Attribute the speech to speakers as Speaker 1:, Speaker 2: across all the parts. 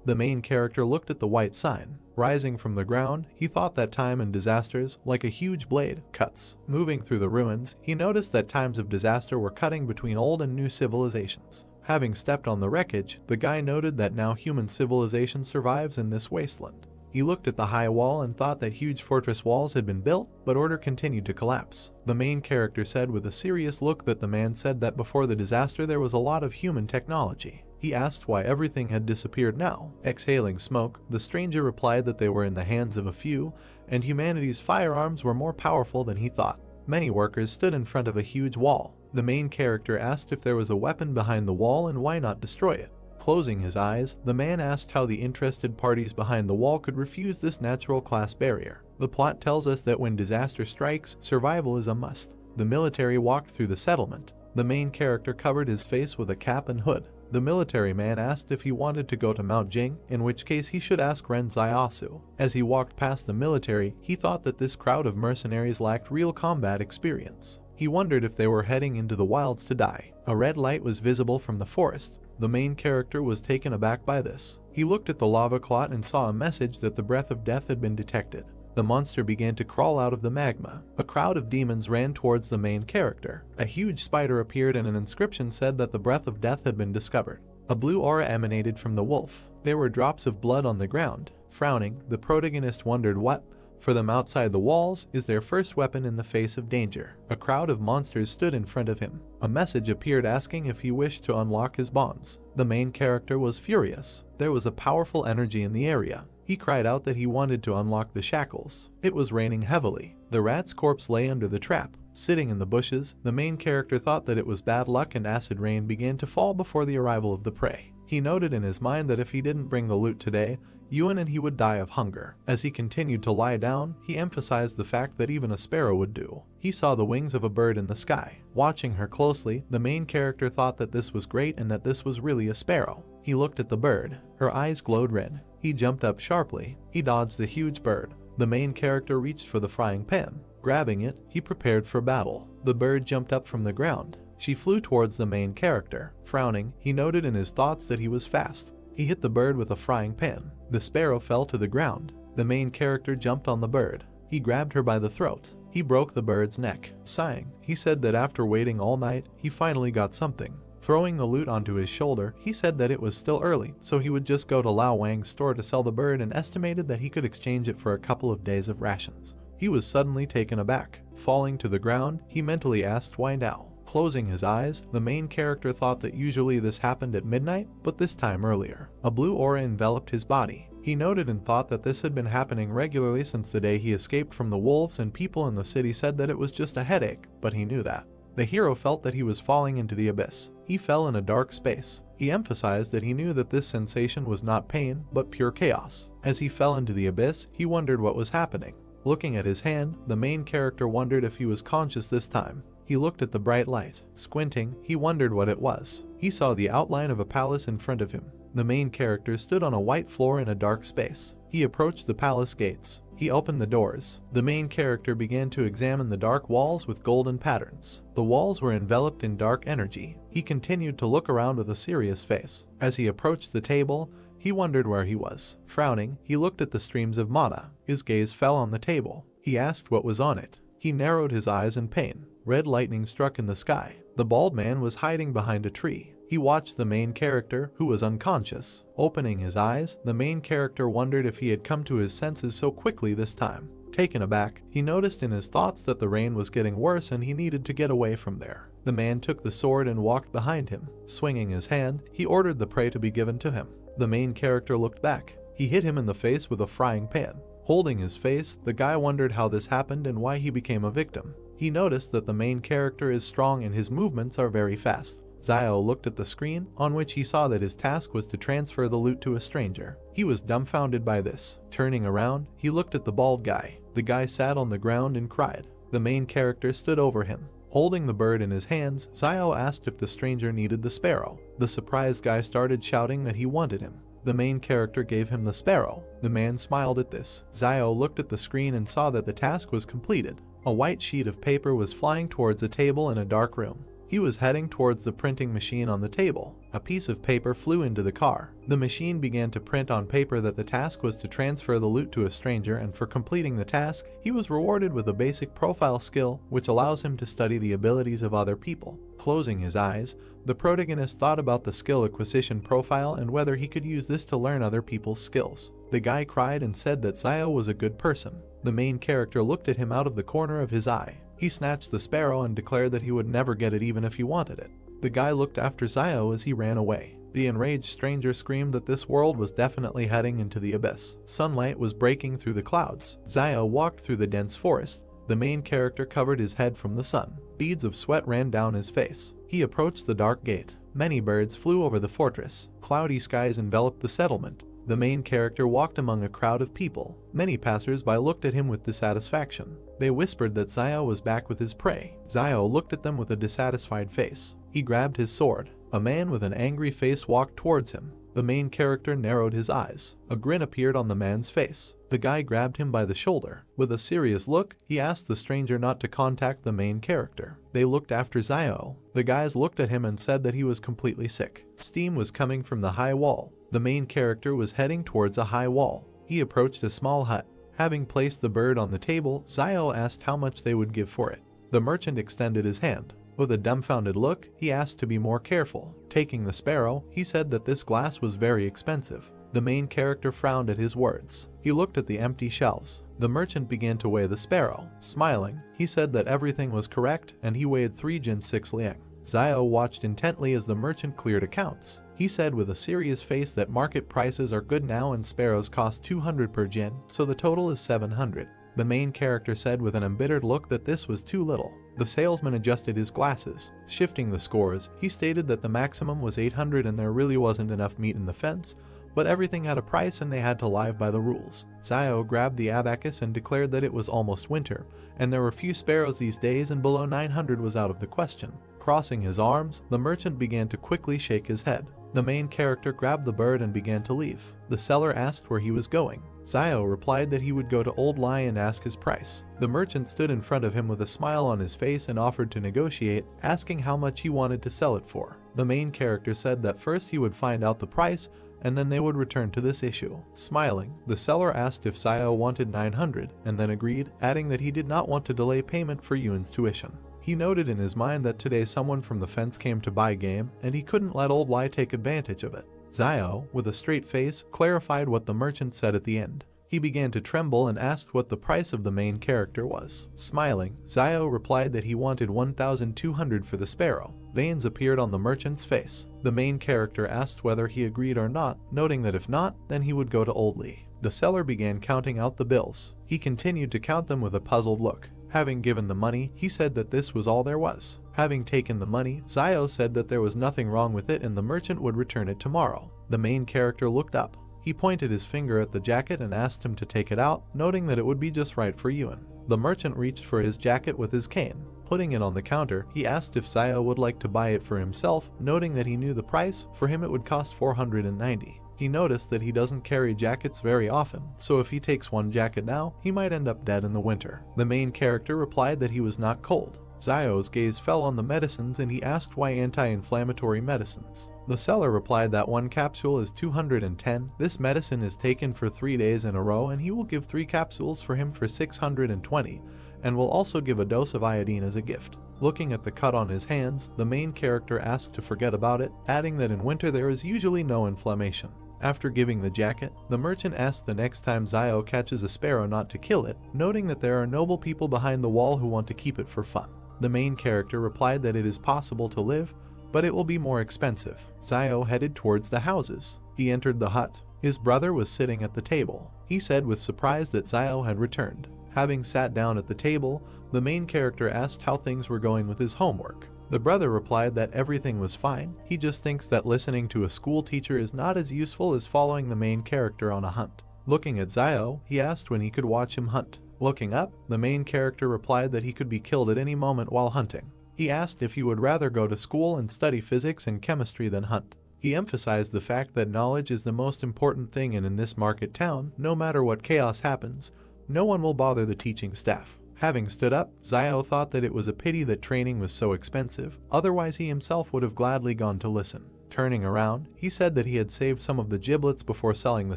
Speaker 1: The main character looked at the white sign. Rising from the ground, he thought that time and disasters, like a huge blade, cuts. Moving through the ruins, he noticed that times of disaster were cutting between old and new civilizations. Having stepped on the wreckage, the guy noted that now human civilization survives in this wasteland. He looked at the high wall and thought that huge fortress walls had been built, but order continued to collapse. The main character said with a serious look that the man said that before the disaster there was a lot of human technology. He asked why everything had disappeared now. Exhaling smoke, the stranger replied that they were in the hands of a few, and humanity's firearms were more powerful than he thought. Many workers stood in front of a huge wall. The main character asked if there was a weapon behind the wall and why not destroy it. Closing his eyes, the man asked how the interested parties behind the wall could refuse this natural class barrier. The plot tells us that when disaster strikes, survival is a must. The military walked through the settlement. The main character covered his face with a cap and hood. The military man asked if he wanted to go to Mount Jing, in which case he should ask Ren Zaiasu. As he walked past the military, he thought that this crowd of mercenaries lacked real combat experience. He wondered if they were heading into the wilds to die. A red light was visible from the forest. The main character was taken aback by this. He looked at the lava clot and saw a message that the breath of death had been detected. The monster began to crawl out of the magma. A crowd of demons ran towards the main character. A huge spider appeared and an inscription said that the breath of death had been discovered. A blue aura emanated from the wolf. There were drops of blood on the ground. Frowning, the protagonist wondered what, for them outside the walls, is their first weapon in the face of danger. A crowd of monsters stood in front of him. A message appeared asking if he wished to unlock his bonds. The main character was furious. There was a powerful energy in the area. He cried out that he wanted to unlock the shackles. It was raining heavily. The rat's corpse lay under the trap. Sitting in the bushes, the main character thought that it was bad luck and acid rain began to fall before the arrival of the prey. He noted in his mind that if he didn't bring the loot today, Yuan and he would die of hunger. As he continued to lie down, he emphasized the fact that even a sparrow would do. He saw the wings of a bird in the sky. Watching her closely, the main character thought that this was great and that this was really a sparrow. He looked at the bird. Her eyes glowed red. He jumped up sharply. He dodged the huge bird. The main character reached for the frying pan. Grabbing it, he prepared for battle. The bird jumped up from the ground. She flew towards the main character. Frowning, he noted in his thoughts that he was fast. He hit the bird with a frying pan. The sparrow fell to the ground. The main character jumped on the bird. He grabbed her by the throat. He broke the bird's neck. Sighing, he said that after waiting all night, he finally got something. Throwing the loot onto his shoulder, he said that it was still early, so he would just go to Lao Wang's store to sell the bird and estimated that he could exchange it for a couple of days of rations. He was suddenly taken aback. Falling to the ground, he mentally asked why now. Closing his eyes, the main character thought that usually this happened at midnight, but this time earlier. A blue aura enveloped his body. He noted and thought that this had been happening regularly since the day he escaped from the wolves, and people in the city said that it was just a headache, but he knew that. The hero felt that he was falling into the abyss. He fell in a dark space. He emphasized that he knew that this sensation was not pain, but pure chaos. As he fell into the abyss, he wondered what was happening. Looking at his hand, the main character wondered if he was conscious this time. He looked at the bright light. Squinting, he wondered what it was. He saw the outline of a palace in front of him. The main character stood on a white floor in a dark space. He approached the palace gates. He opened the doors. The main character began to examine the dark walls with golden patterns. The walls were enveloped in dark energy. He continued to look around with a serious face. As he approached the table, he wondered where he was. Frowning, he looked at the streams of mana. His gaze fell on the table. He asked what was on it. He narrowed his eyes in pain. Red lightning struck in the sky. The bald man was hiding behind a tree. He watched the main character, who was unconscious. Opening his eyes, the main character wondered if he had come to his senses so quickly this time. Taken aback, he noticed in his thoughts that the rain was getting worse and he needed to get away from there. The man took the sword and walked behind him. Swinging his hand, he ordered the prey to be given to him. The main character looked back. He hit him in the face with a frying pan. Holding his face, the guy wondered how this happened and why he became a victim. He noticed that the main character is strong and his movements are very fast. Zio looked at the screen, on which he saw that his task was to transfer the loot to a stranger. He was dumbfounded by this. Turning around, he looked at the bald guy. The guy sat on the ground and cried. The main character stood over him. Holding the bird in his hands, Zio asked if the stranger needed the sparrow. The surprised guy started shouting that he wanted him. The main character gave him the sparrow. The man smiled at this. Zio looked at the screen and saw that the task was completed. A white sheet of paper was flying towards a table in a dark room. He was heading towards the printing machine on the table. A piece of paper flew into the car. The machine began to print on paper that the task was to transfer the loot to a stranger, and for completing the task, he was rewarded with a basic profile skill which allows him to study the abilities of other people. Closing his eyes, the protagonist thought about the skill acquisition profile and whether he could use this to learn other people's skills. The guy cried and said that Zio was a good person. The main character looked at him out of the corner of his eye. He snatched the sparrow and declared that he would never get it even if he wanted it. The guy looked after Zio as he ran away. The enraged stranger screamed that this world was definitely heading into the abyss. Sunlight was breaking through the clouds. Zio walked through the dense forest. The main character covered his head from the sun. Beads of sweat ran down his face. He approached the dark gate. Many birds flew over the fortress. Cloudy skies enveloped the settlement. The main character walked among a crowd of people. Many passers-by looked at him with dissatisfaction. They whispered that Zio was back with his prey. Zio looked at them with a dissatisfied face. He grabbed his sword. A man with an angry face walked towards him. The main character narrowed his eyes. A grin appeared on the man's face. The guy grabbed him by the shoulder. With a serious look, he asked the stranger not to contact the main character. They looked after Zio. The guys looked at him and said that he was completely sick. Steam was coming from the high wall. The main character was heading towards a high wall. He approached a small hut. Having placed the bird on the table, Zio asked how much they would give for it. The merchant extended his hand. With a dumbfounded look, he asked to be more careful. Taking the sparrow, he said that this glass was very expensive. The main character frowned at his words. He looked at the empty shelves. The merchant began to weigh the sparrow. Smiling, he said that everything was correct and he weighed 3 jin 6 liang. Zio watched intently as the merchant cleared accounts. He said with a serious face that market prices are good now and sparrows cost 200 per jin, so the total is 700. The main character said with an embittered look that this was too little. The salesman adjusted his glasses. Shifting the scores, he stated that the maximum was 800 and there really wasn't enough meat in the fence, but everything had a price and they had to live by the rules. Zio grabbed the abacus and declared that it was almost winter, and there were few sparrows these days and below 900 was out of the question. Crossing his arms, the merchant began to quickly shake his head. The main character grabbed the bird and began to leave. The seller asked where he was going. Zio replied that he would go to Old Lai and ask his price. The merchant stood in front of him with a smile on his face and offered to negotiate, asking how much he wanted to sell it for. The main character said that first he would find out the price and then they would return to this issue. Smiling, the seller asked if Zio wanted 900 and then agreed, adding that he did not want to delay payment for Yuan's tuition. He noted in his mind that today someone from the fence came to buy game and he couldn't let Old Lai take advantage of it. Zio, with a straight face, clarified what the merchant said at the end. He began to tremble and asked what the price of the main character was. Smiling, Zio replied that he wanted 1,200 for the sparrow. Veins appeared on the merchant's face. The main character asked whether he agreed or not, noting that if not, then he would go to Old Li. The seller began counting out the bills. He continued to count them with a puzzled look. Having given the money, he said that this was all there was. Having taken the money, Zio said that there was nothing wrong with it and the merchant would return it tomorrow. The main character looked up. He pointed his finger at the jacket and asked him to take it out, noting that it would be just right for Yuan. The merchant reached for his jacket with his cane. Putting it on the counter, he asked if Zio would like to buy it for himself, noting that he knew the price. For him it would cost 490. He noticed that he doesn't carry jackets very often, so if he takes one jacket now, he might end up dead in the winter. The main character replied that he was not cold. Zio's gaze fell on the medicines and he asked why anti-inflammatory medicines. The seller replied that one capsule is 210. This medicine is taken for 3 days in a row and he will give 3 capsules for him for 620 and will also give a dose of iodine as a gift. Looking at the cut on his hands, the main character asked to forget about it, adding that in winter there is usually no inflammation. After giving the jacket, the merchant asked the next time Zio catches a sparrow not to kill it, noting that there are noble people behind the wall who want to keep it for fun. The main character replied that it is possible to live, but it will be more expensive. Zio headed towards the houses. He entered the hut. His brother was sitting at the table. He said with surprise that Zio had returned. Having sat down at the table, the main character asked how things were going with his homework. The brother replied that everything was fine. He just thinks that listening to a school teacher is not as useful as following the main character on a hunt. Looking at Zio, he asked when he could watch him hunt. Looking up, the main character replied that he could be killed at any moment while hunting. He asked if he would rather go to school and study physics and chemistry than hunt. He emphasized the fact that knowledge is the most important thing, and in this market town, no matter what chaos happens, no one will bother the teaching staff. Having stood up, Zio thought that it was a pity that training was so expensive, otherwise he himself would have gladly gone to listen. Turning around, he said that he had saved some of the giblets before selling the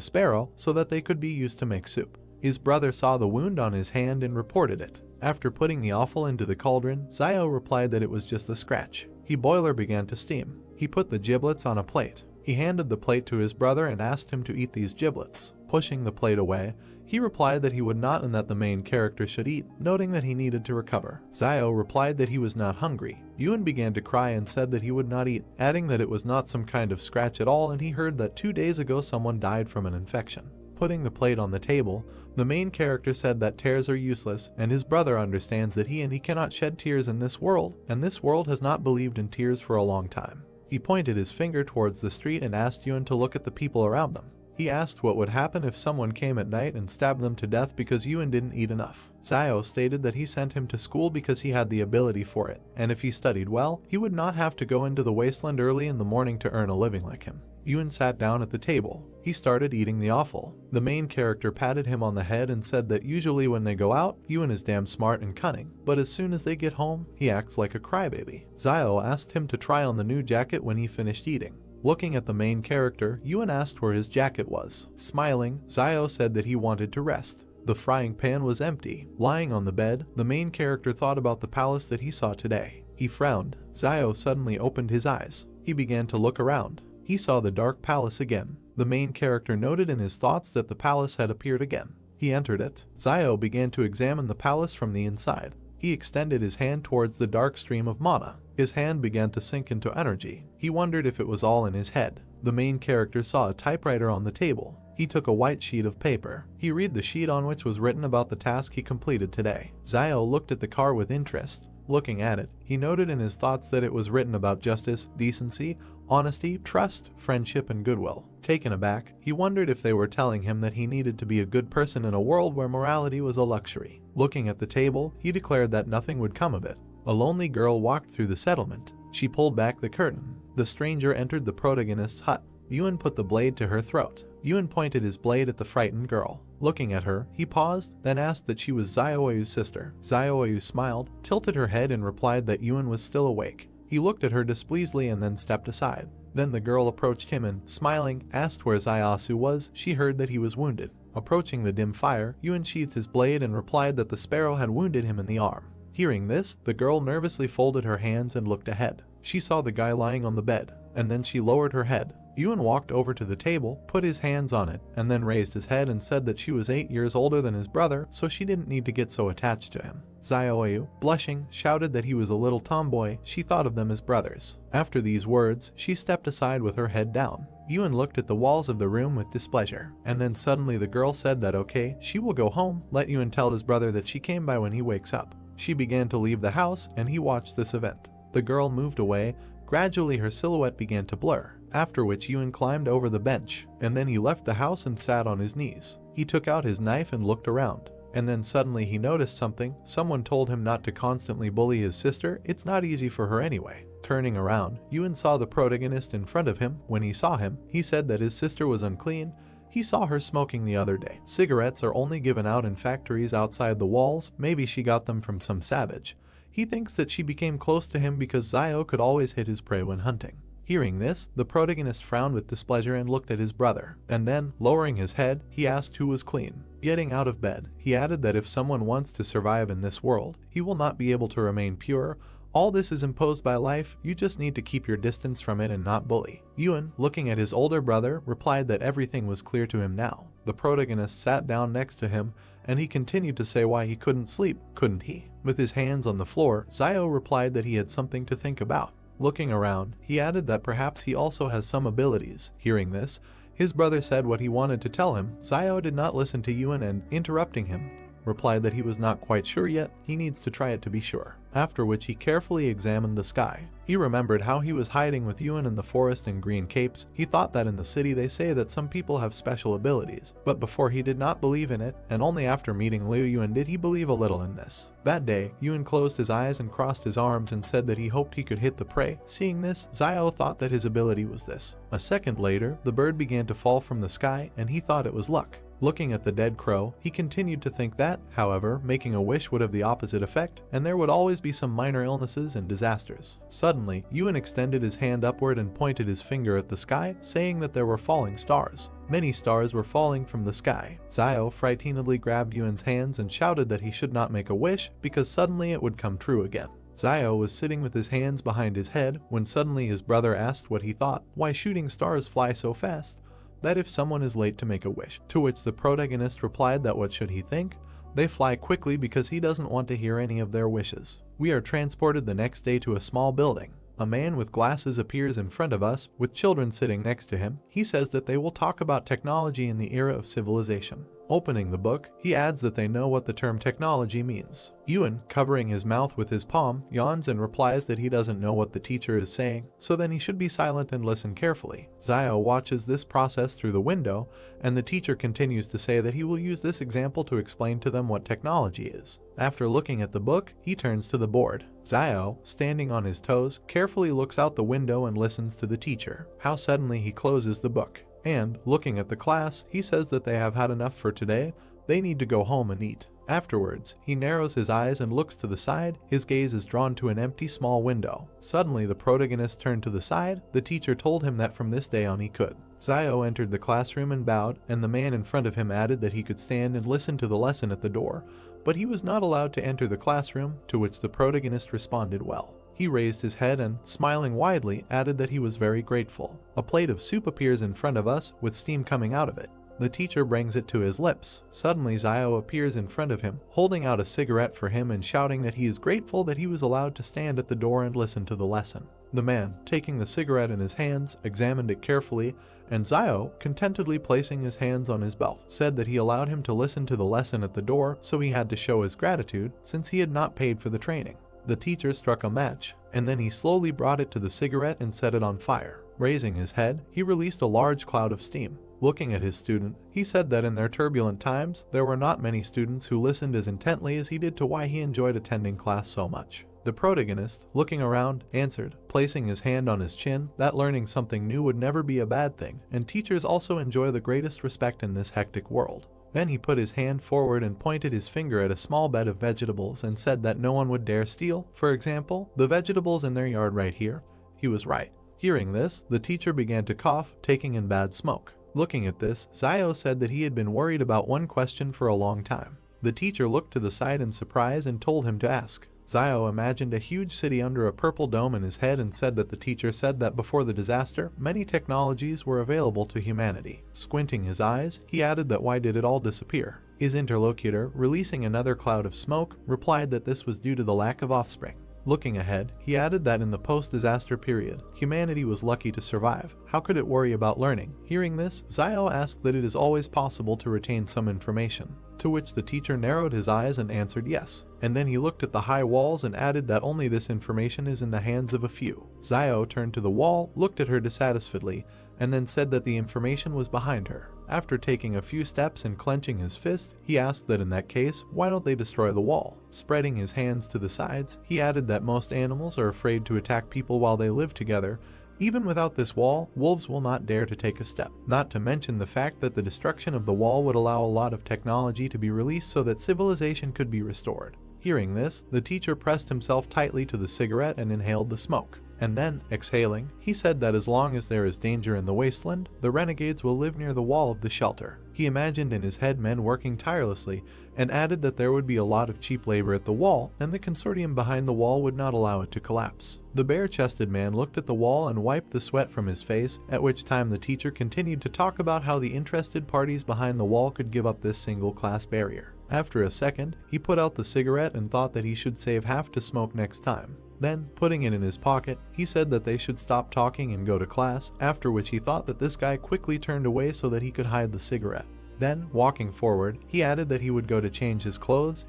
Speaker 1: sparrow so that they could be used to make soup. His brother saw the wound on his hand and reported it. After putting the offal into the cauldron, Zio replied that it was just a scratch. The boiler began to steam. He put the giblets on a plate. He handed the plate to his brother and asked him to eat these giblets. Pushing the plate away, he replied that he would not and that the main character should eat, noting that he needed to recover. Zio replied that he was not hungry. Yuen began to cry and said that he would not eat, adding that it was not some kind of scratch at all and he heard that 2 days ago someone died from an infection. Putting the plate on the table, the main character said that tears are useless and his brother understands that he cannot shed tears in this world, and this world has not believed in tears for a long time. He pointed his finger towards the street and asked Yuen to look at the people around them. He asked what would happen if someone came at night and stabbed them to death because Yuen didn't eat enough. Zio stated that he sent him to school because he had the ability for it, and if he studied well, he would not have to go into the wasteland early in the morning to earn a living like him. Yuen sat down at the table. He started eating the offal. The main character patted him on the head and said that usually when they go out, Yuen is damn smart and cunning, but as soon as they get home, he acts like a crybaby. Zio asked him to try on the new jacket when he finished eating. Looking at the main character, Yuen asked where his jacket was. Smiling, Zio said that he wanted to rest. The frying pan was empty. Lying on the bed, the main character thought about the palace that he saw today. He frowned. Zio suddenly opened his eyes. He began to look around. He saw the dark palace again. The main character noted in his thoughts that the palace had appeared again. He entered it. Zio began to examine the palace from the inside. He extended his hand towards the dark stream of mana. His hand began to sink into energy. He wondered if it was all in his head. The main character saw a typewriter on the table. He took a white sheet of paper. He read the sheet on which was written about the task he completed today. Zio looked at the car with interest. Looking at it, he noted in his thoughts that it was written about justice, decency, honesty, trust, friendship, and goodwill. Taken aback, he wondered if they were telling him that he needed to be a good person in a world where morality was a luxury. Looking at the table, he declared that nothing would come of it. A lonely girl walked through the settlement. She pulled back the curtain. The stranger entered the protagonist's hut. Yuen put the blade to her throat. Yuen pointed his blade at the frightened girl. Looking at her, he paused, then asked that she was Zioyu's sister. Zioyu smiled, tilted her head and replied that Yuen was still awake. He looked at her displeasedly and then stepped aside. Then the girl approached him and, smiling, asked where Ziosu was. She heard that he was wounded. Approaching the dim fire, Yuen sheathed his blade and replied that the sparrow had wounded him in the arm. Hearing this, the girl nervously folded her hands and looked ahead. She saw the guy lying on the bed, and then she lowered her head. Yuen walked over to the table, put his hands on it, and then raised his head and said that she was 8 years older than his brother, so she didn't need to get so attached to him. Zioyu, blushing, shouted that he was a little tomboy. She thought of them as brothers. After these words, she stepped aside with her head down. Yuen looked at the walls of the room with displeasure, and then suddenly the girl said that okay, she will go home, let Yuen tell his brother that she came by when he wakes up. She began to leave the house, and he watched this event. The girl moved away. Gradually her silhouette began to blur, after which Yuen climbed over the bench, and then he left the house and sat on his knees. He took out his knife and looked around, and then suddenly he noticed something. Someone told him not to constantly bully his sister, it's not easy for her anyway. Turning around, Yuen saw the protagonist in front of him. When he saw him, he said that his sister was unclean. He saw her smoking the other day. Cigarettes are only given out in factories outside the walls, maybe she got them from some savage. He thinks that she became close to him because Zio could always hit his prey when hunting. Hearing this, the protagonist frowned with displeasure and looked at his brother, and then, lowering his head, he asked who was clean. Getting out of bed, he added that if someone wants to survive in this world, he will not be able to remain pure. All this is imposed by life, you just need to keep your distance from it and not bully. Yuen, looking at his older brother, replied that everything was clear to him now. The protagonist sat down next to him, and he continued to say why he couldn't sleep, couldn't he? With his hands on the floor, Zio replied that he had something to think about. Looking around, he added that perhaps he also has some abilities. Hearing this, his brother said what he wanted to tell him. Zio did not listen to Yuen and, interrupting him, replied that he was not quite sure yet, he needs to try it to be sure. After which he carefully examined the sky. He remembered how he was hiding with Yuen in the forest in green capes. He thought that in the city they say that some people have special abilities, but before he did not believe in it, and only after meeting Liu Yuen did he believe a little in this. That day, Yuen closed his eyes and crossed his arms and said that he hoped he could hit the prey. Seeing this, Zio thought that his ability was this. A second later, the bird began to fall from the sky and he thought it was luck. Looking at the dead crow, he continued to think that, however, making a wish would have the opposite effect, and there would always be some minor illnesses and disasters. Suddenly, Yuan extended his hand upward and pointed his finger at the sky, saying that there were falling stars. Many stars were falling from the sky. Zio frighteningly grabbed Yuan's hands and shouted that he should not make a wish because suddenly it would come true again. Zio was sitting with his hands behind his head when suddenly his brother asked what he thought, why shooting stars fly so fast, that if someone is late to make a wish, to which the protagonist replied that what should he think? They fly quickly because he doesn't want to hear any of their wishes. We are transported the next day to a small building. A man with glasses appears in front of us, with children sitting next to him. He says that they will talk about technology in the era of civilization. Opening the book, he adds that they know what the term technology means. Yuan, covering his mouth with his palm, yawns and replies that he doesn't know what the teacher is saying, so then he should be silent and listen carefully. Zio watches this process through the window, and the teacher continues to say that he will use this example to explain to them what technology is. After looking at the book, he turns to the board. Zio, standing on his toes, carefully looks out the window and listens to the teacher. How suddenly he closes the book. And, looking at the class, he says that they have had enough for today, they need to go home and eat. Afterwards, he narrows his eyes and looks to the side, his gaze is drawn to an empty small window. Suddenly the protagonist turned to the side, the teacher told him that from this day on he could. Zio entered the classroom and bowed, and the man in front of him added that he could stand and listen to the lesson at the door, but he was not allowed to enter the classroom, to which the protagonist responded well. He raised his head and, smiling widely, added that he was very grateful. A plate of soup appears in front of us, with steam coming out of it. The teacher brings it to his lips. Suddenly Zio appears in front of him, holding out a cigarette for him and shouting that he is grateful that he was allowed to stand at the door and listen to the lesson. The man, taking the cigarette in his hands, examined it carefully, and Zio, contentedly placing his hands on his belt, said that he allowed him to listen to the lesson at the door, so he had to show his gratitude, since he had not paid for the training. The teacher struck a match, and then he slowly brought it to the cigarette and set it on fire. Raising his head, he released a large cloud of steam. Looking at his student, he said that in their turbulent times, there were not many students who listened as intently as he did to why he enjoyed attending class so much. The protagonist, looking around, answered, placing his hand on his chin, that learning something new would never be a bad thing, and teachers also enjoy the greatest respect in this hectic world. Then he put his hand forward and pointed his finger at a small bed of vegetables and said that no one would dare steal, for example, the vegetables in their yard right here. He was right. Hearing this, the teacher began to cough, taking in bad smoke. Looking at this, Zio said that he had been worried about one question for a long time. The teacher looked to the side in surprise and told him to ask. Zio imagined a huge city under a purple dome in his head and said that the teacher said that before the disaster, many technologies were available to humanity. Squinting his eyes, he added that why did it all disappear? His interlocutor, releasing another cloud of smoke, replied that this was due to the lack of offspring. Looking ahead, he added that in the post-disaster period, humanity was lucky to survive. How could it worry about learning? Hearing this, Zio asked that it is always possible to retain some information, to which the teacher narrowed his eyes and answered yes. And then he looked at the high walls and added that only this information is in the hands of a few. Zio turned to the wall, looked at her dissatisfiedly, and then said that the information was behind her. After taking a few steps and clenching his fist, he asked that in that case, why don't they destroy the wall? Spreading his hands to the sides, he added that most animals are afraid to attack people while they live together. Even without this wall, wolves will not dare to take a step. Not to mention the fact that the destruction of the wall would allow a lot of technology to be released so that civilization could be restored. Hearing this, the teacher pressed himself tightly to the cigarette and inhaled the smoke. And then, exhaling, he said that as long as there is danger in the wasteland, the renegades will live near the wall of the shelter. He imagined in his head men working tirelessly, and added that there would be a lot of cheap labor at the wall, and the consortium behind the wall would not allow it to collapse. The bare-chested man looked at the wall and wiped the sweat from his face, at which time the teacher continued to talk about how the interested parties behind the wall could give up this single-class barrier. After a second, he put out the cigarette and thought that he should save half to smoke next time. Then, putting it in his pocket, he said that they should stop talking and go to class, after which he thought that this guy quickly turned away so that he could hide the cigarette. Then, walking forward, he added that he would go to change his clothes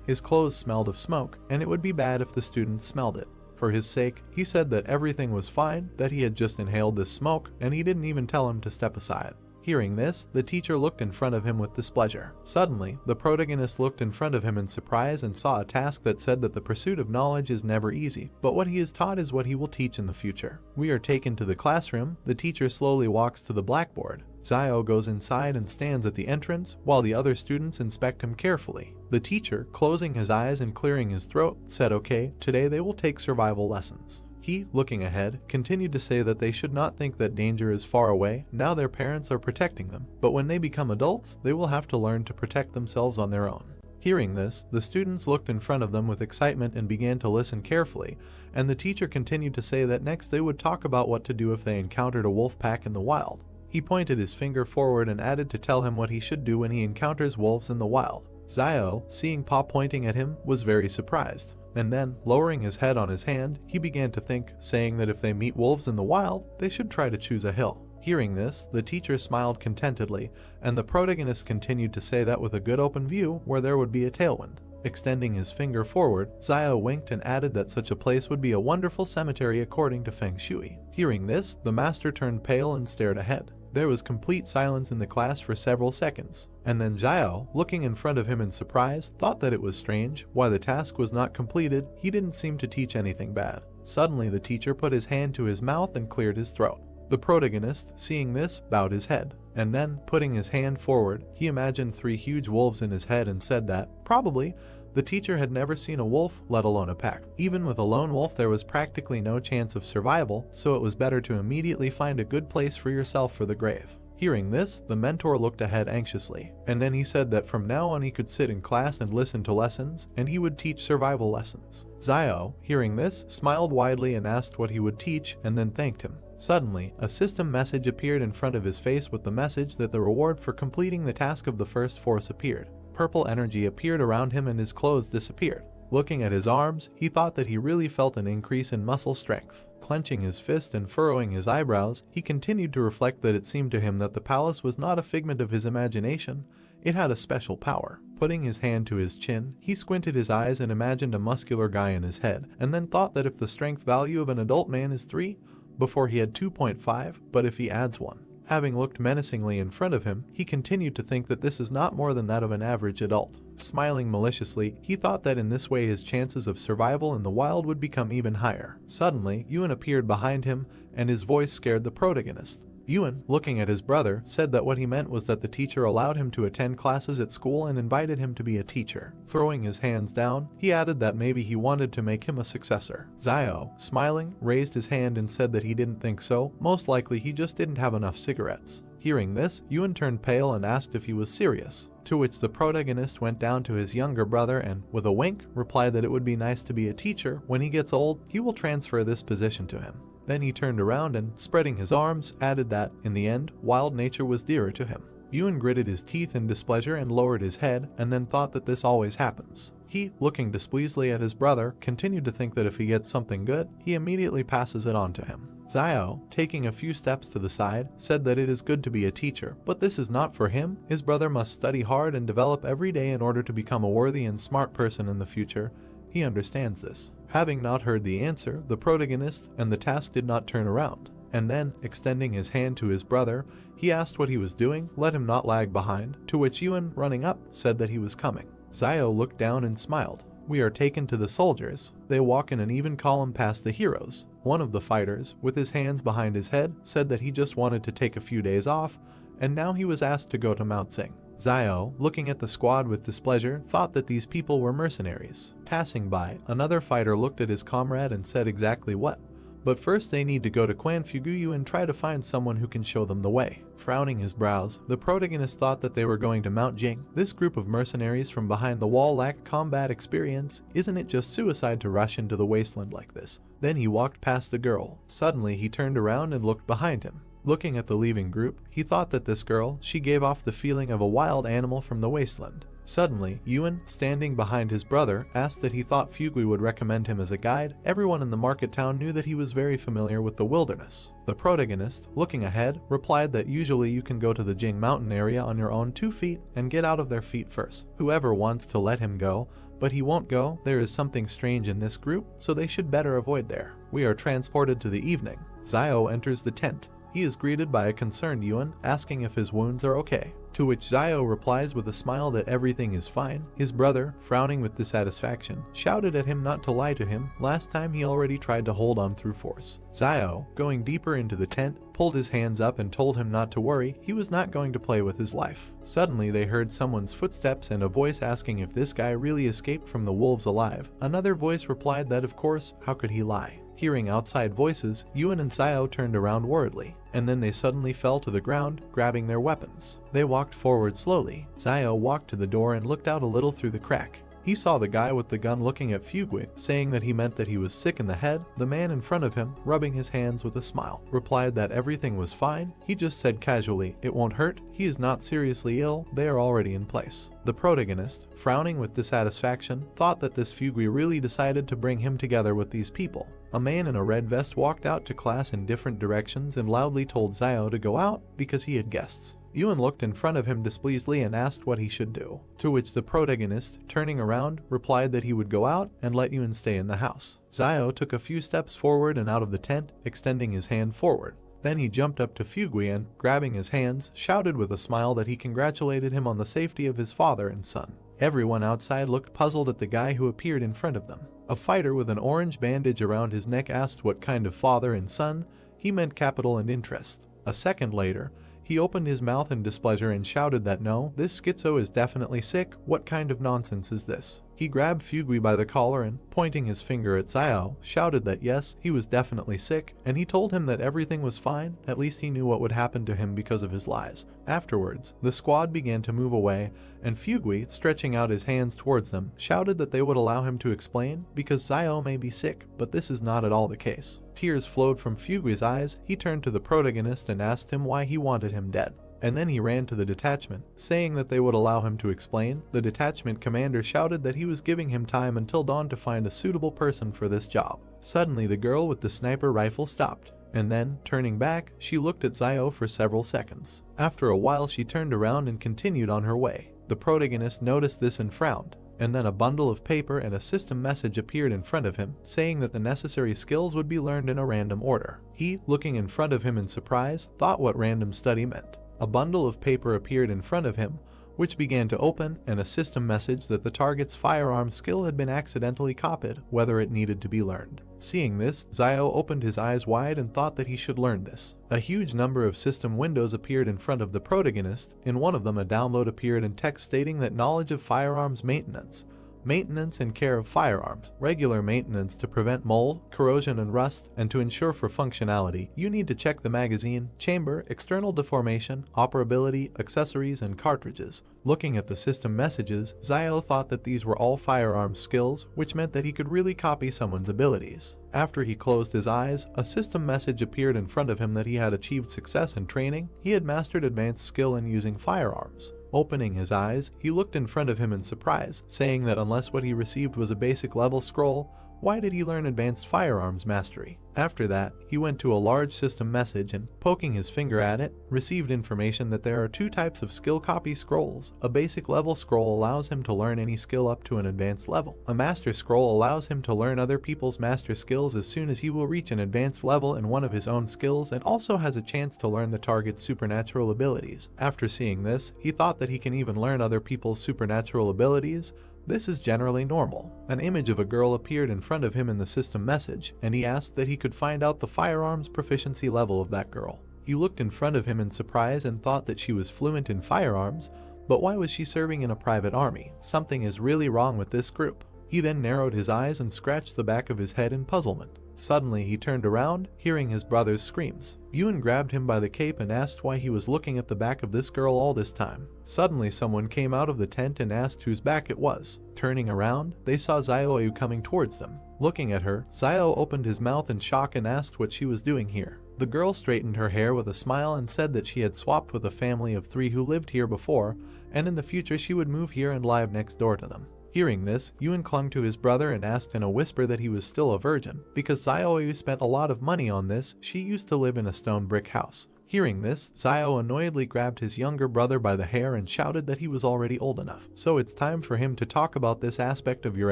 Speaker 1: smelled of smoke, and it would be bad if the students smelled it. For his sake, he said that everything was fine, that he had just inhaled this smoke, and he didn't even tell him to step aside. Hearing this, the teacher looked in front of him with displeasure. Suddenly, the protagonist looked in front of him in surprise and saw a task that said that the pursuit of knowledge is never easy, but what he is taught is what he will teach in the future. We are taken to the classroom. The teacher slowly walks to the blackboard. Zio goes inside and stands at the entrance while the other students inspect him carefully. The teacher, closing his eyes and clearing his throat, said okay, today they will take survival lessons. He, looking ahead, continued to say that they should not think that danger is far away, now their parents are protecting them, but when they become adults, they will have to learn to protect themselves on their own. Hearing this, the students looked in front of them with excitement and began to listen carefully, and the teacher continued to say that next they would talk about what to do if they encountered a wolf pack in the wild. He pointed his finger forward and added to tell him what he should do when he encounters wolves in the wild. Zio, seeing Pa pointing at him, was very surprised. And then, lowering his head on his hand, he began to think, saying that if they meet wolves in the wild, they should try to choose a hill. Hearing this, the teacher smiled contentedly, and the protagonist continued to say that with a good open view where there would be a tailwind. Extending his finger forward, Zio winked and added that such a place would be a wonderful cemetery according to Feng Shui. Hearing this, the master turned pale and stared ahead. There was complete silence in the class for several seconds, and then Zio, looking in front of him in surprise, thought that it was strange why the task was not completed. He didn't seem to teach anything bad. Suddenly the teacher put his hand to his mouth and cleared his throat. The protagonist, seeing this, bowed his head, and then, putting his hand forward, he imagined 3 huge wolves in his head and said that, probably, the teacher had never seen a wolf, let alone a pack. Even with a lone wolf there was practically no chance of survival, so it was better to immediately find a good place for yourself for the grave. Hearing this, the mentor looked ahead anxiously, and then he said that from now on he could sit in class and listen to lessons, and he would teach survival lessons. Zio, hearing this, smiled widely and asked what he would teach, and then thanked him. Suddenly, a system message appeared in front of his face with the message that the reward for completing the task of the first force appeared. Purple energy appeared around him and his clothes disappeared. Looking at his arms, he thought that he really felt an increase in muscle strength. Clenching his fist and furrowing his eyebrows, he continued to reflect that it seemed to him that the palace was not a figment of his imagination, it had a special power. Putting his hand to his chin, he squinted his eyes and imagined a muscular guy in his head, and then thought that if the strength value of an adult man is 3, before he had 2.5, but if he adds 1. Having looked menacingly in front of him, he continued to think that this is not more than that of an average adult. Smiling maliciously, he thought that in this way his chances of survival in the wild would become even higher. Suddenly, Yuan appeared behind him, and his voice scared the protagonist. Yuan, looking at his brother, said that what he meant was that the teacher allowed him to attend classes at school and invited him to be a teacher. Throwing his hands down, he added that maybe he wanted to make him a successor. Zio, smiling, raised his hand and said that he didn't think so, most likely he just didn't have enough cigarettes. Hearing this, Yuan turned pale and asked if he was serious, to which the protagonist went down to his younger brother and, with a wink, replied that it would be nice to be a teacher. When he gets old, he will transfer this position to him. Then he turned around and, spreading his arms, added that, in the end, wild nature was dearer to him. Yuan gritted his teeth in displeasure and lowered his head, and then thought that this always happens. He, looking displeasedly at his brother, continued to think that if he gets something good, he immediately passes it on to him. Zio, taking a few steps to the side, said that it is good to be a teacher, but this is not for him. His brother must study hard and develop every day in order to become a worthy and smart person in the future. He understands this. Having not heard the answer, the protagonist and the task did not turn around, and then, extending his hand to his brother, he asked what he was doing, let him not lag behind, to which Yuan, running up, said that he was coming. Zio looked down and smiled. We are taken to the soldiers. They walk in an even column past the heroes. One of the fighters, with his hands behind his head, said that he just wanted to take a few days off, and now he was asked to go to Mount Sing. Zio, looking at the squad with displeasure, thought that these people were mercenaries. Passing by, another fighter looked at his comrade and said exactly what. But first they need to go to Quan Fuguyu and try to find someone who can show them the way. Frowning his brows, the protagonist thought that they were going to Mount Jing. This group of mercenaries from behind the wall lacked combat experience. Isn't it just suicide to rush into the wasteland like this? Then he walked past the girl. Suddenly he turned around and looked behind him. Looking at the leaving group, he thought that this girl, she gave off the feeling of a wild animal from the wasteland. Suddenly, Yuan, standing behind his brother, asked that he thought Fugui would recommend him as a guide. Everyone in the market town knew that he was very familiar with the wilderness. The protagonist, looking ahead, replied that usually you can go to the Jing mountain area on your own 2 feet and get out of their feet first. Whoever wants to let him go, but he won't go. There is something strange in this group, so they should better avoid there. We are transported to the evening. Zio enters the tent. he is greeted by a concerned Yuan asking if his wounds are okay. To which Zio replies with a smile that everything is fine. His brother, frowning with dissatisfaction, shouted at him not to lie to him. Last time he already tried to hold on through force. Zio, going deeper into the tent, pulled his hands up and told him not to worry, he was not going to play with his life. Suddenly they heard someone's footsteps and a voice asking if this guy really escaped from the wolves alive. Another voice replied that of course, how could he lie? Hearing outside voices, Yuan and Zio turned around worriedly, and then they suddenly fell to the ground, grabbing their weapons. They walked forward slowly. Zio walked to the door and looked out a little through the crack. He saw the guy with the gun looking at Fugui, saying that he meant that he was sick in the head. The man in front of him, rubbing his hands with a smile, replied that everything was fine. He just said casually, "It won't hurt, he is not seriously ill, they are already in place." The protagonist, frowning with dissatisfaction, thought that this Fugui really decided to bring him together with these people. A man in a red vest walked out to class in different directions and loudly told Zio to go out because he had guests. Yuan looked in front of him displeasedly and asked what he should do, to which the protagonist, turning around, replied that he would go out and let Yuan stay in the house. Zio took a few steps forward and out of the tent, extending his hand forward. Then he jumped up to Fugui and, grabbing his hands, shouted with a smile that he congratulated him on the safety of his father and son. Everyone outside looked puzzled at the guy who appeared in front of them. A fighter with an orange bandage around his neck asked what kind of father and son. He meant capital and interest. A second later, he opened his mouth in displeasure and shouted that no, this schizo is definitely sick, what kind of nonsense is this? He grabbed Fugui by the collar and, pointing his finger at Zio, shouted that yes, he was definitely sick, and he told him that everything was fine, at least he knew what would happen to him because of his lies. Afterwards, the squad began to move away, and Fugui, stretching out his hands towards them, shouted that they would allow him to explain, because Zio may be sick, but this is not at all the case. Tears flowed from Fugui's eyes. He turned to the protagonist and asked him why he wanted him dead. And then he ran to the detachment, saying that they would allow him to explain. The detachment commander shouted that he was giving him time until dawn to find a suitable person for this job. Suddenly the girl with the sniper rifle stopped, and then, turning back, she looked at Zio for several seconds. After a while she turned around and continued on her way. The protagonist noticed this and frowned. And then a bundle of paper and a system message appeared in front of him, saying that the necessary skills would be learned in a random order. He, looking in front of him in surprise, thought what random study meant. A bundle of paper appeared in front of him, which began to open, and a system message that the target's firearm skill had been accidentally copied, whether it needed to be learned. Seeing this, Zio opened his eyes wide and thought that he should learn this. A huge number of system windows appeared in front of the protagonist. In one of them a download appeared in text stating that knowledge of firearms maintenance and care of firearms, regular maintenance to prevent mold, corrosion and rust, and to ensure for functionality, you need to check the magazine, chamber, external deformation, operability, accessories, and cartridges. Looking at the system messages, Zio thought that these were all firearms skills, which meant that he could really copy someone's abilities. After he closed his eyes, a system message appeared in front of him that he had achieved success in training. He had mastered advanced skill in using firearms. Opening his eyes, he looked in front of him in surprise, saying that unless what he received was a basic level scroll, why did he learn advanced firearms mastery? After that, he went to a large system message and, poking his finger at it, received information that there are two types of skill copy scrolls. A basic level scroll allows him to learn any skill up to an advanced level. A master scroll allows him to learn other people's master skills as soon as he will reach an advanced level in one of his own skills, and also has a chance to learn the target's supernatural abilities. After seeing this, he thought that he can even learn other people's supernatural abilities. This is generally normal. An image of a girl appeared in front of him in the system message, and he asked that he could find out the firearms proficiency level of that girl. He looked in front of him in surprise and thought that she was fluent in firearms, but why was she serving in a private army? Something is really wrong with this group. He then narrowed his eyes and scratched the back of his head in puzzlement. Suddenly he turned around, hearing his brother's screams. Yuan grabbed him by the cape and asked why he was looking at the back of this girl all this time. Suddenly someone came out of the tent and asked whose back it was. Turning around, they saw Zio coming towards them. Looking at her, Zio opened his mouth in shock and asked what she was doing here. The girl straightened her hair with a smile and said that she had swapped with a family of 3 who lived here before, and in the future she would move here and live next door to them. Hearing this, Yuan clung to his brother and asked in a whisper that he was still a virgin. Because Zio spent a lot of money on this, she used to live in a stone brick house. Hearing this, Zio annoyedly grabbed his younger brother by the hair and shouted that he was already old enough. So it's time for him to talk about this aspect of your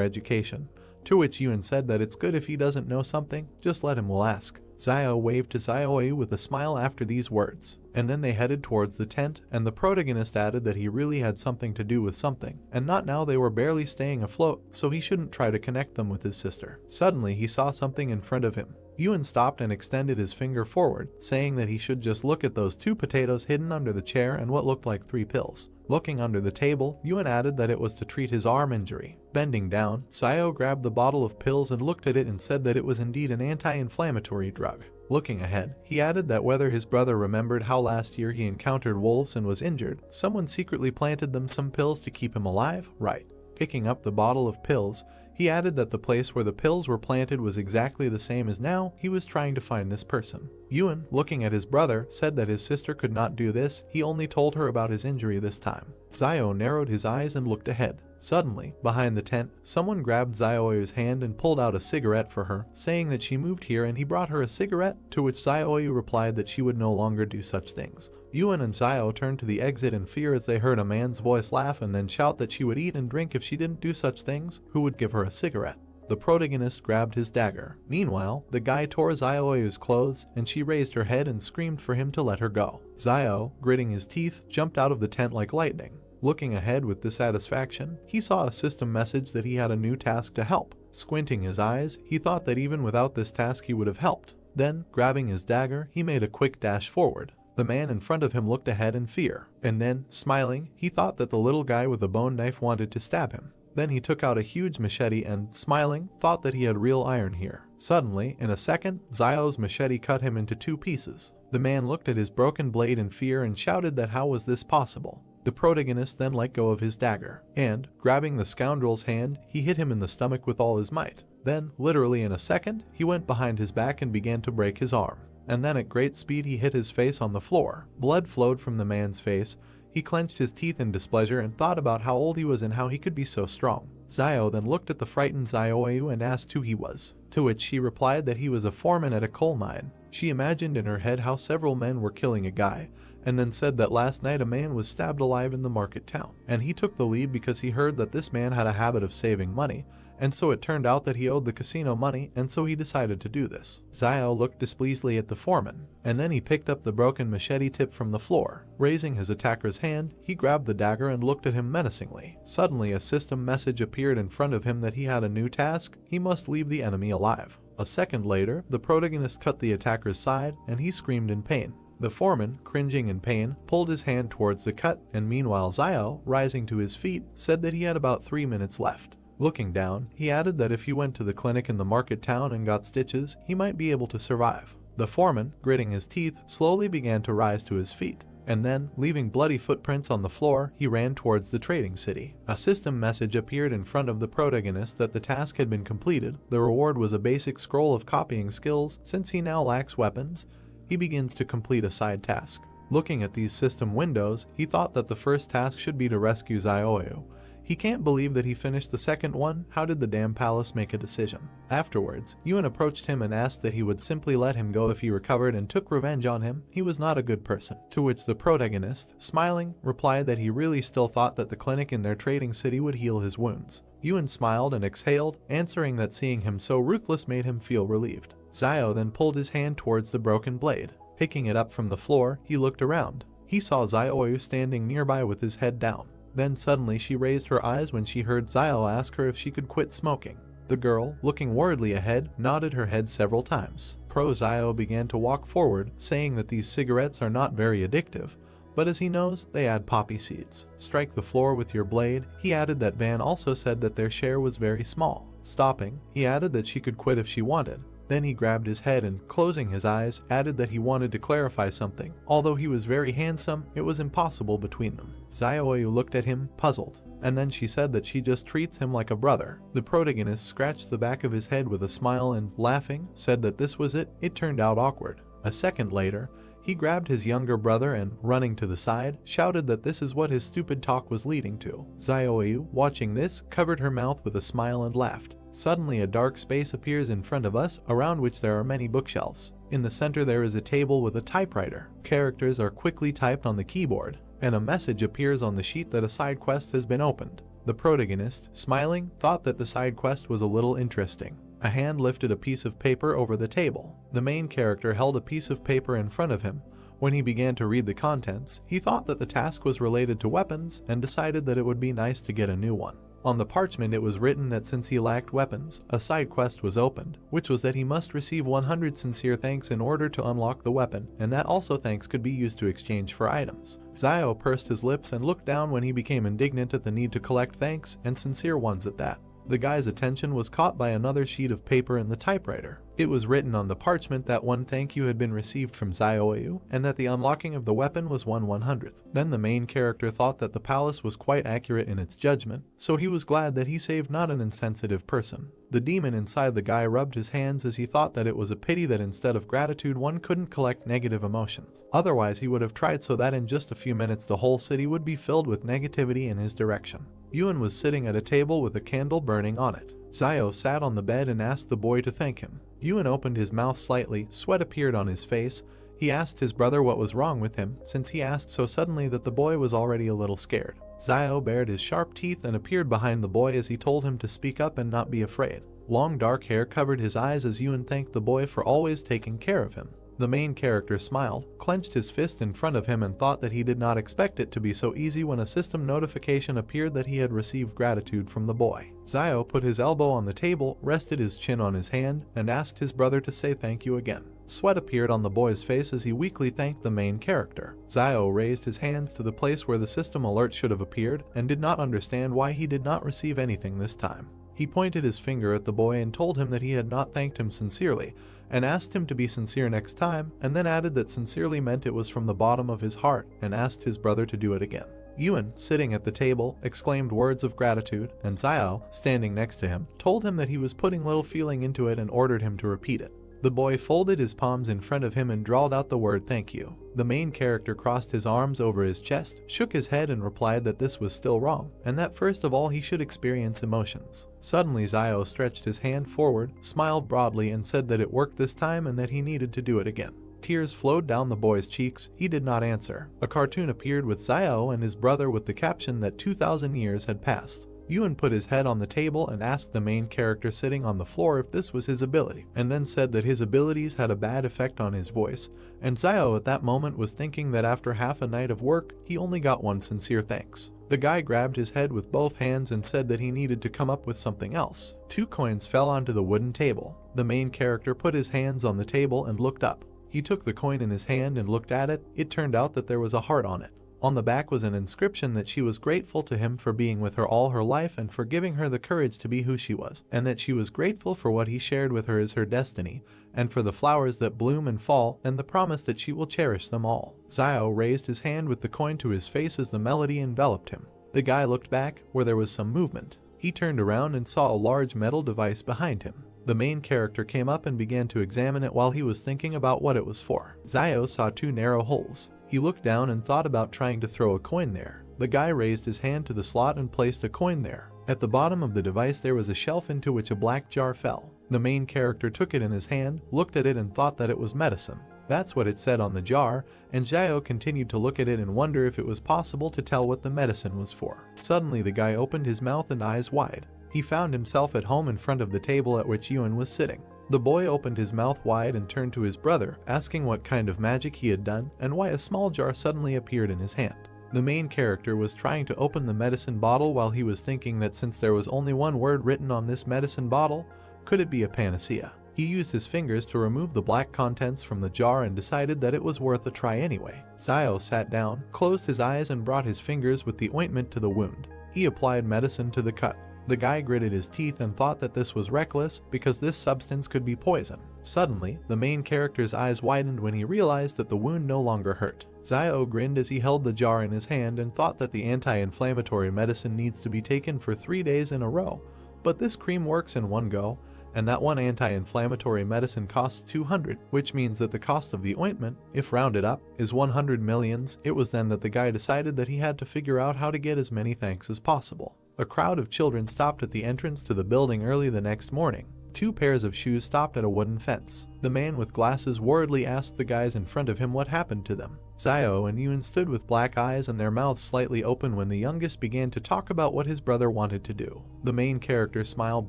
Speaker 1: education. To which Yuan said that it's good if he doesn't know something, just let him will ask. Zio waved to Zioe with a smile after these words, and then they headed towards the tent, and the protagonist added that he really had something to do with something, and not now they were barely staying afloat, so he shouldn't try to connect them with his sister. Suddenly he saw something in front of him. Ewan stopped and extended his finger forward, saying that he should just look at those 2 potatoes hidden under the chair and what looked like 3 pills. Looking under the table, Ewan added that it was to treat his arm injury. Bending down, Zio grabbed the bottle of pills and looked at it and said that it was indeed an anti-inflammatory drug. Looking ahead, he added that whether his brother remembered how last year he encountered wolves and was injured, someone secretly planted them some pills to keep him alive, right? Picking up the bottle of pills, he added that the place where the pills were planted was exactly the same as now he was trying to find this person. Ewan, looking at his brother, said that his sister could not do this, he only told her about his injury this time. Zio narrowed his eyes and looked ahead. Suddenly, behind the tent, someone grabbed Zioe's hand and pulled out a cigarette for her, saying that she moved here and he brought her a cigarette, to which Zioe replied that she would no longer do such things. Ewan and Zio turned to the exit in fear as they heard a man's voice laugh and then shout that she would eat and drink if she didn't do such things, who would give her a cigarette. The protagonist grabbed his dagger. Meanwhile, the guy tore Zioe's clothes and she raised her head and screamed for him to let her go. Zio, gritting his teeth, jumped out of the tent like lightning. Looking ahead with dissatisfaction, he saw a system message that he had a new task to help. Squinting his eyes, he thought that even without this task he would have helped. Then, grabbing his dagger, he made a quick dash forward. The man in front of him looked ahead in fear, and then, smiling, he thought that the little guy with the bone knife wanted to stab him. Then he took out a huge machete and, smiling, thought that he had real iron here. Suddenly, in a second, Zio's machete cut him into 2 pieces. The man looked at his broken blade in fear and shouted that how was this possible. The protagonist then let go of his dagger, and, grabbing the scoundrel's hand, he hit him in the stomach with all his might. Then, literally in a second, he went behind his back and began to break his arm. And then at great speed he hit his face on the floor. Blood flowed from the man's face. He clenched his teeth in displeasure and thought about how old he was and how he could be so strong. Zio then looked at the frightened Zioeu and asked who he was, to which she replied that he was a foreman at a coal mine. She imagined in her head how several men were killing a guy, and then said that last night a man was stabbed alive in the market town, and he took the lead because he heard that this man had a habit of saving money, and so it turned out that he owed the casino money, and so he decided to do this. Zio looked displeasedly at the foreman, and then he picked up the broken machete tip from the floor. Raising his attacker's hand, he grabbed the dagger and looked at him menacingly. Suddenly a system message appeared in front of him that he had a new task: he must leave the enemy alive. A second later, the protagonist cut the attacker's side, and he screamed in pain. The foreman, cringing in pain, pulled his hand towards the cut, and meanwhile Zio, rising to his feet, said that he had about 3 minutes left. Looking down, he added that if he went to the clinic in the market town and got stitches, he might be able to survive. The foreman, gritting his teeth, slowly began to rise to his feet, and then, leaving bloody footprints on the floor, he ran towards the trading city. A system message appeared in front of the protagonist that the task had been completed. The reward was a basic scroll of copying skills. Since he now lacks weapons, he begins to complete a side task. Looking at these system windows, he thought that the first task should be to rescue Zioeu. He can't believe that he finished the second one. How did the damn palace make a decision? Afterwards, Ewan approached him and asked that he would simply let him go if he recovered and took revenge on him. He was not a good person. To which the protagonist, smiling, replied that he really still thought that the clinic in their trading city would heal his wounds. Ewan smiled and exhaled, answering that seeing him so ruthless made him feel relieved. Zio then pulled his hand towards the broken blade. Picking it up from the floor, he looked around. He saw Zioeu standing nearby with his head down. Then suddenly she raised her eyes when she heard Zio ask her if she could quit smoking. The girl, looking worriedly ahead, nodded her head several times. Zio began to walk forward, saying that these cigarettes are not very addictive, but as he knows, they add poppy seeds. Strike the floor with your blade. He added that Van also said that their share was very small. Stopping, he added that she could quit if she wanted. Then he grabbed his head and, closing his eyes, added that he wanted to clarify something. Although he was very handsome, it was impossible between them. Zioeu looked at him, puzzled, and then she said that she just treats him like a brother. The protagonist scratched the back of his head with a smile and, laughing, said that this was it. It turned out awkward. A second later, he grabbed his younger brother and, running to the side, shouted that this is what his stupid talk was leading to. Zioeu, watching this, covered her mouth with a smile and laughed. Suddenly a dark space appears in front of us, around which there are many bookshelves. In the center there is a table with a typewriter. Characters are quickly typed on the keyboard, and a message appears on the sheet that a side quest has been opened. The protagonist, smiling, thought that the side quest was a little interesting. A hand lifted a piece of paper over the table. The main character held a piece of paper in front of him. When he began to read the contents, he thought that the task was related to weapons and decided that it would be nice to get a new one. On the parchment it was written that since he lacked weapons, a side quest was opened, which was that he must receive 100 sincere thanks in order to unlock the weapon, and that also thanks could be used to exchange for items. Zio pursed his lips and looked down when he became indignant at the need to collect thanks, and sincere ones at that. The guy's attention was caught by another sheet of paper in the typewriter. It was written on the parchment that one thank you had been received from Zioyu, and that the unlocking of the weapon was 1/100th. Then the main character thought that the palace was quite accurate in its judgment, so he was glad that he saved not an insensitive person. The demon inside the guy rubbed his hands as he thought that it was a pity that instead of gratitude one couldn't collect negative emotions. Otherwise he would have tried so that in just a few minutes the whole city would be filled with negativity in his direction. Yuan was sitting at a table with a candle burning on it. Zio sat on the bed and asked the boy to thank him. Yuan opened his mouth slightly, sweat appeared on his face. He asked his brother what was wrong with him, since he asked so suddenly that the boy was already a little scared. Zio bared his sharp teeth and appeared behind the boy as he told him to speak up and not be afraid. Long dark hair covered his eyes as Yuan thanked the boy for always taking care of him. The main character smiled, clenched his fist in front of him and thought that he did not expect it to be so easy when a system notification appeared that he had received gratitude from the boy. Zio put his elbow on the table, rested his chin on his hand, and asked his brother to say thank you again. Sweat appeared on the boy's face as he weakly thanked the main character. Zio raised his hands to the place where the system alert should have appeared and did not understand why he did not receive anything this time. He pointed his finger at the boy and told him that he had not thanked him sincerely, and asked him to be sincere next time, and then added that sincerely meant it was from the bottom of his heart, and asked his brother to do it again. Yuan, sitting at the table, exclaimed words of gratitude, and Zio, standing next to him, told him that he was putting little feeling into it and ordered him to repeat it. The boy folded his palms in front of him and drawled out the word thank you. The main character crossed his arms over his chest, shook his head and replied that this was still wrong, and that first of all he should experience emotions. Suddenly Zio stretched his hand forward, smiled broadly and said that it worked this time and that he needed to do it again. Tears flowed down the boy's cheeks. He did not answer. A cartoon appeared with Zio and his brother with the caption that 2,000 years had passed. Yuan put his head on the table and asked the main character sitting on the floor if this was his ability, and then said that his abilities had a bad effect on his voice, and Zio at that moment was thinking that after half a night of work, he only got one sincere thanks. The guy grabbed his head with both hands and said that he needed to come up with something else. 2 coins fell onto the wooden table. The main character put his hands on the table and looked up. He took the coin in his hand and looked at it. It turned out that there was a heart on it. On the back was an inscription that she was grateful to him for being with her all her life and for giving her the courage to be who she was, and that she was grateful for what he shared with her as her destiny, and for the flowers that bloom and fall, and the promise that she will cherish them all. Zio raised his hand with the coin to his face as the melody enveloped him. The guy looked back, where there was some movement. He turned around and saw a large metal device behind him. The main character came up and began to examine it while he was thinking about what it was for. Zio saw 2 narrow holes. He looked down and thought about trying to throw a coin there. The guy raised his hand to the slot and placed a coin there. At the bottom of the device there was a shelf into which a black jar fell. The main character took it in his hand, looked at it and thought that it was medicine. That's what it said on the jar, and Zio continued to look at it and wonder if it was possible to tell what the medicine was for. Suddenly the guy opened his mouth and eyes wide. He found himself at home in front of the table at which Yuan was sitting. The boy opened his mouth wide and turned to his brother, asking what kind of magic he had done and why a small jar suddenly appeared in his hand. The main character was trying to open the medicine bottle while he was thinking that since there was only one word written on this medicine bottle, could it be a panacea? He used his fingers to remove the black contents from the jar and decided that it was worth a try anyway. Zio sat down, closed his eyes and brought his fingers with the ointment to the wound. He applied medicine to the cut. The guy gritted his teeth and thought that this was reckless because this substance could be poison. Suddenly, the main character's eyes widened when he realized that the wound no longer hurt. Zio grinned as he held the jar in his hand and thought that the anti-inflammatory medicine needs to be taken for 3 days in a row, but this cream works in one go, and that one anti-inflammatory medicine costs 200, which means that the cost of the ointment, if rounded up, is 100 millions. It was then that the guy decided that he had to figure out how to get as many thanks as possible. A crowd of children stopped at the entrance to the building early the next morning. 2 pairs of shoes stopped at a wooden fence. The man with glasses worriedly asked the guys in front of him what happened to them. Zio and Yuan stood with black eyes and their mouths slightly open when the youngest began to talk about what his brother wanted to do. The main character smiled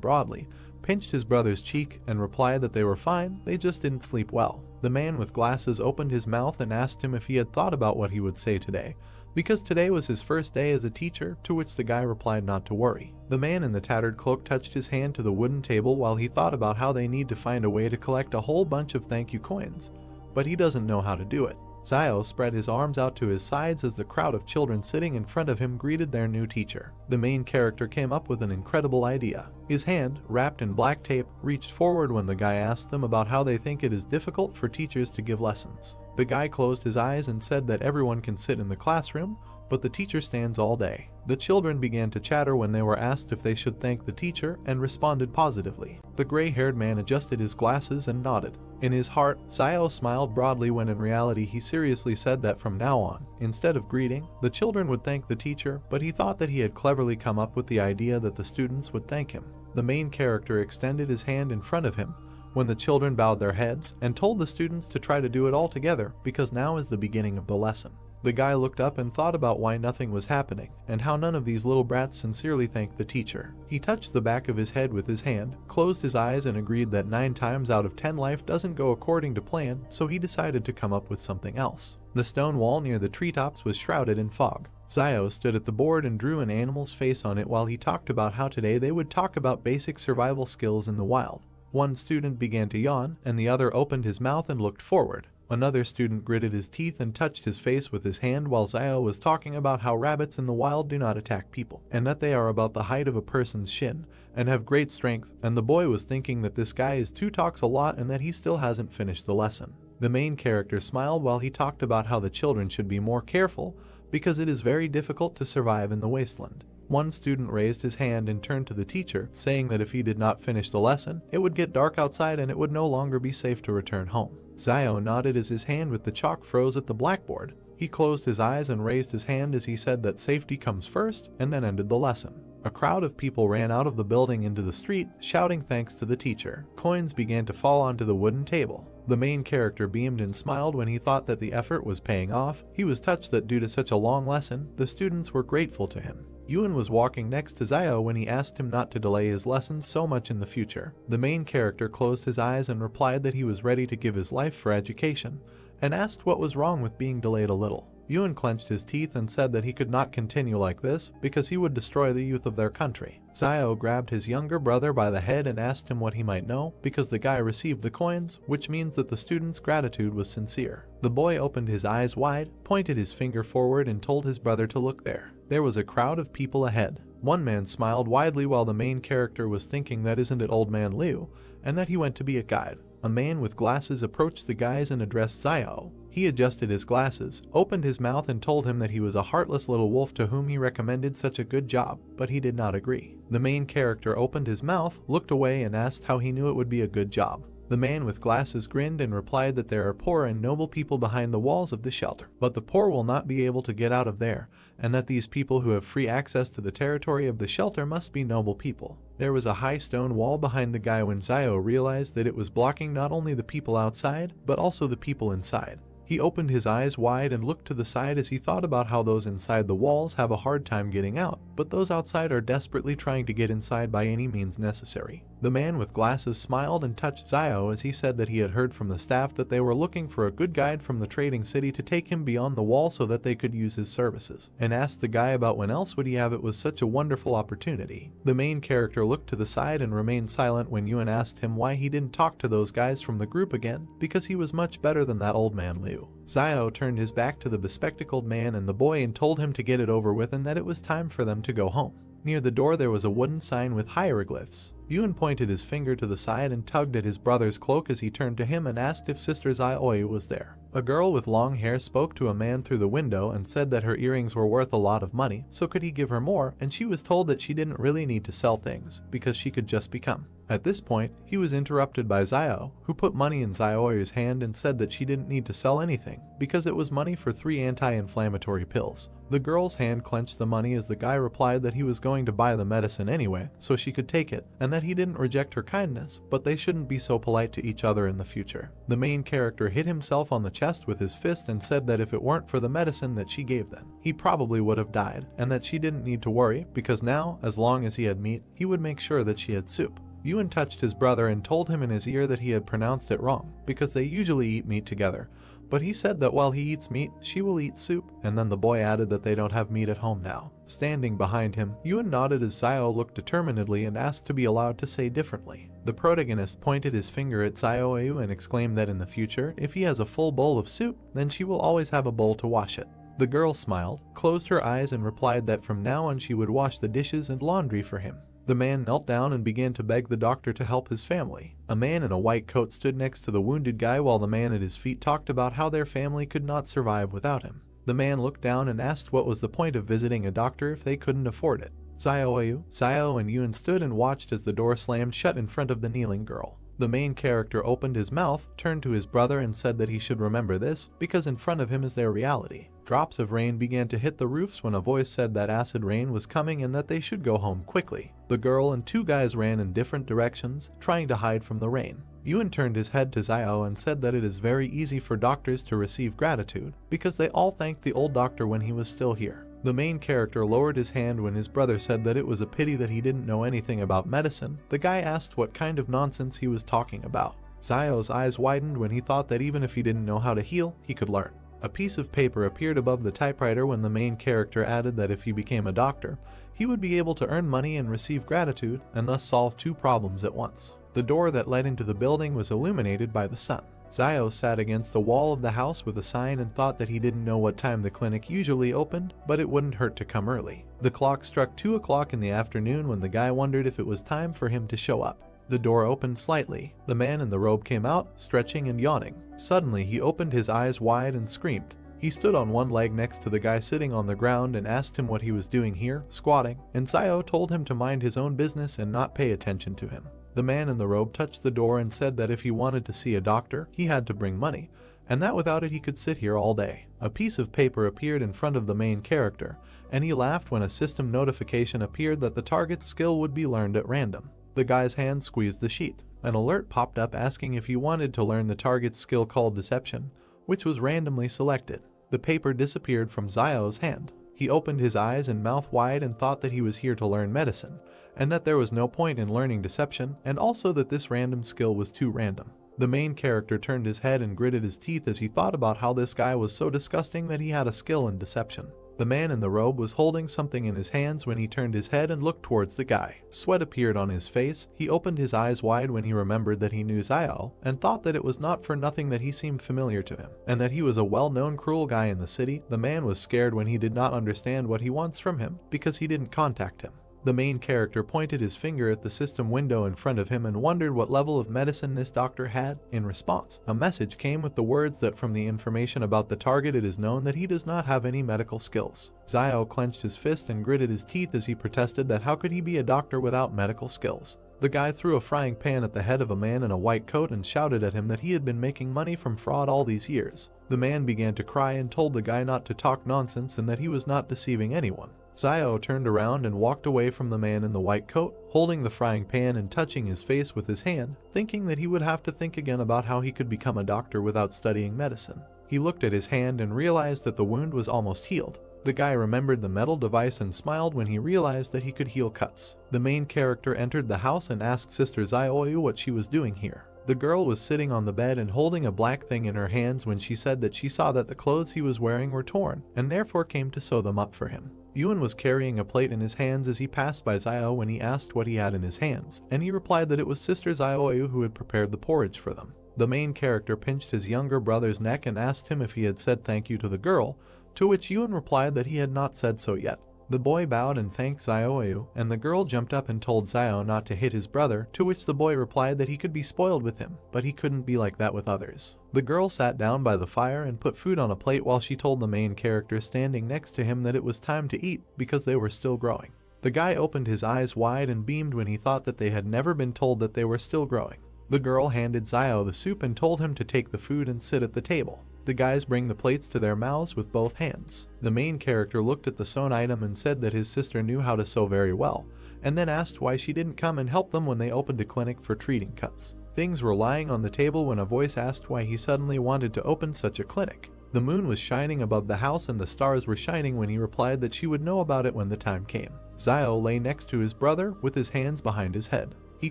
Speaker 1: broadly, pinched his brother's cheek, and replied that they were fine, they just didn't sleep well. The man with glasses opened his mouth and asked him if he had thought about what he would say today, because today was his first day as a teacher, to which the guy replied not to worry. The man in the tattered cloak touched his hand to the wooden table while he thought about how they need to find a way to collect a whole bunch of thank you coins, but he doesn't know how to do it. Zio spread his arms out to his sides as the crowd of children sitting in front of him greeted their new teacher. The main character came up with an incredible idea. His hand, wrapped in black tape, reached forward when the guy asked them about how they think it is difficult for teachers to give lessons. The guy closed his eyes and said that everyone can sit in the classroom, but the teacher stands all day. The children began to chatter when they were asked if they should thank the teacher and responded positively. The gray-haired man adjusted his glasses and nodded. In his heart, Zio smiled broadly when in reality he seriously said that from now on, instead of greeting, the children would thank the teacher, but he thought that he had cleverly come up with the idea that the students would thank him. The main character extended his hand in front of him when the children bowed their heads and told the students to try to do it all together because now is the beginning of the lesson. The guy looked up and thought about why nothing was happening, and how none of these little brats sincerely thanked the teacher. He touched the back of his head with his hand, closed his eyes and agreed that 9 times out of 10 life doesn't go according to plan, so he decided to come up with something else. The stone wall near the treetops was shrouded in fog. Zio stood at the board and drew an animal's face on it while he talked about how today they would talk about basic survival skills in the wild. One student began to yawn, and the other opened his mouth and looked forward. Another student gritted his teeth and touched his face with his hand while Zio was talking about how rabbits in the wild do not attack people, and that they are about the height of a person's shin, and have great strength, and the boy was thinking that this guy is too talks a lot and that he still hasn't finished the lesson. The main character smiled while he talked about how the children should be more careful because it is very difficult to survive in the wasteland. One student raised his hand and turned to the teacher, saying that if he did not finish the lesson, it would get dark outside and it would no longer be safe to return home. Zio nodded as his hand with the chalk froze at the blackboard. He closed his eyes and raised his hand as he said that safety comes first, and then ended the lesson. A crowd of people ran out of the building into the street, shouting thanks to the teacher. Coins began to fall onto the wooden table. The main character beamed and smiled when he thought that the effort was paying off. He was touched that due to such a long lesson, the students were grateful to him. Yuan was walking next to Zio when he asked him not to delay his lessons so much in the future. The main character closed his eyes and replied that he was ready to give his life for education, and asked what was wrong with being delayed a little. Yuan clenched his teeth and said that he could not continue like this because he would destroy the youth of their country. Zio grabbed his younger brother by the head and asked him what he might know because the guy received the coins, which means that the student's gratitude was sincere. The boy opened his eyes wide, pointed his finger forward and told his brother to look there. There was a crowd of people ahead. One man smiled widely while the main character was thinking that isn't it old man Liu, and that he went to be a guide. A man with glasses approached the guys and addressed Zio. He adjusted his glasses, opened his mouth and told him that he was a heartless little wolf to whom he recommended such a good job, but he did not agree. The main character opened his mouth, looked away and asked how he knew it would be a good job. The man with glasses grinned and replied that there are poor and noble people behind the walls of the shelter, but the poor will not be able to get out of there, and that these people who have free access to the territory of the shelter must be noble people. There was a high stone wall behind the guy when Zio realized that it was blocking not only the people outside, but also the people inside. He opened his eyes wide and looked to the side as he thought about how those inside the walls have a hard time getting out, but those outside are desperately trying to get inside by any means necessary. The man with glasses smiled and touched Zio as he said that he had heard from the staff that they were looking for a good guide from the trading city to take him beyond the wall so that they could use his services, and asked the guy about when else would he have it was such a wonderful opportunity. The main character looked to the side and remained silent when Yuan asked him why he didn't talk to those guys from the group again, because he was much better than that old man Liu. Zio turned his back to the bespectacled man and the boy and told him to get it over with and that it was time for them to go home. Near the door there was a wooden sign with hieroglyphs. Yuan pointed his finger to the side and tugged at his brother's cloak as he turned to him and asked if Sister Zioi was there. A girl with long hair spoke to a man through the window and said that her earrings were worth a lot of money, so could he give her more, and she was told that she didn't really need to sell things, because she could just become. At this point, he was interrupted by Zio, who put money in Zioi's hand and said that she didn't need to sell anything, because it was money for 3 anti-inflammatory pills. The girl's hand clenched the money as the guy replied that he was going to buy the medicine anyway, so she could take it, and that he didn't reject her kindness, but they shouldn't be so polite to each other in the future. The main character hit himself on the chest with his fist and said that if it weren't for the medicine that she gave them, he probably would have died, and that she didn't need to worry, because now, as long as he had meat, he would make sure that she had soup. Yuan touched his brother and told him in his ear that he had pronounced it wrong, because they usually eat meat together. But he said that while he eats meat, she will eat soup, and then the boy added that they don't have meat at home now. Standing behind him, Yuan nodded as Xiao looked determinedly and asked to be allowed to say differently. The protagonist pointed his finger at Xiao and exclaimed that in the future, if he has a full bowl of soup, then she will always have a bowl to wash it. The girl smiled, closed her eyes and replied that from now on she would wash the dishes and laundry for him. The man knelt down and began to beg the doctor to help his family. A man in a white coat stood next to the wounded guy while the man at his feet talked about how their family could not survive without him. The man looked down and asked what was the point of visiting a doctor if they couldn't afford it. Xiao and Yuan stood and watched as the door slammed shut in front of the kneeling girl. The main character opened his mouth, turned to his brother and said that he should remember this, because in front of him is their reality. Drops of rain began to hit the roofs when a voice said that acid rain was coming and that they should go home quickly. The girl and two guys ran in different directions, trying to hide from the rain. Yuan turned his head to Xiao and said that it is very easy for doctors to receive gratitude, because they all thanked the old doctor when he was still here. The main character lowered his hand when his brother said that it was a pity that he didn't know anything about medicine. The guy asked what kind of nonsense he was talking about. Xiao's eyes widened when he thought that even if he didn't know how to heal, he could learn. A piece of paper appeared above the typewriter when the main character added that if he became a doctor, he would be able to earn money and receive gratitude, and thus solve two problems at once. The door that led into the building was illuminated by the sun. Xiao sat against the wall of the house with a sign and thought that he didn't know what time the clinic usually opened, but it wouldn't hurt to come early. The clock struck 2 o'clock in the afternoon when the guy wondered if it was time for him to show up. The door opened slightly. The man in the robe came out, stretching and yawning. Suddenly he opened his eyes wide and screamed. He stood on one leg next to the guy sitting on the ground and asked him what he was doing here, squatting, and Xiao told him to mind his own business and not pay attention to him. The man in the robe touched the door and said that if he wanted to see a doctor, he had to bring money, and that without it he could sit here all day. A piece of paper appeared in front of the main character, and he laughed when a system notification appeared that the target's skill would be learned at random. The guy's hand squeezed the sheet. An alert popped up asking if he wanted to learn the target's skill called Deception, which was randomly selected. The paper disappeared from Xiao's hand. He opened his eyes and mouth wide and thought that he was here to learn medicine, and that there was no point in learning Deception, and also that this random skill was too random. The main character turned his head and gritted his teeth as he thought about how this guy was so disgusting that he had a skill in Deception. The man in the robe was holding something in his hands when he turned his head and looked towards the guy. Sweat appeared on his face. He opened his eyes wide when he remembered that he knew Xiao, and thought that it was not for nothing that he seemed familiar to him, and that he was a well-known cruel guy in the city. The man was scared when he did not understand what he wants from him, because he didn't contact him. The main character pointed his finger at the system window in front of him and wondered what level of medicine this doctor had. In response, a message came with the words that from the information about the target it is known that he does not have any medical skills. Xiao clenched his fist and gritted his teeth as he protested that how could he be a doctor without medical skills. The guy threw a frying pan at the head of a man in a white coat and shouted at him that he had been making money from fraud all these years. The man began to cry and told the guy not to talk nonsense and that he was not deceiving anyone. Xiao turned around and walked away from the man in the white coat, holding the frying pan and touching his face with his hand, thinking that he would have to think again about how he could become a doctor without studying medicine. He looked at his hand and realized that the wound was almost healed. The guy remembered the metal device and smiled when he realized that he could heal cuts. The main character entered the house and asked Sister Xiaoyu what she was doing here. The girl was sitting on the bed and holding a black thing in her hands when she said that she saw that the clothes he was wearing were torn, and therefore came to sew them up for him. Yuan was carrying a plate in his hands as he passed by Xiao when he asked what he had in his hands, and he replied that it was Sister Xiaoyu who had prepared the porridge for them. The main character pinched his younger brother's neck and asked him if he had said thank you to the girl, to which Yuan replied that he had not said so yet. The boy bowed and thanked Xiaoyu, and the girl jumped up and told Xiao not to hit his brother, to which the boy replied that he could be spoiled with him, but he couldn't be like that with others. The girl sat down by the fire and put food on a plate while she told the main character standing next to him that it was time to eat because they were still growing. The guy opened his eyes wide and beamed when he thought that they had never been told that they were still growing. The girl handed Xiao the soup and told him to take the food and sit at the table. The guys bring the plates to their mouths with both hands. The main character looked at the sewn item and said that his sister knew how to sew very well, and then asked why she didn't come and help them when they opened a clinic for treating cuts. Things were lying on the table when a voice asked why he suddenly wanted to open such a clinic. The moon was shining above the house and the stars were shining when he replied that she would know about it when the time came. Xiao lay next to his brother with his hands behind his head. He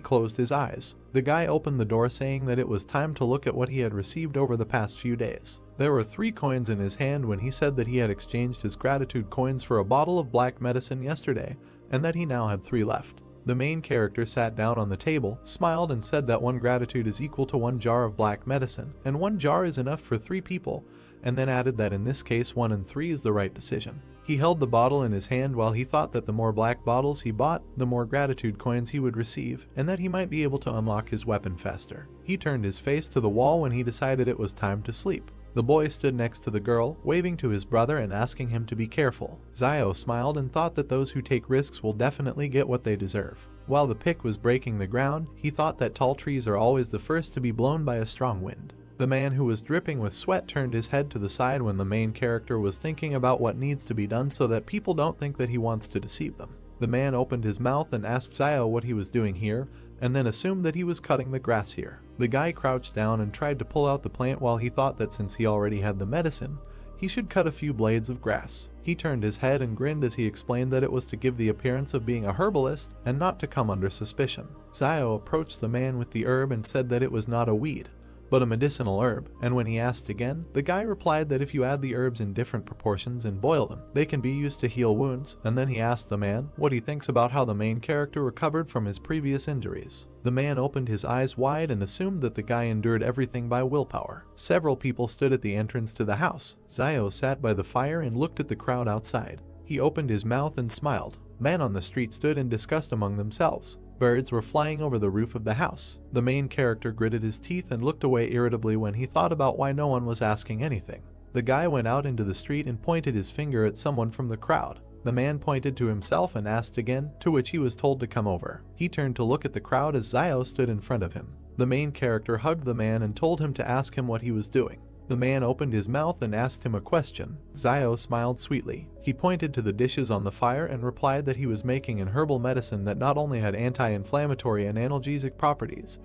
Speaker 1: closed his eyes. The guy opened the door saying that it was time to look at what he had received over the past few days. There were 3 coins in his hand when he said that he had exchanged his gratitude coins for a bottle of black medicine yesterday, and that he now had 3 left. The main character sat down on the table, smiled, and said that 1 gratitude is equal to 1 jar of black medicine, and 1 jar is enough for 3 people, and then added that in this case 1 and 3 is the right decision. He held the bottle in his hand while he thought that the more black bottles he bought, the more gratitude coins he would receive, and that he might be able to unlock his weapon faster. He turned his face to the wall when he decided it was time to sleep. The boy stood next to the girl, waving to his brother and asking him to be careful. Zio smiled and thought that those who take risks will definitely get what they deserve. While the pick was breaking the ground, he thought that tall trees are always the first to be blown by a strong wind. The man who was dripping with sweat turned his head to the side when the main character was thinking about what needs to be done so that people don't think that he wants to deceive them. The man opened his mouth and asked Zio what he was doing here, and then assumed that he was cutting the grass here. The guy crouched down and tried to pull out the plant while he thought that since he already had the medicine, he should cut a few blades of grass. He turned his head and grinned as he explained that it was to give the appearance of being a herbalist and not to come under suspicion. Zio approached the man with the herb and said that it was not a weed, but a medicinal herb, and when he asked again, the guy replied that if you add the herbs in different proportions and boil them, they can be used to heal wounds, and then he asked the man what he thinks about how the main character recovered from his previous injuries. The man opened his eyes wide and assumed that the guy endured everything by willpower. Several people stood at the entrance to the house. Zio sat by the fire and looked at the crowd outside. He opened his mouth and smiled. Men on the street stood in disgust among themselves. Birds were flying over the roof of the house. The main character gritted his teeth and looked away irritably when he thought about why no one was asking anything. The guy went out into the street and pointed his finger at someone from the crowd. The man pointed to himself and asked again, to which he was told to come over. He turned to look at the crowd as Zio stood in front of him. The main character hugged the man and told him to ask him what he was doing. The man opened his mouth and asked him a question. Zio smiled sweetly. He pointed to the dishes on the fire and replied that he was making an herbal medicine that not only had anti-inflammatory and analgesic properties,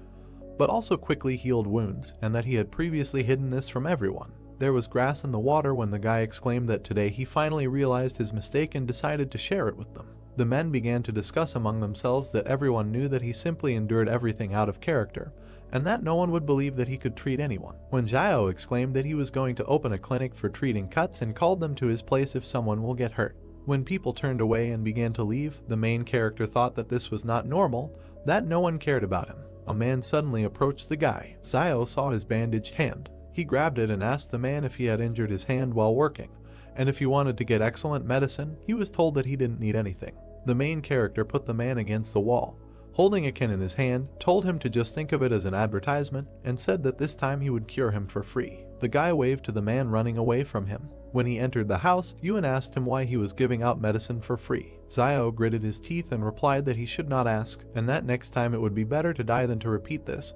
Speaker 1: but also quickly healed wounds, and that he had previously hidden this from everyone. There was grass in the water when the guy exclaimed that today he finally realized his mistake and decided to share it with them. The men began to discuss among themselves that everyone knew that he simply endured everything out of character, and that no one would believe that he could treat anyone. When Zio exclaimed that he was going to open a clinic for treating cuts and called them to his place if someone will get hurt. When people turned away and began to leave, the main character thought that this was not normal, that no one cared about him. A man suddenly approached the guy. Zio saw his bandaged hand. He grabbed it and asked the man if he had injured his hand while working, and if he wanted to get excellent medicine. He was told that he didn't need anything. The main character put the man against the wall. Holding a can in his hand, told him to just think of it as an advertisement, and said that this time he would cure him for free. The guy waved to the man running away from him. When he entered the house, Ewan asked him why he was giving out medicine for free. Zio gritted his teeth and replied that he should not ask, and that next time it would be better to die than to repeat this,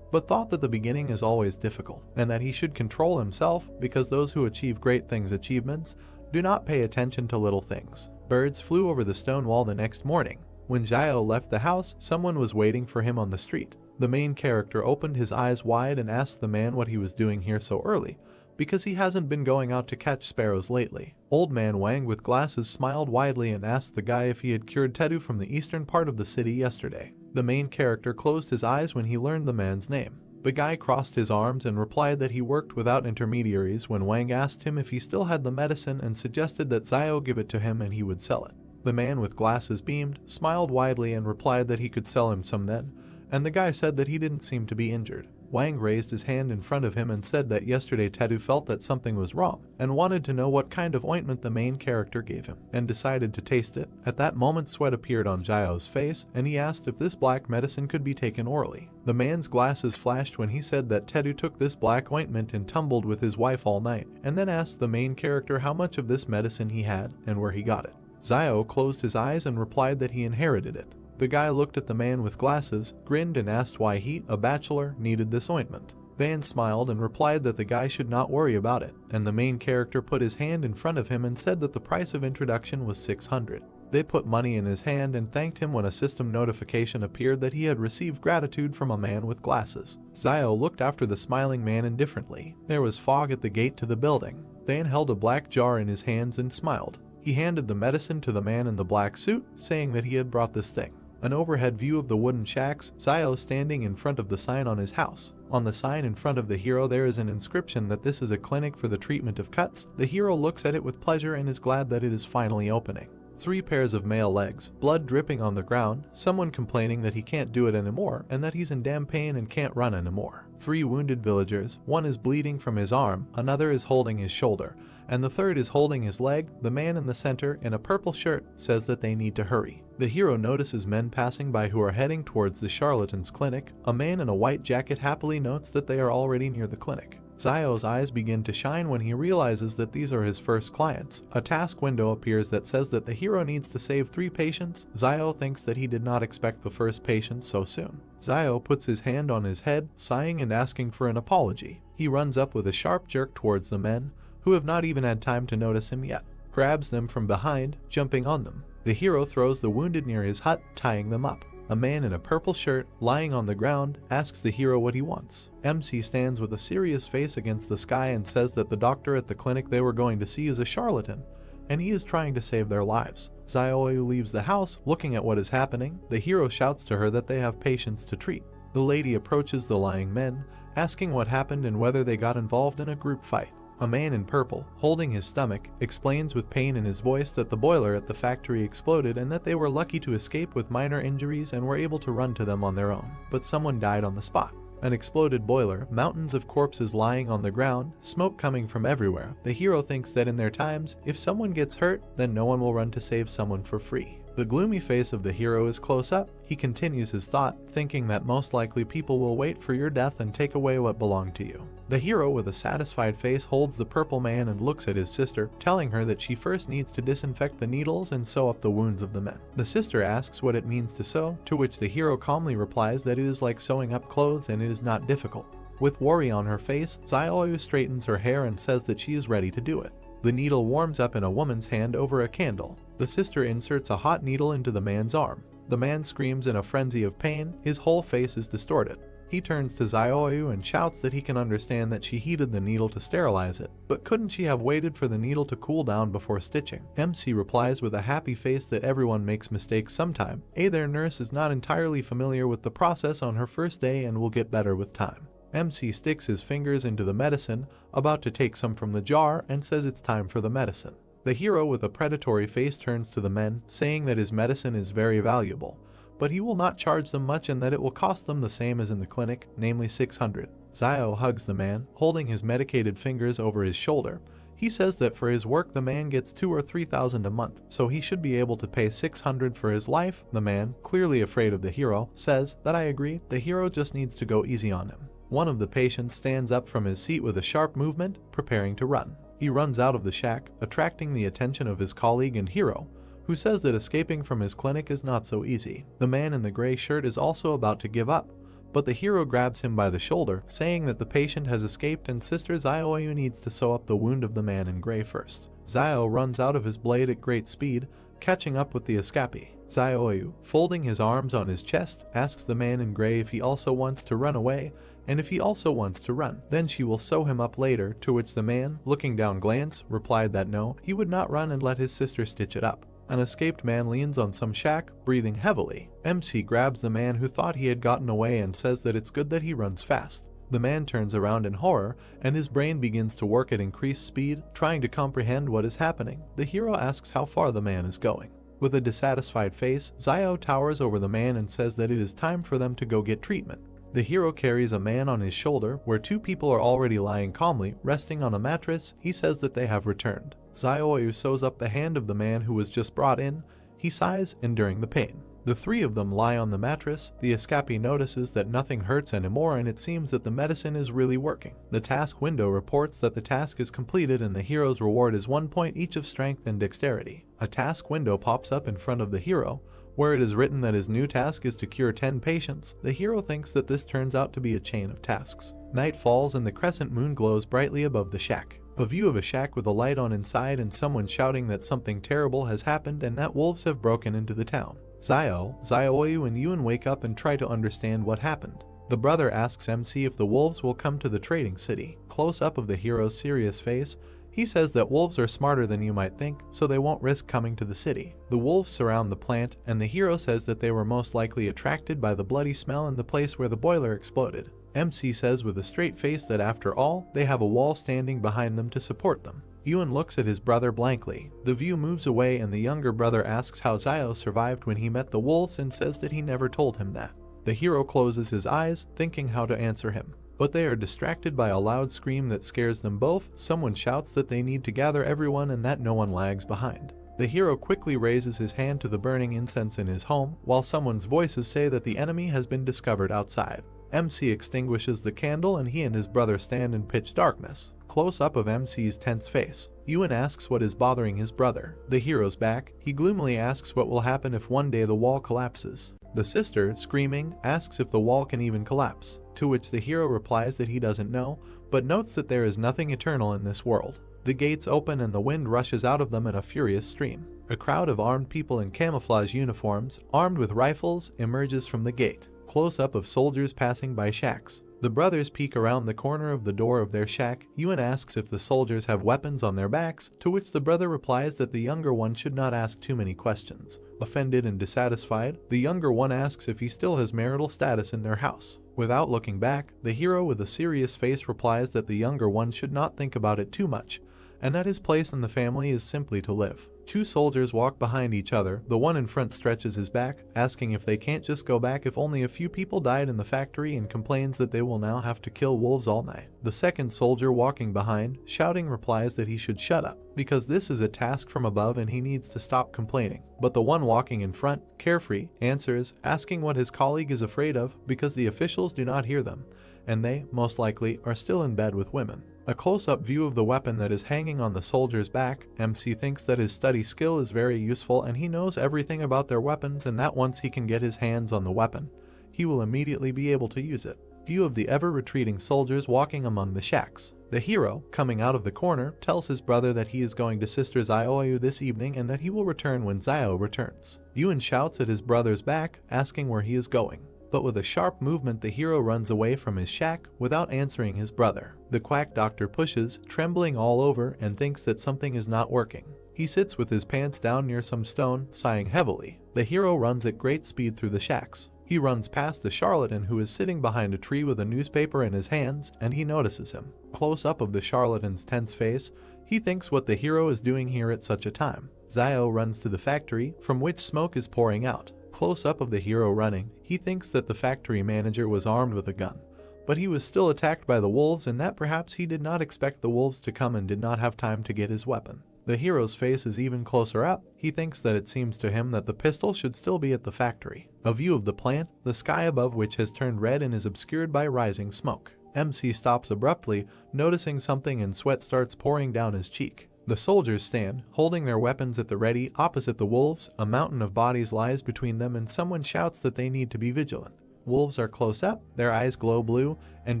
Speaker 1: but thought that the beginning is always difficult, and that he should control himself because those who achieve great things achievements do not pay attention to little things. Birds flew over the stone wall the next morning. When Zio left the house, someone was waiting for him on the street. The main character opened his eyes wide and asked the man what he was doing here so early, because he hasn't been going out to catch sparrows lately. Old man Wang with glasses smiled widely and asked the guy if he had cured Tedu from the eastern part of the city yesterday. The main character closed his eyes when he learned the man's name. The guy crossed his arms and replied that he worked without intermediaries when Wang asked him if he still had the medicine and suggested that Zio give it to him and he would sell it. The man with glasses beamed, smiled widely and replied that he could sell him some then, and the guy said that he didn't seem to be injured. Wang raised his hand in front of him and said that yesterday Tedu felt that something was wrong, and wanted to know what kind of ointment the main character gave him, and decided to taste it. At that moment sweat appeared on Zio's face, and he asked if this black medicine could be taken orally. The man's glasses flashed when he said that Tedu took this black ointment and tumbled with his wife all night, and then asked the main character how much of this medicine he had, and where he got it. Zio closed his eyes and replied that he inherited it. The guy looked at the man with glasses, grinned and asked why he, a bachelor, needed this ointment. Van smiled and replied that the guy should not worry about it, and the main character put his hand in front of him and said that the price of introduction was 600. They put money in his hand and thanked him when a system notification appeared that he had received gratitude from a man with glasses. Zio looked after the smiling man indifferently. There was fog at the gate to the building. Van held a black jar in his hands and smiled. He handed the medicine to the man in the black suit, saying that he had brought this thing. An overhead view of the wooden shacks, Zio standing in front of the sign on his house. On the sign in front of the hero there is an inscription that this is a clinic for the treatment of cuts. The hero looks at it with pleasure and is glad that it is finally opening. 3 pairs of male legs, blood dripping on the ground, someone complaining that he can't do it anymore and that he's in damn pain and can't run anymore. 3 wounded villagers, one is bleeding from his arm, another is holding his shoulder, and the third is holding his leg. The man in the center, in a purple shirt, says that they need to hurry. The hero notices men passing by who are heading towards the charlatan's clinic. A man in a white jacket happily notes that they are already near the clinic. Zio's eyes begin to shine when he realizes that these are his first clients. A task window appears that says that the hero needs to save 3 patients. Zio thinks that he did not expect the first patient so soon. Zio puts his hand on his head, sighing and asking for an apology. He runs up with a sharp jerk towards the men, who have not even had time to notice him yet, grabs them from behind, jumping on them. The hero throws the wounded near his hut, tying them up. A man in a purple shirt, lying on the ground, asks the hero what he wants. MC stands with a serious face against the sky and says that the doctor at the clinic they were going to see is a charlatan, and he is trying to save their lives. Zioyu leaves the house, looking at what is happening. The hero shouts to her that they have patients to treat. The lady approaches the lying men, asking what happened and whether they got involved in a group fight. A man in purple, holding his stomach, explains with pain in his voice that the boiler at the factory exploded and that they were lucky to escape with minor injuries and were able to run to them on their own, but someone died on the spot. An exploded boiler, mountains of corpses lying on the ground, smoke coming from everywhere. The hero thinks that in their times, if someone gets hurt, then no one will run to save someone for free. The gloomy face of the hero is close up. He continues his thought, thinking that most likely people will wait for your death and take away what belonged to you. The hero with a satisfied face holds the purple man and looks at his sister, telling her that she first needs to disinfect the needles and sew up the wounds of the men. The sister asks what it means to sew, to which the hero calmly replies that it is like sewing up clothes and it is not difficult. With worry on her face, Zioyu straightens her hair and says that she is ready to do it. The needle warms up in a woman's hand over a candle. The sister inserts a hot needle into the man's arm. The man screams in a frenzy of pain. His whole face is distorted. He turns to Zioyu and shouts that he can understand that she heated the needle to sterilize it, but couldn't she have waited for the needle to cool down before stitching? MC replies with a happy face that everyone makes mistakes sometime. Their nurse is not entirely familiar with the process on her first day and will get better with time. MC sticks his fingers into the medicine, about to take some from the jar, and says it's time for the medicine. The hero with a predatory face turns to the men, saying that his medicine is very valuable, but he will not charge them much and that it will cost them the same as in the clinic, namely 600. Zio hugs the man, holding his medicated fingers over his shoulder. He says that for his work the man gets 2,000 or 3,000 a month, so he should be able to pay 600 for his life. The man, clearly afraid of the hero, says that I agree, the hero just needs to go easy on him. One of the patients stands up from his seat with a sharp movement, preparing to run. He runs out of the shack, attracting the attention of his colleague and hero, who says that escaping from his clinic is not so easy. The man in the gray shirt is also about to give up, but the hero grabs him by the shoulder, saying that the patient has escaped and Sister Zioyu needs to sew up the wound of the man in gray first. Zio runs out of his blade at great speed, catching up with the escapee. Zioyu, folding his arms on his chest, asks the man in gray if he also wants to run away, and if he also wants to run. Then she will sew him up later, to which the man, looking down glance, replied that no, he would not run and let his sister stitch it up. An escaped man leans on some shack, breathing heavily. MC grabs the man who thought he had gotten away and says that it's good that he runs fast. The man turns around in horror, and his brain begins to work at increased speed, trying to comprehend what is happening. The hero asks how far the man is going. With a dissatisfied face, Zio towers over the man and says that it is time for them to go get treatment. The hero carries a man on his shoulder, where 2 people are already lying calmly, resting on a mattress. He says that they have returned. Zioyu sews up the hand of the man who was just brought in. He sighs, enduring the pain. The 3 of them lie on the mattress. The escapee notices that nothing hurts anymore and it seems that the medicine is really working. The task window reports that the task is completed and the hero's reward is 1 point each of strength and dexterity. A task window pops up in front of the hero, where it is written that his new task is to cure 10 patients. The hero thinks that this turns out to be a chain of tasks. Night falls and the crescent moon glows brightly above the shack. A view of a shack with a light on inside and someone shouting that something terrible has happened and that wolves have broken into the town. Zioyu and Yun wake up and try to understand what happened. The brother asks MC if the wolves will come to the trading city. Close up of the hero's serious face, He says that wolves are smarter than you might think, so they won't risk coming to the city. The wolves surround the plant, and the hero says that they were most likely attracted by the bloody smell in the place where the boiler exploded. MC says with a straight face that after all, they have a wall standing behind them to support them. Ewan looks at his brother blankly. The view moves away and the younger brother asks how Zio survived when he met the wolves and says that he never told him that. The hero closes his eyes, thinking how to answer him. But they are distracted by a loud scream that scares them both. Someone shouts that they need to gather everyone and that no one lags behind. The hero quickly raises his hand to the burning incense in his home, while someone's voices say that the enemy has been discovered outside. MC extinguishes the candle and he and his brother stand in pitch darkness. Close up of MC's tense face. Ewan asks what is bothering his brother. The hero's back. He gloomily asks what will happen if one day the wall collapses. The sister, screaming, asks if the wall can even collapse, to which the hero replies that he doesn't know, but notes that there is nothing eternal in this world. The gates open and the wind rushes out of them in a furious stream. A crowd of armed people in camouflage uniforms, armed with rifles, emerges from the gate. Close-up of soldiers passing by shacks. The brothers peek around the corner of the door of their shack. Ewan asks if the soldiers have weapons on their backs, to which the brother replies that the younger one should not ask too many questions. Offended and dissatisfied, the younger one asks if he still has marital status in their house. Without looking back, the hero with a serious face replies that the younger one should not think about it too much, and that his place in the family is simply to live. Two soldiers walk behind each other. The one in front stretches his back, asking if they can't just go back if only a few people died in the factory, and complains that they will now have to kill wolves all night. The second soldier walking behind, shouting, replies that he should shut up, because this is a task from above and he needs to stop complaining. But the one walking in front, carefree, answers, asking what his colleague is afraid of, because the officials do not hear them, and they, most likely, are still in bed with women. A close-up view of the weapon that is hanging on the soldier's back. MC thinks that his study skill is very useful and he knows everything about their weapons, and that once he can get his hands on the weapon, he will immediately be able to use it. View of the ever-retreating soldiers walking among the shacks. The hero, coming out of the corner, tells his brother that he is going to Sister Zioyu this evening and that he will return when Zio returns. Ewan shouts at his brother's back, asking where he is going. But with a sharp movement the hero runs away from his shack without answering his brother. The quack doctor pushes, trembling all over, and thinks that something is not working. He sits with his pants down near some stone, sighing heavily. The hero runs at great speed through the shacks. He runs past the charlatan who is sitting behind a tree with a newspaper in his hands, and he notices him. Close up of the charlatan's tense face, he thinks what the hero is doing here at such a time. Zio runs to the factory, from which smoke is pouring out. Close up of the hero running, he thinks that the factory manager was armed with a gun, but he was still attacked by the wolves, and that perhaps he did not expect the wolves to come and did not have time to get his weapon. The hero's face is even closer up. He thinks that it seems to him that the pistol should still be at the factory. A view of the plant, the sky above which has turned red and is obscured by rising smoke. MC stops abruptly, noticing something, and sweat starts pouring down his cheek. The soldiers stand, holding their weapons at the ready, opposite the wolves. A mountain of bodies lies between them, and someone shouts that they need to be vigilant. Wolves are close up, their eyes glow blue, and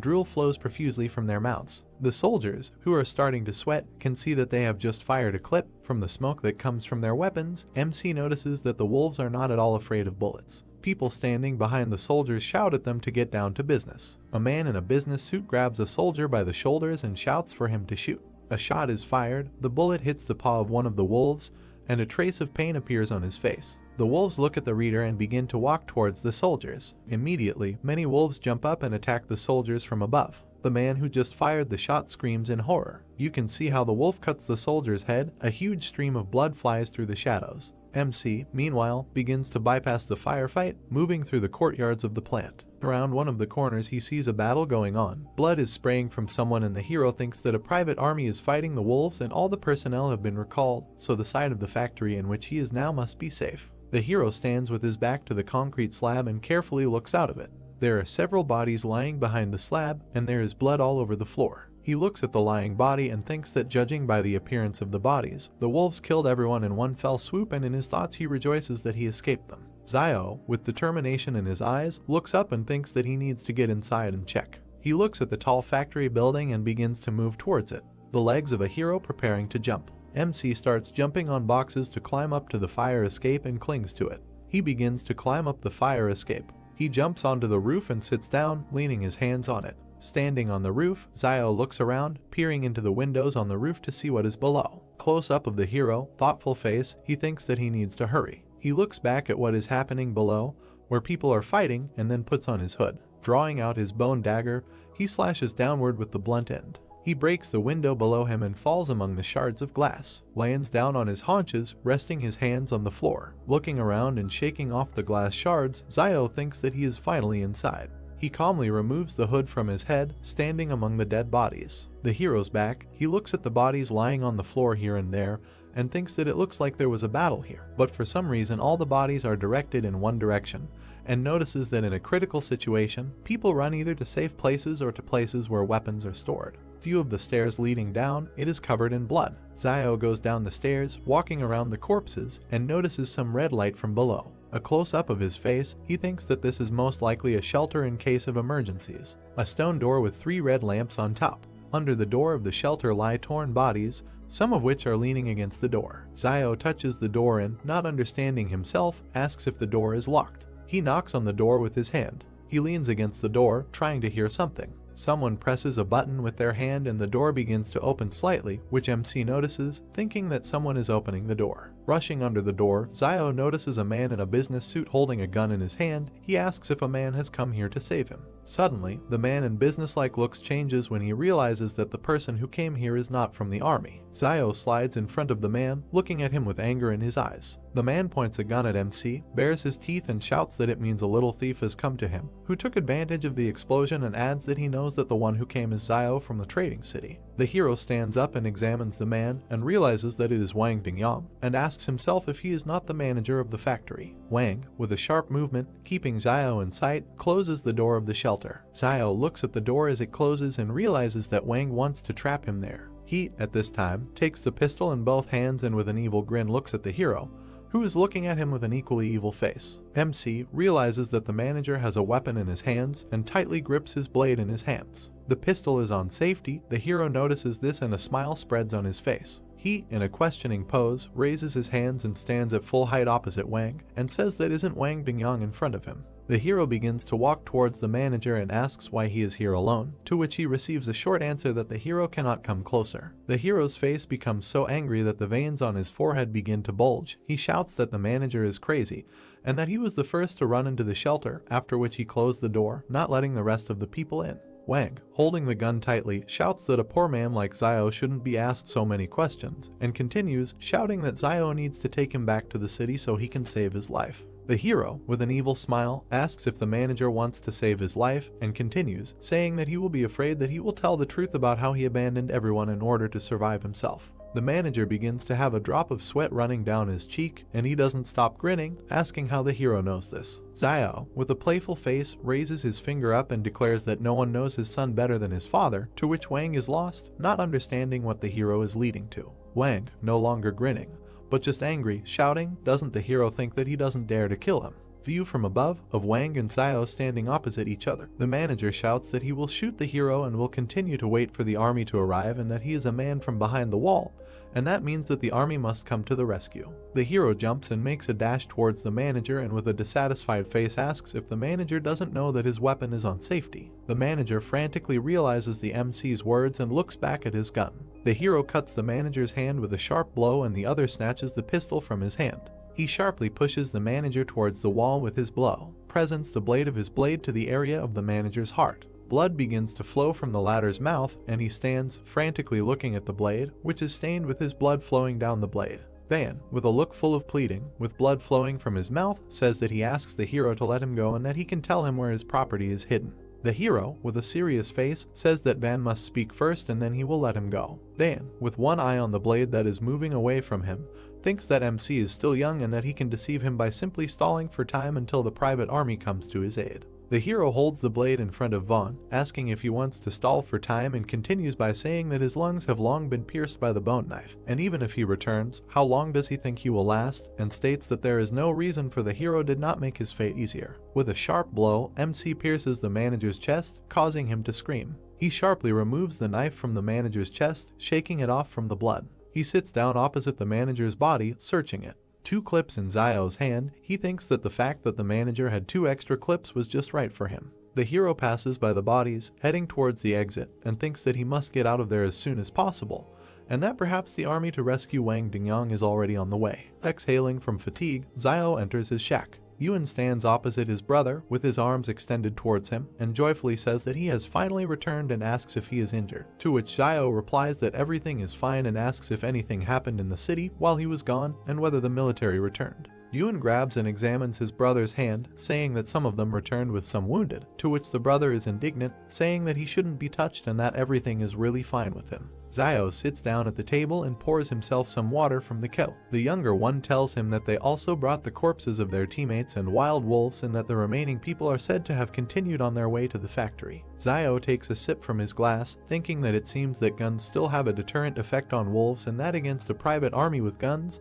Speaker 1: drool flows profusely from their mouths. The soldiers, who are starting to sweat, can see that they have just fired a clip. From the smoke that comes from their weapons, MC notices that the wolves are not at all afraid of bullets. People standing behind the soldiers shout at them to get down to business. A man in a business suit grabs a soldier by the shoulders and shouts for him to shoot. A shot is fired, the bullet hits the paw of one of the wolves, and a trace of pain appears on his face. The wolves look at the reader and begin to walk towards the soldiers. Immediately, many wolves jump up and attack the soldiers from above. The man who just fired the shot screams in horror. You can see how the wolf cuts the soldier's head. A huge stream of blood flies through the shadows. MC, meanwhile, begins to bypass the firefight, moving through the courtyards of the plant. Around one of the corners he sees a battle going on. Blood is spraying from someone, and the hero thinks that a private army is fighting the wolves and all the personnel have been recalled, so the side of the factory in which he is now must be safe. The hero stands with his back to the concrete slab and carefully looks out of it. There are several bodies lying behind the slab, and there is blood all over the floor. He looks at the lying body and thinks that, judging by the appearance of the bodies, the wolves killed everyone in one fell swoop, and in his thoughts he rejoices that he escaped them. Zio, with determination in his eyes, looks up and thinks that he needs to get inside and check. He looks at the tall factory building and begins to move towards it, the legs of a hero preparing to jump. MC starts jumping on boxes to climb up to the fire escape and clings to it. He begins to climb up the fire escape. He jumps onto the roof and sits down, leaning his hands on it. Standing on the roof, Zio looks around, peering into the windows on the roof to see what is below. Close up of the hero, thoughtful face, he thinks that he needs to hurry. He looks back at what is happening below, where people are fighting, and then puts on his hood. Drawing out his bone dagger, he slashes downward with the blunt end. He breaks the window below him and falls among the shards of glass, lands down on his haunches, resting his hands on the floor. Looking around and shaking off the glass shards, Zio thinks that he is finally inside. He calmly removes the hood from his head, standing among the dead bodies. The hero's back, he looks at the bodies lying on the floor here and there, and thinks that it looks like there was a battle here. But for some reason all the bodies are directed in one direction, and notices that in a critical situation, people run either to safe places or to places where weapons are stored. Few of the stairs leading down, it is covered in blood. Zio goes down the stairs, walking around the corpses, and notices some red light from below. A close-up of his face, he thinks that this is most likely a shelter in case of emergencies. A stone door with 3 red lamps on top. Under the door of the shelter lie torn bodies, some of which are leaning against the door. Zio touches the door and, not understanding himself, asks if the door is locked. He knocks on the door with his hand. He leans against the door, trying to hear something. Someone presses a button with their hand and the door begins to open slightly, which MC notices, thinking that someone is opening the door. Rushing under the door, Zio notices a man in a business suit holding a gun in his hand. He asks if a man has come here to save him. Suddenly, the man in businesslike looks changes when he realizes that the person who came here is not from the army. Zio slides in front of the man, looking at him with anger in his eyes. The man points a gun at MC, bares his teeth and shouts that it means a little thief has come to him, who took advantage of the explosion, and adds that he knows that the one who came is Zio from the trading city. The hero stands up and examines the man and realizes that it is Wang Dingyang, and asks himself if he is not the manager of the factory. Wang, with a sharp movement, keeping Zio in sight, closes the door of the shelter. Zio looks at the door as it closes and realizes that Wang wants to trap him there. He, at this time, takes the pistol in both hands and with an evil grin looks at the hero, who is looking at him with an equally evil face. MC realizes that the manager has a weapon in his hands and tightly grips his blade in his hands. The pistol is on safety. The hero notices this and a smile spreads on his face. He, in a questioning pose, raises his hands and stands at full height opposite Wang, and says that isn't Wang Dingyang in front of him. The hero begins to walk towards the manager and asks why he is here alone, to which he receives a short answer that the hero cannot come closer. The hero's face becomes so angry that the veins on his forehead begin to bulge. He shouts that the manager is crazy, and that he was the first to run into the shelter, after which he closed the door, not letting the rest of the people in. Wang, holding the gun tightly, shouts that a poor man like Zio shouldn't be asked so many questions, and continues, shouting that Zio needs to take him back to the city so he can save his life. The hero, with an evil smile, asks if the manager wants to save his life, and continues, saying that he will be afraid that he will tell the truth about how he abandoned everyone in order to survive himself. The manager begins to have a drop of sweat running down his cheek, and he doesn't stop grinning, asking how the hero knows this. Zio, with a playful face, raises his finger up and declares that no one knows his son better than his father, to which Wang is lost, not understanding what the hero is leading to. Wang, no longer grinning, but just angry, shouting, doesn't the hero think that he doesn't dare to kill him? View from above, of Wang and Zio standing opposite each other. The manager shouts that he will shoot the hero and will continue to wait for the army to arrive, and that he is a man from behind the wall, and that means that the army must come to the rescue. The hero jumps and makes a dash towards the manager and with a dissatisfied face asks if the manager doesn't know that his weapon is on safety. The manager frantically realizes the MC's words and looks back at his gun. The hero cuts the manager's hand with a sharp blow and the other snatches the pistol from his hand. He sharply pushes the manager towards the wall with his blow, presents the blade of his blade to the area of the manager's heart. Blood begins to flow from the latter's mouth, and he stands, frantically looking at the blade, which is stained with his blood flowing down the blade. Van, with a look full of pleading, with blood flowing from his mouth, says that he asks the hero to let him go and that he can tell him where his property is hidden. The hero, with a serious face, says that Van must speak first and then he will let him go. Van, with one eye on the blade that is moving away from him, thinks that MC is still young and that he can deceive him by simply stalling for time until the private army comes to his aid. The hero holds the blade in front of Vaughn, asking if he wants to stall for time, and continues by saying that his lungs have long been pierced by the bone knife, and even if he returns, how long does he think he will last, and states that there is no reason for the hero did not make his fate easier. With a sharp blow, MC pierces the manager's chest, causing him to scream. He sharply removes the knife from the manager's chest, shaking it off from the blood. He sits down opposite the manager's body, searching it. 2 clips in Zio's hand. He thinks that the fact that the manager had 2 extra clips was just right for him. The hero passes by the bodies, heading towards the exit, and thinks that he must get out of there as soon as possible, and that perhaps the army to rescue Wang Dingyang is already on the way. Exhaling from fatigue, Xiao enters his shack. Yuan stands opposite his brother, with his arms extended towards him, and joyfully says that he has finally returned and asks if he is injured, to which Xiao replies that everything is fine and asks if anything happened in the city while he was gone and whether the military returned. Yuan grabs and examines his brother's hand, saying that some of them returned with some wounded, to which the brother is indignant, saying that he shouldn't be touched and that everything is really fine with him. Xiao sits down at the table and pours himself some water from the kettle. The younger one tells him that they also brought the corpses of their teammates and wild wolves and that the remaining people are said to have continued on their way to the factory. Xiao takes a sip from his glass, thinking that it seems that guns still have a deterrent effect on wolves and that against a private army with guns,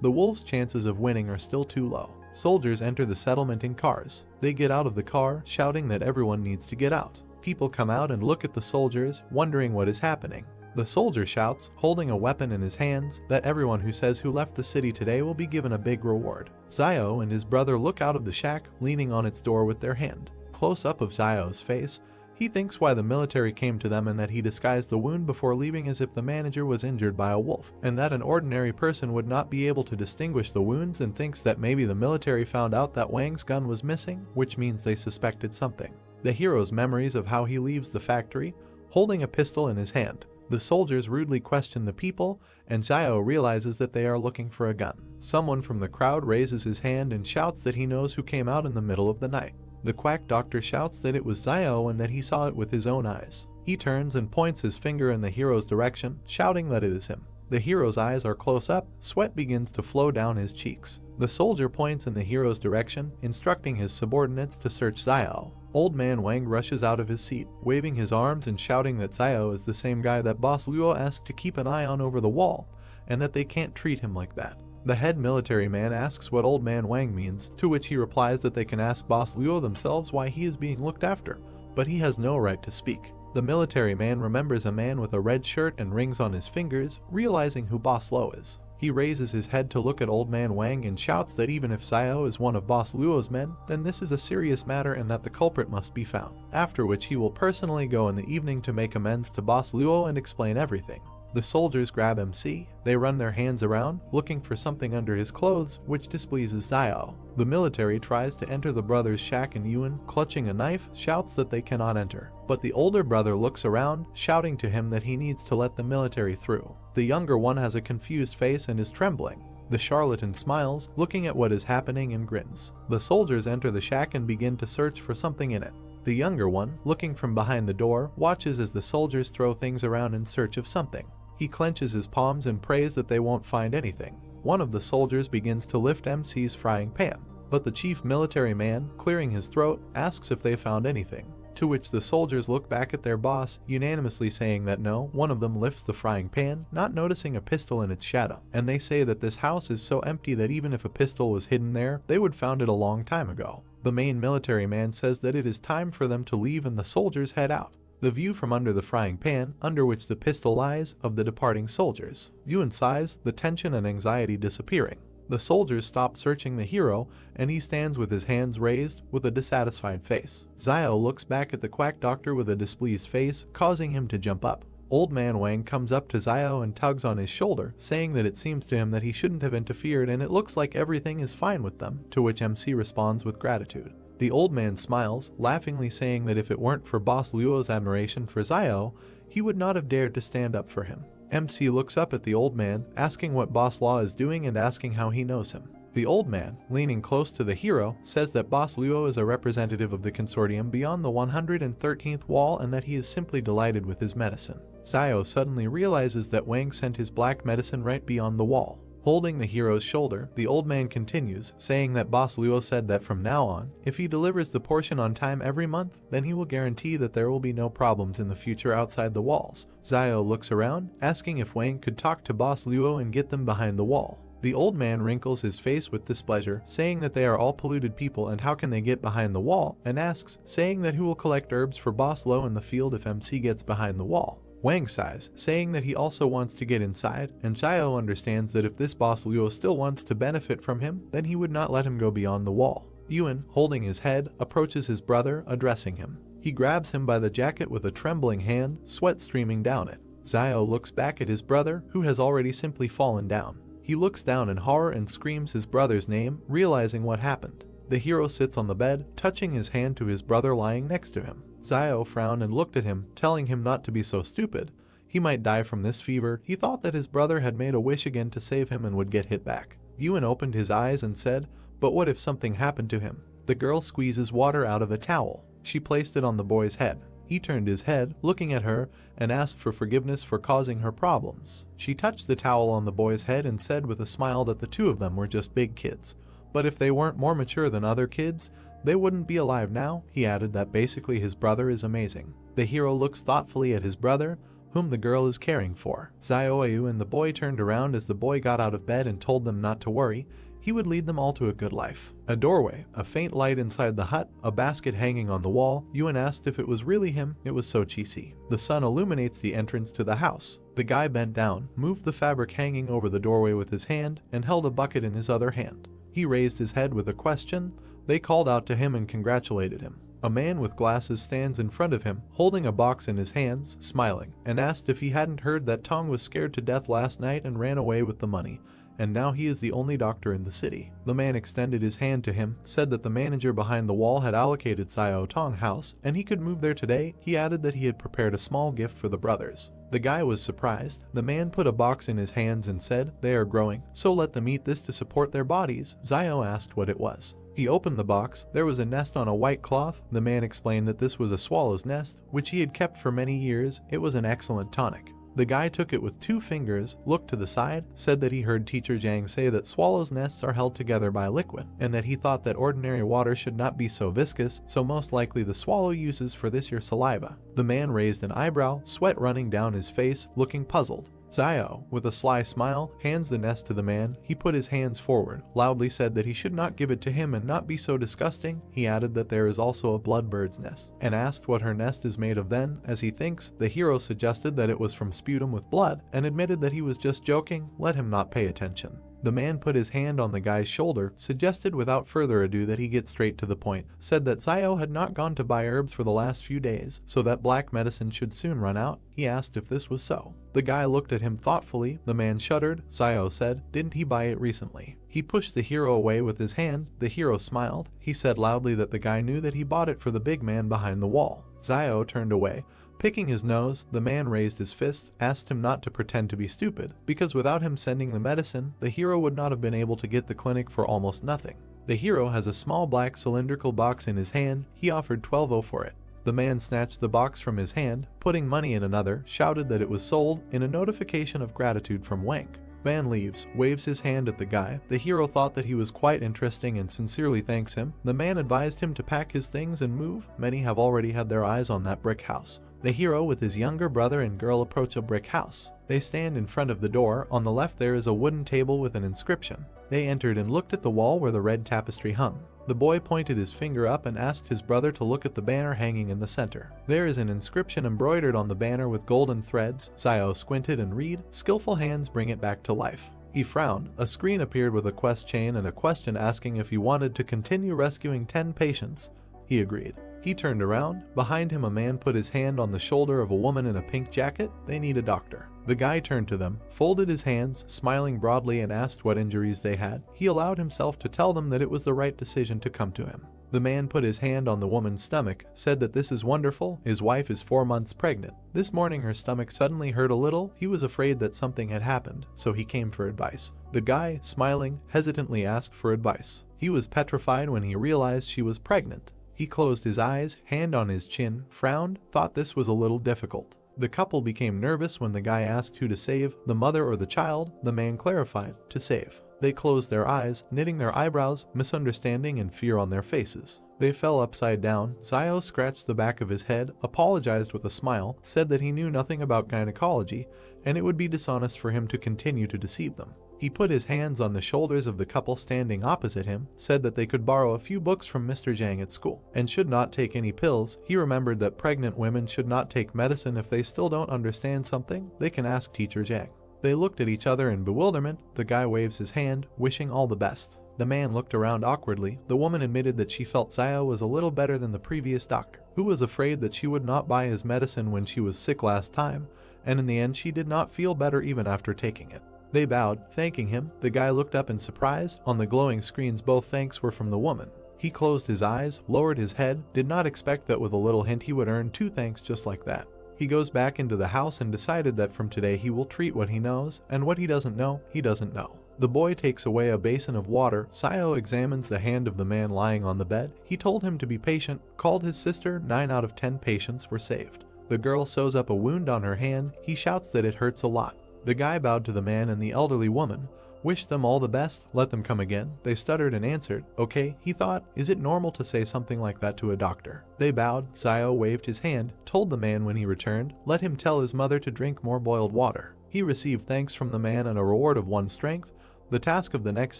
Speaker 1: the wolves' chances of winning are still too low. Soldiers enter the settlement in cars. They get out of the car, shouting that everyone needs to get out. People come out and look at the soldiers, wondering what is happening. The soldier shouts, holding a weapon in his hands, that everyone who says who left the city today will be given a big reward. Xiao and his brother look out of the shack, leaning on its door with their hand. Close up of Xiao's face, he thinks why the military came to them and that he disguised the wound before leaving as if the manager was injured by a wolf, and that an ordinary person would not be able to distinguish the wounds, and thinks that maybe the military found out that Wang's gun was missing, which means they suspected something. The hero's memories of how he leaves the factory, holding a pistol in his hand. The soldiers rudely question the people, and Xiao realizes that they are looking for a gun. Someone from the crowd raises his hand and shouts that he knows who came out in the middle of the night. The quack doctor shouts that it was Xiao and that he saw it with his own eyes. He turns and points his finger in the hero's direction, shouting that it is him. The hero's eyes are close up, sweat begins to flow down his cheeks. The soldier points in the hero's direction, instructing his subordinates to search Xiao. Old man Wang rushes out of his seat, waving his arms and shouting that Xiao is the same guy that Boss Luo asked to keep an eye on over the wall, and that they can't treat him like that. The head military man asks what old man Wang means, to which he replies that they can ask Boss Luo themselves why he is being looked after, but he has no right to speak. The military man remembers a man with a red shirt and rings on his fingers, realizing who Boss Luo is. He raises his head to look at old man Wang and shouts that even if Xiao is one of Boss Luo's men, then this is a serious matter and that the culprit must be found, after which he will personally go in the evening to make amends to Boss Luo and explain everything. The soldiers grab MC, they run their hands around, looking for something under his clothes, which displeases Xiao. The military tries to enter the brothers' shack and Yuan, clutching a knife, shouts that they cannot enter. But the older brother looks around, shouting to him that he needs to let the military through. The younger one has a confused face and is trembling. The charlatan smiles, looking at what is happening and grins. The soldiers enter the shack and begin to search for something in it. The younger one, looking from behind the door, watches as the soldiers throw things around in search of something. He clenches his palms and prays that they won't find anything. One of the soldiers begins to lift MC's frying pan, but the chief military man, clearing his throat, asks if they found anything, to which the soldiers look back at their boss, unanimously saying that no. One of them lifts the frying pan, not noticing a pistol in its shadow, and they say that this house is so empty that even if a pistol was hidden there, they would found it a long time ago. The main military man says that it is time for them to leave and the soldiers head out. The view from under the frying pan, under which the pistol lies, of the departing soldiers. Yuan sighs, the tension and anxiety disappearing. The soldiers stop searching the hero, and he stands with his hands raised, with a dissatisfied face. Xiao looks back at the quack doctor with a displeased face, causing him to jump up. Old man Wang comes up to Xiao and tugs on his shoulder, saying that it seems to him that he shouldn't have interfered and it looks like everything is fine with them, to which MC responds with gratitude. The old man smiles, laughingly saying that if it weren't for Boss Luo's admiration for Xiao, he would not have dared to stand up for him. MC looks up at the old man, asking what Boss Luo is doing and asking how he knows him. The old man, leaning close to the hero, says that Boss Luo is a representative of the consortium beyond the 113th wall and that he is simply delighted with his medicine. Xiao suddenly realizes that Wang sent his black medicine right beyond the wall. Holding the hero's shoulder, the old man continues, saying that Boss Luo said that from now on, if he delivers the portion on time every month, then he will guarantee that there will be no problems in the future outside the walls. Xiao looks around, asking if Wang could talk to Boss Luo and get them behind the wall. The old man wrinkles his face with displeasure, saying that they are all polluted people and how can they get behind the wall, and asks, saying that who will collect herbs for Boss Luo in the field if MC gets behind the wall. Wang sighs, saying that he also wants to get inside, and Xiao understands that if this Boss Luo still wants to benefit from him, then he would not let him go beyond the wall. Yuan, holding his head, approaches his brother, addressing him. He grabs him by the jacket with a trembling hand, sweat streaming down it. Xiao looks back at his brother, who has already simply fallen down. He looks down in horror and screams his brother's name, realizing what happened. The hero sits on the bed, touching his hand to his brother lying next to him. Xiao frowned and looked at him, telling him not to be so stupid. He might die from this fever. He thought that his brother had made a wish again to save him and would get hit back. Yuan opened his eyes and said, "But what if something happened to him?" The girl squeezes water out of a towel. She placed it on the boy's head. He turned his head, looking at her, and asked for forgiveness for causing her problems. She touched the towel on the boy's head and said with a smile that the two of them were just big kids. But if they weren't more mature than other kids, they wouldn't be alive now. He added that basically his brother is amazing. The hero looks thoughtfully at his brother, whom the girl is caring for. Xiaoyu and the boy turned around as the boy got out of bed and told them not to worry. He would lead them all to a good life. A doorway, a faint light inside the hut, a basket hanging on the wall. Yuan asked if it was really him. It was so cheesy. The sun illuminates the entrance to the house. The guy bent down, moved the fabric hanging over the doorway with his hand, and held a bucket in his other hand. He raised his head with a question. They called out to him and congratulated him. A man with glasses stands in front of him, holding a box in his hands, smiling, and asked if he hadn't heard that Tong was scared to death last night and ran away with the money, and now he is the only doctor in the city. The man extended his hand to him, said that the manager behind the wall had allocated Xiao Tong house, and he could move there today. He added that he had prepared a small gift for the brothers. The guy was surprised. The man put a box in his hands and said, "They are growing, so let them eat this to support their bodies." Xiao asked what it was. He opened the box. There was a nest on a white cloth. The man explained that this was a swallow's nest, which he had kept for many years. It was an excellent tonic. The guy took it with 2 fingers, looked to the side, said that he heard Teacher Zhang say that swallows' nests are held together by liquid, and that he thought that ordinary water should not be so viscous, so most likely the swallow uses for this your saliva. The man raised an eyebrow, sweat running down his face, looking puzzled. Xiao, with a sly smile, hands the nest to the man. He put his hands forward, loudly said that he should not give it to him and not be so disgusting. He added that there is also a bloodbird's nest, and asked what her nest is made of. Then, as he thinks, the hero suggested that it was from sputum with blood, and admitted that he was just joking. Let him not pay attention. The man put his hand on the guy's shoulder, suggested without further ado that he get straight to the point, said that Xiao had not gone to buy herbs for the last few days, so that black medicine should soon run out. He asked if this was so. The guy looked at him thoughtfully. The man shuddered. Xiao said, "Didn't he buy it recently?" He pushed the hero away with his hand. The hero smiled. He said loudly that the guy knew that he bought it for the big man behind the wall. Xiao turned away. Picking his nose, the man raised his fist, asked him not to pretend to be stupid, because without him sending the medicine, the hero would not have been able to get the clinic for almost nothing. The hero has a small black cylindrical box in his hand. He offered 12 for it. The man snatched the box from his hand, putting money in another, shouted that it was sold, in a notification of gratitude from Wank. Man leaves, waves his hand at the guy. The hero thought that he was quite interesting and sincerely thanks him. The man advised him to pack his things and move. Many have already had their eyes on that brick house. The hero with his younger brother and girl approach a brick house. They stand in front of the door. On the left there is a wooden table with an inscription. They entered and looked at the wall where the red tapestry hung. The boy pointed his finger up and asked his brother to look at the banner hanging in the center. There is an inscription embroidered on the banner with golden threads. Xiao squinted and read, "Skillful hands bring it back to life." He frowned. A screen appeared with a quest chain and a question asking if he wanted to continue rescuing 10 patients. He agreed. He turned around. Behind him a man put his hand on the shoulder of a woman in a pink jacket. They need a doctor. The guy turned to them, folded his hands, smiling broadly, and asked what injuries they had. He allowed himself to tell them that it was the right decision to come to him. The man put his hand on the woman's stomach, said that this is wonderful. His wife is 4 months pregnant. This morning her stomach suddenly hurt a little. He was afraid that something had happened, so he came for advice. The guy, smiling, hesitantly asked for advice. He was petrified when he realized she was pregnant. He closed his eyes, hand on his chin, frowned, thought this was a little difficult. The couple became nervous when the guy asked who to save, the mother or the child. The man clarified, to save. They closed their eyes, knitting their eyebrows, misunderstanding and fear on their faces. They fell upside down. Xiao scratched the back of his head, apologized with a smile, said that he knew nothing about gynecology, and it would be dishonest for him to continue to deceive them. He put his hands on the shoulders of the couple standing opposite him, said that they could borrow a few books from Mr. Zhang at school, and should not take any pills. He remembered that pregnant women should not take medicine. If they still don't understand something, they can ask Teacher Zhang. They looked at each other in bewilderment. The guy waves his hand, wishing all the best. The man looked around awkwardly. The woman admitted that she felt Zio was a little better than the previous doctor, who was afraid that she would not buy his medicine when she was sick last time, and in the end she did not feel better even after taking it. They bowed, thanking him. The guy looked up in surprise. On the glowing screens both thanks were from the woman. He closed his eyes, lowered his head, did not expect that with a little hint he would earn 2 thanks just like that. He goes back into the house and decided that from today he will treat what he knows, and what he doesn't know, he doesn't know. The boy takes away a basin of water. Zio examines the hand of the man lying on the bed. He told him to be patient, called his sister. 9 out of 10 patients were saved. The girl sews up a wound on her hand. He shouts that it hurts a lot. The guy bowed to the man and the elderly woman, wished them all the best, let them come again. They stuttered and answered, okay. He thought, is it normal to say something like that to a doctor? They bowed. Zio waved his hand, told the man when he returned, let him tell his mother to drink more boiled water. He received thanks from the man and a reward of 1 strength. The task of the next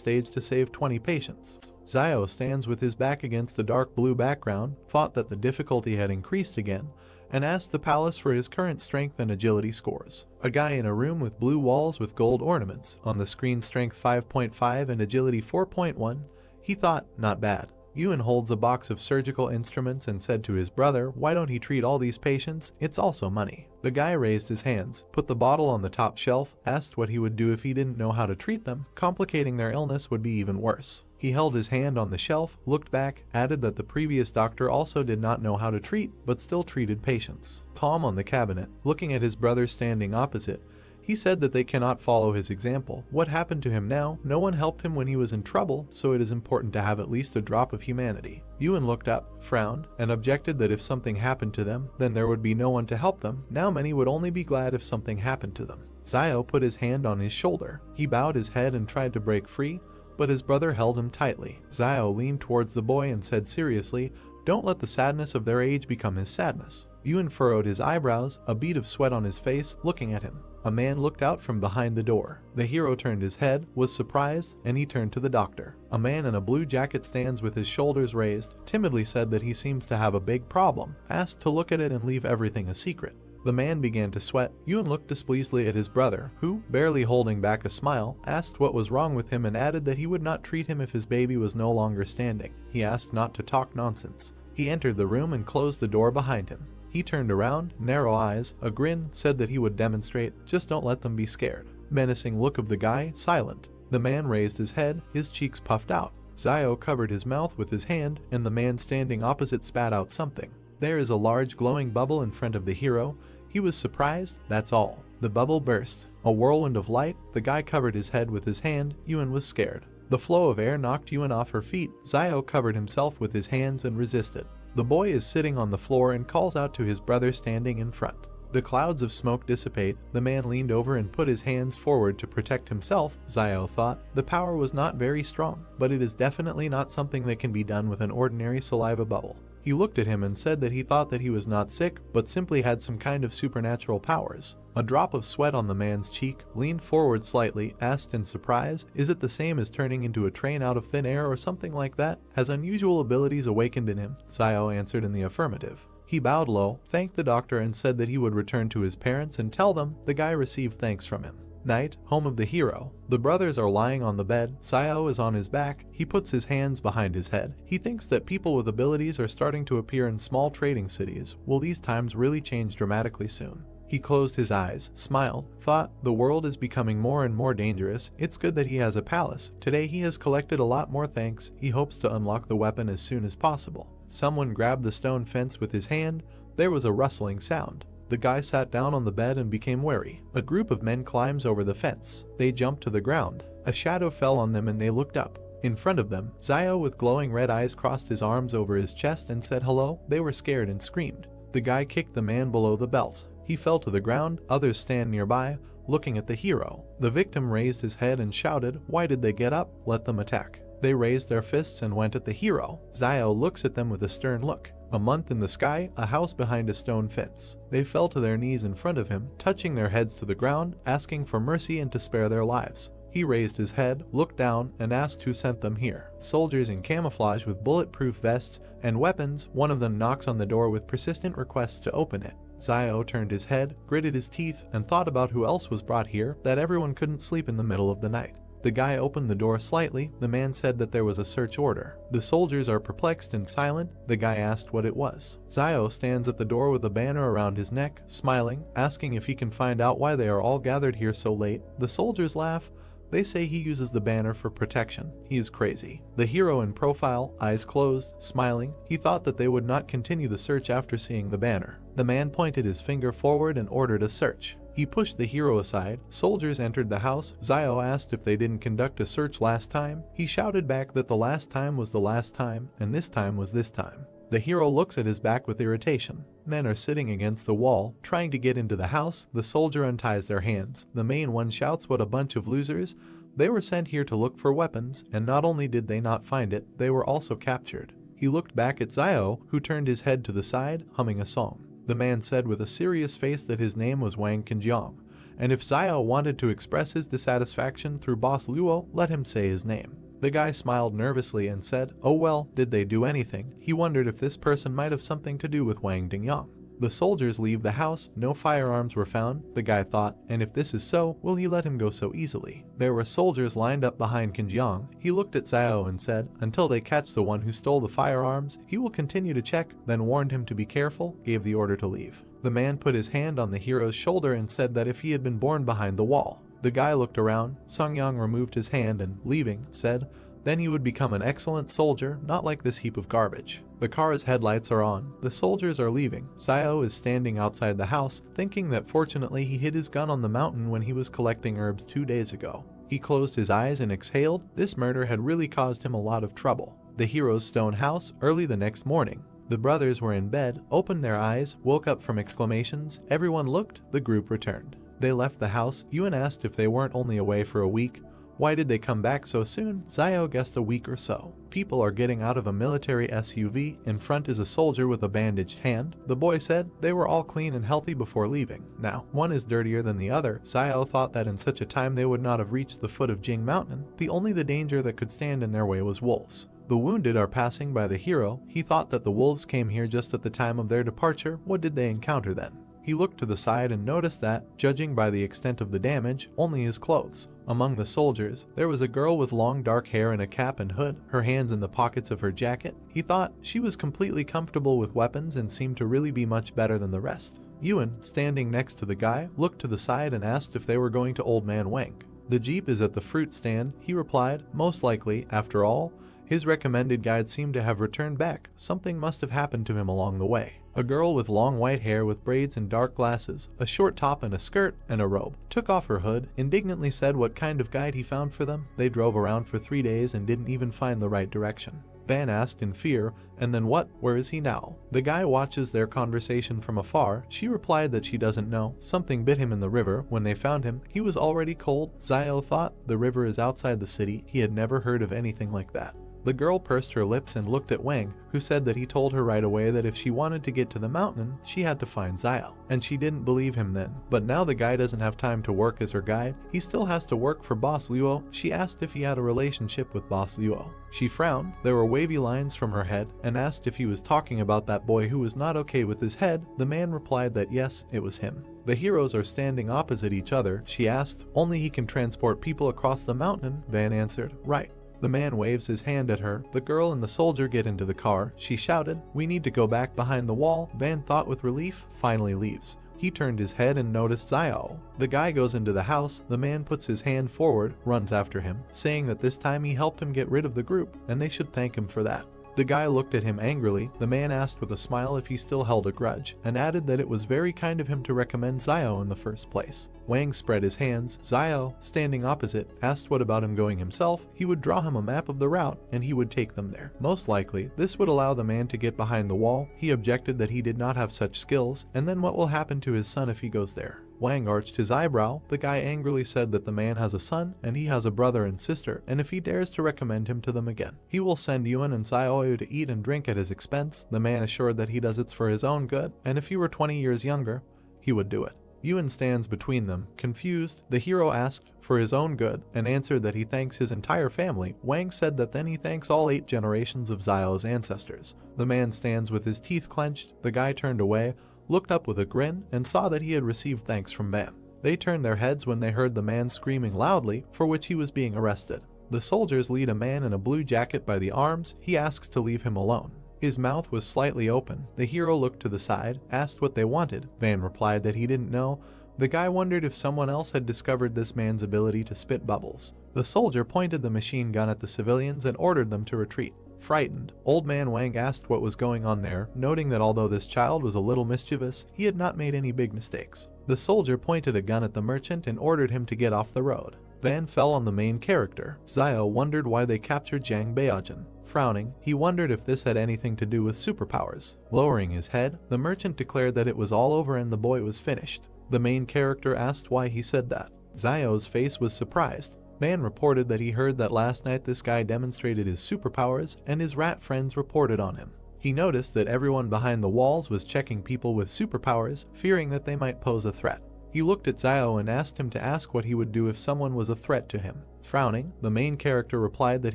Speaker 1: stage to save 20 patients. Zio stands with his back against the dark blue background, thought that the difficulty had increased again, and asked the palace for his current strength and agility scores. A guy in a room with blue walls with gold ornaments, on the screen strength 5.5 and agility 4.1. He thought, not bad. Ewan holds a box of surgical instruments and said to his brother, why don't he treat all these patients? It's also money. The guy raised his hands, put the bottle on the top shelf, asked what he would do if he didn't know how to treat them. Complicating their illness would be even worse. He held his hand on the shelf, looked back, added that the previous doctor also did not know how to treat, but still treated patients. Palm on the cabinet, looking at his brother standing opposite. He said that they cannot follow his example. What happened to him now? No one helped him when he was in trouble, so it is important to have at least a drop of humanity. Ewan looked up, frowned, and objected that if something happened to them, then there would be no one to help them. Now many would only be glad if something happened to them. Zio put his hand on his shoulder. He bowed his head and tried to break free, but his brother held him tightly. Zio leaned towards the boy and said seriously, don't let the sadness of their age become his sadness. Ewan furrowed his eyebrows, a bead of sweat on his face, looking at him. A man looked out from behind the door. The hero turned his head, was surprised, and he turned to the doctor. A man in a blue jacket stands with his shoulders raised, timidly said that he seems to have a big problem, asked to look at it and leave everything a secret. The man began to sweat. Ewan looked displeasedly at his brother, who, barely holding back a smile, asked what was wrong with him and added that he would not treat him if his baby was no longer standing. He asked not to talk nonsense. He entered the room and closed the door behind him. He turned around, narrow eyes, a grin, said that he would demonstrate, just don't let them be scared. Menacing look of the guy, silent. The man raised his head, his cheeks puffed out. Zio covered his mouth with his hand, and the man standing opposite spat out something. There is a large glowing bubble in front of the hero. He was surprised, that's all. The bubble burst. A whirlwind of light. The guy covered his head with his hand. Ewan was scared. The flow of air knocked Ewan off her feet. Zio covered himself with his hands and resisted. The boy is sitting on the floor and calls out to his brother standing in front. The clouds of smoke dissipate. The man leaned over and put his hands forward to protect himself. Zio thought the power was not very strong, but it is definitely not something that can be done with an ordinary saliva bubble. He looked at him and said that he thought that he was not sick, but simply had some kind of supernatural powers. A drop of sweat on the man's cheek, leaned forward slightly, asked in surprise, is it the same as turning into a train out of thin air or something like that? Has unusual abilities awakened in him? Zio answered in the affirmative. He bowed low, thanked the doctor and said that he would return to his parents and tell them. The guy received thanks from him. Night, home of the hero. The brothers are lying on the bed. Zio is on his back. He puts his hands behind his head. He thinks that people with abilities are starting to appear in small trading cities. Will these times really change dramatically soon? He closed his eyes, smiled, thought, the world is becoming more and more dangerous. It's good that he has a palace. Today he has collected a lot more thanks. He hopes to unlock the weapon as soon as possible. Someone grabbed the stone fence with his hand. There was a rustling sound. The guy sat down on the bed and became wary. A group of men climbs over the fence. They jumped to the ground. A shadow fell on them and they looked up. In front of them, Zio with glowing red eyes crossed his arms over his chest and said hello. They were scared and screamed. The guy kicked the man below the belt. He fell to the ground. Others stand nearby, looking at the hero. The victim raised his head and shouted, why did they get up? Let them attack. They raised their fists and went at the hero. Zio looks at them with a stern look. A month in the sky, a house behind a stone fence. They fell to their knees in front of him, touching their heads to the ground, asking for mercy and to spare their lives. He raised his head, looked down, and asked who sent them here. Soldiers in camouflage with bulletproof vests and weapons. One of them knocks on the door with persistent requests to open it. Zio turned his head, gritted his teeth, and thought about who else was brought here, that everyone couldn't sleep in the middle of the night. The guy opened the door slightly. The man said that there was a search order. The soldiers are perplexed and silent. The guy asked what it was. Zio stands at the door with a banner around his neck, smiling, asking if he can find out why they are all gathered here so late. The soldiers laugh. They say he uses the banner for protection. He is crazy. The hero in profile, eyes closed, smiling, he thought that they would not continue the search after seeing the banner. The man pointed his finger forward and ordered a search. He pushed the hero aside. Soldiers entered the house. Zio asked if they didn't conduct a search last time. He shouted back that the last time was the last time, and this time was this time. The hero looks at his back with irritation. Men are sitting against the wall, trying to get into the house. The soldier unties their hands. The main one shouts, "What a bunch of losers." They were sent here to look for weapons, and not only did they not find it, they were also captured. He looked back at Zio, who turned his head to the side, humming a song. The man said with a serious face that his name was Wang Qinjiang, and if Zio wanted to express his dissatisfaction through Boss Luo, let him say his name. The guy smiled nervously and said, "Oh well, did they do anything?" He wondered if this person might have something to do with Wang Dingyang. The soldiers leave the house. No firearms were found. The guy thought, and if this is so, will he let him go so easily? There were soldiers lined up behind Qinjiang. He looked at Zio and said, "Until they catch the one who stole the firearms, he will continue to check," then warned him to be careful, gave the order to leave. The man put his hand on the hero's shoulder and said that if he had been born behind the wall. The guy looked around. Songyang removed his hand and, leaving, said, then he would become an excellent soldier, not like this heap of garbage. The car's headlights are on. The soldiers are leaving. Zio is standing outside the house, thinking that fortunately he hid his gun on the mountain when he was collecting herbs 2 days ago. He closed his eyes and exhaled. This murder had really caused him a lot of trouble. The hero's stone house, early the next morning. The brothers were in bed, opened their eyes, woke up from exclamations. Everyone looked. The group returned. They left the house. Yuan asked if they weren't only away for a week. Why did they come back so soon? Zio guessed a week or so. People are getting out of a military SUV. In front is a soldier with a bandaged hand. The boy said they were all clean and healthy before leaving. Now, one is dirtier than the other. Zio thought that in such a time they would not have reached the foot of Jing Mountain. The only danger that could stand in their way was wolves. The wounded are passing by the hero. He thought that the wolves came here just at the time of their departure. What did they encounter then? He looked to the side and noticed that, judging by the extent of the damage, only his clothes. Among the soldiers, there was a girl with long dark hair and a cap and hood, her hands in the pockets of her jacket. He thought she was completely comfortable with weapons and seemed to really be much better than the rest. Yuan, standing next to the guy, looked to the side and asked if they were going to Old Man Wang. The jeep is at the fruit stand, he replied, most likely, after all. His recommended guide seemed to have returned back. Something must have happened to him along the way. A girl with long white hair with braids and dark glasses, a short top and a skirt and a robe, took off her hood, indignantly said what kind of guide he found for them. They drove around for 3 days and didn't even find the right direction. Van asked in fear, and then what? Where is he now? The guy watches their conversation from afar. She replied that she doesn't know. Something bit him in the river. When they found him, he was already cold. Zio thought the river is outside the city. He had never heard of anything like that. The girl pursed her lips and looked at Wang, who said that he told her right away that if she wanted to get to the mountain, she had to find Zio. And she didn't believe him then. But now the guy doesn't have time to work as her guide. He still has to work for Boss Luo. She asked if he had a relationship with Boss Luo. She frowned. There were wavy lines from her head, and asked if he was talking about that boy who was not okay with his head. The man replied that yes, it was him. The heroes are standing opposite each other. She asked, only he can transport people across the mountain. Van answered, right. The man waves his hand at her. The girl and the soldier get into the car. She shouted, we need to go back behind the wall. Van thought with relief, finally leaves. He turned his head and noticed Zio. The guy goes into the house. The man puts his hand forward, runs after him, saying that this time he helped him get rid of the group, and they should thank him for that. The guy looked at him angrily. The man asked with a smile if he still held a grudge, and added that it was very kind of him to recommend Zio in the first place. Wang spread his hands. Zio, standing opposite, asked what about him going himself. He would draw him a map of the route, and he would take them there. Most likely, this would allow the man to get behind the wall. He objected that he did not have such skills, and then what will happen to his son if he goes there? Wang arched his eyebrow. The guy angrily said that the man has a son, and he has a brother and sister, and if he dares to recommend him to them again, he will send Yuan and Zio to eat and drink at his expense. The man assured that he does it for his own good, and if he were 20 years younger, he would do it. Yuan stands between them, confused. The hero asked for his own good, and answered that he thanks his entire family. Wang said that then he thanks all 8 generations of Zio's ancestors. The man stands with his teeth clenched. The guy turned away, looked up with a grin, and saw that he had received thanks from Van. They turned their heads when they heard the man screaming loudly, for which he was being arrested. The soldiers lead a man in a blue jacket by the arms. He asks to leave him alone. His mouth was slightly open. The hero looked to the side, asked what they wanted. Van replied that he didn't know. The guy wondered if someone else had discovered this man's ability to spit bubbles. The soldier pointed the machine gun at the civilians and ordered them to retreat. Frightened, Old Man Wang asked what was going on there, noting that although this child was a little mischievous, he had not made any big mistakes. The soldier pointed a gun at the merchant and ordered him to get off the road. Van fell on the main character. Xiao wondered why they captured Zhang Beijing. Frowning, he wondered if this had anything to do with superpowers. Lowering his head, the merchant declared that it was all over and the boy was finished. The main character asked why he said that. Xiao's face was surprised. Van reported that he heard that last night this guy demonstrated his superpowers and his rat friends reported on him. He noticed that everyone behind the walls was checking people with superpowers, fearing that they might pose a threat. He looked at Xiao and asked him to ask what he would do if someone was a threat to him. Frowning, the main character replied that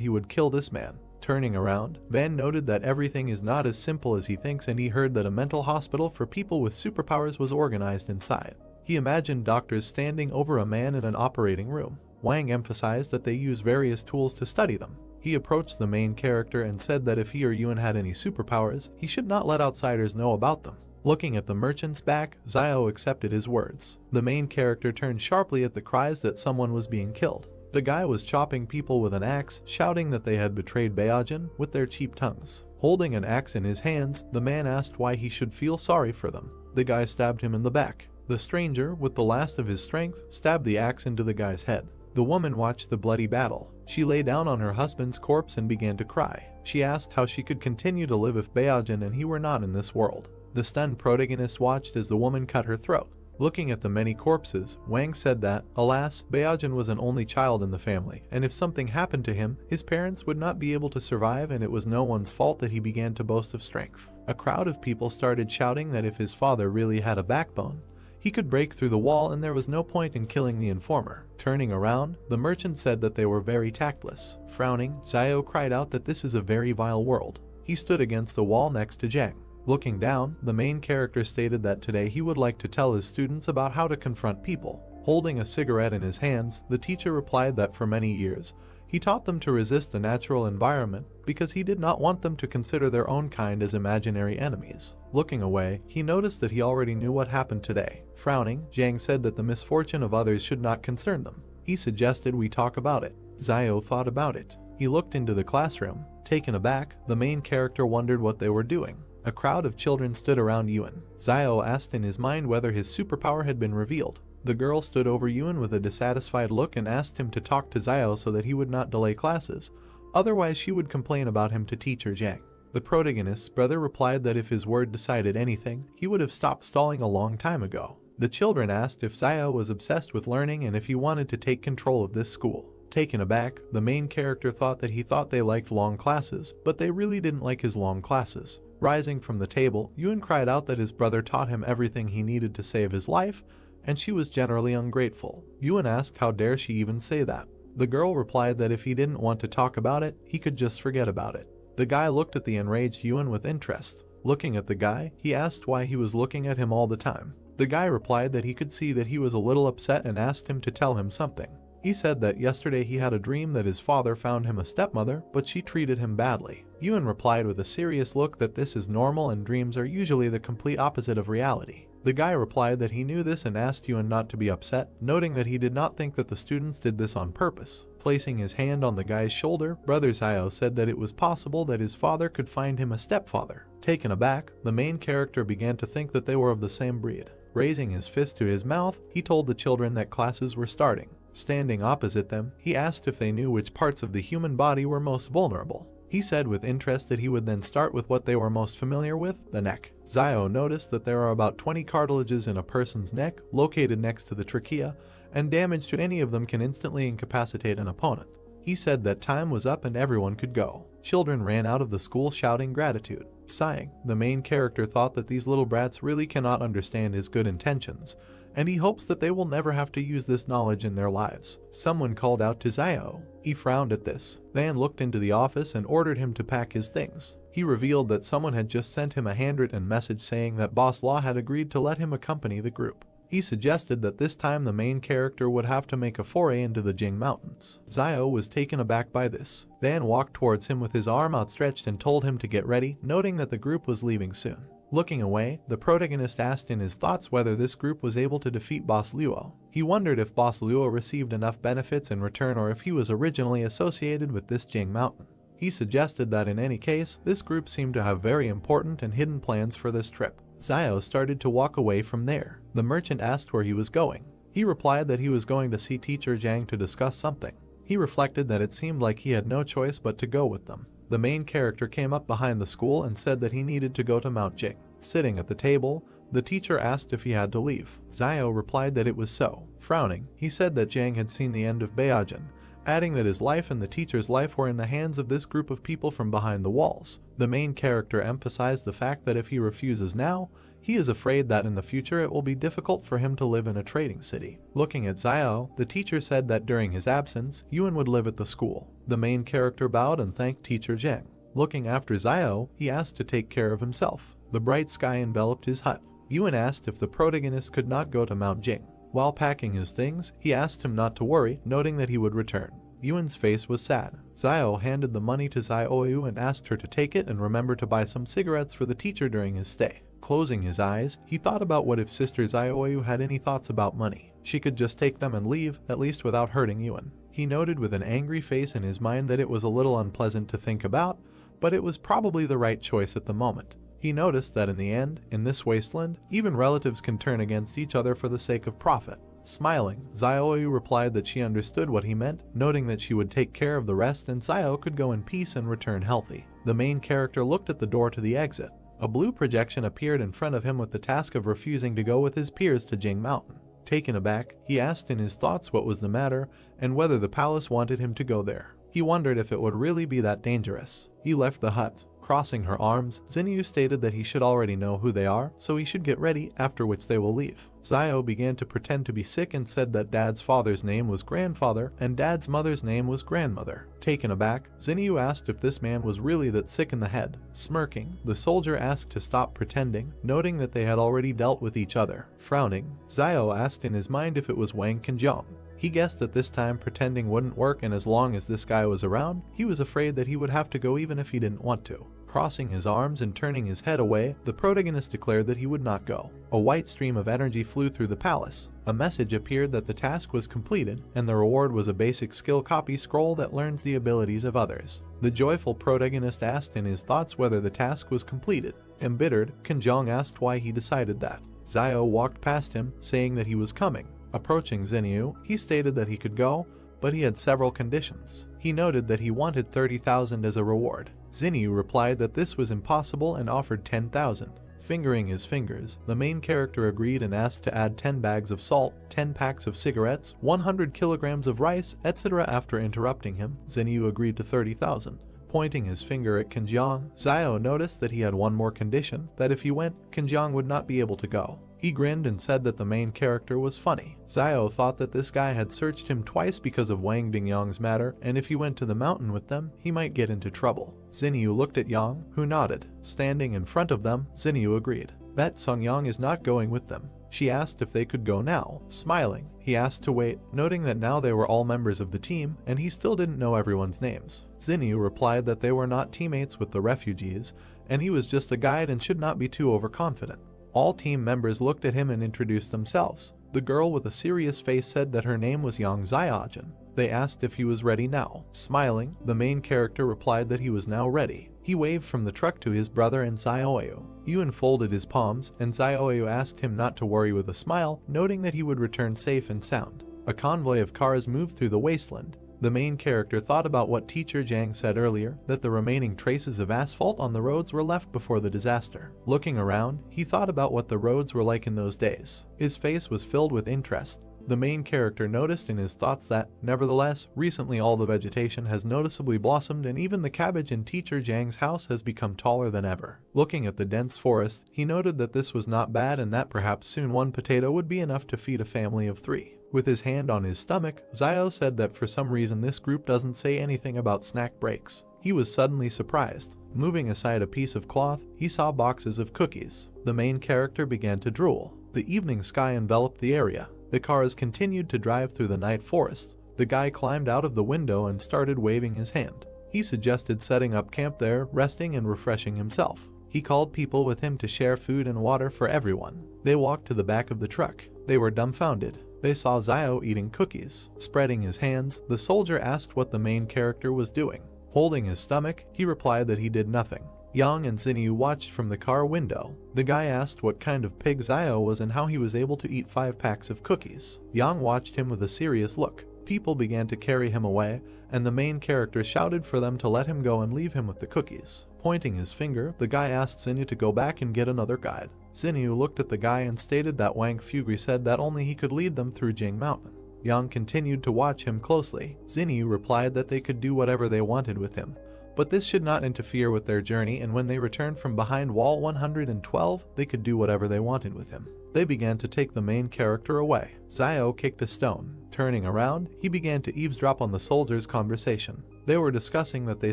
Speaker 1: he would kill this man. Turning around, Van noted that everything is not as simple as he thinks, and he heard that a mental hospital for people with superpowers was organized inside. He imagined doctors standing over a man in an operating room. Wang emphasized that they use various tools to study them. He approached the main character and said that if he or Yuan had any superpowers, he should not let outsiders know about them. Looking at the merchant's back, Xiao accepted his words. The main character turned sharply at the cries that someone was being killed. The guy was chopping people with an axe, shouting that they had betrayed Beijing with their cheap tongues. Holding an axe in his hands, the man asked why he should feel sorry for them. The guy stabbed him in the back. The stranger, with the last of his strength, stabbed the axe into the guy's head. The woman watched the bloody battle. She lay down on her husband's corpse and began to cry. She asked how she could continue to live if Beijing and he were not in this world. The stunned protagonist watched as the woman cut her throat. Looking at the many corpses, Wang said that, alas, Beijing was an only child in the family, and if something happened to him, his parents would not be able to survive, and it was no one's fault that he began to boast of strength. A crowd of people started shouting that if his father really had a backbone, he could break through the wall and there was no point in killing the informer. Turning around, the merchant said that they were very tactless. Frowning, Xiao cried out that this is a very vile world. He stood against the wall next to Zhang. Looking down, the main character stated that today he would like to tell his students about how to confront people. Holding a cigarette in his hands, the teacher replied that for many years, he taught them to resist the natural environment because he did not want them to consider their own kind as imaginary enemies. Looking away, he noticed that he already knew what happened today. Frowning, Zhang said that the misfortune of others should not concern them. He suggested we talk about it. Xiao thought about it. He looked into the classroom. Taken aback, the main character wondered what they were doing. A crowd of children stood around Yuan. Xiao asked in his mind whether his superpower had been revealed. The girl stood over Yuan with a dissatisfied look and asked him to talk to Xiao so that he would not delay classes, otherwise she would complain about him to teacher Zhang. The protagonist's brother replied that if his word decided anything, he would have stopped stalling a long time ago. The children asked if Xiao was obsessed with learning and if he wanted to take control of this school. Taken aback, the main character thought that he thought they liked long classes, but they really didn't like his long classes. Rising from the table, Yuan cried out that his brother taught him everything he needed to save his life, and she was generally ungrateful. Yuan asked how dare she even say that. The girl replied that if he didn't want to talk about it, he could just forget about it. The guy looked at the enraged Yuan with interest. Looking at the guy, he asked why he was looking at him all the time. The guy replied that he could see that he was a little upset and asked him to tell him something. He said that yesterday he had a dream that his father found him a stepmother, but she treated him badly. Yuan replied with a serious look that this is normal and dreams are usually the complete opposite of reality. The guy replied that he knew this and asked Yuan not to be upset, noting that he did not think that the students did this on purpose. Placing his hand on the guy's shoulder, Brother Xiao said that it was possible that his father could find him a stepfather. Taken aback, the main character began to think that they were of the same breed. Raising his fist to his mouth, he told the children that classes were starting. Standing opposite them, he asked if they knew which parts of the human body were most vulnerable. He said with interest that he would then start with what they were most familiar with, the neck. Xiao noticed that there are about 20 cartilages in a person's neck, located next to the trachea, and damage to any of them can instantly incapacitate an opponent. He said that time was up and everyone could go. Children ran out of the school shouting gratitude. Sighing, the main character thought that these little brats really cannot understand his good intentions, and he hopes that they will never have to use this knowledge in their lives. Someone called out to Xiao. He frowned at this. Van looked into the office and ordered him to pack his things. He revealed that someone had just sent him a handwritten message saying that Boss Law had agreed to let him accompany the group. He suggested that this time the main character would have to make a foray into the Jing Mountains. Xiao was taken aback by this, then walked towards him with his arm outstretched and told him to get ready, noting that the group was leaving soon. Looking away, the protagonist asked in his thoughts whether this group was able to defeat Boss Luo. He wondered if Boss Luo received enough benefits in return or if he was originally associated with this Jing Mountain. He suggested that in any case, this group seemed to have very important and hidden plans for this trip. Xiao started to walk away from there. The merchant asked where he was going. He replied that he was going to see Teacher Zhang to discuss something. He reflected that it seemed like he had no choice but to go with them. The main character came up behind the school and said that he needed to go to Mount Jing. Sitting at the table, the teacher asked if he had to leave. Xiao replied that it was so. Frowning, he said that Zhang had seen the end of Beijing, adding that his life and the teacher's life were in the hands of this group of people from behind the walls. The main character emphasized the fact that if he refuses now, he is afraid that in the future it will be difficult for him to live in a trading city. Looking at Xiao, the teacher said that during his absence, Yuan would live at the school. The main character bowed and thanked Teacher Zhang. Looking after Xiao, he asked to take care of himself. The bright sky enveloped his hut. Yuan asked if the protagonist could not go to Mount Jing. While packing his things, he asked him not to worry, noting that he would return. Yuan's face was sad. Xiao handed the money to Xiaoyu and asked her to take it and remember to buy some cigarettes for the teacher during his stay. Closing his eyes, he thought about what if Sister Xiaoyu had any thoughts about money. She could just take them and leave, at least without hurting Yuan. He noted with an angry face in his mind that it was a little unpleasant to think about, but it was probably the right choice at the moment. He noticed that in the end, in this wasteland, even relatives can turn against each other for the sake of profit. Smiling, Xiaoyu replied that she understood what he meant, noting that she would take care of the rest and Xiao could go in peace and return healthy. The main character looked at the door to the exit. A blue projection appeared in front of him with the task of refusing to go with his peers to Jing Mountain. Taken aback, he asked in his thoughts what was the matter and whether the palace wanted him to go there. He wondered if it would really be that dangerous. He left the hut. Crossing her arms, Xinyu stated that he should already know who they are, so he should get ready, after which they will leave. Xiao began to pretend to be sick and said that Dad's father's name was grandfather and Dad's mother's name was grandmother. Taken aback, Xinyu asked if this man was really that sick in the head. Smirking, the soldier asked to stop pretending, noting that they had already dealt with each other. Frowning, Xiao asked in his mind if it was Wang Qinjiang. He guessed that this time pretending wouldn't work, and as long as this guy was around, he was afraid that he would have to go even if he didn't want to. Crossing his arms and turning his head away, the protagonist declared that he would not go. A white stream of energy flew through the palace. A message appeared that the task was completed, and the reward was a basic skill copy scroll that learns the abilities of others. The joyful protagonist asked in his thoughts whether the task was completed. Embittered, Qinjiang asked why he decided that. Xiao walked past him, saying that he was coming. Approaching Xinyu, he stated that he could go, but he had several conditions. He noted that he wanted 30,000 as a reward. Xinyu replied that this was impossible and offered 10,000. Fingering his fingers, the main character agreed and asked to add 10 bags of salt, 10 packs of cigarettes, 100 kilograms of rice, etc. After interrupting him, Xinyu agreed to 30,000. Pointing his finger at Qinjiang, Xiao noticed that he had one more condition, that if he went, Qinjiang would not be able to go. He grinned and said that the main character was funny. Xiao thought that this guy had searched him twice because of Wang Dingyang's matter, and if he went to the mountain with them, he might get into trouble. Xinyu looked at Yang, who nodded. Standing in front of them, Xinyu agreed. Bet Songyang is not going with them. She asked if they could go now. Smiling, he asked to wait, noting that now they were all members of the team, and he still didn't know everyone's names. Xinyu replied that they were not teammates with the refugees, and he was just a guide and should not be too overconfident. All team members looked at him and introduced themselves. The girl with a serious face said that her name was Yang Xiaojin. They asked if he was ready now. Smiling, the main character replied that he was now ready. He waved from the truck to his brother and Xiaoyu. Yuan folded his palms, and Xiaoyu asked him not to worry with a smile, noting that he would return safe and sound. A convoy of cars moved through the wasteland. The main character thought about what Teacher Zhang said earlier, that the remaining traces of asphalt on the roads were left before the disaster. Looking around, he thought about what the roads were like in those days. His face was filled with interest. The main character noticed in his thoughts that, nevertheless, recently all the vegetation has noticeably blossomed and even the cabbage in Teacher Zhang's house has become taller than ever. Looking at the dense forest, he noted that this was not bad and that perhaps soon one potato would be enough to feed a family of 3. With his hand on his stomach, Xiao said that for some reason this group doesn't say anything about snack breaks. He was suddenly surprised. Moving aside a piece of cloth, he saw boxes of cookies. The main character began to drool. The evening sky enveloped the area. The cars continued to drive through the night forest. The guy climbed out of the window and started waving his hand. He suggested setting up camp there, resting and refreshing himself. He called people with him to share food and water for everyone. They walked to the back of the truck. They were dumbfounded. They saw Zio eating cookies. Spreading his hands, the soldier asked what the main character was doing. Holding his stomach, he replied that he did nothing. Yang and Zinyu watched from the car window. The guy asked what kind of pig Zio was and how he was able to eat 5 packs of cookies. Yang watched him with a serious look. People began to carry him away, and the main character shouted for them to let him go and leave him with the cookies. Pointing his finger, the guy asked Zinyu to go back and get another guide. Zinyu looked at the guy and stated that Wang Fugri said that only he could lead them through Jing Mountain. Yang continued to watch him closely. Zinyu replied that they could do whatever they wanted with him, but this should not interfere with their journey, and when they returned from behind wall 112, they could do whatever they wanted with him. They began to take the main character away. Zio kicked a stone. Turning around, he began to eavesdrop on the soldiers' conversation. They were discussing that they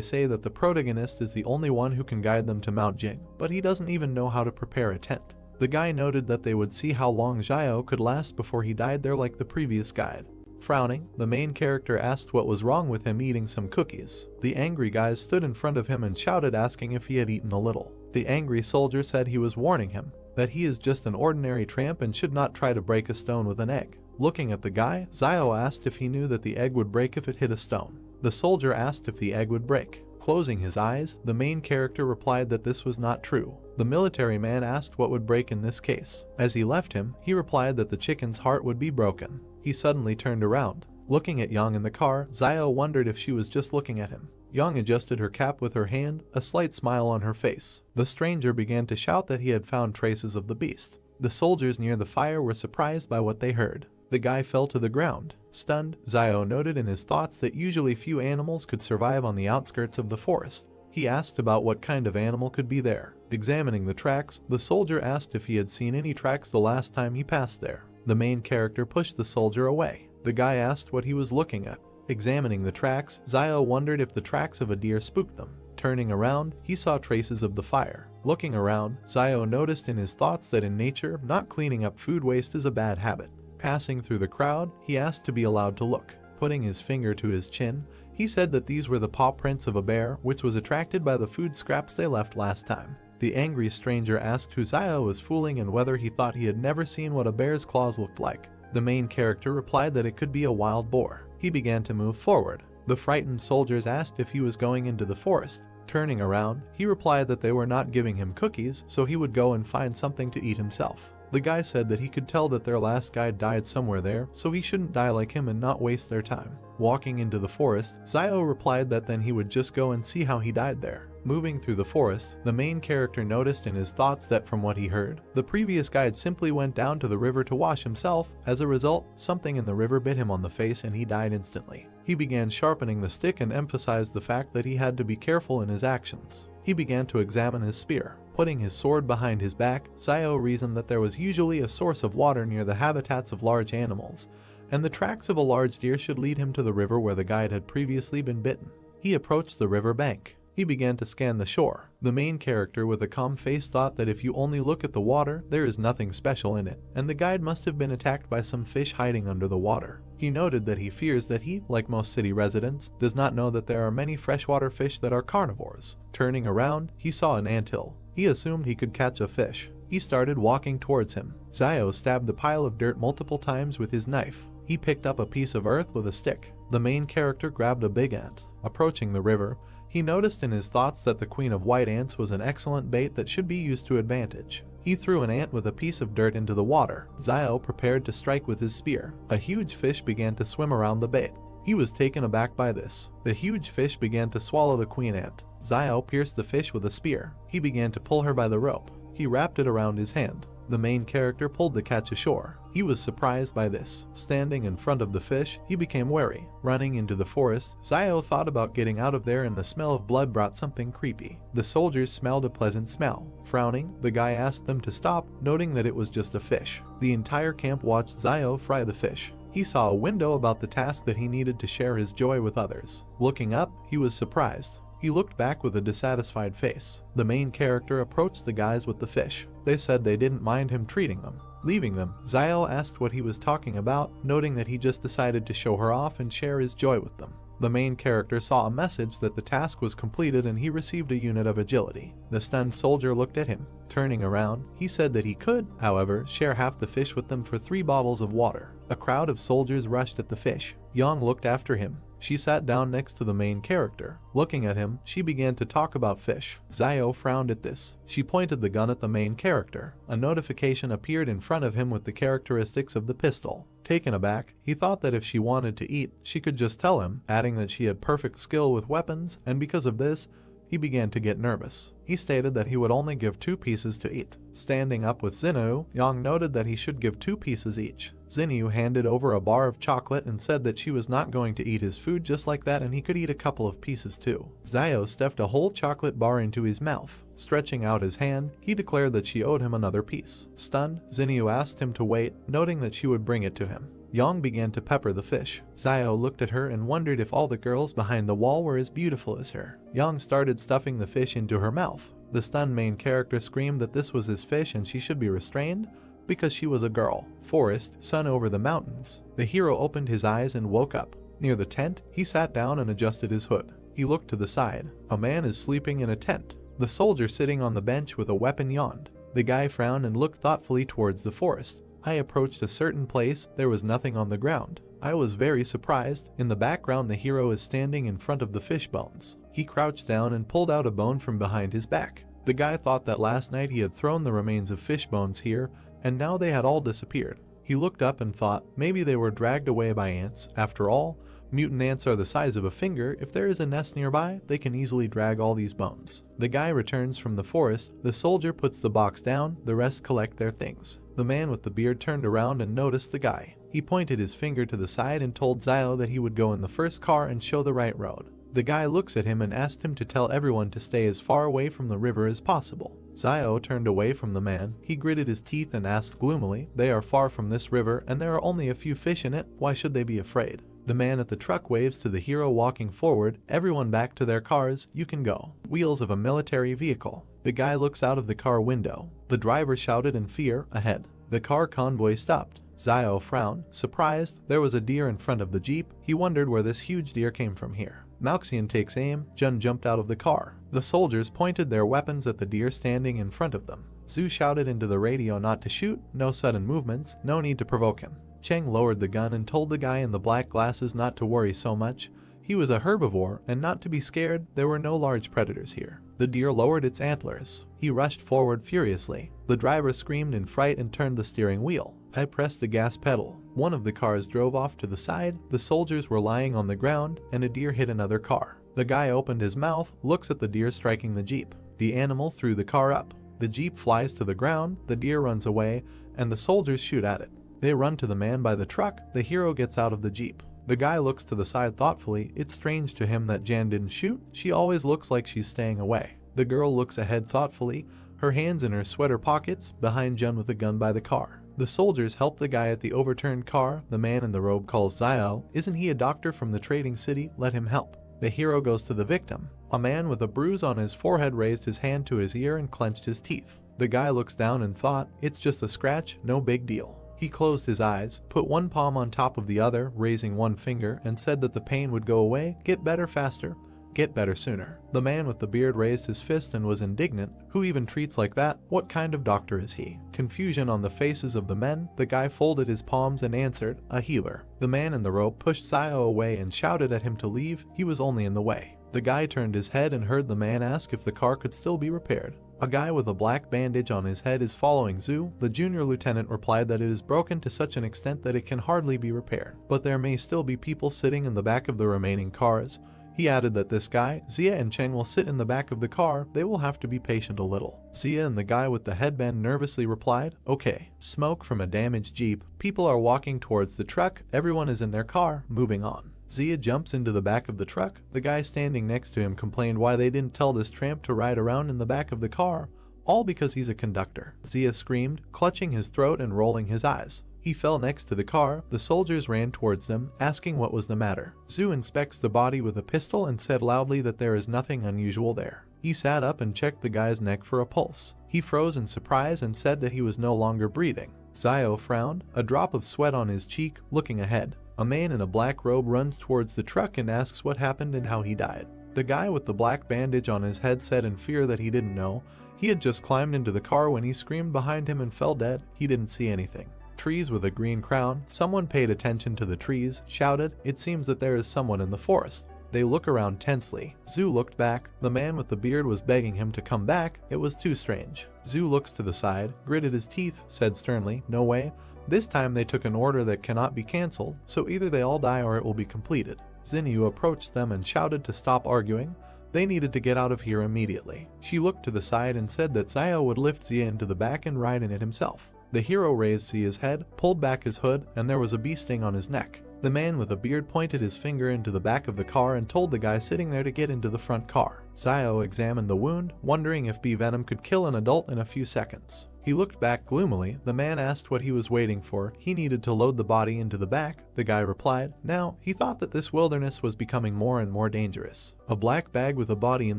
Speaker 1: say that the protagonist is the only one who can guide them to Mount Jing, but he doesn't even know how to prepare a tent. The guy noted that they would see how long Zio could last before he died there like the previous guide. Frowning, the main character asked what was wrong with him eating some cookies. The angry guys stood in front of him and shouted asking if he had eaten a little. The angry soldier said he was warning him, that he is just an ordinary tramp and should not try to break a stone with an egg. Looking at the guy, Zio asked if he knew that the egg would break if it hit a stone. The soldier asked if the egg would break. Closing his eyes, the main character replied that this was not true. The military man asked what would break in this case. As he left him, he replied that the chicken's heart would be broken. He suddenly turned around. Looking at Yang in the car, Zio wondered if she was just looking at him. Yang adjusted her cap with her hand, a slight smile on her face. The stranger began to shout that he had found traces of the beast. The soldiers near the fire were surprised by what they heard. The guy fell to the ground. Stunned, Zio noted in his thoughts that usually few animals could survive on the outskirts of the forest. He asked about what kind of animal could be there. Examining the tracks, the soldier asked if he had seen any tracks the last time he passed there. The main character pushed the soldier away. The guy asked what he was looking at. Examining the tracks, Zio wondered if the tracks of a deer spooked them. Turning around, he saw traces of the fire. Looking around, Zio noticed in his thoughts that in nature, not cleaning up food waste is a bad habit. Passing through the crowd, he asked to be allowed to look. Putting his finger to his chin, he said that these were the paw prints of a bear, which was attracted by the food scraps they left last time. The angry stranger asked who Zio was fooling and whether he thought he had never seen what a bear's claws looked like. The main character replied that it could be a wild boar. He began to move forward. The frightened soldiers asked if he was going into the forest. Turning around, he replied that they were not giving him cookies, so he would go and find something to eat himself. The guy said that he could tell that their last guide died somewhere there, so he shouldn't die like him and not waste their time. Walking into the forest, Zio replied that then he would just go and see how he died there. Moving through the forest, the main character noticed in his thoughts that from what he heard, the previous guide simply went down to the river to wash himself. As a result, something in the river bit him on the face and he died instantly. He began sharpening the stick and emphasized the fact that he had to be careful in his actions. He began to examine his spear. Putting his sword behind his back, Zio reasoned that there was usually a source of water near the habitats of large animals, and the tracks of a large deer should lead him to the river where the guide had previously been bitten. He approached the river bank. He began to scan the shore. The main character with a calm face thought that if you only look at the water, there is nothing special in it, and the guide must have been attacked by some fish hiding under the water. He noted that he fears that he, like most city residents, does not know that there are many freshwater fish that are carnivores. Turning around, he saw an anthill. He assumed he could catch a fish. He started walking towards him. Zio stabbed the pile of dirt multiple times with his knife. He picked up a piece of earth with a stick. The main character grabbed a big ant. Approaching the river, he noticed in his thoughts that the queen of white ants was an excellent bait that should be used to advantage. He threw an ant with a piece of dirt into the water. Zio prepared to strike with his spear. A huge fish began to swim around the bait. He was taken aback by this. The huge fish began to swallow the queen ant. Zio pierced the fish with a spear. He began to pull her by the rope. He wrapped it around his hand. The main character pulled the catch ashore. He was surprised by this. Standing in front of the fish, he became wary. Running into the forest, Zio thought about getting out of there and the smell of blood brought something creepy. The soldiers smelled a pleasant smell. Frowning, the guy asked them to stop, noting that it was just a fish. The entire camp watched Zio fry the fish. He saw a window about the task that he needed to share his joy with others. Looking up, he was surprised. He looked back with a dissatisfied face. The main character approached the guys with the fish. They said they didn't mind him treating them. Leaving them, Zio asked what he was talking about, noting that he just decided to show her off and share his joy with them. The main character saw a message that the task was completed and he received a unit of agility. The stunned soldier looked at him. Turning around, he said that he could, however, share half the fish with them for 3 bottles of water. A crowd of soldiers rushed at the fish. Yang looked after him. She sat down next to the main character. Looking at him, she began to talk about fish. Zio frowned at this. She pointed the gun at the main character. A notification appeared in front of him with the characteristics of the pistol. Taken aback, he thought that if she wanted to eat, she could just tell him, adding that she had perfect skill with weapons, and because of this, he began to get nervous. He stated that he would only give 2 pieces to eat. Standing up with Xinyu, Yang noted that he should give 2 pieces each. Xinyu handed over a bar of chocolate and said that she was not going to eat his food just like that and he could eat a couple of pieces too. Zio stuffed a whole chocolate bar into his mouth. Stretching out his hand, he declared that she owed him another piece. Stunned, Xinyu asked him to wait, noting that she would bring it to him. Yang began to pepper the fish. Zio looked at her and wondered if all the girls behind the wall were as beautiful as her. Yang started stuffing the fish into her mouth. The stunned main character screamed that this was his fish and she should be restrained because she was a girl. Forest, sun over the mountains. The hero opened his eyes and woke up. Near the tent, he sat down and adjusted his hood. He looked to the side. A man is sleeping in a tent. The soldier sitting on the bench with a weapon yawned. The guy frowned and looked thoughtfully towards the forest. I approached a certain place, there was nothing on the ground. I was very surprised. In the background, the hero is standing in front of the fish bones. He crouched down and pulled out a bone from behind his back. The guy thought that last night he had thrown the remains of fish bones here, and now they had all disappeared. He looked up and thought maybe they were dragged away by ants. After all, mutant ants are the size of a finger. If there is a nest nearby, they can easily drag all these bones. The guy returns from the forest. The soldier puts the box down. The rest collect their things. The man with the beard turned around and noticed the guy. He pointed his finger to the side and told Zio that he would go in the first car and show the right road. The guy looks at him and asked him to tell everyone to stay as far away from the river as possible. Zio turned away from the man. He gritted his teeth and asked gloomily, "They are far from this river and there are only a few fish in it. Why should they be afraid?" The man at the truck waves to the hero walking forward. Everyone back to their cars. You can go. Wheels of a military vehicle. The guy looks out of the car window. The driver shouted in fear, ahead. The car convoy stopped. Zio frowned, surprised. There was a deer in front of the jeep. He wondered where this huge deer came from here. Malxian takes aim. Jun jumped out of the car. The soldiers pointed their weapons at the deer standing in front of them. Zhu shouted into the radio not to shoot, no sudden movements, no need to provoke him. Cheng lowered the gun and told the guy in the black glasses not to worry so much. He was a herbivore and not to be scared, there were no large predators here. The deer lowered its antlers. He rushed forward furiously. The driver screamed in fright and turned the steering wheel. I pressed the gas pedal. One of the cars drove off to the side. The soldiers were lying on the ground and a deer hit another car. The guy opened his mouth, looks at the deer striking the jeep. The animal threw the car up. The jeep flies to the ground, the deer runs away, and the soldiers shoot at it. They run to the man by the truck. The hero gets out of the jeep. The guy looks to the side thoughtfully. It's strange to him that Jan didn't shoot. She always looks like she's staying away. The girl looks ahead thoughtfully, her hands in her sweater pockets, behind Jun with a gun by the car. The soldiers help the guy at the overturned car. The man in the robe calls Zio. Isn't he a doctor from the trading city? Let him help. The hero goes to the victim. A man with a bruise on his forehead raised his hand to his ear and clenched his teeth. The guy looks down and thought, it's just a scratch, no big deal. He closed his eyes, put one palm on top of the other, raising one finger, and said that the pain would go away, get better faster, get better sooner. The man with the beard raised his fist and was indignant. Who even treats like that? What kind of doctor is he? Confusion on the faces of the men. The guy folded his palms and answered, a healer. The man in the robe pushed Zio away and shouted at him to leave. He was only in the way. The guy turned his head and heard the man ask if the car could still be repaired. A guy with a black bandage on his head is following Zhu. The junior lieutenant replied that it is broken to such an extent that it can hardly be repaired, but there may still be people sitting in the back of the remaining cars. He added that this guy, Zia and Cheng will sit in the back of the car. They will have to be patient a little. Zia and the guy with the headband nervously replied, okay. Smoke from a damaged jeep. People are walking towards the truck. Everyone is in their car, moving on. Zia jumps into the back of the truck. The guy standing next to him complained why they didn't tell this tramp to ride around in the back of the car, all because he's a conductor. Zia screamed, clutching his throat and rolling his eyes. He fell next to the car. The soldiers ran towards them, asking what was the matter. Zhu inspects the body with a pistol and said loudly that there is nothing unusual there. He sat up and checked the guy's neck for a pulse. He froze in surprise and said that he was no longer breathing. Zio frowned, a drop of sweat on his cheek, looking ahead. A man in a black robe runs towards the truck and asks what happened and how he died. The guy with the black bandage on his head said in fear that he didn't know. He had just climbed into the car when he screamed behind him and fell dead. He didn't see anything. Trees with a green crown. Someone paid attention to the trees, shouted, "It seems that there is someone in the forest." They look around tensely. Zhu looked back. The man with the beard was begging him to come back. It was too strange. Zhu looks to the side, gritted his teeth, said sternly, "No way." This time they took an order that cannot be cancelled, so either they all die or it will be completed. Xinyu approached them and shouted to stop arguing. They needed to get out of here immediately. She looked to the side and said that Zio would lift Xia into the back and ride in it himself. The hero raised Xia's head, pulled back his hood, and there was a bee sting on his neck. The man with a beard pointed his finger into the back of the car and told the guy sitting there to get into the front car. Zio examined the wound, wondering if bee venom could kill an adult in a few seconds. He looked back gloomily. The man asked what he was waiting for. He needed to load the body into the back. The guy replied. Now, he thought that this wilderness was becoming more and more dangerous. A black bag with a body in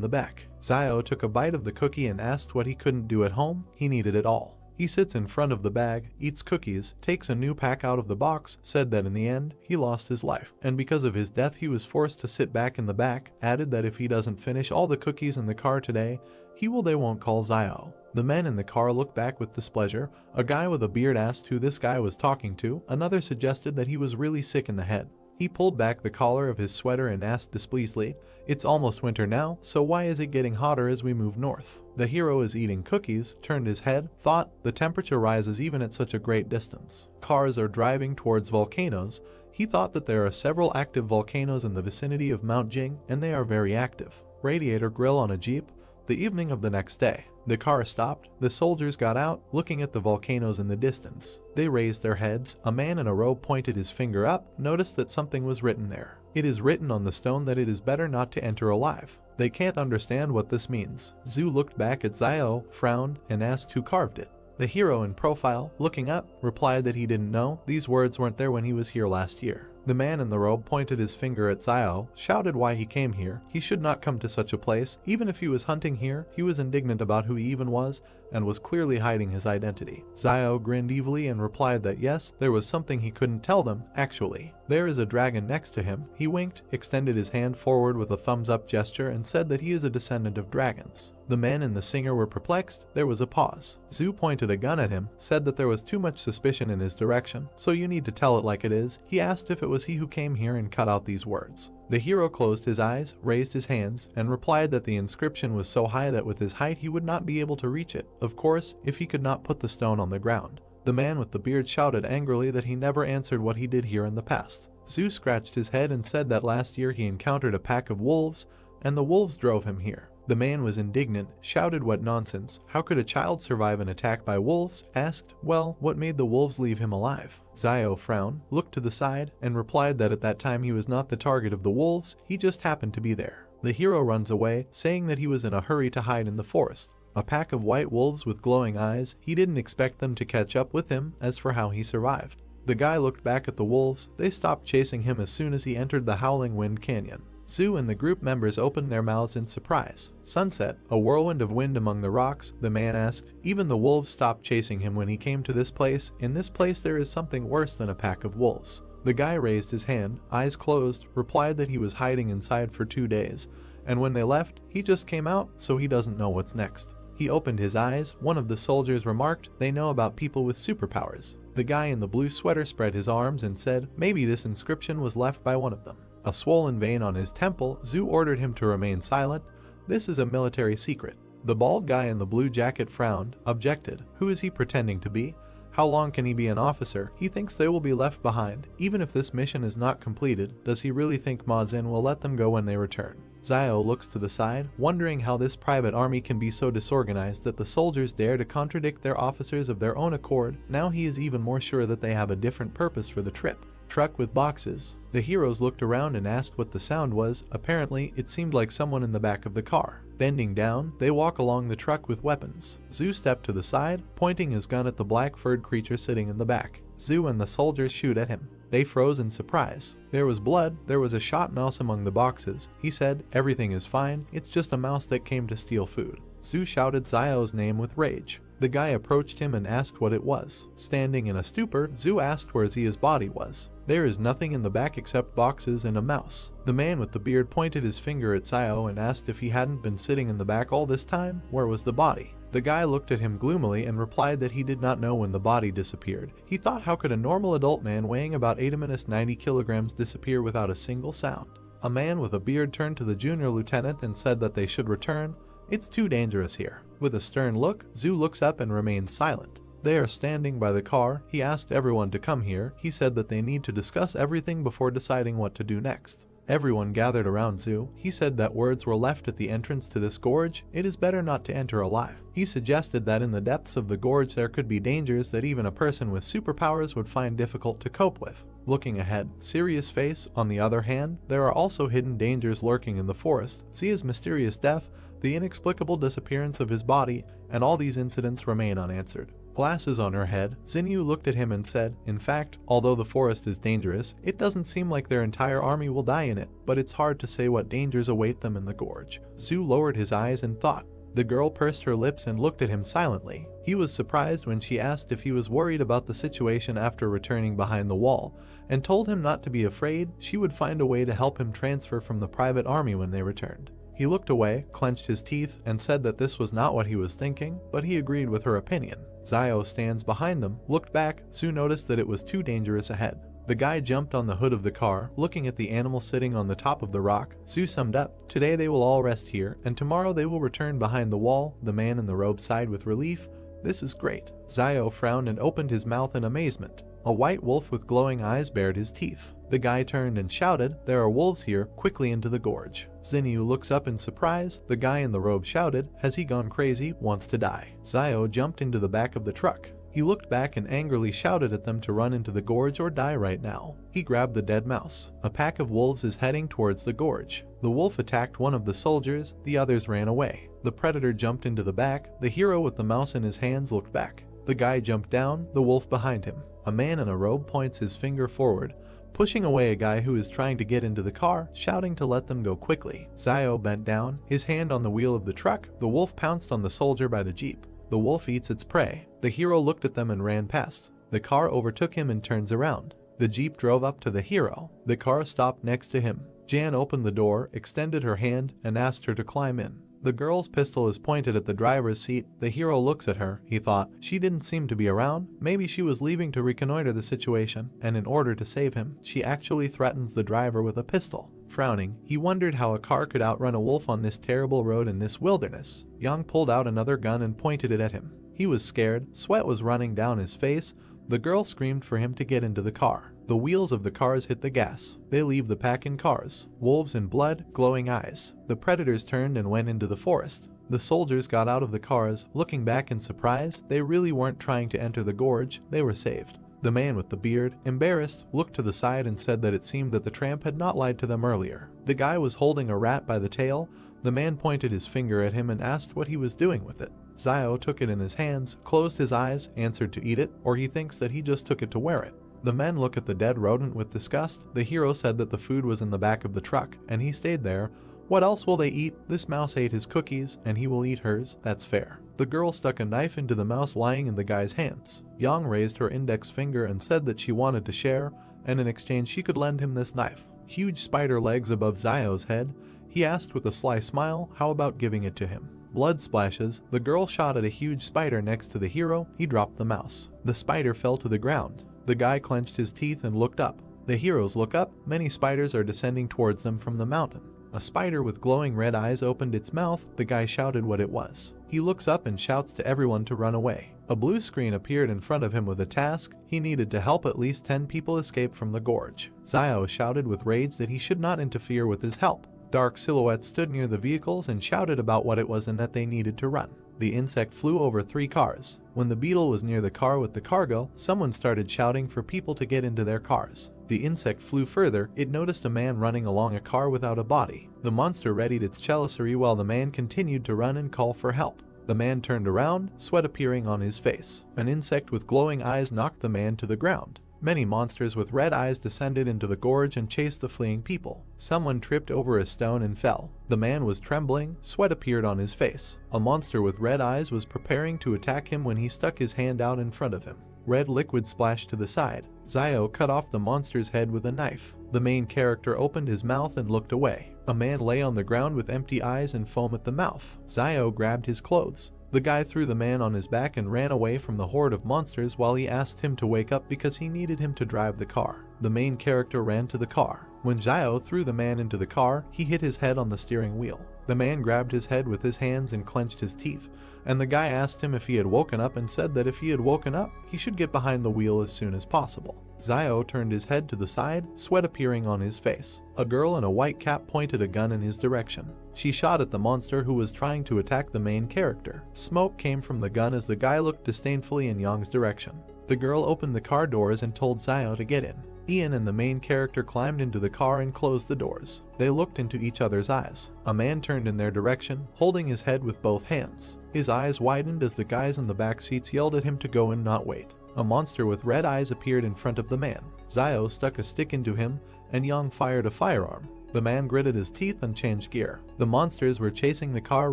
Speaker 1: the back. Zio took a bite of the cookie and asked what he couldn't do at home. He needed it all. He sits in front of the bag, eats cookies, takes a new pack out of the box, said that in the end, he lost his life, and because of his death he was forced to sit back in the back, added that if he doesn't finish all the cookies in the car today, they won't call Zio. The men in the car looked back with displeasure. A guy with a beard asked who this guy was talking to. Another suggested that he was really sick in the head. He pulled back the collar of his sweater and asked displeasedly, "It's almost winter now, so why is it getting hotter as we move north?" The hero is eating cookies, turned his head, thought, the temperature rises even at such a great distance. Cars are driving towards volcanoes. He thought that there are several active volcanoes in the vicinity of Mount Jing, and they are very active. Radiator grill on a jeep. The evening of the next day, the car stopped. The soldiers got out, looking at the volcanoes in the distance. They raised their heads. A man in a robe pointed his finger up, noticed that something was written there. It is written on the stone that it is better not to enter alive. They can't understand what this means. Zhu looked back at Zio, frowned, and asked who carved it. The hero in profile, looking up, replied that he didn't know. These words weren't there when he was here last year. The man in the robe pointed his finger at Zio, shouted why he came here. He should not come to such a place. Even if he was hunting here, he was indignant about who he even was, and was clearly hiding his identity. Zio grinned evilly and replied that yes, there was something he couldn't tell them, actually. There is a dragon next to him. He winked, extended his hand forward with a thumbs-up gesture, and said that he is a descendant of dragons. The man and the singer were perplexed. There was a pause. Zhu pointed a gun at him, said that there was too much suspicion in his direction, so you need to tell it like it is. He asked if it was he who came here and cut out these words. The hero closed his eyes, raised his hands, and replied that the inscription was so high that with his height he would not be able to reach it, of course, if he could not put the stone on the ground. The man with the beard shouted angrily that he never answered what he did here in the past. Zhu scratched his head and said that last year he encountered a pack of wolves, and the wolves drove him here. The man was indignant, shouted what nonsense, how could a child survive an attack by wolves, asked, well, what made the wolves leave him alive? Zio frowned, looked to the side, and replied that at that time he was not the target of the wolves, he just happened to be there. The hero runs away, saying that he was in a hurry to hide in the forest. A pack of white wolves with glowing eyes, he didn't expect them to catch up with him. As for how he survived, the guy looked back at the wolves. They stopped chasing him as soon as he entered the Howling Wind Canyon. Zhu and the group members opened their mouths in surprise. Sunset, a whirlwind of wind among the rocks, the man asked. Even the wolves stopped chasing him when he came to this place. In this place there is something worse than a pack of wolves. The guy raised his hand, eyes closed, replied that he was hiding inside for 2 days, and when they left, he just came out, so he doesn't know what's next. He opened his eyes. One of the soldiers remarked, they know about people with superpowers. The guy in the blue sweater spread his arms and said, maybe this inscription was left by one of them. A swollen vein on his temple. Zhu ordered him to remain silent. This is a military secret. The bald guy in the blue jacket frowned, objected. Who is he pretending to be? How long can he be an officer? He thinks they will be left behind. Even if this mission is not completed, does he really think Ma Xin will let them go when they return? Zio looks to the side, wondering how this private army can be so disorganized that the soldiers dare to contradict their officers of their own accord. Now he is even more sure that they have a different purpose for the trip. Truck with boxes. The heroes looked around and asked what the sound was. Apparently, it seemed like someone in the back of the car. Bending down, they walk along the truck with weapons. Zhu stepped to the side, pointing his gun at the black-furred creature sitting in the back. Zhu and the soldiers shoot at him. They froze in surprise. There was blood. There was a shot mouse among the boxes. He said, everything is fine. It's just a mouse that came to steal food. Zhu shouted Zio's name with rage. The guy approached him and asked what it was. Standing in a stupor, Zhu asked where Zia's body was. There is nothing in the back except boxes and a mouse. The man with the beard pointed his finger at Zio and asked if he hadn't been sitting in the back all this time, where was the body? The guy looked at him gloomily and replied that he did not know when the body disappeared. He thought, how could a normal adult man weighing about 90 kilograms disappear without a single sound? A man with a beard turned to the junior lieutenant and said that they should return. It's too dangerous here. With a stern look, Zhu looks up and remains silent. They are standing by the car. He asked everyone to come here. He said that they need to discuss everything before deciding what to do next. Everyone gathered around Zhu. He said that words were left at the entrance to this gorge. It is better not to enter alive. He suggested that in the depths of the gorge there could be dangers that even a person with superpowers would find difficult to cope with. Looking ahead, serious face, on the other hand, there are also hidden dangers lurking in the forest. Zia's mysterious death, the inexplicable disappearance of his body, and all these incidents remain unanswered. Glasses on her head, Xinyu looked at him and said, in fact, although the forest is dangerous, it doesn't seem like their entire army will die in it, but it's hard to say what dangers await them in the gorge. Zhu lowered his eyes and thought. The girl pursed her lips and looked at him silently. He was surprised when she asked if he was worried about the situation after returning behind the wall, and told him not to be afraid. She would find a way to help him transfer from the private army when they returned. He looked away, clenched his teeth, and said that this was not what he was thinking, but he agreed with her opinion. Zio stands behind them, looked back. Zhu noticed that it was too dangerous ahead. The guy jumped on the hood of the car, looking at the animal sitting on the top of the rock. Zhu summed up, today they will all rest here, and tomorrow they will return behind the wall. The man in the robe sighed with relief. This is great. Zio frowned and opened his mouth in amazement. A white wolf with glowing eyes bared his teeth. The guy turned and shouted, there are wolves here, quickly into the gorge. Xinyu looks up in surprise. The guy in the robe shouted, has he gone crazy, wants to die. Zio jumped into the back of the truck. He looked back and angrily shouted at them to run into the gorge or die right now. He grabbed the dead mouse. A pack of wolves is heading towards the gorge. The wolf attacked one of the soldiers, the others ran away. The predator jumped into the back. The hero with the mouse in his hands looked back. The guy jumped down, the wolf behind him. A man in a robe points his finger forward, pushing away a guy who is trying to get into the car, shouting to let them go quickly. Zio bent down, his hand on the wheel of the truck. The wolf pounced on the soldier by the jeep. The wolf eats its prey. The hero looked at them and ran past. The car overtook him and turns around. The jeep drove up to the hero. The car stopped next to him. Jan opened the door, extended her hand, and asked her to climb in. The girl's pistol is pointed at the driver's seat. The hero looks at her. He thought, she didn't seem to be around. Maybe she was leaving to reconnoiter the situation, and in order to save him, she actually threatens the driver with a pistol. Frowning, he wondered how a car could outrun a wolf on this terrible road in this wilderness. Yang pulled out another gun and pointed it at him. He was scared. Sweat was running down his face. The girl screamed for him to get into the car. The wheels of the cars hit the gas. They leave the pack in cars. Wolves in blood, glowing eyes. The predators turned and went into the forest. The soldiers got out of the cars, looking back in surprise. They really weren't trying to enter the gorge. They were saved. The man with the beard, embarrassed, looked to the side and said that it seemed that the tramp had not lied to them earlier. The guy was holding a rat by the tail. The man pointed his finger at him and asked what he was doing with it. Zio took it in his hands, closed his eyes, answered to eat it, or he thinks that he just took it to wear it. The men look at the dead rodent with disgust. The hero said that the food was in the back of the truck, and he stayed there. What else will they eat? This mouse ate his cookies, and he will eat hers. That's fair. The girl stuck a knife into the mouse lying in the guy's hands. Yang raised her index finger and said that she wanted to share, and in exchange she could lend him this knife. Huge spider legs above Zio's head. He asked with a sly smile, how about giving it to him? Blood splashes. The girl shot at a huge spider next to the hero. He dropped the mouse. The spider fell to the ground. The guy clenched his teeth and looked up. The heroes look up. Many spiders are descending towards them from the mountain. A spider with glowing red eyes opened its mouth. The guy shouted what it was. He looks up and shouts to everyone to run away. A blue screen appeared in front of him with a task. He needed to help at least 10 people escape from the gorge. Zio shouted with rage that he should not interfere with his help. Dark silhouettes stood near the vehicles and shouted about what it was and that they needed to run. The insect flew over 3 cars. When the beetle was near the car with the cargo, someone started shouting for people to get into their cars. The insect flew further. It noticed a man running along a car without a body. The monster readied its chalicery while the man continued to run and call for help. The man turned around, sweat appearing on his face. An insect with glowing eyes knocked the man to the ground. Many monsters with red eyes descended into the gorge and chased the fleeing people. Someone tripped over a stone and fell. The man was trembling, sweat appeared on his face. A monster with red eyes was preparing to attack him when he stuck his hand out in front of him. Red liquid splashed to the side. Zio cut off the monster's head with a knife. The main character opened his mouth and looked away. A man lay on the ground with empty eyes and foam at the mouth. Zio grabbed his clothes. The guy threw the man on his back and ran away from the horde of monsters while he asked him to wake up because he needed him to drive the car. The main character ran to the car. When Zio threw the man into the car, he hit his head on the steering wheel. The man grabbed his head with his hands and clenched his teeth, and the guy asked him if he had woken up and said that if he had woken up, he should get behind the wheel as soon as possible. Zio turned his head to the side, sweat appearing on his face. A girl in a white cap pointed a gun in his direction. She shot at the monster who was trying to attack the main character. Smoke came from the gun as the guy looked disdainfully in Yang's direction. The girl opened the car doors and told Zio to get in. Ian and the main character climbed into the car and closed the doors. They looked into each other's eyes. A man turned in their direction, holding his head with both hands. His eyes widened as the guys in the back seats yelled at him to go and not wait. A monster with red eyes appeared in front of the man. Zio stuck a stick into him, and Yang fired a firearm. The man gritted his teeth and changed gear. The monsters were chasing the car,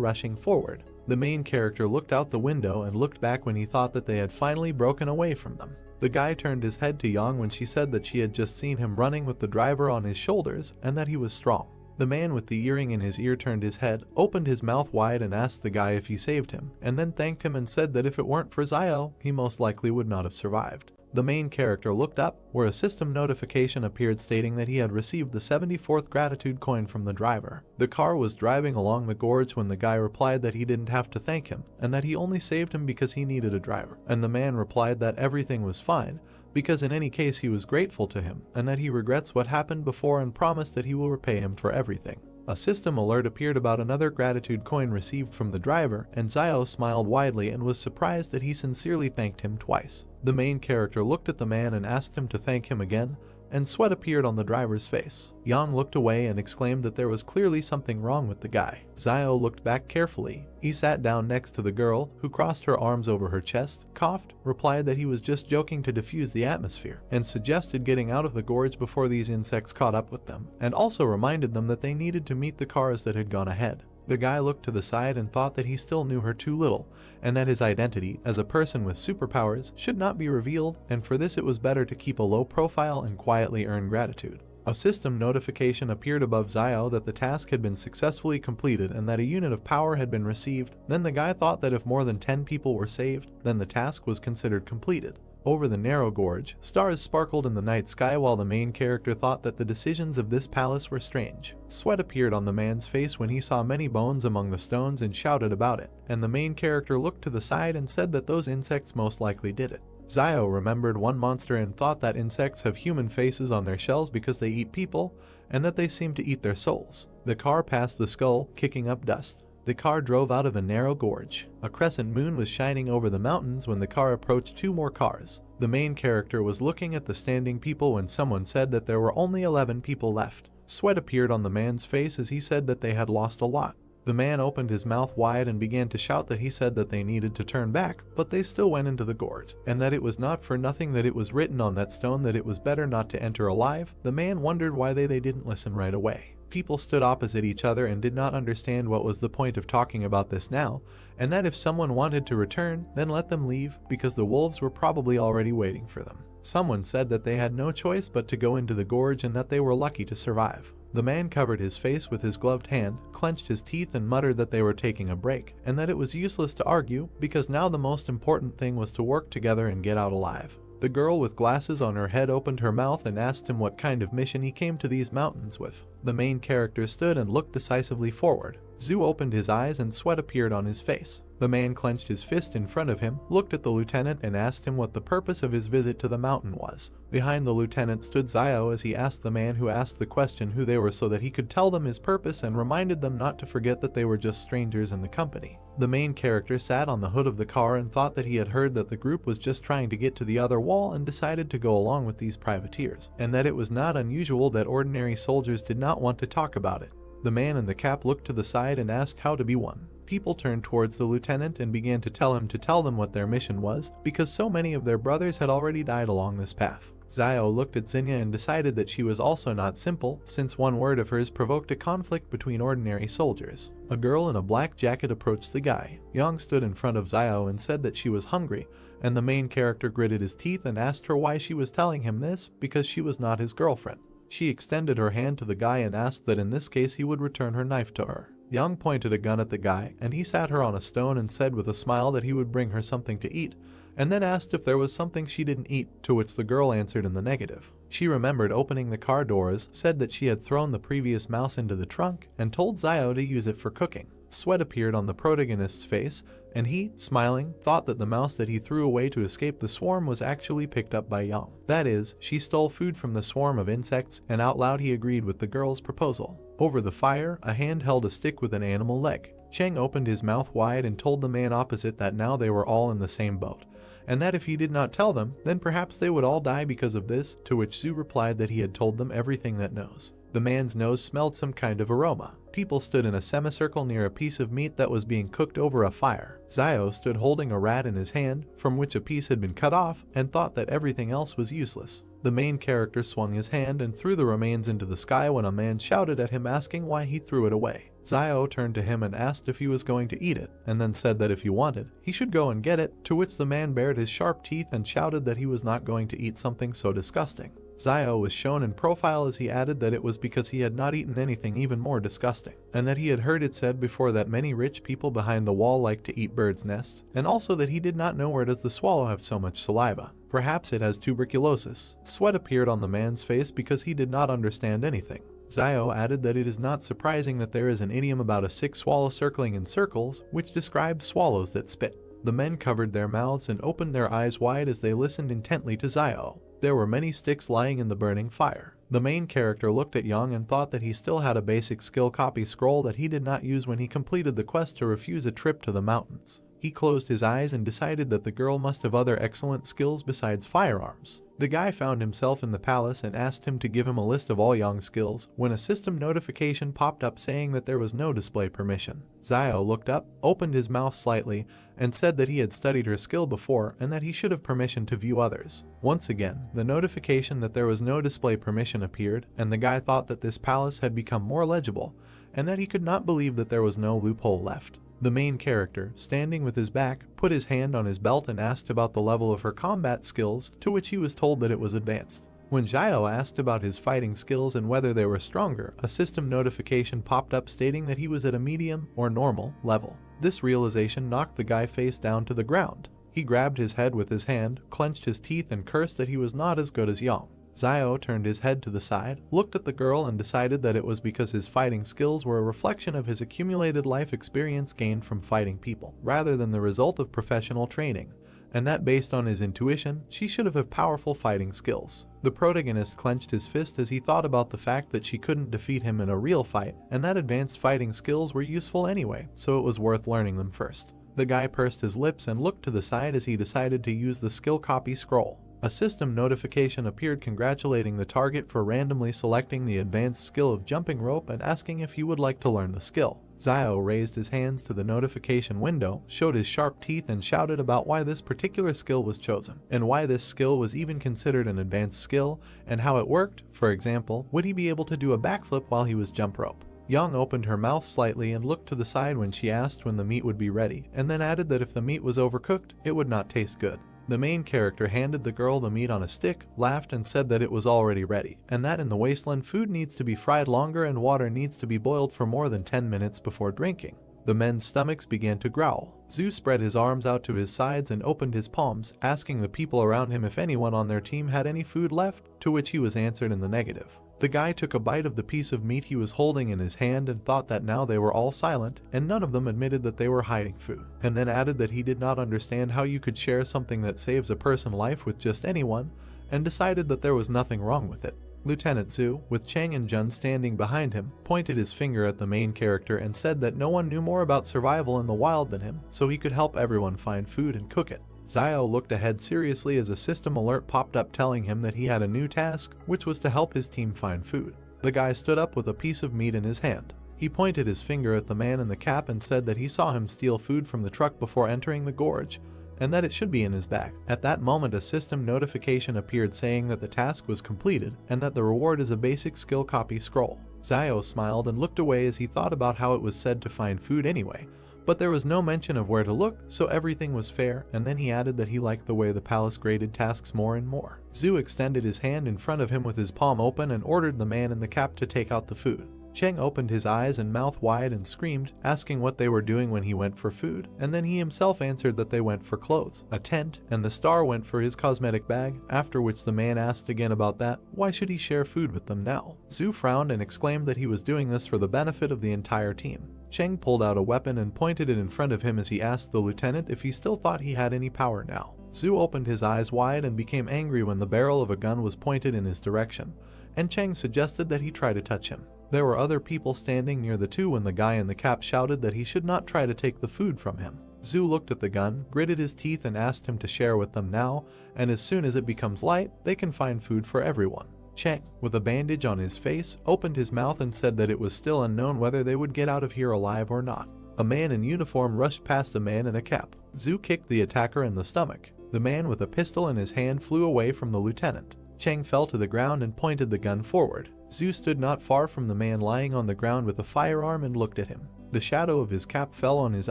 Speaker 1: rushing forward. The main character looked out the window and looked back when he thought that they had finally broken away from them. The guy turned his head to Yang when she said that she had just seen him running with the driver on his shoulders and that he was strong. The man with the earring in his ear turned his head, opened his mouth wide and asked the guy if he saved him, and then thanked him and said that if it weren't for Zio, he most likely would not have survived. The main character looked up, where a system notification appeared stating that he had received the 74th gratitude coin from the driver. The car was driving along the gorge when the guy replied that he didn't have to thank him, and that he only saved him because he needed a driver. And the man replied that everything was fine, because in any case he was grateful to him, and that he regrets what happened before and promised that he will repay him for everything. A system alert appeared about another gratitude coin received from the driver, and Zio smiled widely and was surprised that he sincerely thanked him twice. The main character looked at the man and asked him to thank him again, and sweat appeared on the driver's face. Yang looked away and exclaimed that there was clearly something wrong with the guy. Zio looked back carefully. He sat down next to the girl, who crossed her arms over her chest, coughed, replied that he was just joking to diffuse the atmosphere, and suggested getting out of the gorge before these insects caught up with them, and also reminded them that they needed to meet the cars that had gone ahead. The guy looked to the side and thought that he still knew her too little, and that his identity as a person with superpowers should not be revealed, and for this it was better to keep a low profile and quietly earn gratitude. A system notification appeared above Zio that the task had been successfully completed and that a unit of power had been received. Then the guy thought that if more than 10 people were saved, then the task was considered completed. Over the narrow gorge, stars sparkled in the night sky while the main character thought that the decisions of this palace were strange. Sweat appeared on the man's face when he saw many bones among the stones and shouted about it, and the main character looked to the side and said that those insects most likely did it. Zio remembered one monster and thought that insects have human faces on their shells because they eat people, and that they seem to eat their souls. The car passed the skull, kicking up dust. The car drove out of a narrow gorge. A crescent moon was shining over the mountains when the car approached two more cars. The main character was looking at the standing people when someone said that there were only 11 people left. Sweat appeared on the man's face as he said that they had lost a lot. The man opened his mouth wide and began to shout that he said that they needed to turn back, but they still went into the gorge, and that it was not for nothing that it was written on that stone that it was better not to enter alive. The man wondered why they didn't listen right away. People stood opposite each other and did not understand what was the point of talking about this now, and that if someone wanted to return, then let them leave, because the wolves were probably already waiting for them. Someone said that they had no choice but to go into the gorge and that they were lucky to survive. The man covered his face with his gloved hand, clenched his teeth and muttered that they were taking a break, and that it was useless to argue, because now the most important thing was to work together and get out alive. The girl with glasses on her head opened her mouth and asked him what kind of mission he came to these mountains with. The main character stood and looked decisively forward. Zhu opened his eyes and sweat appeared on his face. The man clenched his fist in front of him, looked at the lieutenant and asked him what the purpose of his visit to the mountain was. Behind the lieutenant stood Zio as he asked the man who asked the question who they were so that he could tell them his purpose and reminded them not to forget that they were just strangers in the company. The main character sat on the hood of the car and thought that he had heard that the group was just trying to get to the other wall and decided to go along with these privateers, and that it was not unusual that ordinary soldiers did not want to talk about it. The man in the cap looked to the side and asked how to be one. People turned towards the lieutenant and began to tell him to tell them what their mission was, because so many of their brothers had already died along this path. Zio looked at Zinnia and decided that she was also not simple, since one word of hers provoked a conflict between ordinary soldiers. A girl in a black jacket approached the guy. Young stood in front of Zio and said that she was hungry, and the main character gritted his teeth and asked her why she was telling him this, because she was not his girlfriend. She extended her hand to the guy and asked that in this case he would return her knife to her. Young pointed a gun at the guy, and he sat her on a stone and said with a smile that he would bring her something to eat, and then asked if there was something she didn't eat, to which the girl answered in the negative. She remembered opening the car doors, said that she had thrown the previous mouse into the trunk, and told Zio to use it for cooking. Sweat appeared on the protagonist's face, and he, smiling, thought that the mouse that he threw away to escape the swarm was actually picked up by Young. That is, she stole food from the swarm of insects, and out loud he agreed with the girl's proposal. Over the fire, a hand held a stick with an animal leg. Cheng opened his mouth wide and told the man opposite that now they were all in the same boat, and that if he did not tell them, then perhaps they would all die because of this, to which Zhu replied that he had told them everything that knows. The man's nose smelled some kind of aroma. People stood in a semicircle near a piece of meat that was being cooked over a fire. Zio stood holding a rat in his hand, from which a piece had been cut off, and thought that everything else was useless. The main character swung his hand and threw the remains into the sky when a man shouted at him asking why he threw it away. Zio turned to him and asked if he was going to eat it, and then said that if he wanted, he should go and get it, to which the man bared his sharp teeth and shouted that he was not going to eat something so disgusting. Zio was shown in profile as he added that it was because he had not eaten anything even more disgusting, and that he had heard it said before that many rich people behind the wall like to eat birds' nests, and also that he did not know where does the swallow have so much saliva. Perhaps it has tuberculosis. Sweat appeared on the man's face because he did not understand anything. Zio added that it is not surprising that there is an idiom about a sick swallow circling in circles, which describes swallows that spit. The men covered their mouths and opened their eyes wide as they listened intently to Zio. There were many sticks lying in the burning fire. The main character looked at Young and thought that he still had a basic skill copy scroll that he did not use when he completed the quest to refuse a trip to the mountains. He closed his eyes and decided that the girl must have other excellent skills besides firearms. The guy found himself in the palace and asked him to give him a list of all Young's skills, when a system notification popped up saying that there was no display permission. Zio looked up, opened his mouth slightly, and said that he had studied her skill before and that he should have permission to view others. Once again, the notification that there was no display permission appeared, and the guy thought that this palace had become more legible, and that he could not believe that there was no loophole left. The main character, standing with his back, put his hand on his belt and asked about the level of her combat skills, to which he was told that it was advanced. When Zio asked about his fighting skills and whether they were stronger, a system notification popped up stating that he was at a medium or normal level. This realization knocked the guy face down to the ground. He grabbed his head with his hand, clenched his teeth and cursed that he was not as good as Young. Zio turned his head to the side, looked at the girl and decided that it was because his fighting skills were a reflection of his accumulated life experience gained from fighting people, rather than the result of professional training, and that based on his intuition, she should have powerful fighting skills. The protagonist clenched his fist as he thought about the fact that she couldn't defeat him in a real fight, and that advanced fighting skills were useful anyway, so it was worth learning them first. The guy pursed his lips and looked to the side as he decided to use the skill copy scroll. A system notification appeared congratulating the target for randomly selecting the advanced skill of jumping rope and asking if he would like to learn the skill. Zio raised his hands to the notification window, showed his sharp teeth and shouted about why this particular skill was chosen, and why this skill was even considered an advanced skill, and how it worked. For example, would he be able to do a backflip while he was jump rope? Young opened her mouth slightly and looked to the side when she asked when the meat would be ready, and then added that if the meat was overcooked, it would not taste good. The main character handed the girl the meat on a stick, laughed and said that it was already ready, and that in the wasteland food needs to be fried longer and water needs to be boiled for more than 10 minutes before drinking. The men's stomachs began to growl. Zhu spread his arms out to his sides and opened his palms, asking the people around him if anyone on their team had any food left, to which he was answered in the negative. The guy took a bite of the piece of meat he was holding in his hand and thought that now they were all silent, and none of them admitted that they were hiding food, and then added that he did not understand how you could share something that saves a person's life with just anyone, and decided that there was nothing wrong with it. Lieutenant Zhu, with Cheng and Jun standing behind him, pointed his finger at the main character and said that no one knew more about survival in the wild than him, so he could help everyone find food and cook it. Zio looked ahead seriously as a system alert popped up telling him that he had a new task, which was to help his team find food. The guy stood up with a piece of meat in his hand. He pointed his finger at the man in the cap and said that he saw him steal food from the truck before entering the gorge, and that it should be in his bag. At that moment, a system notification appeared saying that the task was completed and that the reward is a basic skill copy scroll. Zio smiled and looked away as he thought about how it was said to find food anyway, but there was no mention of where to look, so everything was fair, and then he added that he liked the way the palace graded tasks more and more. Zhu extended his hand in front of him with his palm open and ordered the man in the cap to take out the food. Cheng opened his eyes and mouth wide and screamed, asking what they were doing when he went for food, and then he himself answered that they went for clothes, a tent, and the star went for his cosmetic bag, after which the man asked again about that. Why should he share food with them now? Zhu frowned and exclaimed that he was doing this for the benefit of the entire team. Cheng pulled out a weapon and pointed it in front of him as he asked the lieutenant if he still thought he had any power now. Zhu opened his eyes wide and became angry when the barrel of a gun was pointed in his direction, and Cheng suggested that he try to touch him. There were other people standing near the two when the guy in the cap shouted that he should not try to take the food from him. Zhu looked at the gun, gritted his teeth and asked him to share with them now, and as soon as it becomes light, they can find food for everyone. Cheng, with a bandage on his face, opened his mouth and said that it was still unknown whether they would get out of here alive or not. A man in uniform rushed past a man in a cap. Zhu kicked the attacker in the stomach. The man with a pistol in his hand flew away from the lieutenant. Cheng fell to the ground and pointed the gun forward. Zhu stood not far from the man lying on the ground with a firearm and looked at him. The shadow of his cap fell on his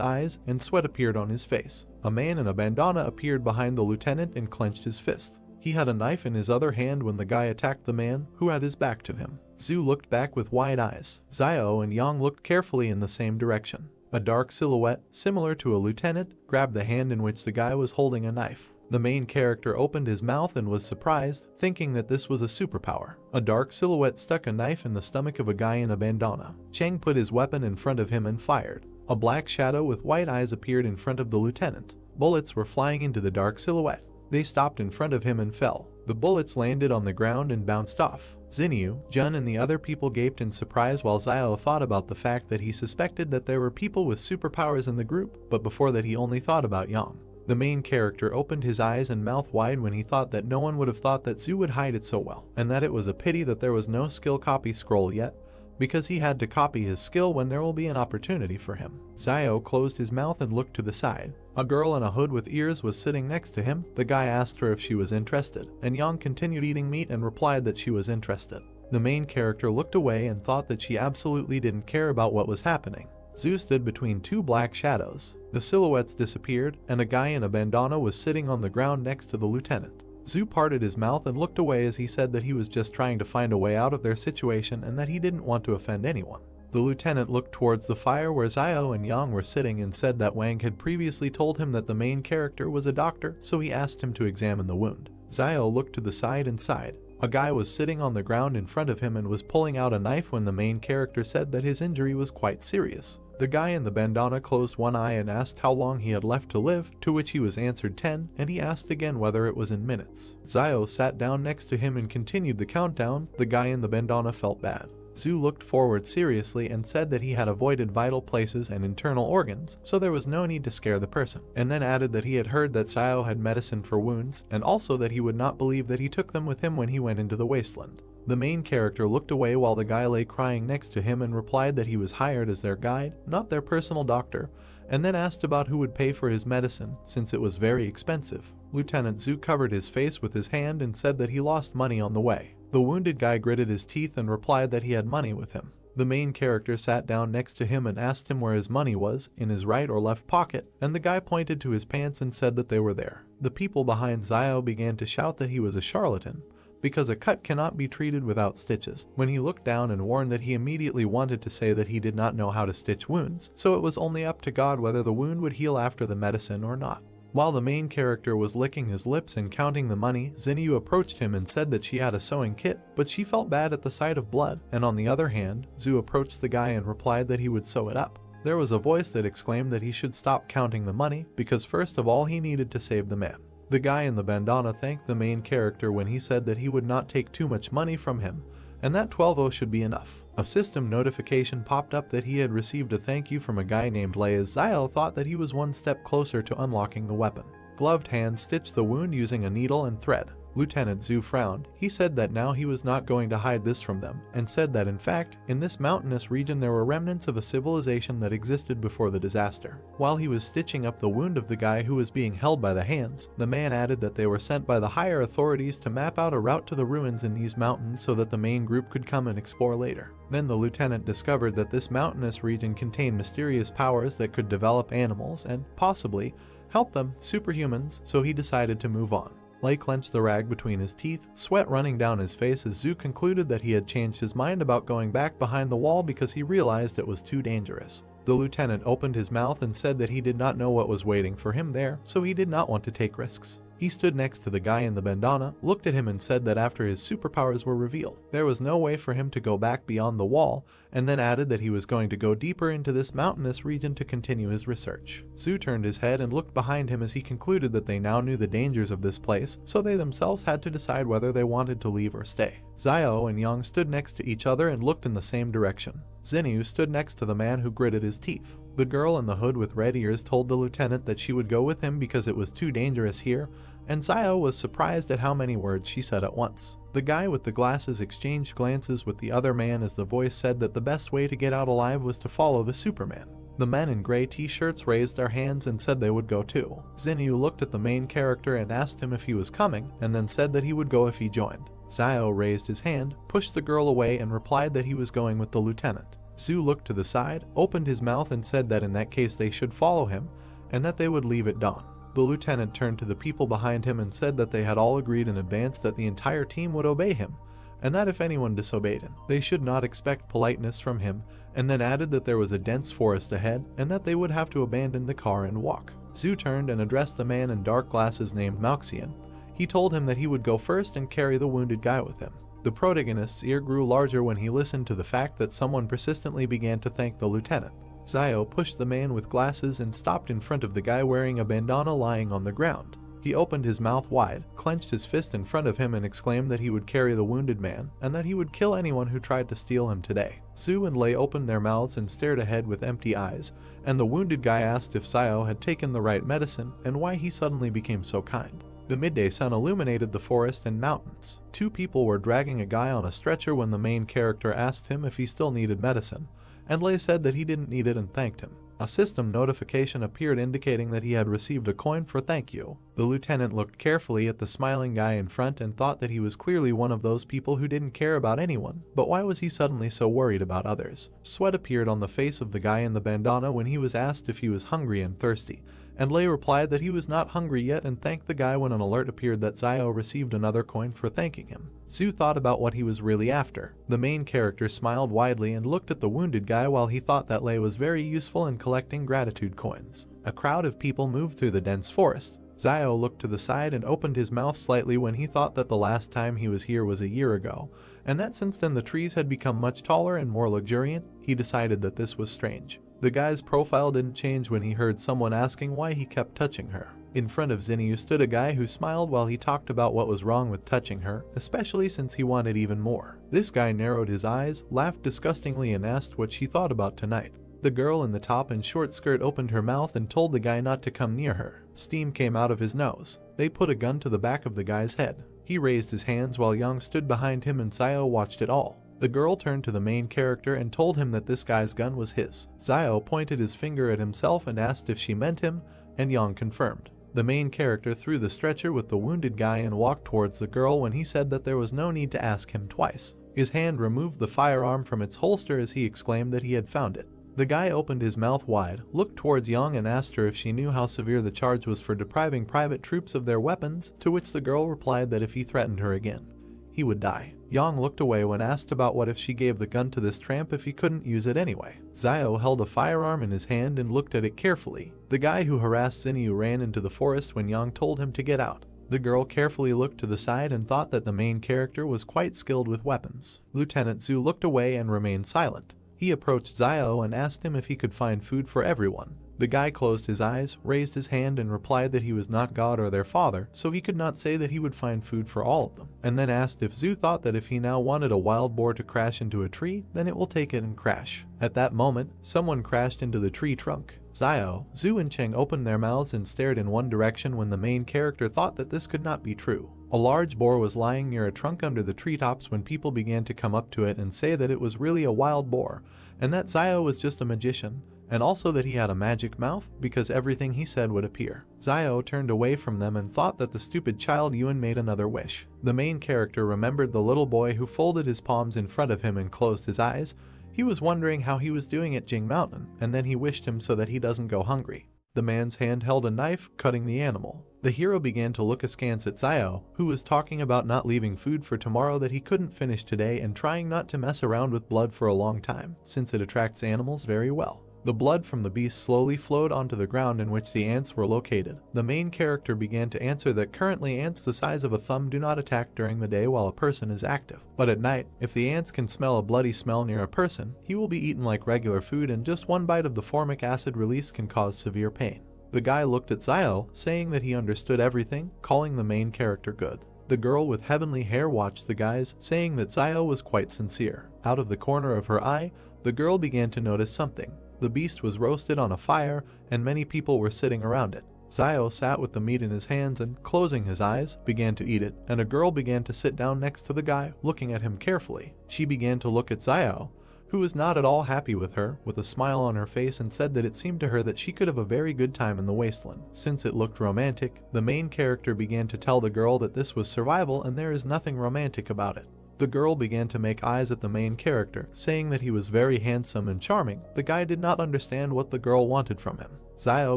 Speaker 1: eyes and sweat appeared on his face. A man in a bandana appeared behind the lieutenant and clenched his fist. He had a knife in his other hand when the guy attacked the man, who had his back to him. Zhu looked back with wide eyes. Zio and Yang looked carefully in the same direction. A dark silhouette, similar to a lieutenant, grabbed the hand in which the guy was holding a knife. The main character opened his mouth and was surprised, thinking that this was a superpower. A dark silhouette stuck a knife in the stomach of a guy in a bandana. Cheng put his weapon in front of him and fired. A black shadow with white eyes appeared in front of the lieutenant. Bullets were flying into the dark silhouette. They stopped in front of him and fell. The bullets landed on the ground and bounced off. Xinyu, Jun and the other people gaped in surprise while Zio thought about the fact that he suspected that there were people with superpowers in the group, but before that he only thought about Yang. The main character opened his eyes and mouth wide when he thought that no one would have thought that Zhu would hide it so well, and that it was a pity that there was no skill copy scroll yet, because he had to copy his skill when there will be an opportunity for him. Zio closed his mouth and looked to the side. A girl in a hood with ears was sitting next to him. The guy asked her if she was interested, and Yang continued eating meat and replied that she was interested. The main character looked away and thought that she absolutely didn't care about what was happening. Zhu stood between two black shadows. The silhouettes disappeared, and a guy in a bandana was sitting on the ground next to the lieutenant. Zhu parted his mouth and looked away as he said that he was just trying to find a way out of their situation and that he didn't want to offend anyone. The lieutenant looked towards the fire where Zio and Yang were sitting and said that Wang had previously told him that the main character was a doctor, so he asked him to examine the wound. Zio looked to the side and sighed. A guy was sitting on the ground in front of him and was pulling out a knife when the main character said that his injury was quite serious. The guy in the bandana closed one eye and asked how long he had left to live, to which he was answered 10, and he asked again whether it was in minutes. Zio sat down next to him and continued the countdown. The guy in the bandana felt bad. Zhu looked forward seriously and said that he had avoided vital places and internal organs, so there was no need to scare the person, and then added that he had heard that Zio had medicine for wounds, and also that he would not believe that he took them with him when he went into the wasteland. The main character looked away while the guy lay crying next to him and replied that he was hired as their guide, not their personal doctor, and then asked about who would pay for his medicine, since it was very expensive. Lieutenant Zhu covered his face with his hand and said that he lost money on the way. The wounded guy gritted his teeth and replied that he had money with him. The main character sat down next to him and asked him where his money was, in his right or left pocket, and the guy pointed to his pants and said that they were there. The people behind Zio began to shout that he was a charlatan, because a cut cannot be treated without stitches. When he looked down and warned that he immediately wanted to say that he did not know how to stitch wounds, so it was only up to God whether the wound would heal after the medicine or not. While the main character was licking his lips and counting the money, Xinyu approached him and said that she had a sewing kit, but she felt bad at the sight of blood, and on the other hand, Zhu approached the guy and replied that he would sew it up. There was a voice that exclaimed that he should stop counting the money, because first of all he needed to save the man. The guy in the bandana thanked the main character when he said that he would not take too much money from him, and that 12-0 should be enough. A system notification popped up that he had received a thank you from a guy named Lei as Zio thought that he was one step closer to unlocking the weapon. Gloved hands stitched the wound using a needle and thread. Lieutenant Zhu frowned. He said that now he was not going to hide this from them, and said that in fact, in this mountainous region there were remnants of a civilization that existed before the disaster. While he was stitching up the wound of the guy who was being held by the hands, the man added that they were sent by the higher authorities to map out a route to the ruins in these mountains so that the main group could come and explore later. Then the lieutenant discovered that this mountainous region contained mysterious powers that could develop animals and, possibly, help them, superhumans, so he decided to move on. Lei clenched the rag between his teeth, sweat running down his face as Zhu concluded that he had changed his mind about going back behind the wall because he realized it was too dangerous. The lieutenant opened his mouth and said that he did not know what was waiting for him there, so he did not want to take risks. He stood next to the guy in the bandana, looked at him and said that after his superpowers were revealed, there was no way for him to go back beyond the wall, and then added that he was going to go deeper into this mountainous region to continue his research. Zhu turned his head and looked behind him as he concluded that they now knew the dangers of this place, so they themselves had to decide whether they wanted to leave or stay. Xiao and Yang stood next to each other and looked in the same direction. Xinyu stood next to the man who gritted his teeth. The girl in the hood with red ears told the lieutenant that she would go with him because it was too dangerous here, and Xiao was surprised at how many words she said at once. The guy with the glasses exchanged glances with the other man as the voice said that the best way to get out alive was to follow the Superman. The men in gray t-shirts raised their hands and said they would go too. Xinyu looked at the main character and asked him if he was coming, and then said that he would go if he joined. Xiao raised his hand, pushed the girl away and replied that he was going with the lieutenant. Zhu looked to the side, opened his mouth and said that in that case they should follow him, and that they would leave at dawn. The lieutenant turned to the people behind him and said that they had all agreed in advance that the entire team would obey him, and that if anyone disobeyed him, they should not expect politeness from him, and then added that there was a dense forest ahead and that they would have to abandon the car and walk. Zhu turned and addressed the man in dark glasses named Mauxian. He told him that he would go first and carry the wounded guy with him. The protagonist's ear grew larger when he listened to the fact that someone persistently began to thank the lieutenant. Xiao pushed the man with glasses and stopped in front of the guy wearing a bandana lying on the ground. He opened his mouth wide, clenched his fist in front of him and exclaimed that he would carry the wounded man, and that he would kill anyone who tried to steal him today. Zhu and Lei opened their mouths and stared ahead with empty eyes, and the wounded guy asked if Xiao had taken the right medicine and why he suddenly became so kind. The midday sun illuminated the forest and mountains. Two people were dragging a guy on a stretcher when the main character asked him if he still needed medicine, and Lei said that he didn't need it and thanked him. A system notification appeared indicating that he had received a coin for thank you. The lieutenant looked carefully at the smiling guy in front and thought that he was clearly one of those people who didn't care about anyone, but why was he suddenly so worried about others? Sweat appeared on the face of the guy in the bandana when he was asked if he was hungry and thirsty, and Lei replied that he was not hungry yet and thanked the guy when an alert appeared that Xiao received another coin for thanking him. Zhu thought about what he was really after. The main character smiled widely and looked at the wounded guy while he thought that Lei was very useful in collecting gratitude coins. A crowd of people moved through the dense forest. Xiao looked to the side and opened his mouth slightly when he thought that the last time he was here was a year ago, and that since then the trees had become much taller and more luxuriant. He decided that this was strange. The guy's profile didn't change when he heard someone asking why he kept touching her. In front of Xinyu stood a guy who smiled while he talked about what was wrong with touching her, especially since he wanted even more. This guy narrowed his eyes, laughed disgustingly and asked what she thought about tonight. The girl in the top and short skirt opened her mouth and told the guy not to come near her. Steam came out of his nose. They put a gun to the back of the guy's head. He raised his hands while Yang stood behind him and Xiao watched it all. The girl turned to the main character and told him that this guy's gun was his. Xiao pointed his finger at himself and asked if she meant him, and Yang confirmed. The main character threw the stretcher with the wounded guy and walked towards the girl when he said that there was no need to ask him twice. His hand removed the firearm from its holster as he exclaimed that he had found it. The guy opened his mouth wide, looked towards Yang and asked her if she knew how severe the charge was for depriving private troops of their weapons, to which the girl replied that if he threatened her again, he would die. Yang looked away when asked about what if she gave the gun to this tramp if he couldn't use it anyway. Xiao held a firearm in his hand and looked at it carefully. The guy who harassed Xinyu ran into the forest when Yang told him to get out. The girl carefully looked to the side and thought that the main character was quite skilled with weapons. Lieutenant Zhu looked away and remained silent. He approached Xiao and asked him if he could find food for everyone. The guy closed his eyes, raised his hand and replied that he was not God or their father, so he could not say that he would find food for all of them, and then asked if Zhu thought that if he now wanted a wild boar to crash into a tree, then it will take it and crash. At that moment, someone crashed into the tree trunk. Xiao, Zhu and Cheng opened their mouths and stared in one direction when the main character thought that this could not be true. A large boar was lying near a trunk under the treetops when people began to come up to it and say that it was really a wild boar, and that Zio was just a magician, and also that he had a magic mouth because everything he said would appear. Zio turned away from them and thought that the stupid child Yuan made another wish. The main character remembered the little boy who folded his palms in front of him and closed his eyes. He was wondering how he was doing at Jing Mountain, and then he wished him so that he doesn't go hungry. The man's hand held a knife, cutting the animal. The hero began to look askance at Zio, who was talking about not leaving food for tomorrow that he couldn't finish today and trying not to mess around with blood for a long time, since it attracts animals very well. The blood from the beast slowly flowed onto the ground in which the ants were located. The main character began to answer that currently ants the size of a thumb do not attack during the day while a person is active. But at night, if the ants can smell a bloody smell near a person, he will be eaten like regular food, and just one bite of the formic acid release can cause severe pain. The guy looked at Zio, saying that he understood everything, calling the main character good. The girl with heavenly hair watched the guys, saying that Zio was quite sincere. Out of the corner of her eye, the girl began to notice something. The beast was roasted on a fire, and many people were sitting around it. Zio sat with the meat in his hands and, closing his eyes, began to eat it, and a girl began to sit down next to the guy, looking at him carefully. She began to look at Zio, who was not at all happy with her, with a smile on her face, and said that it seemed to her that she could have a very good time in the wasteland. Since it looked romantic, the main character began to tell the girl that this was survival and there is nothing romantic about it. The girl began to make eyes at the main character, saying that he was very handsome and charming. The guy did not understand what the girl wanted from him. Zio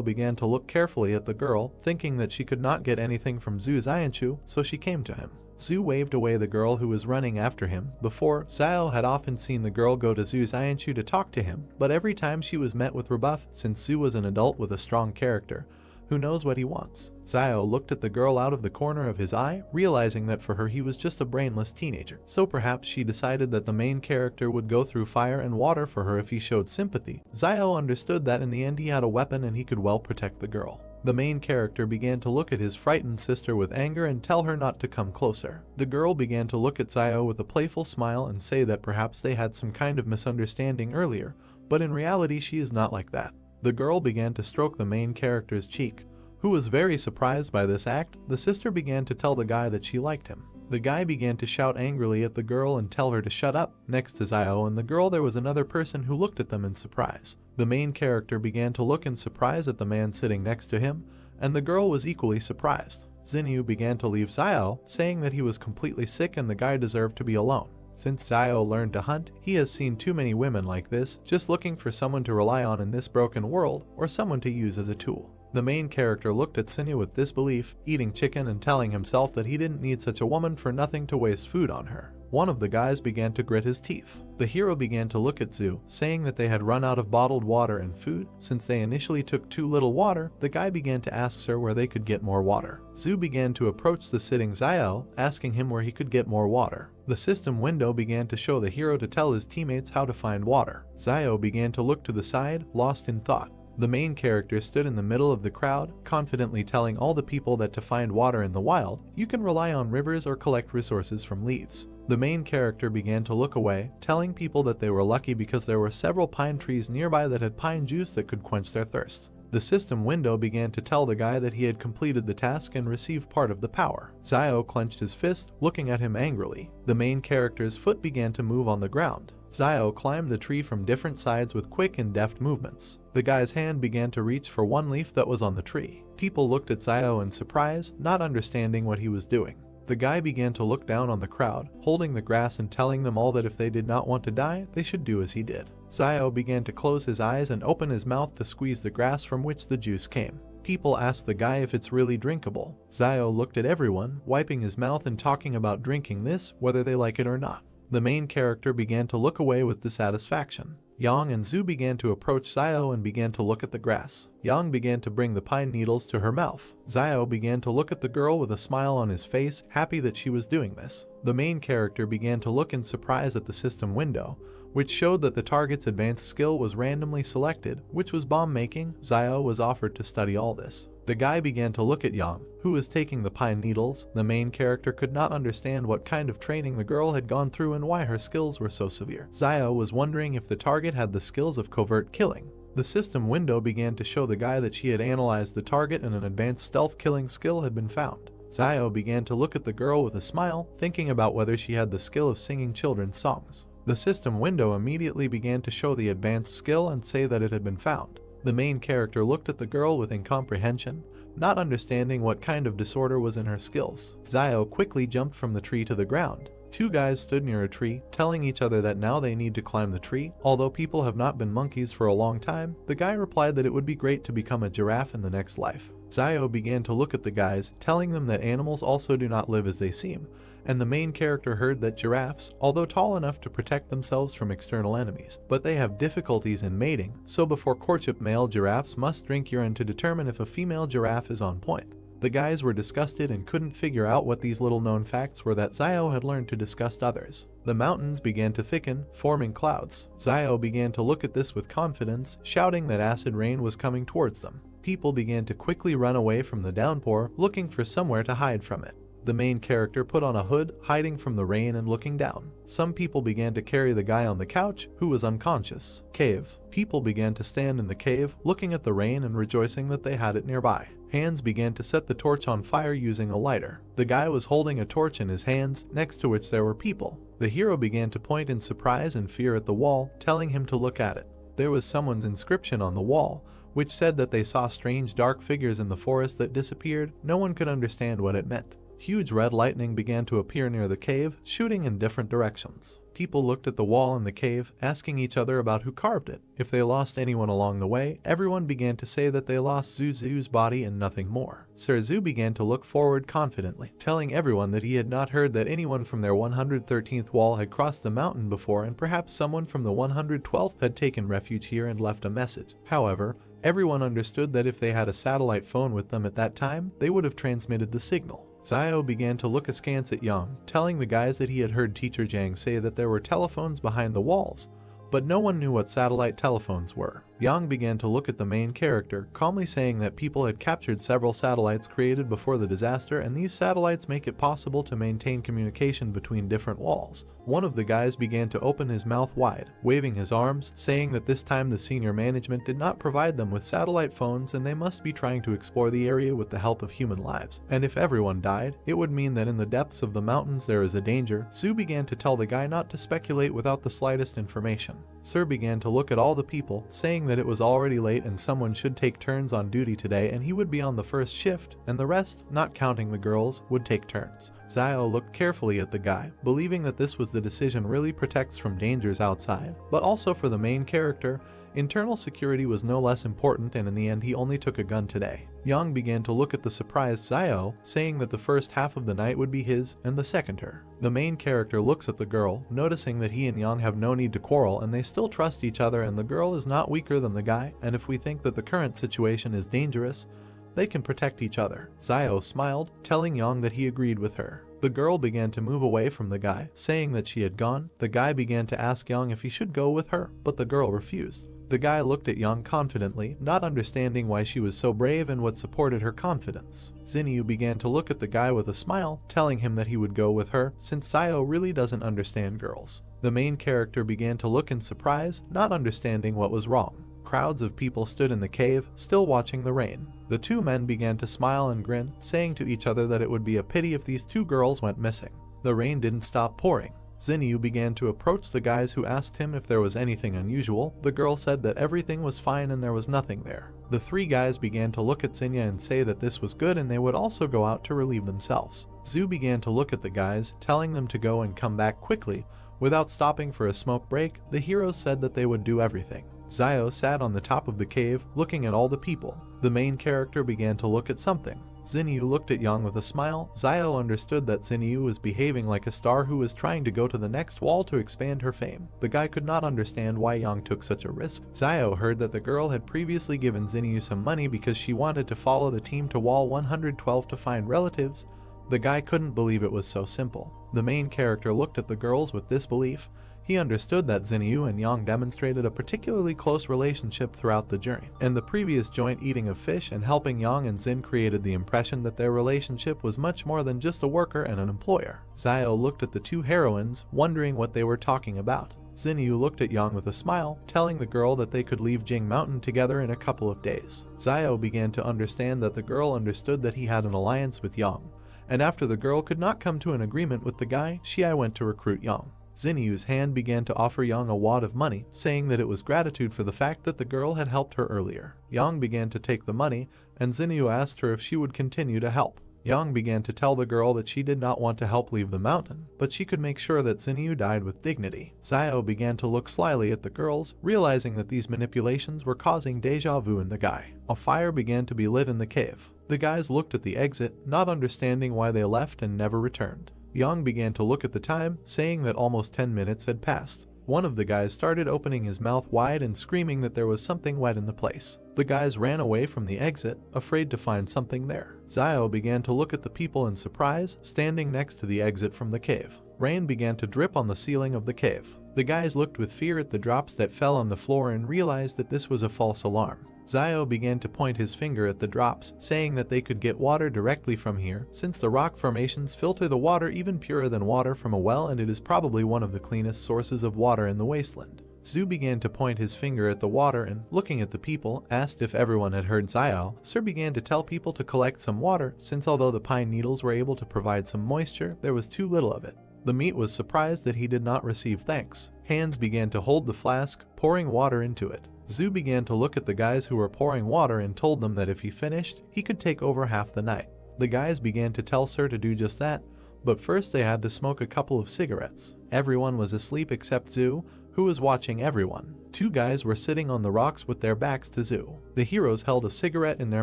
Speaker 1: began to look carefully at the girl, thinking that she could not get anything from Zhu Xianchu, so she came to him. Zhu waved away the girl who was running after him. Before, Zio had often seen the girl go to Zhu Xianchu to talk to him, but every time she was met with rebuff, since Zhu was an adult with a strong character who knows what he wants. Zio looked at the girl out of the corner of his eye, realizing that for her he was just a brainless teenager. So perhaps she decided that the main character would go through fire and water for her if he showed sympathy. Zio understood that in the end he had a weapon and he could well protect the girl. The main character began to look at his frightened sister with anger and tell her not to come closer. The girl began to look at Zio with a playful smile and say that perhaps they had some kind of misunderstanding earlier, but in reality she is not like that. The girl began to stroke the main character's cheek, who was very surprised by this act. The sister began to tell the guy that she liked him. The guy began to shout angrily at the girl and tell her to shut up. Next to Zio and the girl there was another person who looked at them in surprise. The main character began to look in surprise at the man sitting next to him, and the girl was equally surprised. Xinyu began to leave Zio, saying that he was completely sick and the guy deserved to be alone. Since Zio learned to hunt, he has seen too many women like this, just looking for someone to rely on in this broken world, or someone to use as a tool. The main character looked at Xinyu with disbelief, eating chicken and telling himself that he didn't need such a woman for nothing to waste food on her. One of the guys began to grit his teeth. The hero began to look at Zhu, saying that they had run out of bottled water and food. Since they initially took too little water, the guy began to ask her where they could get more water. Zhu began to approach the sitting Zio, asking him where he could get more water. The system window began to show the hero to tell his teammates how to find water. Zio began to look to the side, lost in thought. The main character stood in the middle of the crowd, confidently telling all the people that to find water in the wild, you can rely on rivers or collect resources from leaves. The main character began to look away, telling people that they were lucky because there were several pine trees nearby that had pine juice that could quench their thirst. The system window began to tell the guy that he had completed the task and received part of the power. Zio clenched his fist, looking at him angrily. The main character's foot began to move on the ground. Zio climbed the tree from different sides with quick and deft movements. The guy's hand began to reach for one leaf that was on the tree. People looked at Zio in surprise, not understanding what he was doing. The guy began to look down on the crowd, holding the grass and telling them all that if they did not want to die, they should do as he did. Zio began to close his eyes and open his mouth to squeeze the grass from which the juice came. People asked the guy if it's really drinkable. Zio looked at everyone, wiping his mouth and talking about drinking this, whether they like it or not. The main character began to look away with dissatisfaction. Yang and Zhu began to approach Zio and began to look at the grass. Yang began to bring the pine needles to her mouth. Zio began to look at the girl with a smile on his face, happy that she was doing this. The main character began to look in surprise at the system window, which showed that the target's advanced skill was randomly selected, which was bomb making. Zio was offered to study all this. The guy began to look at Yang, who was taking the pine needles. The main character could not understand what kind of training the girl had gone through and why her skills were so severe. Zio was wondering if the target had the skills of covert killing. The system window began to show the guy that she had analyzed the target and an advanced stealth killing skill had been found. Zio began to look at the girl with a smile, thinking about whether she had the skill of singing children's songs. The system window immediately began to show the advanced skill and say that it had been found. The main character looked at the girl with incomprehension, not understanding what kind of disorder was in her skills. Zio quickly jumped from the tree to the ground. Two guys stood near a tree, telling each other that now they need to climb the tree. Although people have not been monkeys for a long time, the guy replied that it would be great to become a giraffe in the next life. Zio began to look at the guys, telling them that animals also do not live as they seem, and the main character heard that giraffes, although tall enough to protect themselves from external enemies, but they have difficulties in mating, so before courtship male giraffes must drink urine to determine if a female giraffe is on point. The guys were disgusted and couldn't figure out what these little known facts were that Zio had learned to disgust others. The mountains began to thicken, forming clouds. Zio began to look at this with confidence, shouting that acid rain was coming towards them. People began to quickly run away from the downpour, looking for somewhere to hide from it. The main character put on a hood, hiding from the rain and looking down. Some people began to carry the guy on the couch, who was unconscious. Cave. People began to stand in the cave, looking at the rain and rejoicing that they had it nearby. Hands began to set the torch on fire using a lighter. The guy was holding a torch in his hands, next to which there were people. The hero began to point in surprise and fear at the wall, telling him to look at it. There was someone's inscription on the wall, which said that they saw strange dark figures in the forest that disappeared. No one could understand what it meant. Huge red lightning began to appear near the cave, shooting in different directions. People looked at the wall in the cave, asking each other about who carved it. If they lost anyone along the way, everyone began to say that they lost Zuzu's body and nothing more. Sir Zu began to look forward confidently, telling everyone that he had not heard that anyone from their 113th wall had crossed the mountain before, and perhaps someone from the 112th had taken refuge here and left a message. However, everyone understood that if they had a satellite phone with them at that time, they would have transmitted the signal. Zio began to look askance at Yang, telling the guys that he had heard Teacher Jang say that there were telephones behind the walls, but no one knew what satellite telephones were. Yang began to look at the main character, calmly saying that people had captured several satellites created before the disaster, and these satellites make it possible to maintain communication between different walls. One of the guys began to open his mouth wide, waving his arms, saying that this time the senior management did not provide them with satellite phones and they must be trying to explore the area with the help of human lives. And if everyone died, it would mean that in the depths of the mountains there is a danger. Su began to tell the guy not to speculate without the slightest information. Sir began to look at all the people, saying that it was already late and someone should take turns on duty today, and he would be on the first shift, and the rest, not counting the girls, would take turns. Zio looked carefully at the guy, believing that this was the decision really protects from dangers outside, but also for the main character. Internal security was no less important, and in the end he only took a gun today. Yang began to look at the surprised Zio, saying that the first half of the night would be his and the second her. The main character looks at the girl, noticing that he and Yang have no need to quarrel and they still trust each other, and the girl is not weaker than the guy, and if we think that the current situation is dangerous, they can protect each other. Zio smiled, telling Yang that he agreed with her. The girl began to move away from the guy, saying that she had gone. The guy began to ask Yang if he should go with her, but the girl refused. The guy looked at Yang confidently, not understanding why she was so brave and what supported her confidence. Xinyu began to look at the guy with a smile, telling him that he would go with her, since Zio really doesn't understand girls. The main character began to look in surprise, not understanding what was wrong. Crowds of people stood in the cave, still watching the rain. The two men began to smile and grin, saying to each other that it would be a pity if these two girls went missing. The rain didn't stop pouring. Xinyu began to approach the guys who asked him if there was anything unusual. The girl said that everything was fine and there was nothing there. The three guys began to look at Xinyu and say that this was good and they would also go out to relieve themselves. Zhu began to look at the guys, telling them to go and come back quickly. Without stopping for a smoke break, the heroes said that they would do everything. Zio sat on the top of the cave, looking at all the people. The main character began to look at something. Xinyu looked at Yang with a smile. Zio understood that Xinyu was behaving like a star who was trying to go to the next wall to expand her fame. The guy could not understand why Yang took such a risk. Zio heard that the girl had previously given Xinyu some money because she wanted to follow the team to wall 112 to find relatives. The guy couldn't believe it was so simple. The main character looked at the girls with disbelief. He understood that Xinyu and Yang demonstrated a particularly close relationship throughout the journey, and the previous joint eating of fish and helping Yang and Xin created the impression that their relationship was much more than just a worker and an employer. Zio looked at the two heroines, wondering what they were talking about. Xinyu looked at Yang with a smile, telling the girl that they could leave Jing Mountain together in a couple of days. Zio began to understand that the girl understood that he had an alliance with Yang, and after the girl could not come to an agreement with the guy, Xiai went to recruit Yang. Xinyu's hand began to offer Yang a wad of money, saying that it was gratitude for the fact that the girl had helped her earlier. Yang began to take the money, and Xinyu asked her if she would continue to help. Yang began to tell the girl that she did not want to help leave the mountain, but she could make sure that Xinyu died with dignity. Xiao began to look slyly at the girls, realizing that these manipulations were causing deja vu in the guy. A fire began to be lit in the cave. The guys looked at the exit, not understanding why they left and never returned. Yang began to look at the time, saying that almost 10 minutes had passed. One of the guys started opening his mouth wide and screaming that there was something wet in the place. The guys ran away from the exit, afraid to find something there. Xiao began to look at the people in surprise, standing next to the exit from the cave. Rain began to drip on the ceiling of the cave. The guys looked with fear at the drops that fell on the floor and realized that this was a false alarm. Xiao began to point his finger at the drops, saying that they could get water directly from here, since the rock formations filter the water even purer than water from a well, and it is probably one of the cleanest sources of water in the wasteland. Zhu began to point his finger at the water and, looking at the people, asked if everyone had heard Xiao. Sir began to tell people to collect some water, since although the pine needles were able to provide some moisture, there was too little of it. The meat was surprised that he did not receive thanks. Hands began to hold the flask, pouring water into it. Zhu began to look at the guys who were pouring water and told them that if he finished, he could take over half the night. The guys began to tell Sir to do just that, but first they had to smoke a couple of cigarettes. Everyone was asleep except Zhu, who was watching everyone. Two guys were sitting on the rocks with their backs to Zhu. The heroes held a cigarette in their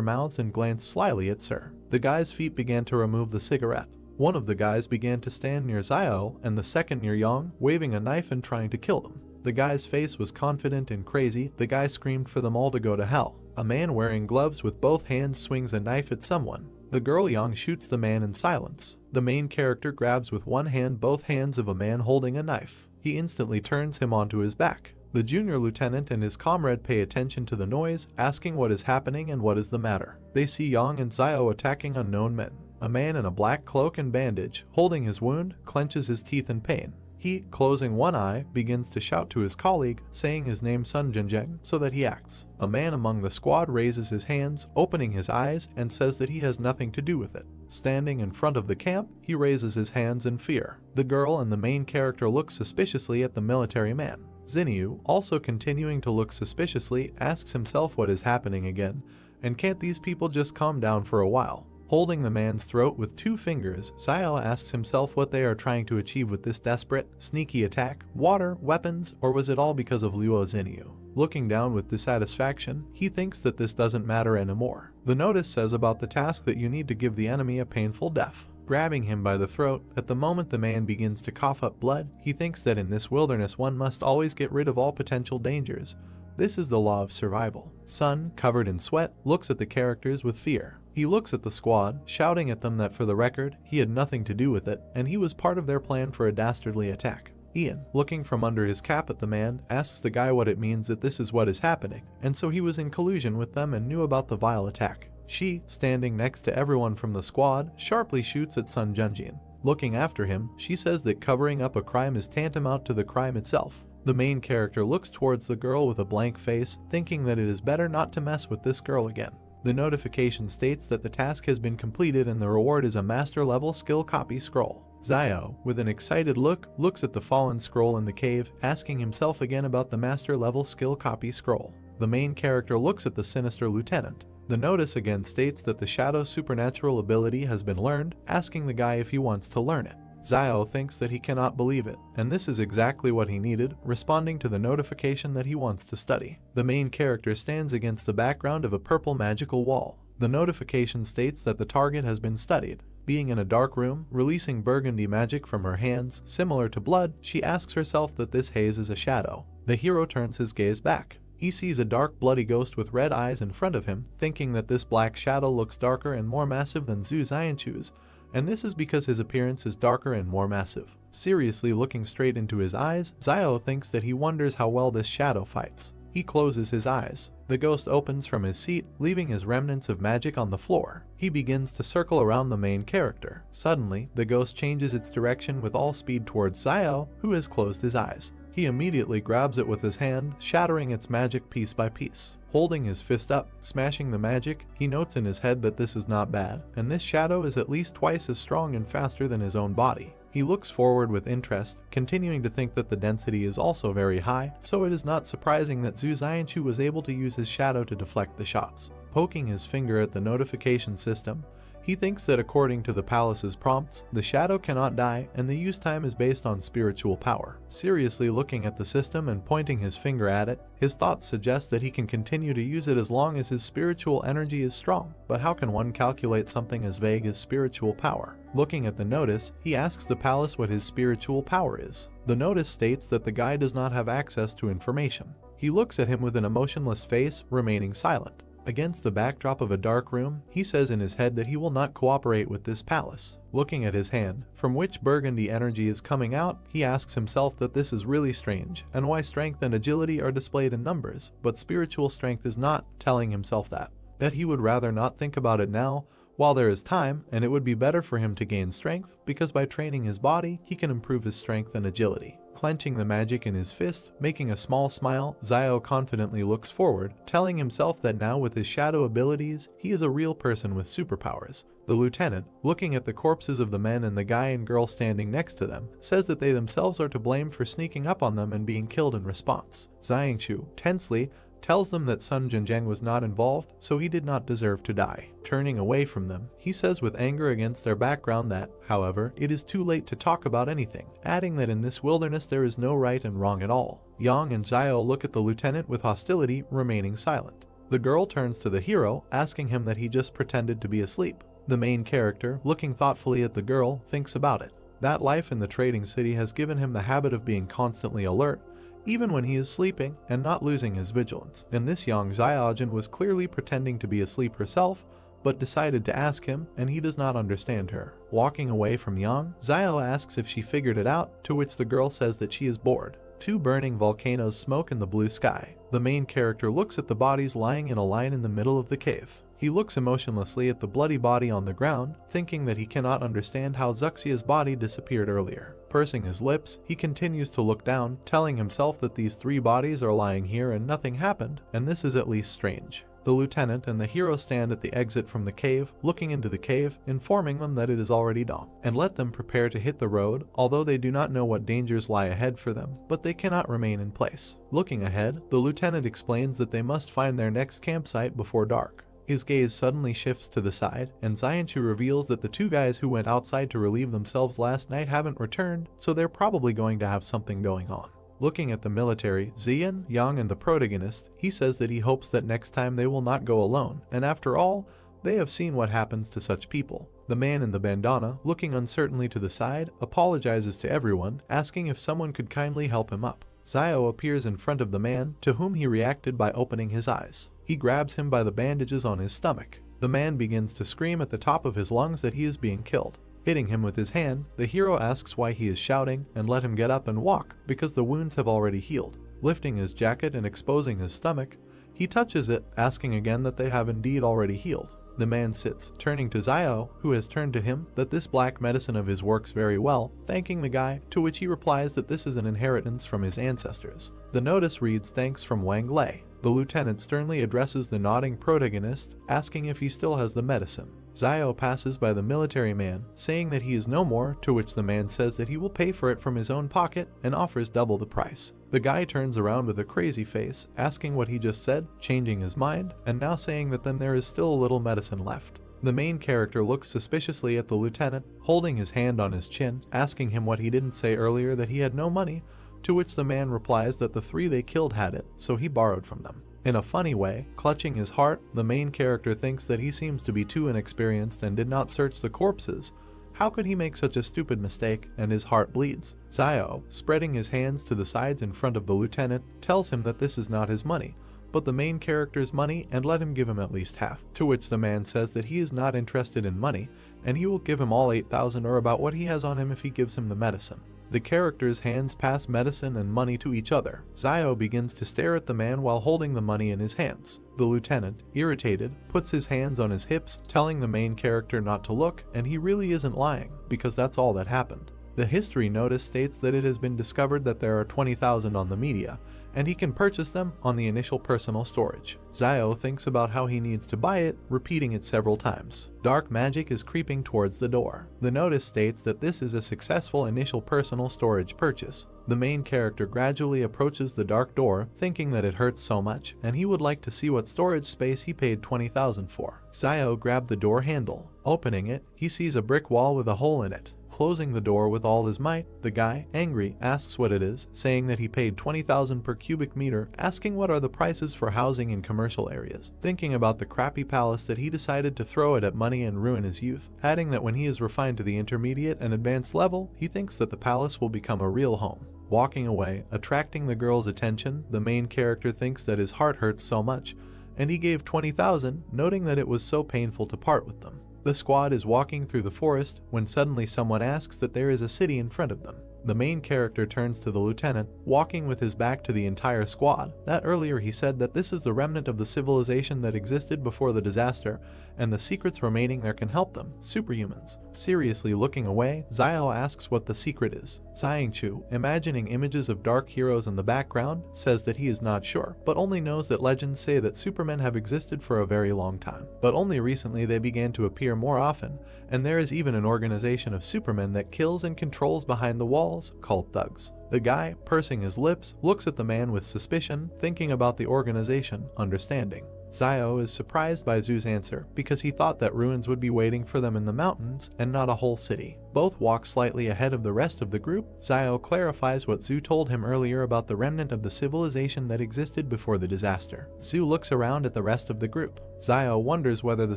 Speaker 1: mouths and glanced slyly at Sir. The guy's feet began to remove the cigarette. One of the guys began to stand near Xiao and the second near Yang, waving a knife and trying to kill them. The guy's face was confident and crazy. The guy screamed for them all to go to hell. A man wearing gloves with both hands swings a knife at someone. The girl Yang shoots the man in silence. The main character grabs with one hand both hands of a man holding a knife. He instantly turns him onto his back. The junior lieutenant and his comrade pay attention to the noise, asking what is happening and what is the matter. They see Yang and Xiao attacking unknown men. A man in a black cloak and bandage, holding his wound, clenches his teeth in pain. He, closing one eye, begins to shout to his colleague, saying his name Sun Jinjeng, so that he acts. A man among the squad raises his hands, opening his eyes, and says that he has nothing to do with it. Standing in front of the camp, he raises his hands in fear. The girl and the main character look suspiciously at the military man. Xinyu, also continuing to look suspiciously, asks himself what is happening again, and can't these people just calm down for a while? Holding the man's throat with two fingers, Xiao asks himself what they are trying to achieve with this desperate, sneaky attack: water, weapons, or was it all because of Luo Xinyu? Looking down with dissatisfaction, he thinks that this doesn't matter anymore. The notice says about the task that you need to give the enemy a painful death. Grabbing him by the throat, at the moment the man begins to cough up blood, he thinks that in this wilderness one must always get rid of all potential dangers. This is the law of survival. Sun, covered in sweat, looks at the characters with fear. He looks at the squad, shouting at them that for the record, he had nothing to do with it, and he was part of their plan for a dastardly attack. Ian, looking from under his cap at the man, asks the guy what it means that this is what is happening, and so he was in collusion with them and knew about the vile attack. She, standing next to everyone from the squad, sharply shoots at Sun Junjin. Looking after him, she says that covering up a crime is tantamount to the crime itself. The main character looks towards the girl with a blank face, thinking that it is better not to mess with this girl again. The notification states that the task has been completed and the reward is a master-level skill copy scroll. Xiao, with an excited look, looks at the fallen scroll in the cave, asking himself again about the master-level skill copy scroll. The main character looks at the sinister lieutenant. The notice again states that the Shadow supernatural ability has been learned, asking the guy if he wants to learn it. Xiao thinks that he cannot believe it, and this is exactly what he needed, responding to the notification that he wants to study. The main character stands against the background of a purple magical wall. The notification states that the target has been studied. Being in a dark room, releasing burgundy magic from her hands, similar to blood, she asks herself that this haze is a shadow. The hero turns his gaze back. He sees a dark bloody ghost with red eyes in front of him, thinking that this black shadow looks darker and more massive than Zhu Xianchu's, and this is because his appearance is darker and more massive. Seriously looking straight into his eyes, Xiao thinks that he wonders how well this shadow fights. He closes his eyes. The ghost opens from his seat, leaving his remnants of magic on the floor. He begins to circle around the main character. Suddenly, the ghost changes its direction with all speed towards Xiao, who has closed his eyes. He immediately grabs it with his hand, shattering its magic piece by piece. Holding his fist up, smashing the magic, he notes in his head that this is not bad, and this shadow is at least twice as strong and faster than his own body. He looks forward with interest, continuing to think that the density is also very high, so it is not surprising that Zhu Xianchu was able to use his shadow to deflect the shots. Poking his finger at the notification system, he thinks that according to the palace's prompts, the shadow cannot die and the use time is based on spiritual power. Seriously looking at the system and pointing his finger at it, his thoughts suggest that he can continue to use it as long as his spiritual energy is strong. But how can one calculate something as vague as spiritual power? Looking at the notice, he asks the palace what his spiritual power is. The notice states that the guy does not have access to information. He looks at him with an emotionless face, remaining silent. Against the backdrop of a dark room, he says in his head that he will not cooperate with this palace. Looking at his hand, from which burgundy energy is coming out, he asks himself that this is really strange, and why strength and agility are displayed in numbers, but spiritual strength is not, telling himself that he would rather not think about it now, while there is time, and it would be better for him to gain strength, because by training his body, he can improve his strength and agility. Clenching the magic in his fist, making a small smile, Xiao confidently looks forward, telling himself that now with his shadow abilities, he is a real person with superpowers. The lieutenant, looking at the corpses of the men and the guy and girl standing next to them, says that they themselves are to blame for sneaking up on them and being killed in response. Xianchu, tensely, tells them that Sun Zhenjiang was not involved, so he did not deserve to die. Turning away from them, he says with anger against their background that, however, it is too late to talk about anything, adding that in this wilderness there is no right and wrong at all. Yang and Xiao look at the lieutenant with hostility, remaining silent. The girl turns to the hero, asking him that he just pretended to be asleep. The main character, looking thoughtfully at the girl, thinks about it. That life in the trading city has given him the habit of being constantly alert, even when he is sleeping, and not losing his vigilance. And this young Xiaojin was clearly pretending to be asleep herself, but decided to ask him, and he does not understand her. Walking away from Yang, Xiao asks if she figured it out, to which the girl says that she is bored. Two burning volcanoes smoke in the blue sky. The main character looks at the bodies lying in a line in the middle of the cave. He looks emotionlessly at the bloody body on the ground, thinking that he cannot understand how Zuxia's body disappeared earlier. Pursing his lips, he continues to look down, telling himself that these three bodies are lying here and nothing happened, and this is at least strange. The lieutenant and the hero stand at the exit from the cave, looking into the cave, informing them that it is already dawn, and let them prepare to hit the road, although they do not know what dangers lie ahead for them, but they cannot remain in place. Looking ahead, the lieutenant explains that they must find their next campsite before dark. His gaze suddenly shifts to the side, and Xianchu reveals that the two guys who went outside to relieve themselves last night haven't returned, so they're probably going to have something going on. Looking at the military, Xian, Yang, and the protagonist, he says that he hopes that next time they will not go alone, and after all, they have seen what happens to such people. The man in the bandana, looking uncertainly to the side, apologizes to everyone, asking if someone could kindly help him up. Xiao appears in front of the man, to whom he reacted by opening his eyes. He grabs him by the bandages on his stomach. The man begins to scream at the top of his lungs that he is being killed. Hitting him with his hand, the hero asks why he is shouting and let him get up and walk, because the wounds have already healed. Lifting his jacket and exposing his stomach, he touches it, asking again that they have indeed already healed. The man sits, turning to Xiao, who has turned to him, that this black medicine of his works very well, thanking the guy, to which he replies that this is an inheritance from his ancestors. The notice reads thanks from Wang Lei. The lieutenant sternly addresses the nodding protagonist, asking if he still has the medicine. Xiao passes by the military man, saying that he is no more, to which the man says that he will pay for it from his own pocket and offers double the price. The guy turns around with a crazy face, asking what he just said, changing his mind, and now saying that then there is still a little medicine left. The main character looks suspiciously at the lieutenant, holding his hand on his chin, asking him what he didn't say earlier, that he had no money, to which the man replies that the three they killed had it, so he borrowed from them. In a funny way, clutching his heart, the main character thinks that he seems to be too inexperienced and did not search the corpses. How could he make such a stupid mistake, and his heart bleeds? Xiao, spreading his hands to the sides in front of the lieutenant, tells him that this is not his money, but the main character's money, and let him give him at least half, to which the man says that he is not interested in money, and he will give him all 8,000 or about what he has on him if he gives him the medicine. The characters' hands pass medicine and money to each other. Xiao begins to stare at the man while holding the money in his hands. The lieutenant, irritated, puts his hands on his hips, telling the main character not to look, and he really isn't lying, because that's all that happened. The history notice states that it has been discovered that there are 20,000 on the media, and he can purchase them on the initial personal storage. Xiao thinks about how he needs to buy it, repeating it several times. Dark magic is creeping towards the door. The notice states that this is a successful initial personal storage purchase. The main character gradually approaches the dark door, thinking that it hurts so much, and he would like to see what storage space he paid 20,000 for. Xiao grabbed the door handle. Opening it, he sees a brick wall with a hole in it. Closing the door with all his might, the guy, angry, asks what it is, saying that he paid 20,000 per cubic meter, asking what are the prices for housing in commercial areas. Thinking about the crappy palace that he decided to throw it at money and ruin his youth, adding that when he is refined to the intermediate and advanced level, he thinks that the palace will become a real home. Walking away, attracting the girl's attention, the main character thinks that his heart hurts so much, and he gave 20,000, noting that it was so painful to part with them. The squad is walking through the forest when suddenly someone asks that there is a city in front of them. The main character turns to the lieutenant, walking with his back to the entire squad. That earlier he said that this is the remnant of the civilization that existed before the disaster, and the secrets remaining there can help them, superhumans. Seriously looking away, Xiao asks what the secret is. Xiangchu, imagining images of dark heroes in the background, says that he is not sure, but only knows that legends say that supermen have existed for a very long time. But only recently they began to appear more often, and there is even an organization of supermen that kills and controls behind the walls, called thugs. The guy, pursing his lips, looks at the man with suspicion, thinking about the organization, understanding. Xiao is surprised by Zhu's answer because he thought that ruins would be waiting for them in the mountains and not a whole city. Both walk slightly ahead of the rest of the group. Xiao clarifies what Zhu told him earlier about the remnant of the civilization that existed before the disaster. Zhu looks around at the rest of the group. Xiao wonders whether the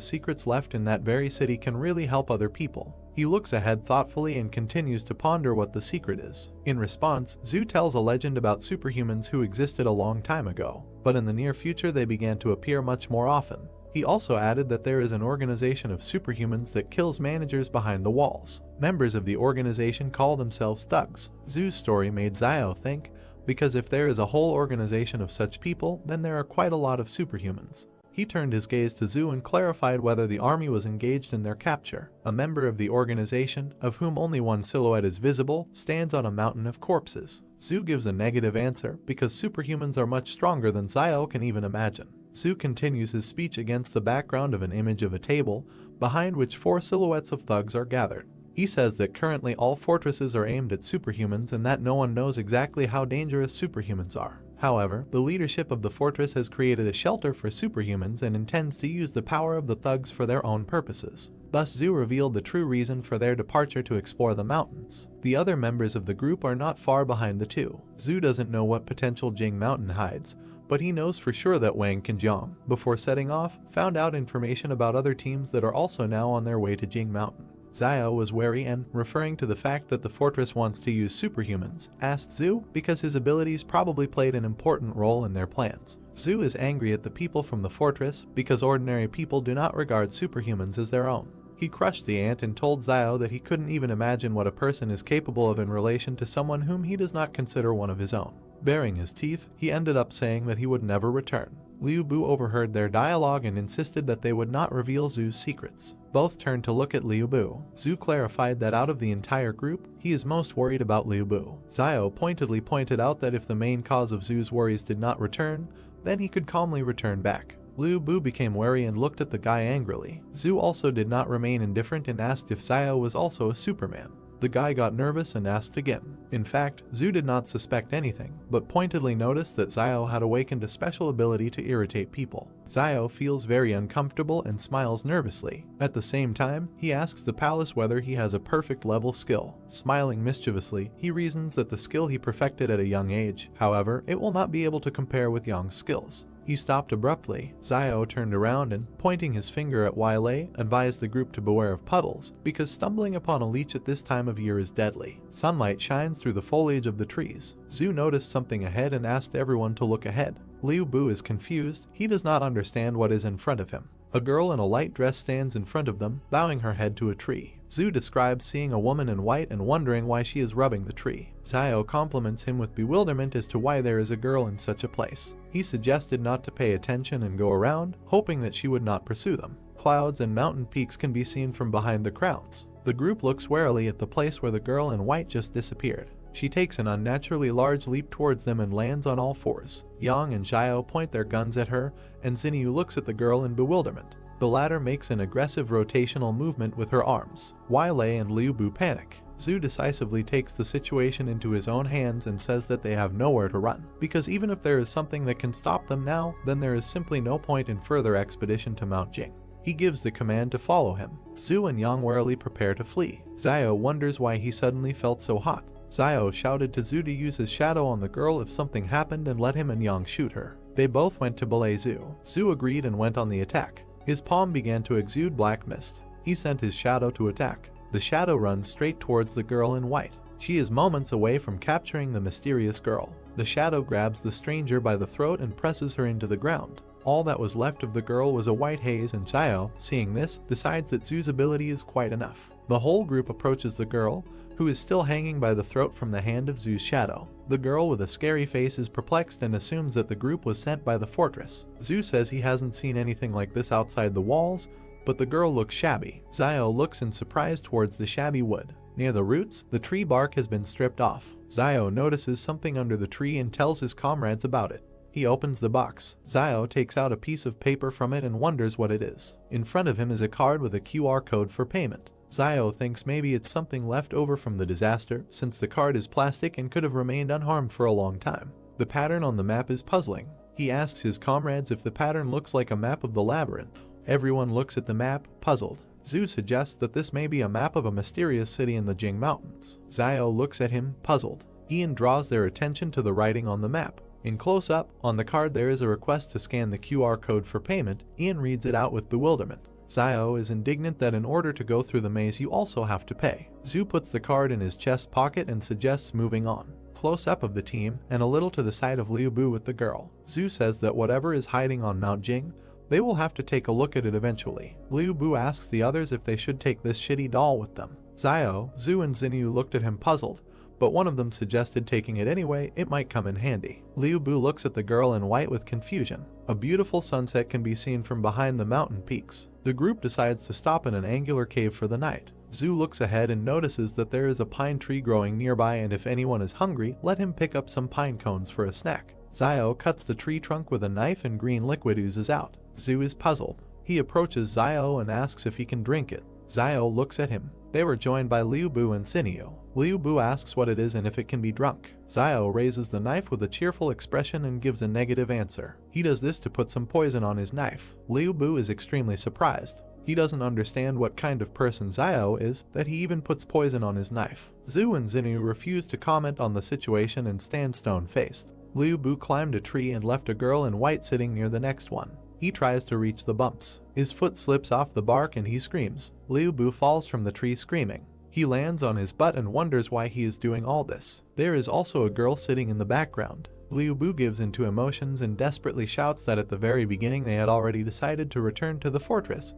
Speaker 1: secrets left in that very city can really help other people. He looks ahead thoughtfully and continues to ponder what the secret is. In response, Zhu tells a legend about superhumans who existed a long time ago, but in the near future they began to appear much more often. He also added that there is an organization of superhumans that kills managers behind the walls. Members of the organization call themselves thugs. Zhu's story made Xiao think, because if there is a whole organization of such people, then there are quite a lot of superhumans. He turned his gaze to Zhu and clarified whether the army was engaged in their capture. A member of the organization, of whom only one silhouette is visible, stands on a mountain of corpses. Zhu gives a negative answer because superhumans are much stronger than Xiao can even imagine. Zhu continues his speech against the background of an image of a table, behind which 4 silhouettes of thugs are gathered. He says that currently all fortresses are aimed at superhumans and that no one knows exactly how dangerous superhumans are. However, the leadership of the fortress has created a shelter for superhumans and intends to use the power of the thugs for their own purposes. Thus Zhu revealed the true reason for their departure to explore the mountains. The other members of the group are not far behind the two. Zhu doesn't know what potential Jing Mountain hides, but he knows for sure that Wang Qinjiang, before setting off, found out information about other teams that are also now on their way to Jing Mountain. Xiao was wary and, referring to the fact that the fortress wants to use superhumans, asked Zhu because his abilities probably played an important role in their plans. Zhu is angry at the people from the fortress because ordinary people do not regard superhumans as their own. He crushed the ant and told Xiao that he couldn't even imagine what a person is capable of in relation to someone whom he does not consider one of his own. Baring his teeth, he ended up saying that he would never return. Liu Bu overheard their dialogue and insisted that they would not reveal Zhu's secrets. Both turned to look at Liu Bu. Zhu clarified that out of the entire group, he is most worried about Liu Bu. Xiao pointedly pointed out that if the main cause of Zhu's worries did not return, then he could calmly return back. Liu Bu became wary and looked at the guy angrily. Zhu also did not remain indifferent and asked if Xiao was also a Superman. The guy got nervous and asked again. In fact, Zhu did not suspect anything, but pointedly noticed that Xiao had awakened a special ability to irritate people. Xiao feels very uncomfortable and smiles nervously. At the same time, he asks the palace whether he has a perfect level skill. Smiling mischievously, he reasons that the skill he perfected at a young age. However, it will not be able to compare with Yang's skills. He stopped abruptly. Xiao turned around and, pointing his finger at Yahello, advised the group to beware of puddles, because stumbling upon a leech at this time of year is deadly. Sunlight shines through the foliage of the trees. Zhu noticed something ahead and asked everyone to look ahead. Liu Bu is confused. He does not understand what is in front of him. A girl in a light dress stands in front of them, bowing her head to a tree. Zhu describes seeing a woman in white and wondering why she is rubbing the tree. Xiao compliments him with bewilderment as to why there is a girl in such a place. He suggested not to pay attention and go around, hoping that she would not pursue them. Clouds and mountain peaks can be seen from behind the crowns. The group looks warily at the place where the girl in white just disappeared. She takes an unnaturally large leap towards them and lands on all fours. Yang and Xiao point their guns at her, and Xinyu looks at the girl in bewilderment. The latter makes an aggressive rotational movement with her arms. Yahello and Liu Bu panic. Zhu decisively takes the situation into his own hands and says that they have nowhere to run, because even if there is something that can stop them now, then there is simply no point in further expedition to Mount Jing. He gives the command to follow him. Zhu and Yang warily prepare to flee. Xiao wonders why he suddenly felt so hot. Xiao shouted to Zhu to use his shadow on the girl if something happened and let him and Yang shoot her. They both went to belay Zhu. Zhu agreed and went on the attack. His palm began to exude black mist. He sent his shadow to attack. The shadow runs straight towards the girl in white. She is moments away from capturing the mysterious girl. The shadow grabs the stranger by the throat and presses her into the ground. All that was left of the girl was a white haze, and Xiao, seeing this, decides that Zhu's ability is quite enough. The whole group approaches the girl, who is still hanging by the throat from the hand of Zhu's shadow. The girl with a scary face is perplexed and assumes that the group was sent by the fortress. Zhu says he hasn't seen anything like this outside the walls, but the girl looks shabby. Xiao looks in surprise towards the shabby wood. Near the roots, the tree bark has been stripped off. Xiao notices something under the tree and tells his comrades about it. He opens the box. Xiao takes out a piece of paper from it and wonders what it is. In front of him is a card with a QR code for payment. Xiao thinks maybe it's something left over from the disaster, since the card is plastic and could have remained unharmed for a long time. The pattern on the map is puzzling. He asks his comrades if the pattern looks like a map of the labyrinth. Everyone looks at the map, puzzled. Zhu suggests that this may be a map of a mysterious city in the Jing Mountains. Xiao looks at him, puzzled. Ian draws their attention to the writing on the map. In close-up, on the card there is a request to scan the QR code for payment. Ian reads it out with bewilderment. Xiao is indignant that in order to go through the maze you also have to pay. Zhu puts the card in his chest pocket and suggests moving on. Close-up of the team, and a little to the side of Liu Bu with the girl. Zhu says that whatever is hiding on Mount Jing, they will have to take a look at it eventually. Liu Bu asks the others if they should take this shitty doll with them. Xiao, Zhu and Xinyu looked at him puzzled, but one of them suggested taking it anyway, it might come in handy. Liu Bu looks at the girl in white with confusion. A beautiful sunset can be seen from behind the mountain peaks. The group decides to stop in an angular cave for the night. Zhu looks ahead and notices that there is a pine tree growing nearby, and if anyone is hungry, let him pick up some pine cones for a snack. Xiao cuts the tree trunk with a knife and green liquid oozes out. Zhu is puzzled. He approaches Xiao and asks if he can drink it. Xiao looks at him. They were joined by Liu Bu and Xinyu. Liu Bu asks what it is and if it can be drunk. Xiao raises the knife with a cheerful expression and gives a negative answer. He does this to put some poison on his knife. Liu Bu is extremely surprised. He doesn't understand what kind of person Xiao is, that he even puts poison on his knife. Zhu and Xinyu refuse to comment on the situation and stand stone-faced. Liu Bu climbed a tree and left a girl in white sitting near the next one. He tries to reach the bumps. His foot slips off the bark and he screams. Liu Bu falls from the tree screaming. He lands on his butt and wonders why he is doing all this. There is also a girl sitting in the background. Liu Bu gives into emotions and desperately shouts that at the very beginning they had already decided to return to the fortress,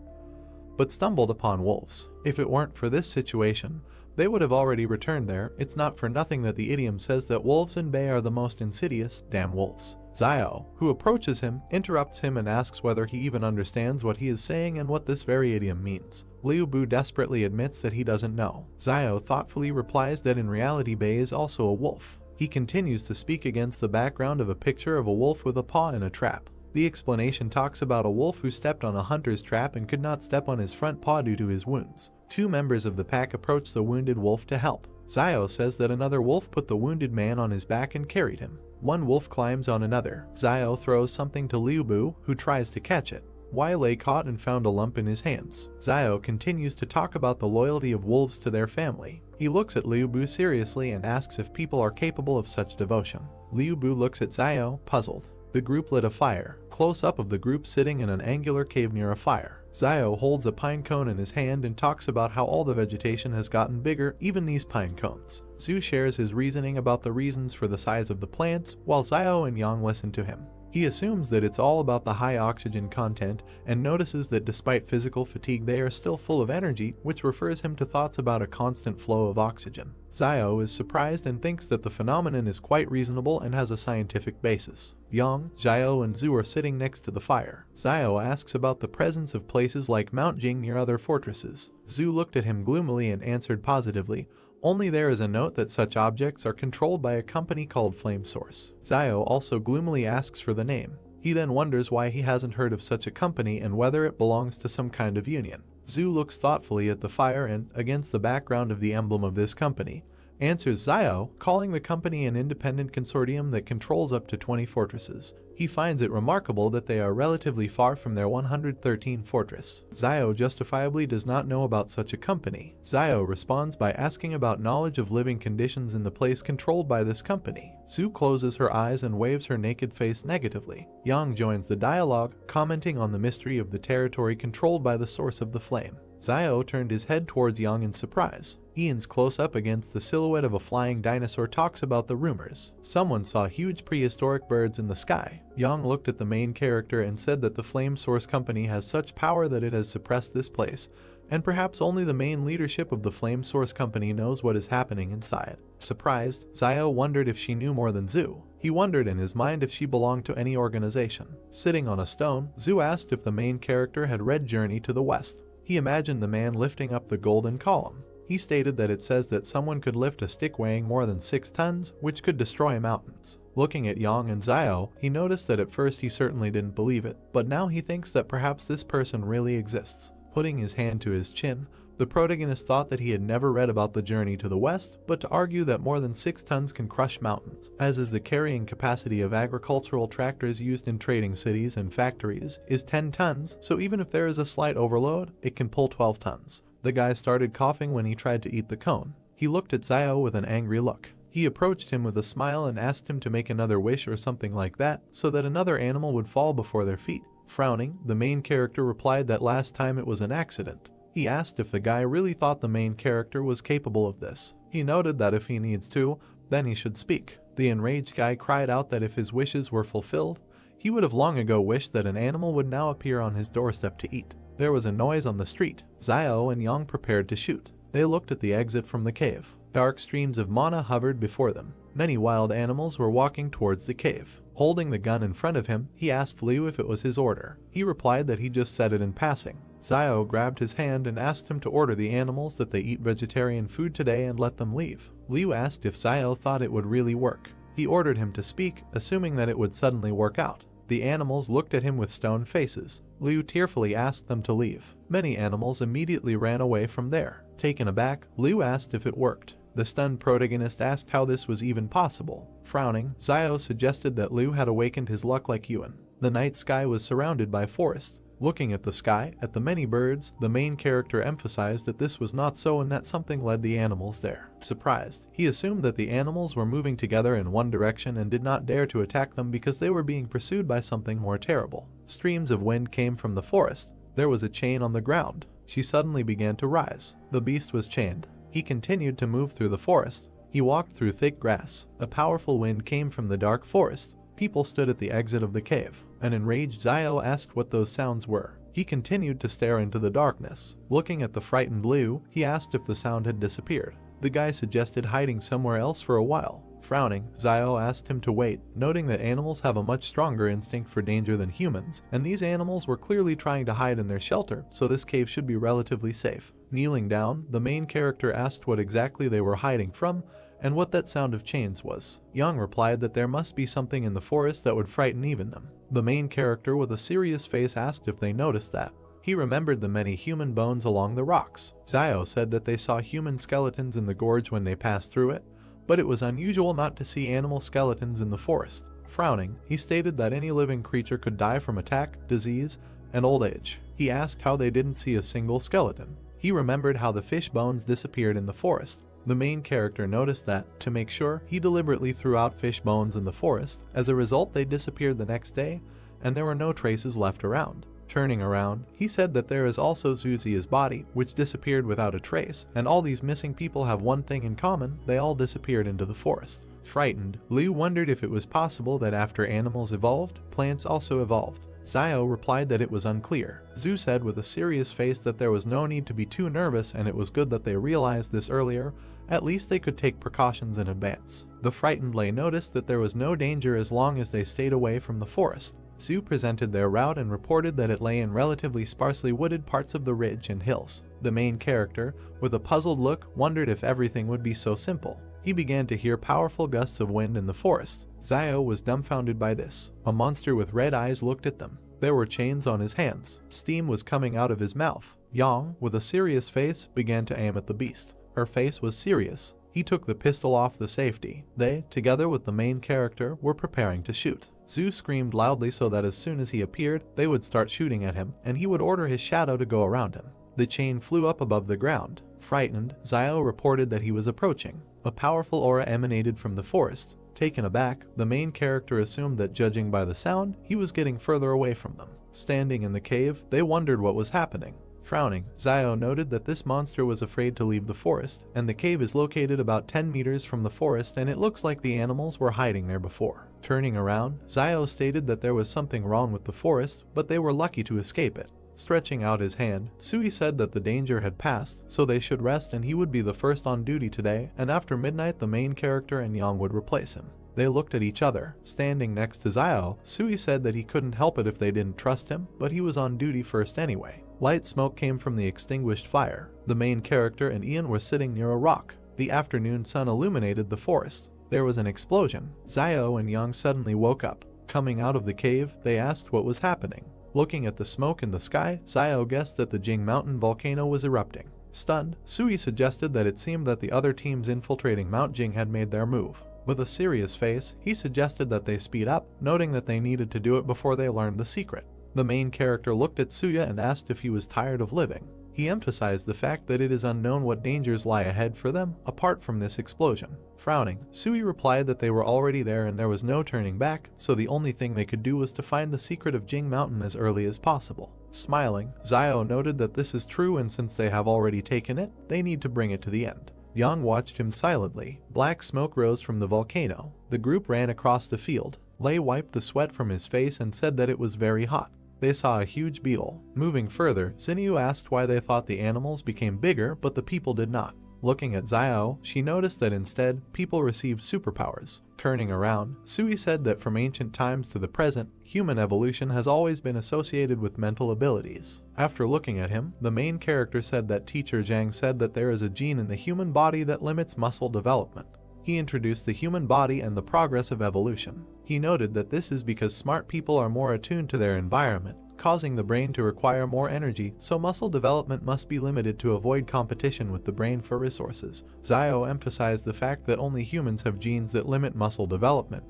Speaker 1: but stumbled upon wolves. If it weren't for this situation, they would have already returned there. It's not for nothing that the idiom says that wolves in bay are the most insidious damn wolves. Xiao, who approaches him, interrupts him and asks whether he even understands what he is saying and what this very idiom means. Liu Bu desperately admits that he doesn't know. Xiao thoughtfully replies that in reality Bei is also a wolf. He continues to speak against the background of a picture of a wolf with a paw in a trap. The explanation talks about a wolf who stepped on a hunter's trap and could not step on his front paw due to his wounds. Two members of the pack approach the wounded wolf to help. Xiao says that another wolf put the wounded man on his back and carried him. One wolf climbs on another. Xiao throws something to Liu Bu, who tries to catch it. Yahello caught and found a lump in his hands. Xiao continues to talk about the loyalty of wolves to their family. He looks at Liu Bu seriously and asks if people are capable of such devotion. Liu Bu looks at Xiao, puzzled. The group lit a fire. Close-up of the group sitting in an angular cave near a fire. Xiao holds a pine cone in his hand and talks about how all the vegetation has gotten bigger, even these pine cones. Zhu shares his reasoning about the reasons for the size of the plants, while Xiao and Yang listen to him. He assumes that it's all about the high oxygen content and notices that despite physical fatigue they are still full of energy, which refers him to thoughts about a constant flow of oxygen. Zio is surprised and thinks that the phenomenon is quite reasonable and has a scientific basis. Yang, Zio, and Zhu are sitting next to the fire. Zio asks about the presence of places like Mount Jing near other fortresses. Zhu looked at him gloomily and answered positively, only there is a note that such objects are controlled by a company called Flame Source. Zio also gloomily asks for the name. He then wonders why he hasn't heard of such a company and whether it belongs to some kind of union. Zhu looks thoughtfully at the fire and, against the background of the emblem of this company, answers Zio, calling the company an independent consortium that controls up to 20 fortresses. He finds it remarkable that they are relatively far from their 113 fortress. Zio justifiably does not know about such a company. Zio responds by asking about knowledge of living conditions in the place controlled by this company. Zhu closes her eyes and waves her naked face negatively. Yang joins the dialogue, commenting on the mystery of the territory controlled by the source of the flame. Zio turned his head towards Yang in surprise. Ian's close-up against the silhouette of a flying dinosaur talks about the rumors. Someone saw huge prehistoric birds in the sky. Yang looked at the main character and said that the Flame Source Company has such power that it has suppressed this place, and perhaps only the main leadership of the Flame Source Company knows what is happening inside. Surprised, Zio wondered if she knew more than Zhu. He wondered in his mind if she belonged to any organization. Sitting on a stone, Zhu asked if the main character had read Journey to the West. He imagined the man lifting up the golden column. He stated that it says that someone could lift a stick weighing more than 6 tons, which could destroy mountains. Looking at Yang and Zio, he noticed that at first he certainly didn't believe it, but now he thinks that perhaps this person really exists. Putting his hand to his chin, the protagonist thought that he had never read about the Journey to the West, but to argue that more than 6 tons can crush mountains, as is the carrying capacity of agricultural tractors used in trading cities and factories, is 10 tons, so even if there is a slight overload, it can pull 12 tons. The guy started coughing when he tried to eat the cone. He looked at Zio with an angry look. He approached him with a smile and asked him to make another wish or something like that, so that another animal would fall before their feet. Frowning, the main character replied that last time it was an accident. He asked if the guy really thought the main character was capable of this. He noted that if he needs to, then he should speak. The enraged guy cried out that if his wishes were fulfilled, he would have long ago wished that an animal would now appear on his doorstep to eat. There was a noise on the street. Zio and Yang prepared to shoot. They looked at the exit from the cave. Dark streams of mana hovered before them. Many wild animals were walking towards the cave. Holding the gun in front of him, he asked Liu if it was his order. He replied that he just said it in passing. Zio grabbed his hand and asked him to order the animals that they eat vegetarian food today and let them leave. Liu asked if Zio thought it would really work. He ordered him to speak, assuming that it would suddenly work out. The animals looked at him with stone faces. Liu tearfully asked them to leave. Many animals immediately ran away from there. Taken aback, Liu asked if it worked. The stunned protagonist asked how this was even possible. Frowning, Zio suggested that Liu had awakened his luck like Yuan. The night sky was surrounded by forests. Looking at the sky, at the many birds, the main character emphasized that this was not so and that something led the animals there. Surprised, he assumed that the animals were moving together in one direction and did not dare to attack them because they were being pursued by something more terrible. Streams of wind came from the forest. There was a chain on the ground. She suddenly began to rise. The beast was chained. He continued to move through the forest. He walked through thick grass. A powerful wind came from the dark forest. People stood at the exit of the cave. An enraged Zio asked what those sounds were. He continued to stare into the darkness. Looking at the frightened Liu, he asked if the sound had disappeared. The guy suggested hiding somewhere else for a while. Frowning, Zio asked him to wait, noting that animals have a much stronger instinct for danger than humans, and these animals were clearly trying to hide in their shelter, so this cave should be relatively safe. Kneeling down, the main character asked what exactly they were hiding from, and what that sound of chains was. Yang replied that there must be something in the forest that would frighten even them. The main character with a serious face asked if they noticed that. He remembered the many human bones along the rocks. Zio said that they saw human skeletons in the gorge when they passed through it, but it was unusual not to see animal skeletons in the forest. Frowning, he stated that any living creature could die from attack, disease, and old age. He asked how they didn't see a single skeleton. He remembered how the fish bones disappeared in the forest. The main character noticed that, to make sure, he deliberately threw out fish bones in the forest. As a result, they disappeared the next day, and there were no traces left around. Turning around, he said that there is also Zuzia's body, which disappeared without a trace, and all these missing people have one thing in common: they all disappeared into the forest. Frightened, Liu wondered if it was possible that after animals evolved, plants also evolved. Xiao replied that it was unclear. Zhu said with a serious face that there was no need to be too nervous and it was good that they realized this earlier, at least they could take precautions in advance. The frightened Lei noticed that there was no danger as long as they stayed away from the forest. Zhu presented their route and reported that it lay in relatively sparsely wooded parts of the ridge and hills. The main character, with a puzzled look, wondered if everything would be so simple. He began to hear powerful gusts of wind in the forest. Xiao was dumbfounded by this. A monster with red eyes looked at them. There were chains on his hands. Steam was coming out of his mouth. Yang, with a serious face, began to aim at the beast. Her face was serious. He took the pistol off the safety. They, together with the main character, were preparing to shoot. Zhu screamed loudly so that as soon as he appeared, they would start shooting at him, and he would order his shadow to go around him. The chain flew up above the ground. Frightened, Xiao reported that he was approaching. A powerful aura emanated from the forest. Taken aback, the main character assumed that judging by the sound, he was getting further away from them. Standing in the cave, they wondered what was happening. Frowning, Xiao noted that this monster was afraid to leave the forest, and the cave is located about 10 meters from the forest and it looks like the animals were hiding there before. Turning around, Xiao stated that there was something wrong with the forest, but they were lucky to escape it. Stretching out his hand, Sui said that the danger had passed, so they should rest and he would be the first on duty today, and after midnight the main character and Yang would replace him. They looked at each other. Standing next to Xiao, Sui said that he couldn't help it if they didn't trust him, but he was on duty first anyway. Light smoke came from the extinguished fire. The main character and Ian were sitting near a rock. The afternoon sun illuminated the forest. There was an explosion. Xiao and Yang suddenly woke up. Coming out of the cave, they asked what was happening. Looking at the smoke in the sky, Xiao guessed that the Jing Mountain volcano was erupting. Stunned, Sui suggested that it seemed that the other teams infiltrating Mount Jing had made their move. With a serious face, he suggested that they speed up, noting that they needed to do it before they learned the secret. The main character looked at Suya and asked if he was tired of living. He emphasized the fact that it is unknown what dangers lie ahead for them, apart from this explosion. Frowning, Sui replied that they were already there and there was no turning back, so the only thing they could do was to find the secret of Jing Mountain as early as possible. Smiling, Xiao noted that this is true and since they have already taken it, they need to bring it to the end. Yang watched him silently. Black smoke rose from the volcano. The group ran across the field. Lei wiped the sweat from his face and said that it was very hot. They saw a huge beetle. Moving further, Xinyu asked why they thought the animals became bigger but the people did not. Looking at Xiao, she noticed that instead, people received superpowers. Turning around, Sui said that from ancient times to the present, human evolution has always been associated with mental abilities. After looking at him, the main character said that teacher Zhang said that there is a gene in the human body that limits muscle development. He introduced the human body and the progress of evolution. He noted that this is because smart people are more attuned to their environment, causing the brain to require more energy, so muscle development must be limited to avoid competition with the brain for resources. Xiao emphasized the fact that only humans have genes that limit muscle development,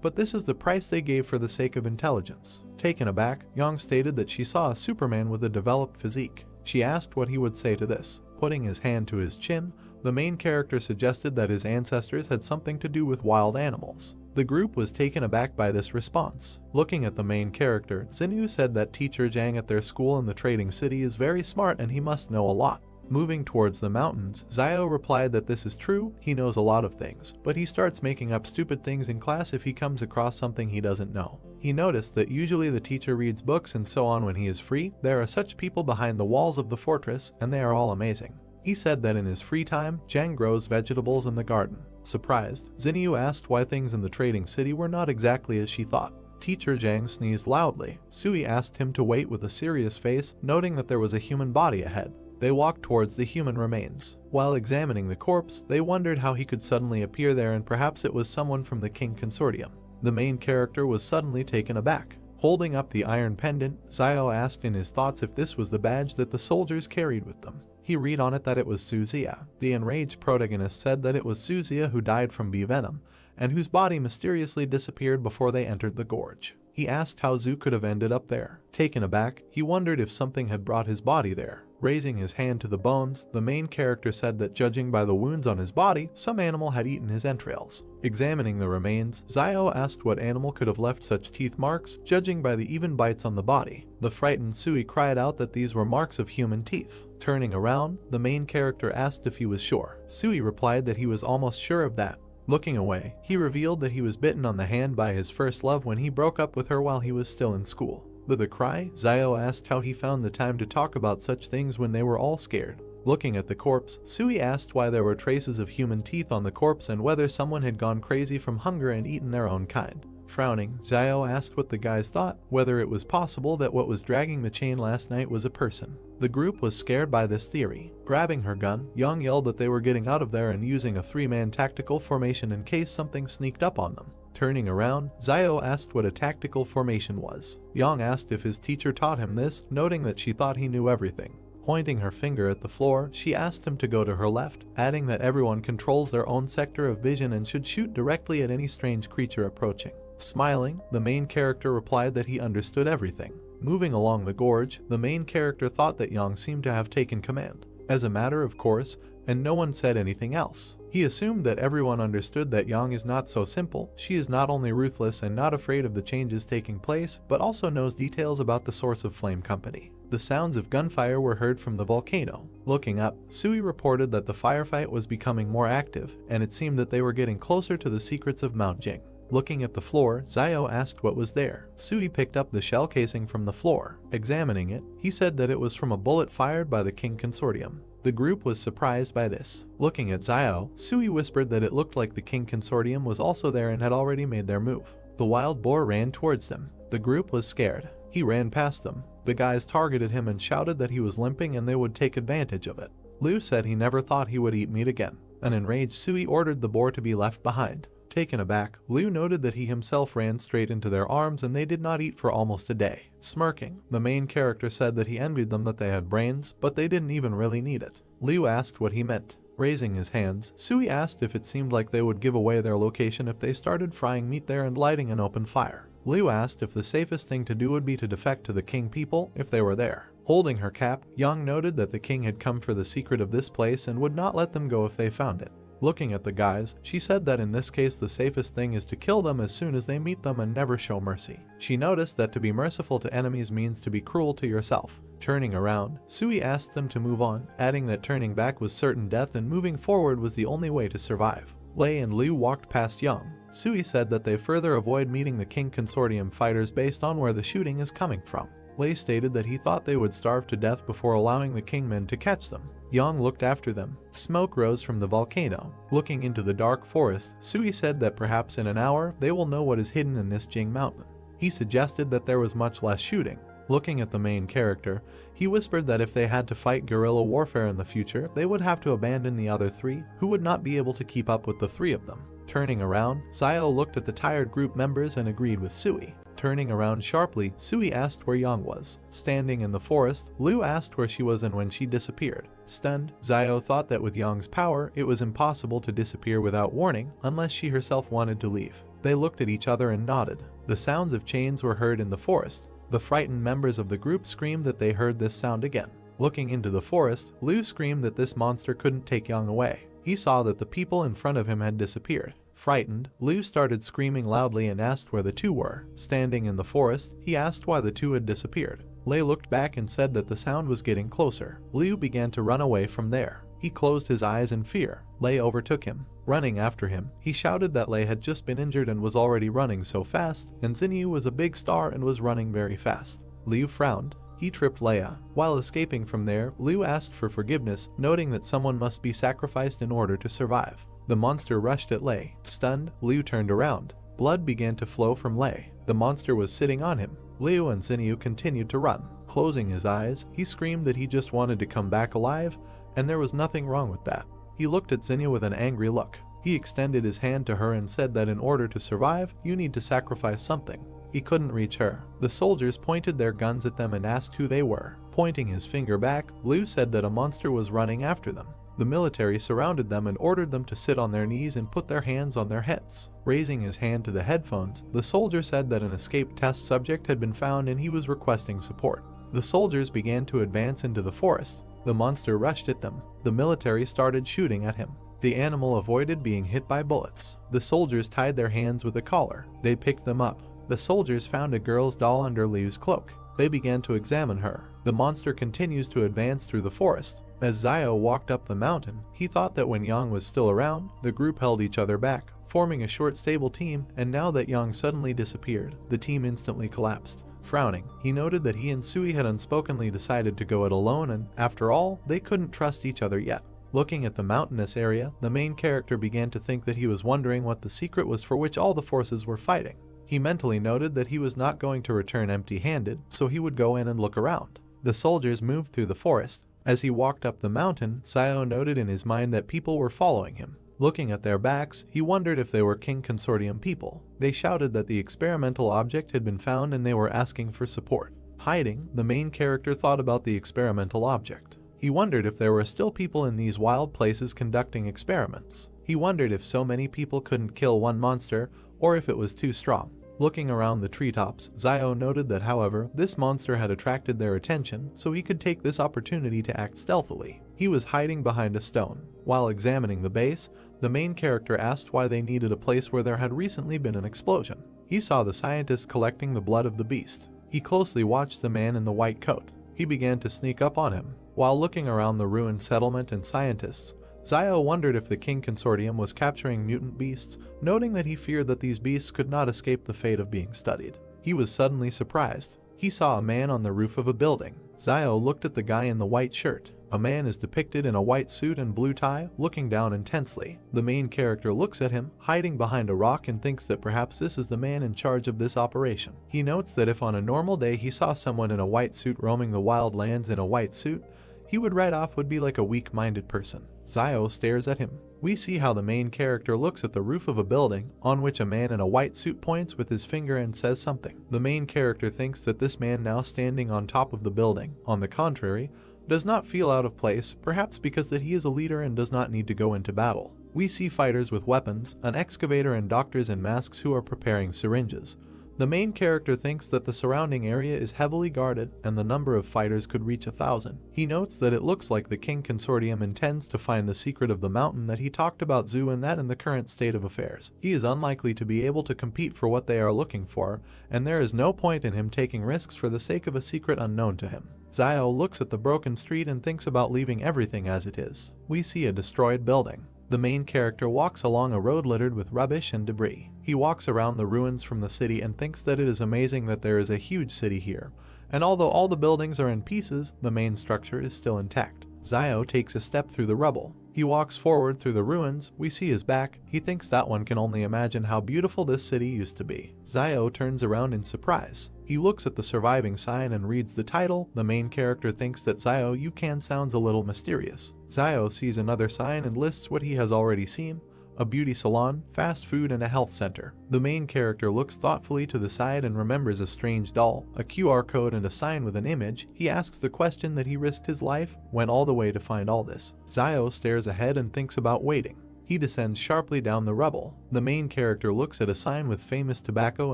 Speaker 1: but this is the price they gave for the sake of intelligence. Taken aback, Yang stated that she saw a Superman with a developed physique. She asked what he would say to this. Putting his hand to his chin, the main character suggested that his ancestors had something to do with wild animals. The group was taken aback by this response. Looking at the main character, Xinyu said that teacher Zhang at their school in the trading city is very smart and he must know a lot. Moving towards the mountains, Xiao replied that this is true, he knows a lot of things, but he starts making up stupid things in class if he comes across something he doesn't know. He noticed that usually the teacher reads books and so on when he is free. There are such people behind the walls of the fortress, and they are all amazing. He said that in his free time, Zhang grows vegetables in the garden. Surprised, Xinyu asked why things in the trading city were not exactly as she thought. Teacher Zhang sneezed loudly. Sui asked him to wait with a serious face, noting that there was a human body ahead. They walked towards the human remains. While examining the corpse, they wondered how he could suddenly appear there and perhaps it was someone from the King Consortium. The main character was suddenly taken aback. Holding up the iron pendant, Xiao asked in his thoughts if this was the badge that the soldiers carried with them. He read on it that it was Suzia. The enraged protagonist said that it was Suzia who died from bee venom, and whose body mysteriously disappeared before they entered the gorge. He asked how Zhu could have ended up there. Taken aback, he wondered if something had brought his body there. Raising his hand to the bones, the main character said that judging by the wounds on his body, some animal had eaten his entrails. Examining the remains, Xiao asked what animal could have left such teeth marks, judging by the even bites on the body. The frightened Sui cried out that these were marks of human teeth. Turning around, the main character asked if he was sure. Sui replied that he was almost sure of that. Looking away, he revealed that he was bitten on the hand by his first love when he broke up with her while he was still in school. With a cry, Xiao asked how he found the time to talk about such things when they were all scared. Looking at the corpse, Sui asked why there were traces of human teeth on the corpse and whether someone had gone crazy from hunger and eaten their own kind. Frowning, Xiao asked what the guys thought, whether it was possible that what was dragging the chain last night was a person. The group was scared by this theory. Grabbing her gun, Yang yelled that they were getting out of there and using a 3-man tactical formation in case something sneaked up on them. Turning around, Xiao asked what a tactical formation was. Yang asked if his teacher taught him this, noting that she thought he knew everything. Pointing her finger at the floor, she asked him to go to her left, adding that everyone controls their own sector of vision and should shoot directly at any strange creature approaching. Smiling, the main character replied that he understood everything. Moving along the gorge, the main character thought that Yang seemed to have taken command. As a matter of course, and no one said anything else. He assumed that everyone understood that Yang is not so simple. She is not only ruthless and not afraid of the changes taking place, but also knows details about the source of Flame Company. The sounds of gunfire were heard from the volcano. Looking up, Sui reported that the firefight was becoming more active, and it seemed that they were getting closer to the secrets of Mount Jing. Looking at the floor, Xiao asked what was there. Sui picked up the shell casing from the floor. Examining it, he said that it was from a bullet fired by the King Consortium. The group was surprised by this. Looking at Xiao, Sui whispered that it looked like the King Consortium was also there and had already made their move. The wild boar ran towards them. The group was scared. He ran past them. The guys targeted him and shouted that he was limping and they would take advantage of it. Liu said he never thought he would eat meat again. An enraged Sui ordered the boar to be left behind. Taken aback, Liu noted that he himself ran straight into their arms and they did not eat for almost a day. Smirking, the main character said that he envied them that they had brains, but they didn't even really need it. Liu asked what he meant. Raising his hands, Sui asked if it seemed like they would give away their location if they started frying meat there and lighting an open fire. Liu asked if the safest thing to do would be to defect to the king people if they were there. Holding her cap, Yang noted that the king had come for the secret of this place and would not let them go if they found it. Looking at the guys, she said that in this case the safest thing is to kill them as soon as they meet them and never show mercy. She noticed that to be merciful to enemies means to be cruel to yourself. Turning around, Sui asked them to move on, adding that turning back was certain death and moving forward was the only way to survive. Lei and Liu walked past Yang. Sui said that they further avoid meeting the King Consortium fighters based on where the shooting is coming from. Lei stated that he thought they would starve to death before allowing the Kingmen to catch them. Yang looked after them. Smoke rose from the volcano. Looking into the dark forest, Sui said that perhaps in an hour they will know what is hidden in this Jing mountain. He suggested that there was much less shooting. Looking at the main character, he whispered that if they had to fight guerrilla warfare in the future, they would have to abandon the other 3, who would not be able to keep up with the 3 of them. Turning around, Xiao looked at the tired group members and agreed with Sui. Turning around sharply, Sui asked where Yang was. Standing in the forest, Liu asked where she was and when she disappeared. Stunned, Xiao thought that with Yang's power, it was impossible to disappear without warning unless she herself wanted to leave. They looked at each other and nodded. The sounds of chains were heard in the forest. The frightened members of the group screamed that they heard this sound again. Looking into the forest, Liu screamed that this monster couldn't take Yang away. He saw that the people in front of him had disappeared. Frightened, Liu started screaming loudly and asked where the 2 were. Standing in the forest, he asked why the 2 had disappeared. Lei looked back and said that the sound was getting closer. Liu began to run away from there. He closed his eyes in fear. Lei overtook him. Running after him, he shouted that Lei had just been injured and was already running so fast, and Xinyu was a big star and was running very fast. Liu frowned. He tripped Leia. While escaping from there, Liu asked for forgiveness, noting that someone must be sacrificed in order to survive. The monster rushed at Lei. Stunned, Liu turned around. Blood began to flow from Lei. The monster was sitting on him. Liu and Xinyu continued to run. Closing his eyes, he screamed that he just wanted to come back alive, and there was nothing wrong with that. He looked at Xinyu with an angry look. He extended his hand to her and said that in order to survive, you need to sacrifice something. He couldn't reach her. The soldiers pointed their guns at them and asked who they were. Pointing his finger back, Liu said that a monster was running after them. The military surrounded them and ordered them to sit on their knees and put their hands on their heads. Raising his hand to the headphones, the soldier said that an escaped test subject had been found and he was requesting support. The soldiers began to advance into the forest. The monster rushed at them. The military started shooting at him. The animal avoided being hit by bullets. The soldiers tied their hands with a collar. They picked them up. The soldiers found a girl's doll under Liu's cloak. They began to examine her. The monster continues to advance through the forest. As Zio walked up the mountain, he thought that when Yang was still around, the group held each other back, forming a short stable team, and now that Yang suddenly disappeared, the team instantly collapsed. Frowning, he noted that he and Sui had unspokenly decided to go it alone, and after all, they couldn't trust each other yet. Looking at the mountainous area, the main character began to think that he was wondering what the secret was for which all the forces were fighting. He mentally noted that he was not going to return empty-handed, so he would go in and look around. The soldiers moved through the forest. As he walked up the mountain, Zio noted in his mind that people were following him. Looking at their backs, he wondered if they were King Consortium people. They shouted that the experimental object had been found and they were asking for support. Hiding, the main character thought about the experimental object. He wondered if there were still people in these wild places conducting experiments. He wondered if so many people couldn't kill one monster, or if it was too strong. Looking around the treetops, Zio noted that however, this monster had attracted their attention, so he could take this opportunity to act stealthily. He was hiding behind a stone. While examining the base, the main character asked why they needed a place where there had recently been an explosion. He saw the scientist collecting the blood of the beast. He closely watched the man in the white coat. He began to sneak up on him. While looking around the ruined settlement and scientists, Zio wondered if the King Consortium was capturing mutant beasts, noting that he feared that these beasts could not escape the fate of being studied. He was suddenly surprised. He saw a man on the roof of a building. Zio looked at the guy in the white shirt. A man is depicted in a white suit and blue tie, looking down intensely. The main character looks at him, hiding behind a rock, and thinks that perhaps this is the man in charge of this operation. He notes that if on a normal day he saw someone in a white suit roaming the wild lands in a white suit, he would right off would be like a weak-minded person. Zio stares at him. We see how the main character looks at the roof of a building, on which a man in a white suit points with his finger and says something. The main character thinks that this man now standing on top of the building, on the contrary, does not feel out of place, perhaps because that he is a leader and does not need to go into battle. We see fighters with weapons, an excavator and doctors in masks who are preparing syringes. The main character thinks that the surrounding area is heavily guarded and the number of fighters could reach 1,000. He notes that it looks like the King Consortium intends to find the secret of the mountain that he talked about Zoo, and that in the current state of affairs, he is unlikely to be able to compete for what they are looking for, and there is no point in him taking risks for the sake of a secret unknown to him. Zio looks at the broken street and thinks about leaving everything as it is. We see a destroyed building. The main character walks along a road littered with rubbish and debris. He walks around the ruins from the city and thinks that it is amazing that there is a huge city here, and although all the buildings are in pieces, the main structure is still intact. Zio takes a step through the rubble. He walks forward through the ruins. We see his back. He thinks that one can only imagine how beautiful this city used to be. Zio turns around in surprise. He looks at the surviving sign and reads the title. The main character thinks that Zio you can sounds a little mysterious. Zio sees another sign and lists what he has already seen: a beauty salon, fast food, and a health center. The main character looks thoughtfully to the side and remembers a strange doll, a QR code, and a sign with an image. He asks the question that he risked his life, went all the way to find all this. Zio stares ahead and thinks about waiting. He descends sharply down the rubble. The main character looks at a sign with famous tobacco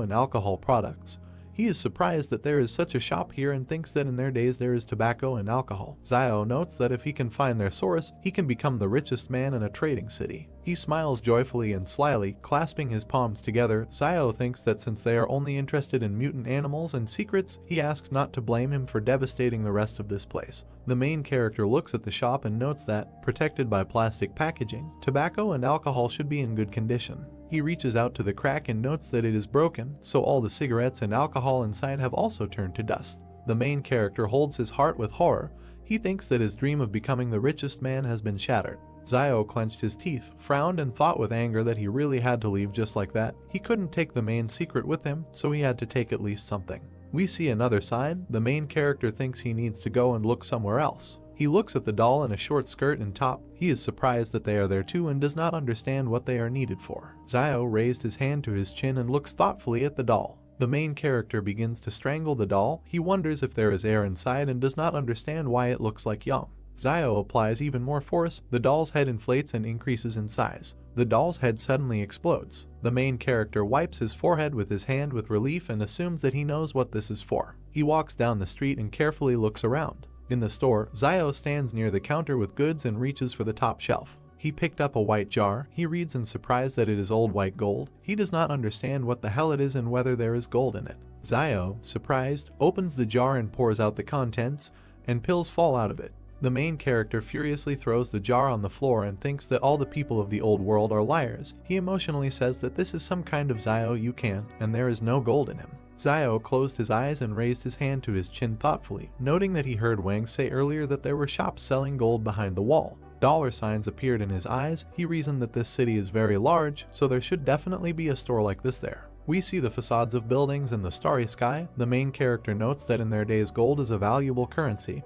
Speaker 1: and alcohol products. He is surprised that there is such a shop here and thinks that in their days there is tobacco and alcohol. Zio notes that if he can find their source, he can become the richest man in a trading city. He smiles joyfully and slyly, clasping his palms together. Zio thinks that since they are only interested in mutant animals and secrets, he asks not to blame him for devastating the rest of this place. The main character looks at the shop and notes that, protected by plastic packaging, tobacco and alcohol should be in good condition. He reaches out to the crack and notes that it is broken, so all the cigarettes and alcohol inside have also turned to dust. The main character holds his heart with horror. He thinks that his dream of becoming the richest man has been shattered. Zio clenched his teeth, frowned, and thought with anger that he really had to leave just like that. He couldn't take the main secret with him, so he had to take at least something. We see another sign. The main character thinks he needs to go and look somewhere else. He looks at the doll in a short skirt and top. He is surprised that they are there too and does not understand what they are needed for. Zio raised his hand to his chin and looks thoughtfully at the doll. The main character begins to strangle the doll. He wonders if there is air inside and does not understand why it looks like Yang. Zio applies even more force. The doll's head inflates and increases in size. The doll's head suddenly explodes. The main character wipes his forehead with his hand with relief and assumes that he knows what this is for. He walks down the street and carefully looks around. In the store, Zio stands near the counter with goods and reaches for the top shelf. He picked up a white jar. He reads in surprise that it is old white gold. He does not understand what the hell it is and whether there is gold in it. Zio, surprised, opens the jar and pours out the contents, and pills fall out of it. The main character furiously throws the jar on the floor and thinks that all the people of the old world are liars. He emotionally says that this is some kind of Zio you can, and there is no gold in him. Zio closed his eyes and raised his hand to his chin thoughtfully, noting that he heard Wang say earlier that there were shops selling gold behind the wall. Dollar signs appeared in his eyes. He reasoned that this city is very large, so there should definitely be a store like this there. We see the facades of buildings and the starry sky. The main character notes that in their days gold is a valuable currency,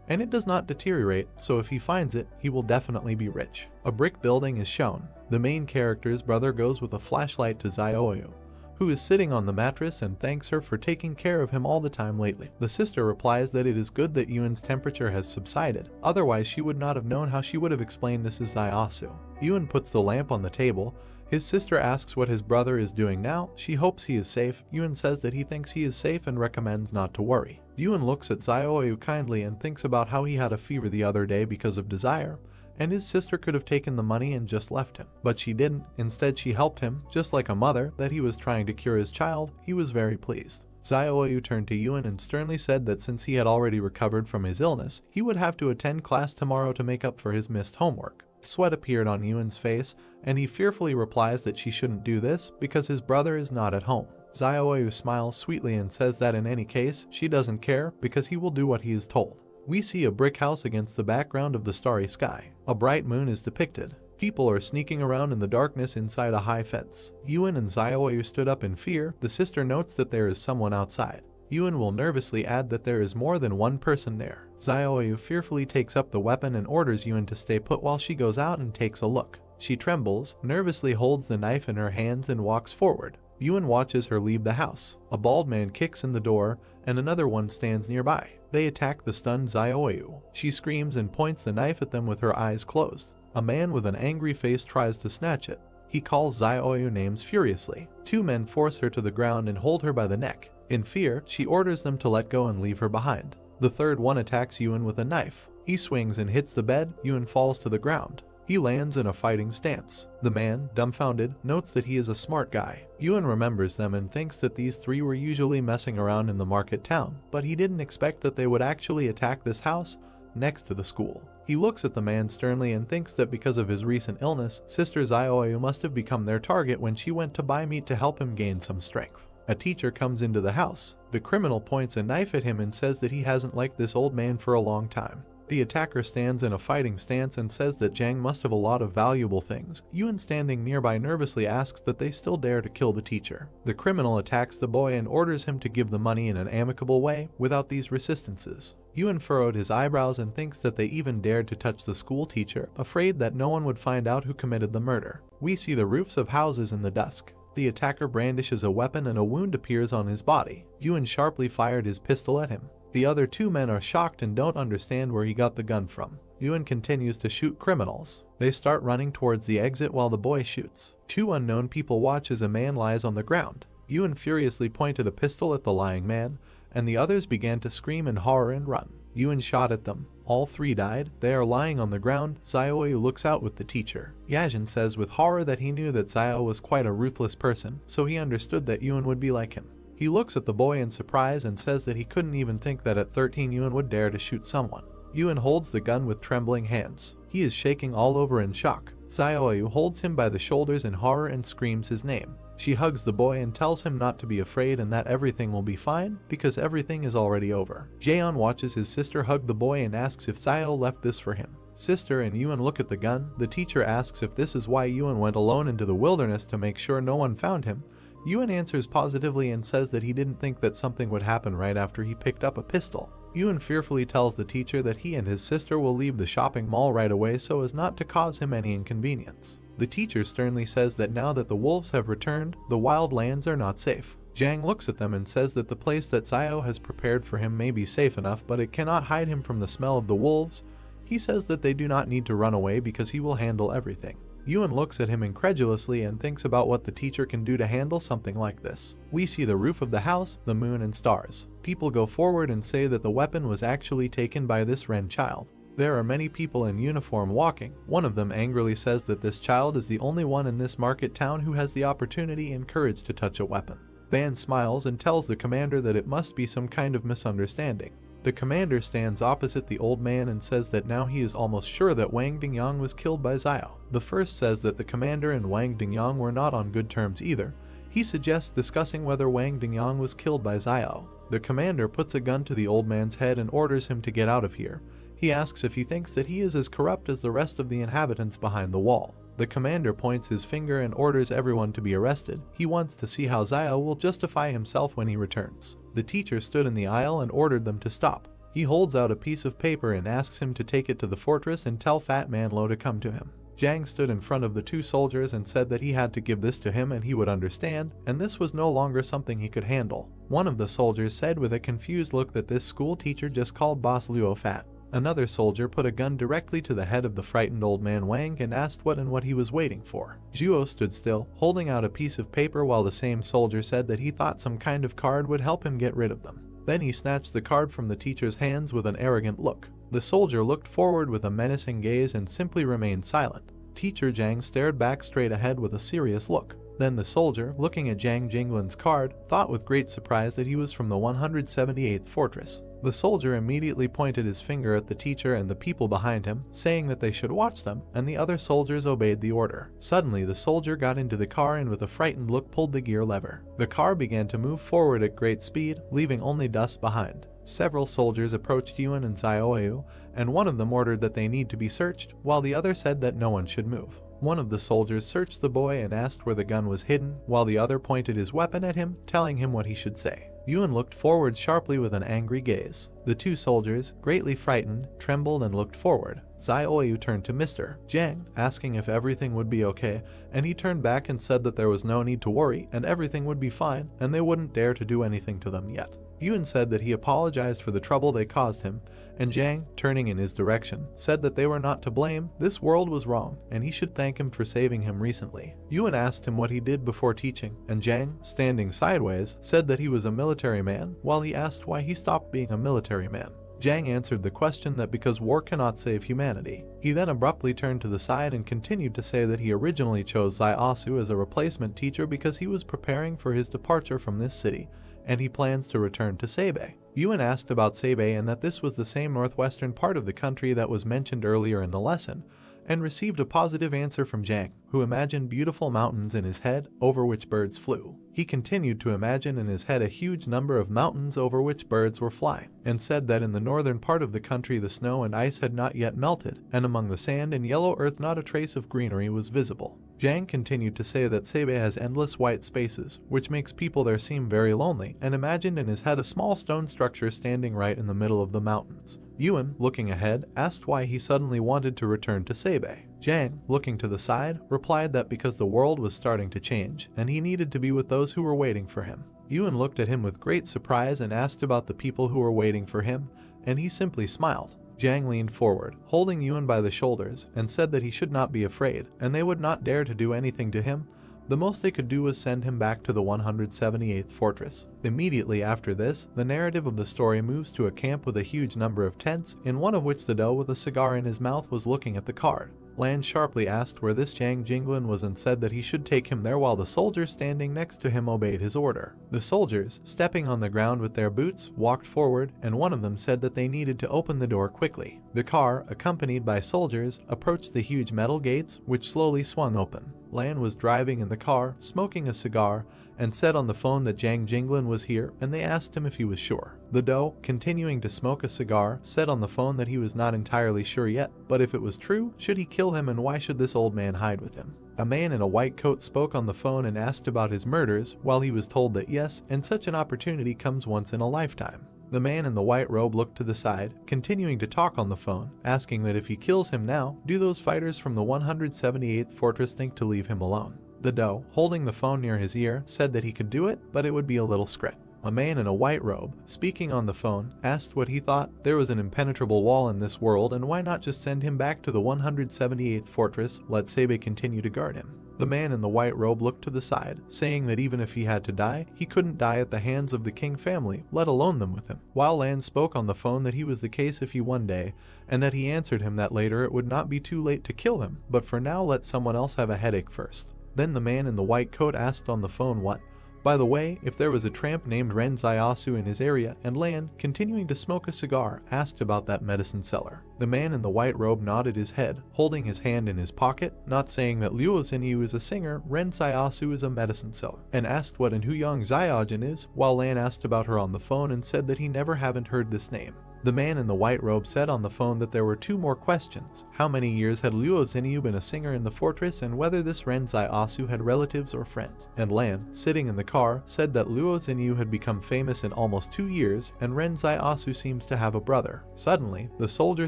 Speaker 1: and it does not deteriorate, so if he finds it, he will definitely be rich. A brick building is shown. The main character's brother goes with a flashlight to Zioyu, who is sitting on the mattress, and thanks her for taking care of him all the time lately. The sister replies that it is good that Yuan's temperature has subsided, otherwise she would not have known how she would have explained this is Ziosu. Yuan puts the lamp on the table. His sister asks what his brother is doing now. She hopes he is safe. Yuan says that he thinks he is safe and recommends not to worry. Yuan looks at Zioyu kindly and thinks about how he had a fever the other day because of desire, and his sister could have taken the money and just left him. But she didn't. Instead, she helped him, just like a mother, that he was trying to cure his child. He was very pleased. Zioyu turned to Yuan and sternly said that since he had already recovered from his illness, he would have to attend class tomorrow to make up for his missed homework. Sweat appeared on Yuan's face, and he fearfully replies that she shouldn't do this because his brother is not at home. Zioyu smiles sweetly and says that in any case, she doesn't care because he will do what he is told. We see a brick house against the background of the starry sky. A bright moon is depicted. People are sneaking around in the darkness inside a high fence. Yuan and Zioyu stood up in fear. The sister notes that there is someone outside. Yuan will nervously add that there is more than one person there. Zioyu fearfully takes up the weapon and orders Yuan to stay put while she goes out and takes a look. She trembles, nervously holds the knife in her hands and walks forward. Yuan watches her leave the house. A bald man kicks in the door, and another one stands nearby. They attack the stunned Zioyu. She screams and points the knife at them with her eyes closed. A man with an angry face tries to snatch it. He calls Zioyu names furiously. Two men force her to the ground and hold her by the neck. In fear, she orders them to let go and leave her behind. The third one attacks Yuan with a knife. He swings and hits the bed. Yuan falls to the ground. He lands in a fighting stance. The man, dumbfounded, notes that he is a smart guy. Yuan remembers them and thinks that these three were usually messing around in the market town, but he didn't expect that they would actually attack this house next to the school. He looks at the man sternly and thinks that because of his recent illness, Sister Zioyu must have become their target when she went to buy meat to help him gain some strength. A teacher comes into the house. The criminal points a knife at him and says that he hasn't liked this old man for a long time. The attacker stands in a fighting stance and says that Zhang must have a lot of valuable things. Yuan, standing nearby, nervously asks that they still dare to kill the teacher. The criminal attacks the boy and orders him to give the money in an amicable way without these resistances. Yuan furrowed his eyebrows and thinks that they even dared to touch the school teacher, afraid that no one would find out who committed the murder. We see the roofs of houses in the dusk. The attacker brandishes a weapon and a wound appears on his body. Yuan sharply fired his pistol at him. The other two men are shocked and don't understand where he got the gun from. Yuan continues to shoot criminals. They start running towards the exit while the boy shoots. Two unknown people watch as a man lies on the ground. Yuan furiously pointed a pistol at the lying man, and the others began to scream in horror and run. Yuan shot at them. All three died. They are lying on the ground. Zioyu looks out with the teacher. Yajin says with horror that he knew that Zio was quite a ruthless person, so he understood that Yuan would be like him. He looks at the boy in surprise and says that he couldn't even think that at 13 Yuan would dare to shoot someone. Yuan holds the gun with trembling hands. He is shaking all over in shock. Zioyu holds him by the shoulders in horror and screams his name. She hugs the boy and tells him not to be afraid and that everything will be fine because everything is already over. Jaeon watches his sister hug the boy and asks if Zio left this for him. Sister and Yuan look at the gun. The teacher asks if this is why Yuan went alone into the wilderness to make sure no one found him. Yuan answers positively and says that he didn't think that something would happen right after he picked up a pistol. Yuan fearfully tells the teacher that he and his sister will leave the shopping mall right away so as not to cause him any inconvenience. The teacher sternly says that now that the wolves have returned, the wild lands are not safe. Zhang looks at them and says that the place that Zio has prepared for him may be safe enough, but it cannot hide him from the smell of the wolves. He says that they do not need to run away because he will handle everything. Yuan looks at him incredulously and thinks about what the teacher can do to handle something like this. We see the roof of the house, the moon and stars. People go forward and say that the weapon was actually taken by this Ren child. There are many people in uniform walking. One of them angrily says that this child is the only one in this market town who has the opportunity and courage to touch a weapon. Van smiles and tells the commander that it must be some kind of misunderstanding. The commander stands opposite the old man and says that now he is almost sure that Wang Dingyang was killed by Xiao. The first says that the commander and Wang Dingyang were not on good terms either. He suggests discussing whether Wang Dingyang was killed by Xiao. The commander puts a gun to the old man's head and orders him to get out of here. He asks if he thinks that he is as corrupt as the rest of the inhabitants behind the wall. The commander points his finger and orders everyone to be arrested. He wants to see how Xiao will justify himself when he returns. The teacher stood in the aisle and ordered them to stop. He holds out a piece of paper and asks him to take it to the fortress and tell Fat Man Lo to come to him. Jiang stood in front of the two soldiers and said that he had to give this to him and he would understand, and this was no longer something he could handle. One of the soldiers said with a confused look that this school teacher just called Boss Luo fat. Another soldier put a gun directly to the head of the frightened old man Wang and asked what he was waiting for. Zhuo stood still, holding out a piece of paper while the same soldier said that he thought some kind of card would help him get rid of them. Then he snatched the card from the teacher's hands with an arrogant look. The soldier looked forward with a menacing gaze and simply remained silent. Teacher Jiang stared back straight ahead with a serious look. Then the soldier, looking at Jiang Jinglin's card, thought with great surprise that he was from the 178th fortress. The soldier immediately pointed his finger at the teacher and the people behind him, saying that they should watch them, and the other soldiers obeyed the order. Suddenly the soldier got into the car and with a frightened look pulled the gear lever. The car began to move forward at great speed, leaving only dust behind. Several soldiers approached Yuan and Xiaoyu, and one of them ordered that they need to be searched, while the other said that no one should move. One of the soldiers searched the boy and asked where the gun was hidden, while the other pointed his weapon at him, telling him what he should say. Yuan looked forward sharply with an angry gaze. The two soldiers, greatly frightened, trembled and looked forward. Xiaoyu turned to Mr. Jiang, asking if everything would be okay, and he turned back and said that there was no need to worry and everything would be fine and they wouldn't dare to do anything to them yet. Yuan said that he apologized for the trouble they caused him, and Jiang, turning in his direction, said that they were not to blame, this world was wrong, and he should thank him for saving him recently. Yuan asked him what he did before teaching, and Jiang, standing sideways, said that he was a military man, while he asked why he stopped being a military man. Jiang answered the question that because war cannot save humanity. He then abruptly turned to the side and continued to say that he originally chose Xiaosu as a replacement teacher because he was preparing for his departure from this city, and he plans to return to Sabei. Yuan asked about Sabei and that this was the same northwestern part of the country that was mentioned earlier in the lesson, and received a positive answer from Jiang, who imagined beautiful mountains in his head over which birds flew. He continued to imagine in his head a huge number of mountains over which birds were flying, and said that in the northern part of the country the snow and ice had not yet melted, and among the sand and yellow earth not a trace of greenery was visible. Jiang continued to say that Sabei has endless white spaces, which makes people there seem very lonely, and imagined in his head a small stone structure standing right in the middle of the mountains. Yuan, looking ahead, asked why he suddenly wanted to return to Sabei. Jiang, looking to the side, replied that because the world was starting to change, and he needed to be with those who were waiting for him. Yuan looked at him with great surprise and asked about the people who were waiting for him, and he simply smiled. Jiang leaned forward, holding Yuan by the shoulders, and said that he should not be afraid, and they would not dare to do anything to him. The most they could do was send him back to the 178th fortress. Immediately after this, the narrative of the story moves to a camp with a huge number of tents, in one of which the doe with a cigar in his mouth was looking at the card. Lan sharply asked where this Jiang Jinglin was and said that he should take him there while the soldiers standing next to him obeyed his order. The soldiers, stepping on the ground with their boots, walked forward, and one of them said that they needed to open the door quickly. The car, accompanied by soldiers, approached the huge metal gates, which slowly swung open. Lan was driving in the car, smoking a cigar, and said on the phone that Jiang Jinglin was here, and they asked him if he was sure. The doe, continuing to smoke a cigar, said on the phone that he was not entirely sure yet, but if it was true, should he kill him and why should this old man hide with him? A man in a white coat spoke on the phone and asked about his murders, while he was told that yes, and such an opportunity comes once in a lifetime. The man in the white robe looked to the side, continuing to talk on the phone, asking that if he kills him now, do those fighters from the 178th fortress think to leave him alone? The doe, holding the phone near his ear, said that he could do it, but it would be a little scrit. A man in a white robe, speaking on the phone, asked what he thought. There was an impenetrable wall in this world, and why not just send him back to the 178th fortress, let Sabei continue to guard him? The man in the white robe looked to the side, saying that even if he had to die, he couldn't die at the hands of the King family, let alone them with him. While Lan spoke on the phone that he was the case if he one day, and that he answered him that later it would not be too late to kill him, but for now let someone else have a headache first. Then the man in the white coat asked on the phone what By the way, if there was a tramp named Ren Zaiasu in his area, and Lan, continuing to smoke a cigar, asked about that medicine seller. The man in the white robe nodded his head, holding his hand in his pocket, not saying that Liu Xinyu is a singer, Ren Zaiasu is a medicine seller, and asked what and who Yang Zaiajin is, while Lan asked about her on the phone and said that he never haven't heard this name. The man in the white robe said on the phone that there were 2 more questions: how many years had Liu Xinyu been a singer in the fortress, and whether this Ren Zaiasu had relatives or friends. And Lan, sitting in the car, said that Liu Xinyu had become famous in almost 2 years, and Ren Zaiasu seems to have a brother. Suddenly, the soldier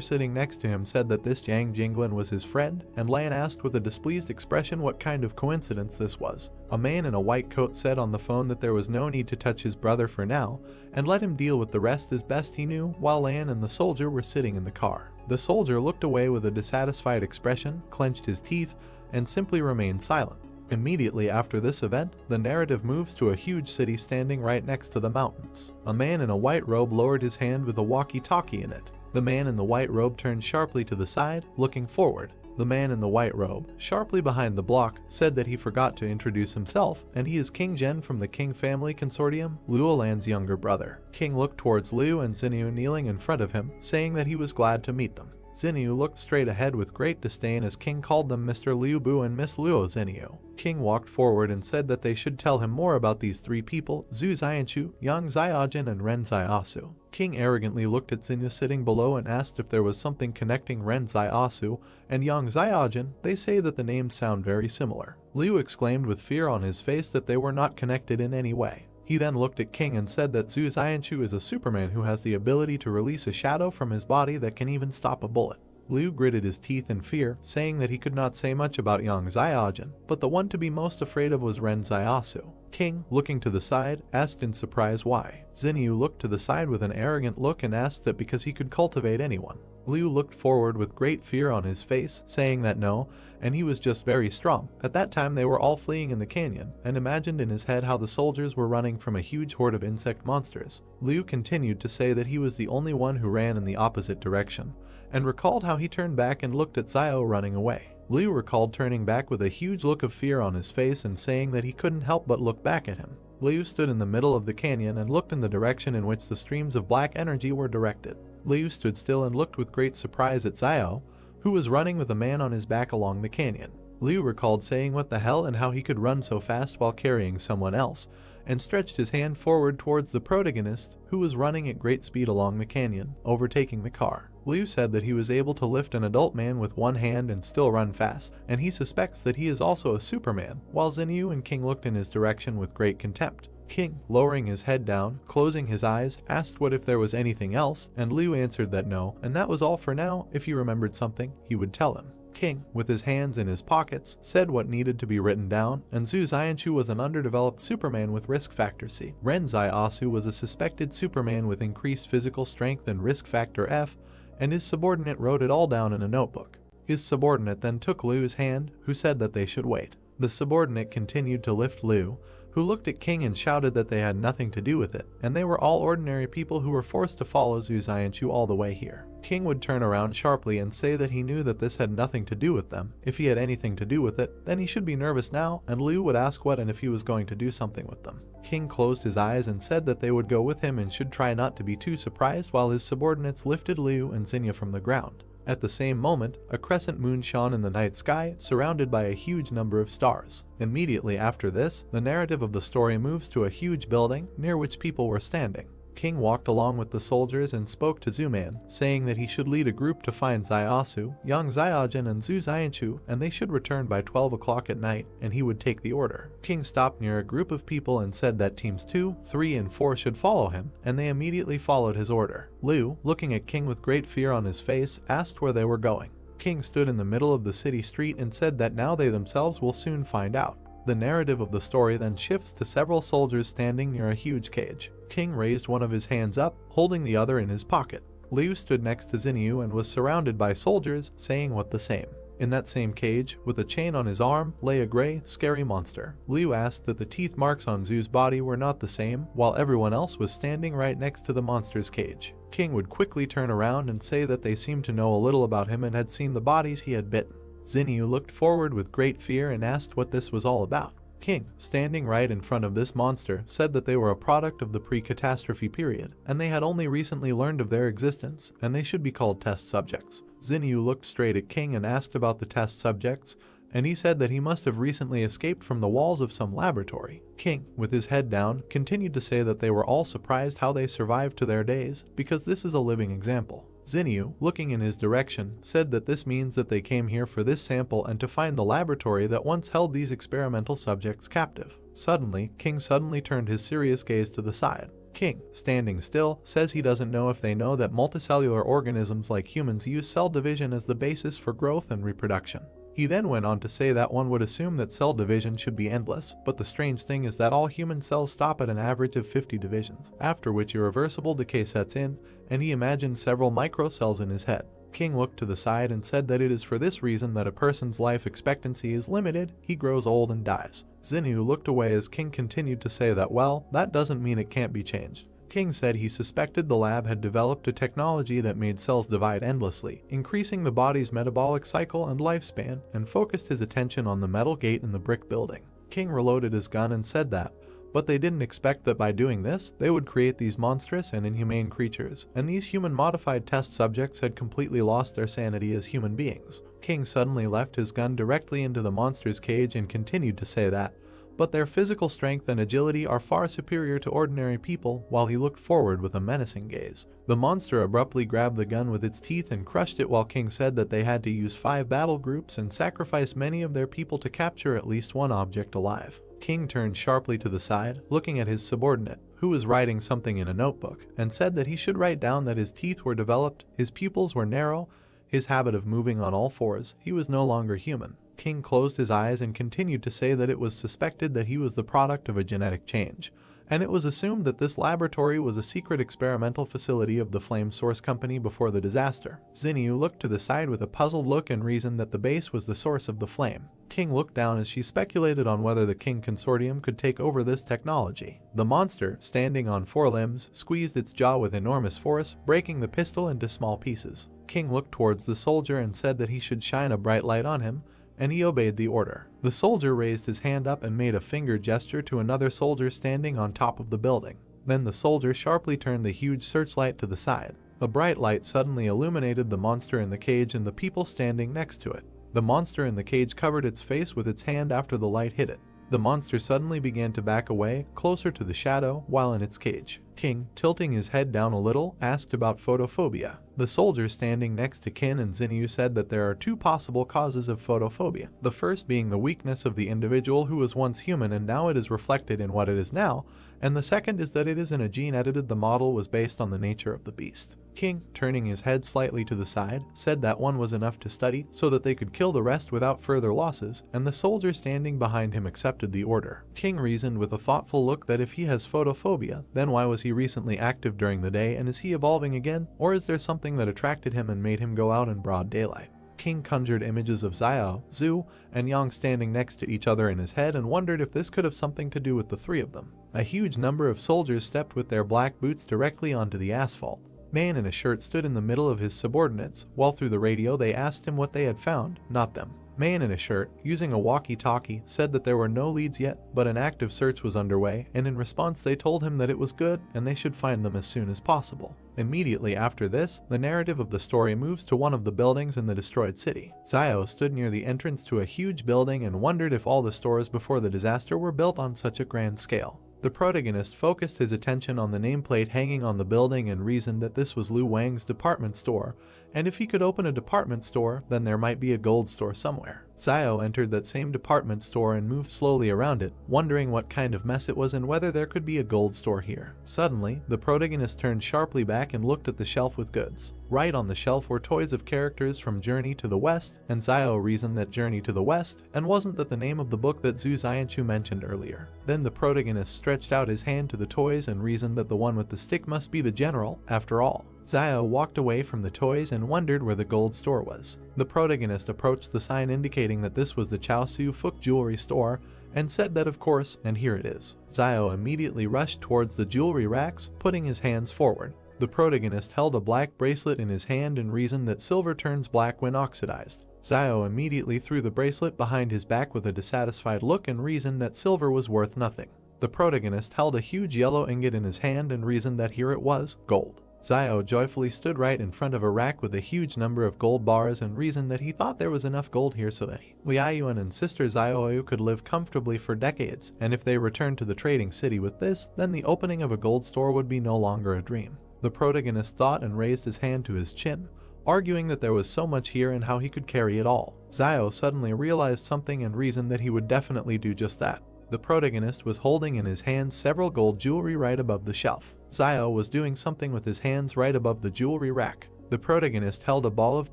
Speaker 1: sitting next to him said that this Yang Jinglin was his friend, and Lan asked with a displeased expression what kind of coincidence this was. A man in a white coat said on the phone that there was no need to touch his brother for now, and let him deal with the rest as best he knew, while Lan and the soldier were sitting in the car. The soldier looked away with a dissatisfied expression, clenched his teeth, and simply remained silent. Immediately after this event, the narrative moves to a huge city standing right next to the mountains. A man in a white robe lowered his hand with a walkie-talkie in it. The man in the white robe turned sharply to the side, looking forward. The man in the white robe, sharply behind the block, said that he forgot to introduce himself, and he is King Zhen from the King Family Consortium, Liu Lan's younger brother. King looked towards Liu and Xinyu kneeling in front of him, saying that he was glad to meet them. Xinyu looked straight ahead with great disdain as King called them Mr. Liu Bu and Miss Liu Xinyu. King walked forward and said that they should tell him more about these 3 people: Zhu Xianchu, Yang Zaiajin, and Ren Zaiasu. King arrogantly looked at Xinyu sitting below and asked if there was something connecting Ren Zaiasu and Yang Zaiajin. They say that the names sound very similar. Liu exclaimed with fear on his face that they were not connected in any way. He then looked at King and said that Zhu Xianchu is a Superman who has the ability to release a shadow from his body that can even stop a bullet. Liu gritted his teeth in fear, saying that he could not say much about Yang Zaiajin, but the one to be most afraid of was Ren Zaiasu. King, looking to the side, asked in surprise why. Xinyu looked to the side with an arrogant look and asked that because he could cultivate anyone. Liu looked forward with great fear on his face, saying that no, and he was just very strong. At that time they were all fleeing in the canyon, and imagined in his head how the soldiers were running from a huge horde of insect monsters. Liu continued to say that he was the only one who ran in the opposite direction, and recalled how he turned back and looked at Xiao running away. Liu recalled turning back with a huge look of fear on his face and saying that he couldn't help but look back at him. Liu stood in the middle of the canyon and looked in the direction in which the streams of black energy were directed. Liu stood still and looked with great surprise at Xiao, who was running with a man on his back along the canyon. Liu recalled saying what the hell and how he could run so fast while carrying someone else, and stretched his hand forward towards the protagonist, who was running at great speed along the canyon, overtaking the car. Liu said that he was able to lift an adult man with one hand and still run fast, and he suspects that he is also a Superman, while Xinyu and King looked in his direction with great contempt. King, lowering his head down, closing his eyes, asked what if there was anything else, and Liu answered that no, and that was all for now. If he remembered something, he would tell him. King, with his hands in his pockets, said what needed to be written down, and Zhu Xianchu was an underdeveloped Superman with risk factor C. Ren Zaiasu was a suspected Superman with increased physical strength and risk factor F, and his subordinate wrote it all down in a notebook. His subordinate then took Liu's hand, who said that they should wait. The subordinate continued to lift Liu, who looked at King and shouted that they had nothing to do with it, and they were all ordinary people who were forced to follow Zhu Xianchu all the way here. King would turn around sharply and say that he knew that this had nothing to do with them. If he had anything to do with it, then he should be nervous now, and Liu would ask what and if he was going to do something with them. King closed his eyes and said that they would go with him and should try not to be too surprised while his subordinates lifted Liu and Xinyu from the ground. At the same moment, a crescent moon shone in the night sky, surrounded by a huge number of stars. Immediately after this, the narrative of the story moves to a huge building, near which people were standing. King walked along with the soldiers and spoke to Zuman, saying that he should lead a group to find Zaiasu, Yang Zaiajin, and Zhu Xianchu, and they should return by 12 o'clock at night, and he would take the order. King stopped near a group of people and said that teams 2, 3, and 4 should follow him, and they immediately followed his order. Liu, looking at King with great fear on his face, asked where they were going. King stood in the middle of the city street and said that now they themselves will soon find out. The narrative of the story then shifts to several soldiers standing near a huge cage. King raised one of his hands up, holding the other in his pocket. Liu stood next to Xinyu and was surrounded by soldiers, saying what the same. In that same cage, with a chain on his arm, lay a gray, scary monster. Liu asked that the teeth marks on Zhu's body were not the same, while everyone else was standing right next to the monster's cage. King would quickly turn around and say that they seemed to know a little about him and had seen the bodies he had bitten. Xinyu looked forward with great fear and asked what this was all about. King, standing right in front of this monster, said that they were a product of the pre-catastrophe period, and they had only recently learned of their existence, and they should be called test subjects. Zinyu looked straight at King and asked about the test subjects, and he said that he must have recently escaped from the walls of some laboratory. King, with his head down, continued to say that they were all surprised how they survived to their days, because this is a living example. Zinyu, looking in his direction, said that this means that they came here for this sample and to find the laboratory that once held these experimental subjects captive. Suddenly, King suddenly turned his serious gaze to the side. King, standing still, says he doesn't know if they know that multicellular organisms like humans use cell division as the basis for growth and reproduction. He then went on to say that one would assume that cell division should be endless, but the strange thing is that all human cells stop at an average of 50 divisions, after which irreversible decay sets in, and he imagined several microcells in his head. King looked to the side and said that it is for this reason that a person's life expectancy is limited, he grows old and dies. Zinyu looked away as King continued to say that, well, that doesn't mean it can't be changed. King said he suspected the lab had developed a technology that made cells divide endlessly, increasing the body's metabolic cycle and lifespan, and focused his attention on the metal gate in the brick building. King reloaded his gun and said that, but they didn't expect that by doing this, they would create these monstrous and inhumane creatures, and these human-modified test subjects had completely lost their sanity as human beings. King suddenly left his gun directly into the monster's cage and continued to say that, but their physical strength and agility are far superior to ordinary people, while he looked forward with a menacing gaze. The monster abruptly grabbed the gun with its teeth and crushed it, while King said that they had to use 5 battle groups and sacrifice many of their people to capture at least one object alive. King turned sharply to the side, looking at his subordinate, who was writing something in a notebook, and said that he should write down that his teeth were developed, his pupils were narrow, his habit of moving on all fours, he was no longer human. King closed his eyes and continued to say that it was suspected that he was the product of a genetic change, and it was assumed that this laboratory was a secret experimental facility of the Flame Source Company before the disaster. Zinyu looked to the side with a puzzled look and reasoned that the base was the source of the flame. King looked down as she speculated on whether the King Consortium could take over this technology. The monster, standing on 4 limbs, squeezed its jaw with enormous force, breaking the pistol into small pieces. King looked towards the soldier and said that he should shine a bright light on him, and he obeyed the order. The soldier raised his hand up and made a finger gesture to another soldier standing on top of the building. Then the soldier sharply turned the huge searchlight to the side. A bright light suddenly illuminated the monster in the cage and the people standing next to it. The monster in the cage covered its face with its hand after the light hit it. The monster suddenly began to back away, closer to the shadow, while in its cage. King, tilting his head down a little, asked about photophobia. The soldier standing next to Kin and Zinyu said that there are 2 possible causes of photophobia. The first being the weakness of the individual who was once human and now it is reflected in what it is now, and the second is that it is in a gene edited. The model was based on the nature of the beast. King, turning his head slightly to the side, said that one was enough to study so that they could kill the rest without further losses, and the soldier standing behind him accepted the order. King reasoned with a thoughtful look that if he has photophobia, then why was he recently active during the day, and is he evolving again, or is there something that attracted him and made him go out in broad daylight? King conjured images of Xiao, Zhu, and Yang standing next to each other in his head and wondered if this could have something to do with the 3 of them. A huge number of soldiers stepped with their black boots directly onto the asphalt. Man in a shirt stood in the middle of his subordinates, while through the radio they asked him what they had found, not them. Man in a shirt, using a walkie-talkie, said that there were no leads yet, but an active search was underway, and in response they told him that it was good and they should find them as soon as possible. Immediately after this, the narrative of the story moves to one of the buildings in the destroyed city. Xiao stood near the entrance to a huge building and wondered if all the stores before the disaster were built on such a grand scale. The protagonist focused his attention on the nameplate hanging on the building and reasoned that this was Lu Wang's department store, and if he could open a department store, then there might be a gold store somewhere. Xiao entered that same department store and moved slowly around it, wondering what kind of mess it was and whether there could be a gold store here. Suddenly, the protagonist turned sharply back and looked at the shelf with goods. Right on the shelf were toys of characters from Journey to the West, and Xiao reasoned that Journey to the West, and wasn't that the name of the book that Zhu Xianchu mentioned earlier. Then the protagonist stretched out his hand to the toys and reasoned that the one with the stick must be the general, after all. Xiao walked away from the toys and wondered where the gold store was. The protagonist approached the sign indicating that this was the Chaosu Fuk jewelry store and said that of course, and here it is. Xiao immediately rushed towards the jewelry racks, putting his hands forward. The protagonist held a black bracelet in his hand and reasoned that silver turns black when oxidized. Zio immediately threw the bracelet behind his back with a dissatisfied look and reasoned that silver was worth nothing. The protagonist held a huge yellow ingot in his hand and reasoned that here it was, gold. Zio joyfully stood right in front of a rack with a huge number of gold bars and reasoned that he thought there was enough gold here so that Liaoyuan and sister Zioyu could live comfortably for decades, and if they returned to the trading city with this, then the opening of a gold store would be no longer a dream. The protagonist thought and raised his hand to his chin, arguing that there was so much here and how he could carry it all. Zio suddenly realized something and reasoned that he would definitely do just that. The protagonist was holding in his hands several gold jewelry right above the shelf. Zio was doing something with his hands right above the jewelry rack. The protagonist held a ball of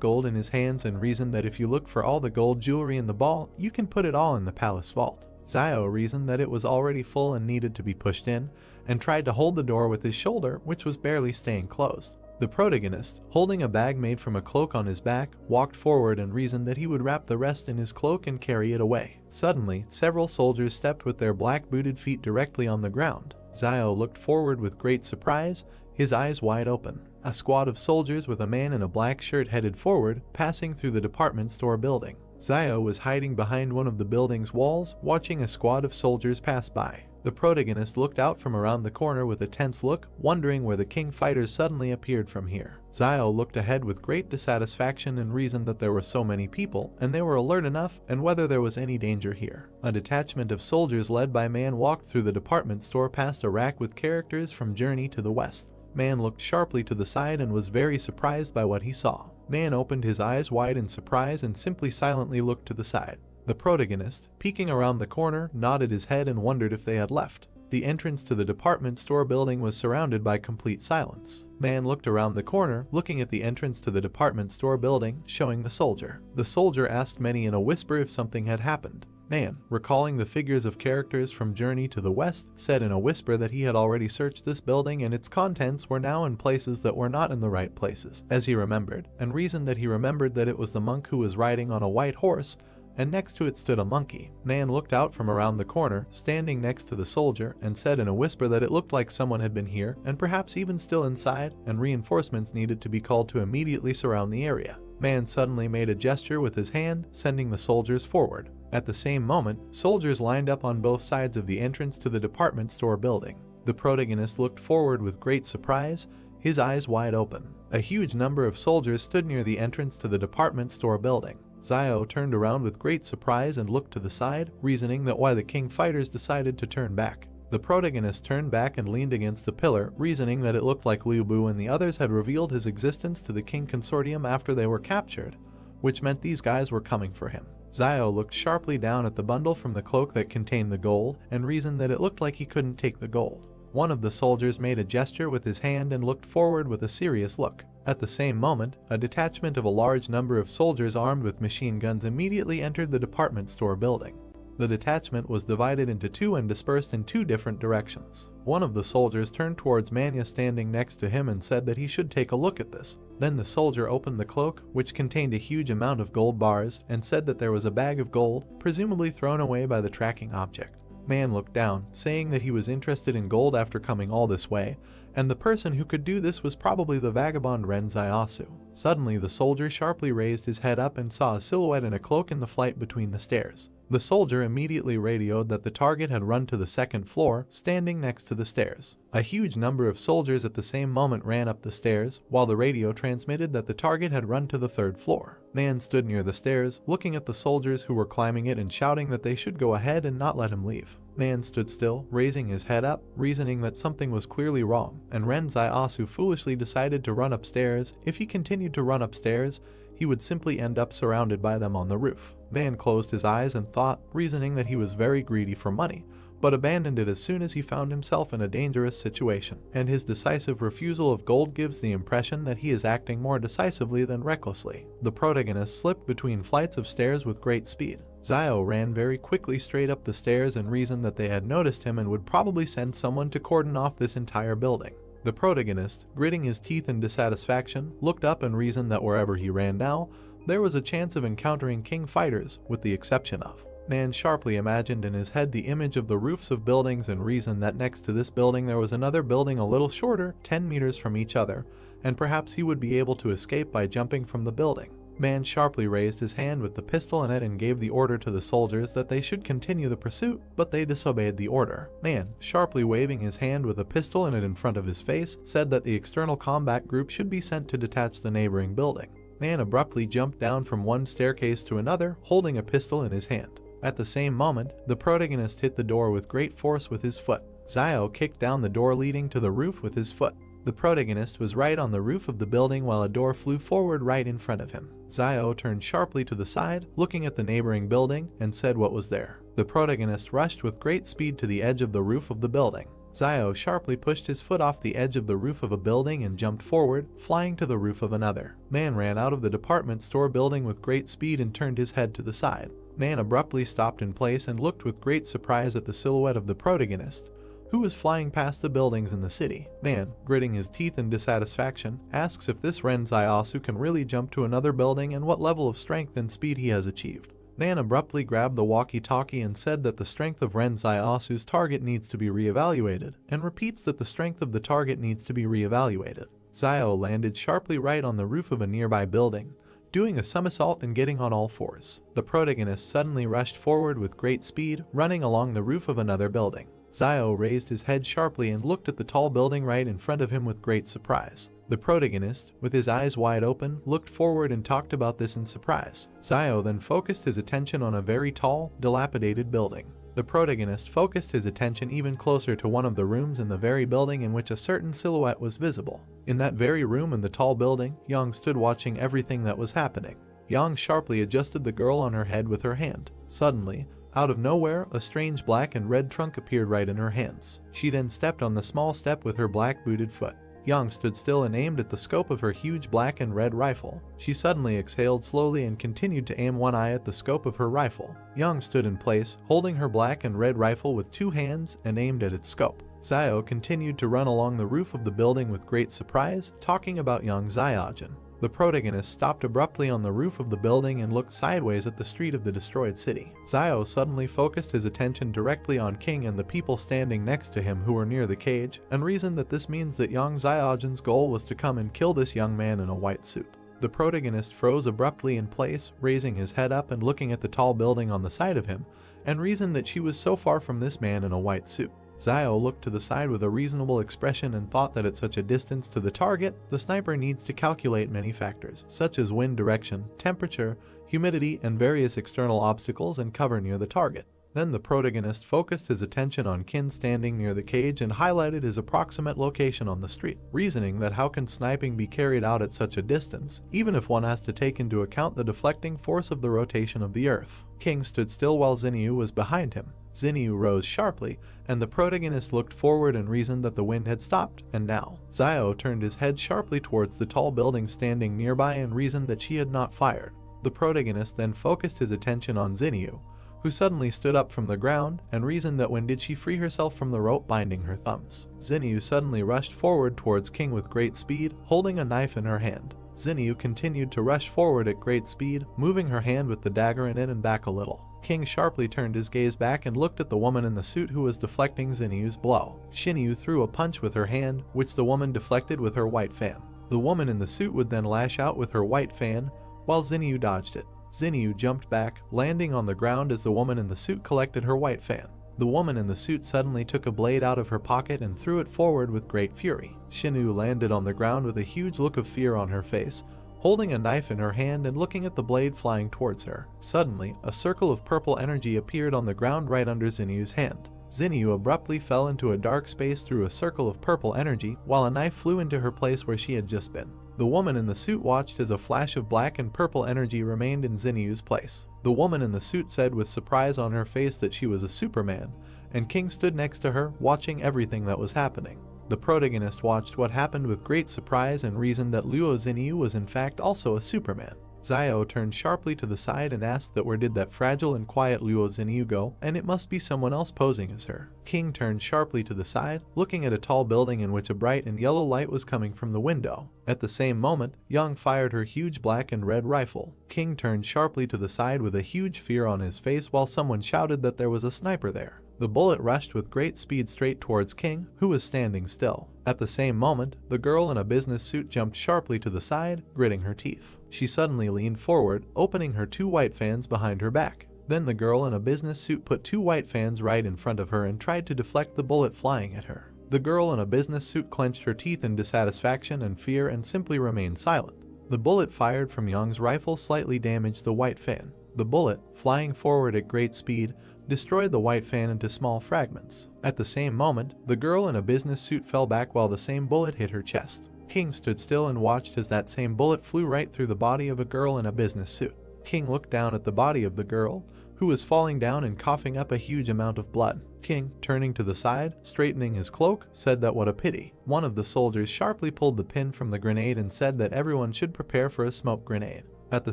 Speaker 1: gold in his hands and reasoned that if you look for all the gold jewelry in the ball, you can put it all in the palace vault. Zio reasoned that it was already full and needed to be pushed in, and tried to hold the door with his shoulder, which was barely staying closed. The protagonist, holding a bag made from a cloak on his back, walked forward and reasoned that he would wrap the rest in his cloak and carry it away. Suddenly, several soldiers stepped with their black-booted feet directly on the ground. Zio looked forward with great surprise, his eyes wide open. A squad of soldiers with a man in a black shirt headed forward, passing through the department store building. Zio was hiding behind one of the building's walls, watching a squad of soldiers pass by. The protagonist looked out from around the corner with a tense look, wondering where the king fighters suddenly appeared from here. Zio looked ahead with great dissatisfaction and reasoned that there were so many people, and they were alert enough, and whether there was any danger here. A detachment of soldiers led by Man walked through the department store past a rack with characters from Journey to the West. Man looked sharply to the side and was very surprised by what he saw. Man opened his eyes wide in surprise and simply silently looked to the side. The protagonist, peeking around the corner, nodded his head and wondered if they had left. The entrance to the department store building was surrounded by complete silence. Man looked around the corner, looking at the entrance to the department store building, showing the soldier. The soldier asked Manny in a whisper if something had happened. Man, recalling the figures of characters from Journey to the West, said in a whisper that he had already searched this building and its contents were now in places that were not in the right places, as he remembered, and reasoned that he remembered that it was the monk who was riding on a white horse, and next to it stood a monkey. Man looked out from around the corner, standing next to the soldier, and said in a whisper that it looked like someone had been here, and perhaps even still inside, and reinforcements needed to be called to immediately surround the area. Man suddenly made a gesture with his hand, sending the soldiers forward. At the same moment, soldiers lined up on both sides of the entrance to the department store building. The protagonist looked forward with great surprise, his eyes wide open. A huge number of soldiers stood near the entrance to the department store building. Zio turned around with great surprise and looked to the side, reasoning that why the king fighters decided to turn back. The protagonist turned back and leaned against the pillar, reasoning that it looked like Liu Bu and the others had revealed his existence to the king consortium after they were captured, which meant these guys were coming for him. Zio looked sharply down at the bundle from the cloak that contained the gold, and reasoned that it looked like he couldn't take the gold. One of the soldiers made a gesture with his hand and looked forward with a serious look. At the same moment, a detachment of a large number of soldiers armed with machine guns immediately entered the department store building. The detachment was divided into two and dispersed in two different directions. One of the soldiers turned towards Manya standing next to him and said that he should take a look at this. Then the soldier opened the cloak, which contained a huge amount of gold bars, and said that there was a bag of gold, presumably thrown away by the tracking object. Man looked down, saying that he was interested in gold after coming all this way, and the person who could do this was probably the vagabond Ren Zaiasu. Suddenly the soldier sharply raised his head up and saw a silhouette in a cloak in the flight between the stairs. The soldier immediately radioed that the target had run to the second floor, standing next to the stairs. A huge number of soldiers at the same moment ran up the stairs, while the radio transmitted that the target had run to the third floor. Man stood near the stairs, looking at the soldiers who were climbing it and shouting that they should go ahead and not let him leave. Man stood still, raising his head up, reasoning that something was clearly wrong, and Ren Zaiasu foolishly decided to run upstairs. If he continued to run upstairs, he would simply end up surrounded by them on the roof. Man closed his eyes and thought, reasoning that he was very greedy for money, but abandoned it as soon as he found himself in a dangerous situation, and his decisive refusal of gold gives the impression that he is acting more decisively than recklessly. The protagonist slipped between flights of stairs with great speed. Zio ran very quickly straight up the stairs and reasoned that they had noticed him and would probably send someone to cordon off this entire building. The protagonist, gritting his teeth in dissatisfaction, looked up and reasoned that wherever he ran now, there was a chance of encountering king fighters, with the exception of Man sharply imagined in his head the image of the roofs of buildings and reasoned that next to this building there was another building a little shorter, 10 meters from each other, and perhaps he would be able to escape by jumping from the building. Man sharply raised his hand with the pistol in it and gave the order to the soldiers that they should continue the pursuit, but they disobeyed the order. Man, sharply waving his hand with a pistol in it in front of his face, said that the external combat group should be sent to detach the neighboring building. Man abruptly jumped down from one staircase to another, holding a pistol in his hand. At the same moment, the protagonist hit the door with great force with his foot. Zio kicked down the door leading to the roof with his foot. The protagonist was right on the roof of the building while a door flew forward right in front of him. Zio turned sharply to the side, looking at the neighboring building, and said what was there. The protagonist rushed with great speed to the edge of the roof of the building. Zio sharply pushed his foot off the edge of the roof of a building and jumped forward, flying to the roof of another. Man ran out of the department store building with great speed and turned his head to the side. Man abruptly stopped in place and looked with great surprise at the silhouette of the protagonist, who was flying past the buildings in the city. Man, gritting his teeth in dissatisfaction, asks if this Ren Ziosu can really jump to another building and what level of strength and speed he has achieved. Man abruptly grabbed the walkie-talkie and said that the strength of Ren Ziosu's target needs to be reevaluated, and repeats that the strength of the target needs to be reevaluated. Zio landed sharply right on the roof of a nearby building, doing a somersault and getting on all fours. The protagonist suddenly rushed forward with great speed, running along the roof of another building. Zio raised his head sharply and looked at the tall building right in front of him with great surprise. The protagonist, with his eyes wide open, looked forward and talked about this in surprise. Zio then focused his attention on a very tall, dilapidated building. The protagonist focused his attention even closer to one of the rooms in the very building in which a certain silhouette was visible. In that very room in the tall building, Yang stood watching everything that was happening. Yang sharply adjusted the girl on her head with her hand. Suddenly, out of nowhere, a strange black and red trunk appeared right in her hands. She then stepped on the small step with her black booted foot. Yang stood still and aimed at the scope of her huge black and red rifle. She suddenly exhaled slowly and continued to aim one eye at the scope of her rifle. Yang stood in place, holding her black and red rifle with two hands and aimed at its scope. Zio continued to run along the roof of the building with great surprise, talking about young Zyojin. The protagonist stopped abruptly on the roof of the building and looked sideways at the street of the destroyed city. Zio suddenly focused his attention directly on King and the people standing next to him who were near the cage, and reasoned that this means that young Zyojin's goal was to come and kill this young man in a white suit. The protagonist froze abruptly in place, raising his head up and looking at the tall building on the side of him, and reasoned that she was so far from this man in a white suit. Zio looked to the side with a reasonable expression and thought that at such a distance to the target, the sniper needs to calculate many factors, such as wind direction, temperature, humidity, and various external obstacles and cover near the target. Then the protagonist focused his attention on Kin standing near the cage and highlighted his approximate location on the street, reasoning that how can sniping be carried out at such a distance, even if one has to take into account the deflecting force of the rotation of the Earth. King stood still while Zinyu was behind him. Zinyu rose sharply, and the protagonist looked forward and reasoned that the wind had stopped, and now. Zio turned his head sharply towards the tall building standing nearby and reasoned that she had not fired. The protagonist then focused his attention on Zinyu, who suddenly stood up from the ground, and reasoned that when did she free herself from the rope binding her thumbs. Zinyu suddenly rushed forward towards King with great speed, holding a knife in her hand. Zinyu continued to rush forward at great speed, moving her hand with the dagger in it and back a little. King sharply turned his gaze back and looked at the woman in the suit who was deflecting Zinyu's blow. Shinyu threw a punch with her hand, which the woman deflected with her white fan. The woman in the suit would then lash out with her white fan, while Zinyu dodged it. Zinyu jumped back, landing on the ground as the woman in the suit collected her white fan. The woman in the suit suddenly took a blade out of her pocket and threw it forward with great fury. Shinyu landed on the ground with a huge look of fear on her face, holding a knife in her hand and looking at the blade flying towards her. Suddenly, a circle of purple energy appeared on the ground right under Zinyu's hand. Zinyu abruptly fell into a dark space through a circle of purple energy, while a knife flew into her place where she had just been. The woman in the suit watched as a flash of black and purple energy remained in Zinyu's place. The woman in the suit said with surprise on her face that she was a Superman, and King stood next to her, watching everything that was happening. The protagonist watched what happened with great surprise and reasoned that Luo Zinyu was in fact also a Superman. Zio turned sharply to the side and asked that where did that fragile and quiet Luo Xinyu go, and it must be someone else posing as her. King turned sharply to the side, looking at a tall building in which a bright and yellow light was coming from the window. At the same moment, Yang fired her huge black and red rifle. King turned sharply to the side with a huge fear on his face while someone shouted that there was a sniper there. The bullet rushed with great speed straight towards King, who was standing still. At the same moment, the girl in a business suit jumped sharply to the side, gritting her teeth. She suddenly leaned forward, opening her 2 white fans behind her back. Then the girl in a business suit put 2 white fans right in front of her and tried to deflect the bullet flying at her. The girl in a business suit clenched her teeth in dissatisfaction and fear and simply remained silent. The bullet fired from Yang's rifle slightly damaged the white fan. The bullet, flying forward at great speed, destroyed the white fan into small fragments. At the same moment, the girl in a business suit fell back while the same bullet hit her chest. King stood still and watched as that same bullet flew right through the body of a girl in a business suit. King looked down at the body of the girl, who was falling down and coughing up a huge amount of blood. King, turning to the side, straightening his cloak, said that what a pity. One of the soldiers sharply pulled the pin from the grenade and said that everyone should prepare for a smoke grenade. At the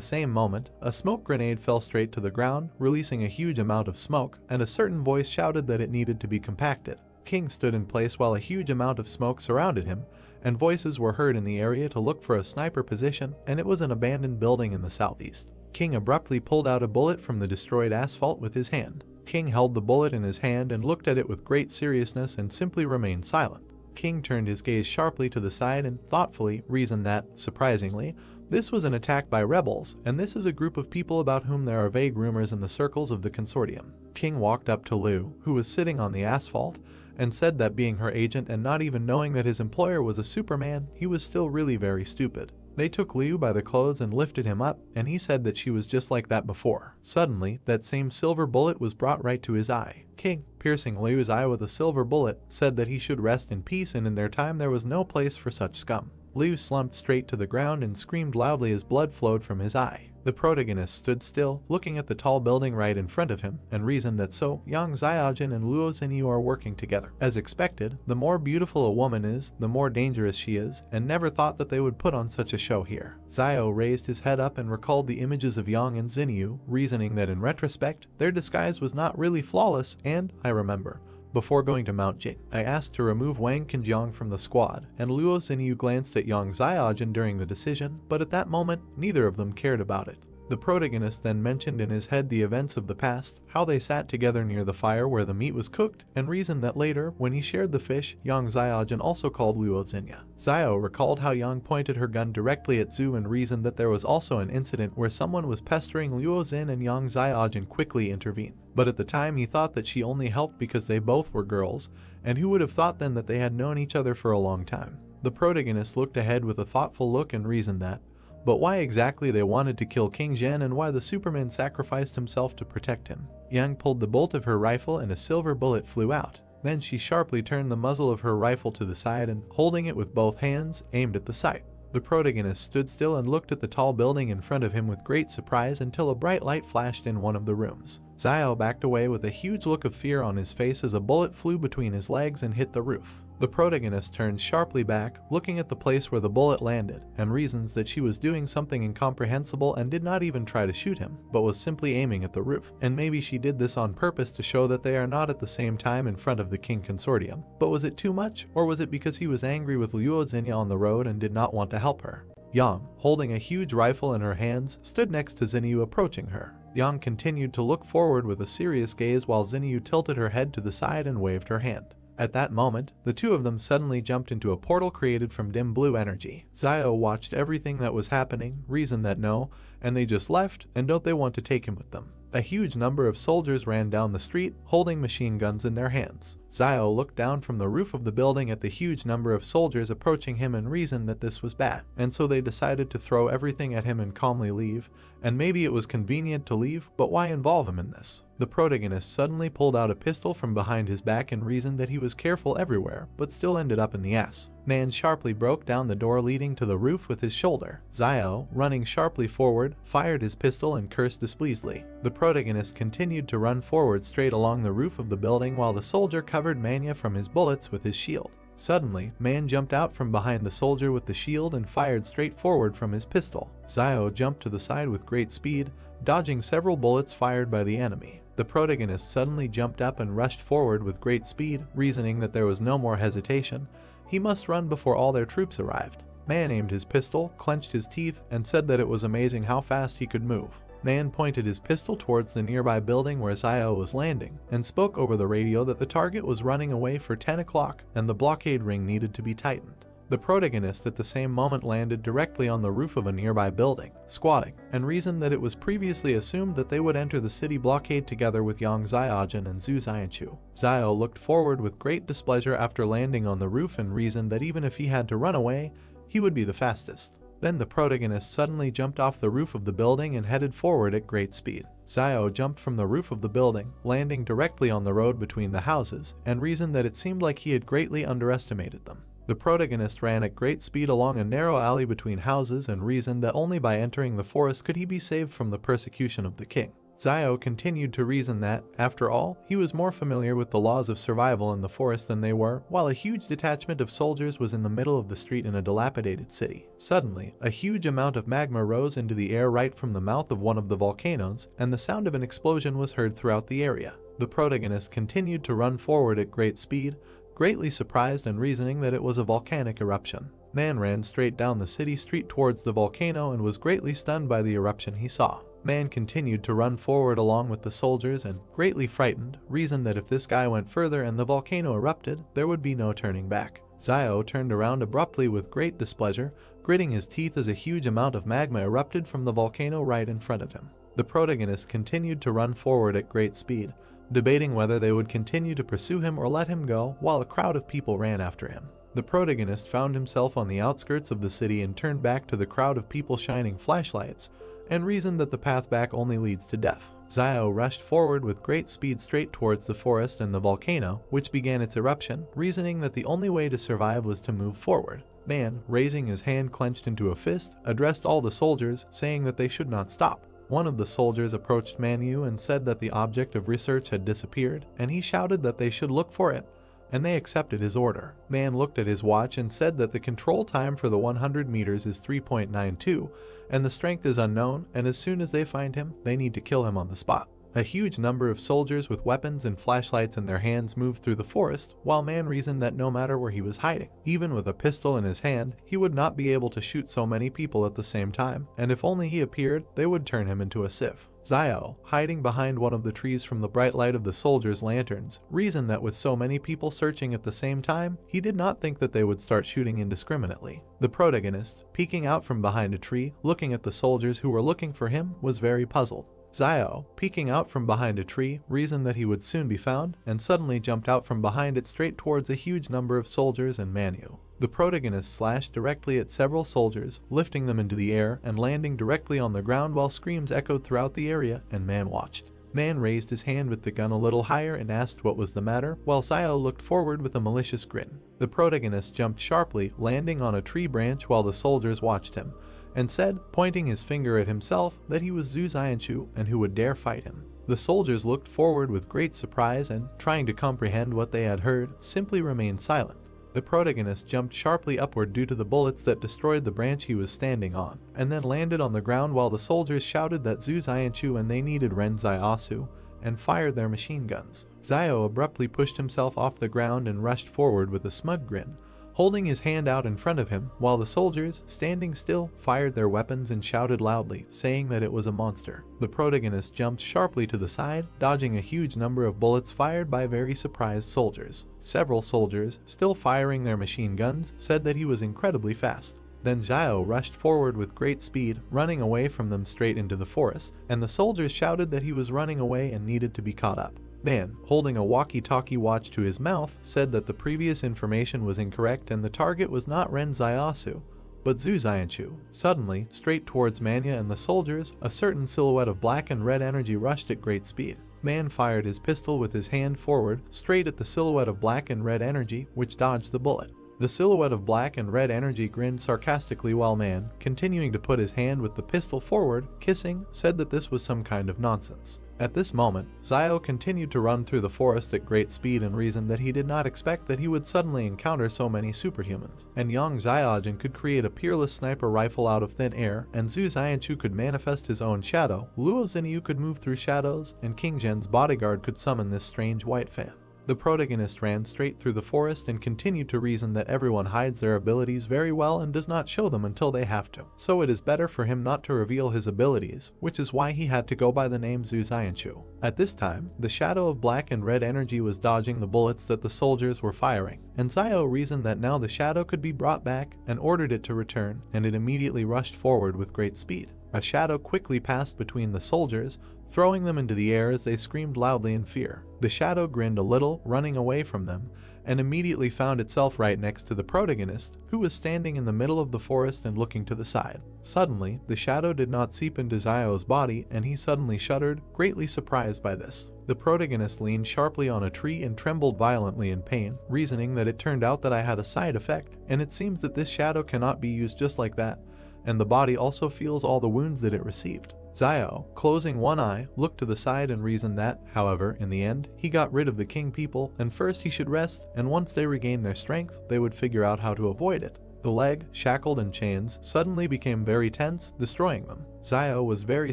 Speaker 1: same moment, a smoke grenade fell straight to the ground, releasing a huge amount of smoke, and a certain voice shouted that it needed to be compacted. King stood in place while a huge amount of smoke surrounded him, and voices were heard in the area to look for a sniper position, and it was an abandoned building in the southeast. King abruptly pulled out a bullet from the destroyed asphalt with his hand. King held the bullet in his hand and looked at it with great seriousness and simply remained silent. King turned his gaze sharply to the side and thoughtfully reasoned that, surprisingly, this was an attack by rebels, and this is a group of people about whom there are vague rumors in the circles of the consortium. King walked up to Liu, who was sitting on the asphalt, and said that being her agent and not even knowing that his employer was a Superman, he was still really very stupid. They took Liu by the clothes and lifted him up, and he said that she was just like that before. Suddenly, that same silver bullet was brought right to his eye. King, piercing Liu's eye with a silver bullet, said that he should rest in peace and in their time there was no place for such scum. Liu slumped straight to the ground and screamed loudly as blood flowed from his eye. The protagonist stood still, looking at the tall building right in front of him, and reasoned that so, Yang Xiaojin and Luo Xinyu are working together. As expected, the more beautiful a woman is, the more dangerous she is, and never thought that they would put on such a show here. Zio raised his head up and recalled the images of Yang and Xinyu, reasoning that in retrospect, their disguise was not really flawless, and, I remember, before going to Mount Jing, I asked to remove Wang Qinjiang from the squad, and Luo Xinyu glanced at Yang Xiaojin during the decision, but at that moment, neither of them cared about it. The protagonist then mentioned in his head the events of the past, how they sat together near the fire where the meat was cooked, and reasoned that later, when he shared the fish, Yang Xiaojin also called Luo Xinyu. Zio recalled how Yang pointed her gun directly at Zhu and reasoned that there was also an incident where someone was pestering Luo Xin and Yang Xiaojin quickly intervened. But at the time he thought that she only helped because they both were girls, and who would have thought then that they had known each other for a long time. The protagonist looked ahead with a thoughtful look and reasoned that, but why exactly they wanted to kill King Zhen and why the Superman sacrificed himself to protect him. Yang pulled the bolt of her rifle and a silver bullet flew out. Then she sharply turned the muzzle of her rifle to the side and, holding it with both hands, aimed at the sight. The protagonist stood still and looked at the tall building in front of him with great surprise until a bright light flashed in one of the rooms. Zio backed away with a huge look of fear on his face as a bullet flew between his legs and hit the roof. The protagonist turned sharply back, looking at the place where the bullet landed, and reasons that she was doing something incomprehensible and did not even try to shoot him, but was simply aiming at the roof. And maybe she did this on purpose to show that they are not at the same time in front of the King Consortium. But was it too much, or was it because he was angry with Luo Xinyu on the road and did not want to help her? Yang, holding a huge rifle in her hands, stood next to Xinyu approaching her. Yang continued to look forward with a serious gaze while Xinyu tilted her head to the side and waved her hand. At that moment, the two of them suddenly jumped into a portal created from dim blue energy. Zio watched everything that was happening, reasoned that no, and they just left, and don't they want to take him with them. A huge number of soldiers ran down the street, holding machine guns in their hands. Zio looked down from the roof of the building at the huge number of soldiers approaching him and reasoned that this was bad, and so they decided to throw everything at him and calmly leave, and maybe it was convenient to leave, but why involve him in this? The protagonist suddenly pulled out a pistol from behind his back and reasoned that he was careful everywhere, but still ended up in the ass. Man sharply broke down the door leading to the roof with his shoulder. Zio, running sharply forward, fired his pistol and cursed displeasedly. The protagonist continued to run forward straight along the roof of the building while the soldier covered Manhwa from his bullets with his shield. Suddenly, Man jumped out from behind the soldier with the shield and fired straight forward from his pistol. Zio jumped to the side with great speed, dodging several bullets fired by the enemy. The protagonist suddenly jumped up and rushed forward with great speed, reasoning that there was no more hesitation. He must run before all their troops arrived. Man aimed his pistol, clenched his teeth, and said that it was amazing how fast he could move. Man pointed his pistol towards the nearby building where Zio was landing, and spoke over the radio that the target was running away for 10 o'clock and the blockade ring needed to be tightened. The protagonist at the same moment landed directly on the roof of a nearby building, squatting, and reasoned that it was previously assumed that they would enter the city blockade together with Yang Ziajin and Zhu Zianchu. Zio looked forward with great displeasure after landing on the roof and reasoned that even if he had to run away, he would be the fastest. Then the protagonist suddenly jumped off the roof of the building and headed forward at great speed. Zio jumped from the roof of the building, landing directly on the road between the houses, and reasoned that it seemed like he had greatly underestimated them. The protagonist ran at great speed along a narrow alley between houses and reasoned that only by entering the forest could he be saved from the persecution of the king. Zio continued to reason that, after all, he was more familiar with the laws of survival in the forest than they were, while a huge detachment of soldiers was in the middle of the street in a dilapidated city. Suddenly, a huge amount of magma rose into the air right from the mouth of one of the volcanoes, and the sound of an explosion was heard throughout the area. The protagonist continued to run forward at great speed, greatly surprised and reasoning that it was a volcanic eruption. Man ran straight down the city street towards the volcano and was greatly stunned by the eruption he saw. Man continued to run forward along with the soldiers and, greatly frightened, reasoned that if this guy went further and the volcano erupted, there would be no turning back. Zio turned around abruptly with great displeasure, gritting his teeth as a huge amount of magma erupted from the volcano right in front of him. The protagonist continued to run forward at great speed, debating whether they would continue to pursue him or let him go, while a crowd of people ran after him. The protagonist found himself on the outskirts of the city and turned back to the crowd of people shining flashlights, and reasoned that the path back only leads to death. Zio rushed forward with great speed straight towards the forest and the volcano, which began its eruption, reasoning that the only way to survive was to move forward. Man, raising his hand clenched into a fist, addressed all the soldiers, saying that they should not stop. One of the soldiers approached Manhwa and said that the object of research had disappeared, and he shouted that they should look for it, and they accepted his order. Man looked at his watch and said that the control time for the 100 meters is 3.92, and the strength is unknown, and as soon as they find him, they need to kill him on the spot. A huge number of soldiers with weapons and flashlights in their hands moved through the forest, while Man reasoned that no matter where he was hiding, even with a pistol in his hand, he would not be able to shoot so many people at the same time, and if only he appeared, they would turn him into a sieve. Zio, hiding behind one of the trees from the bright light of the soldiers' lanterns, reasoned that with so many people searching at the same time, he did not think that they would start shooting indiscriminately. The protagonist, peeking out from behind a tree, looking at the soldiers who were looking for him, was very puzzled. Zio, peeking out from behind a tree, reasoned that he would soon be found, and suddenly jumped out from behind it straight towards a huge number of soldiers and Manhwa. The protagonist slashed directly at several soldiers, lifting them into the air and landing directly on the ground while screams echoed throughout the area, and Man watched. Man raised his hand with the gun a little higher and asked what was the matter, while Zio looked forward with a malicious grin. The protagonist jumped sharply, landing on a tree branch while the soldiers watched him, and said, pointing his finger at himself, that he was Zhu Zianchu and who would dare fight him. The soldiers looked forward with great surprise and, trying to comprehend what they had heard, simply remained silent. The protagonist jumped sharply upward due to the bullets that destroyed the branch he was standing on, and then landed on the ground while the soldiers shouted that Zhu Zianchu and they needed Ren Zaiasu, and fired their machine guns. Zio abruptly pushed himself off the ground and rushed forward with a smug grin, holding his hand out in front of him, while the soldiers, standing still, fired their weapons and shouted loudly, saying that it was a monster. The protagonist jumped sharply to the side, dodging a huge number of bullets fired by very surprised soldiers. Several soldiers, still firing their machine guns, said that he was incredibly fast. Then Zio rushed forward with great speed, running away from them straight into the forest, and the soldiers shouted that he was running away and needed to be caught up. Man, holding a walkie-talkie watch to his mouth, said that the previous information was incorrect and the target was not Ren Zaiasu, but Zhu Zianchu. Suddenly, straight towards Manhwa and the soldiers, a certain silhouette of black and red energy rushed at great speed. Man fired his pistol with his hand forward, straight at the silhouette of black and red energy, which dodged the bullet. The silhouette of black and red energy grinned sarcastically while Man, continuing to put his hand with the pistol forward, kissing, said that this was some kind of nonsense. At this moment, Zio continued to run through the forest at great speed and reasoned that he did not expect that he would suddenly encounter so many superhumans. And Yang Xiaojin could create a peerless sniper rifle out of thin air, and Zhu Xianchu could manifest his own shadow, Luo Xinyu could move through shadows, and King Zhen's bodyguard could summon this strange white fan. The protagonist ran straight through the forest and continued to reason that everyone hides their abilities very well and does not show them until they have to. So it is better for him not to reveal his abilities, which is why he had to go by the name Zhu Xianchu. At this time, the shadow of black and red energy was dodging the bullets that the soldiers were firing, and Zio reasoned that now the shadow could be brought back and ordered it to return, and it immediately rushed forward with great speed. A shadow quickly passed between the soldiers, throwing them into the air as they screamed loudly in fear. The shadow grinned a little, running away from them, and immediately found itself right next to the protagonist, who was standing in the middle of the forest and looking to the side. Suddenly, the shadow did not seep into Zio's body, and he suddenly shuddered, greatly surprised by this. The protagonist leaned sharply on a tree and trembled violently in pain, reasoning that it turned out that I had a side effect, and it seems that this shadow cannot be used just like that, and the body also feels all the wounds that it received. Zio, closing one eye, looked to the side and reasoned that, however, in the end, he got rid of the king people, and first he should rest, and once they regained their strength, they would figure out how to avoid it. The leg, shackled in chains, suddenly became very tense, destroying them. Zio was very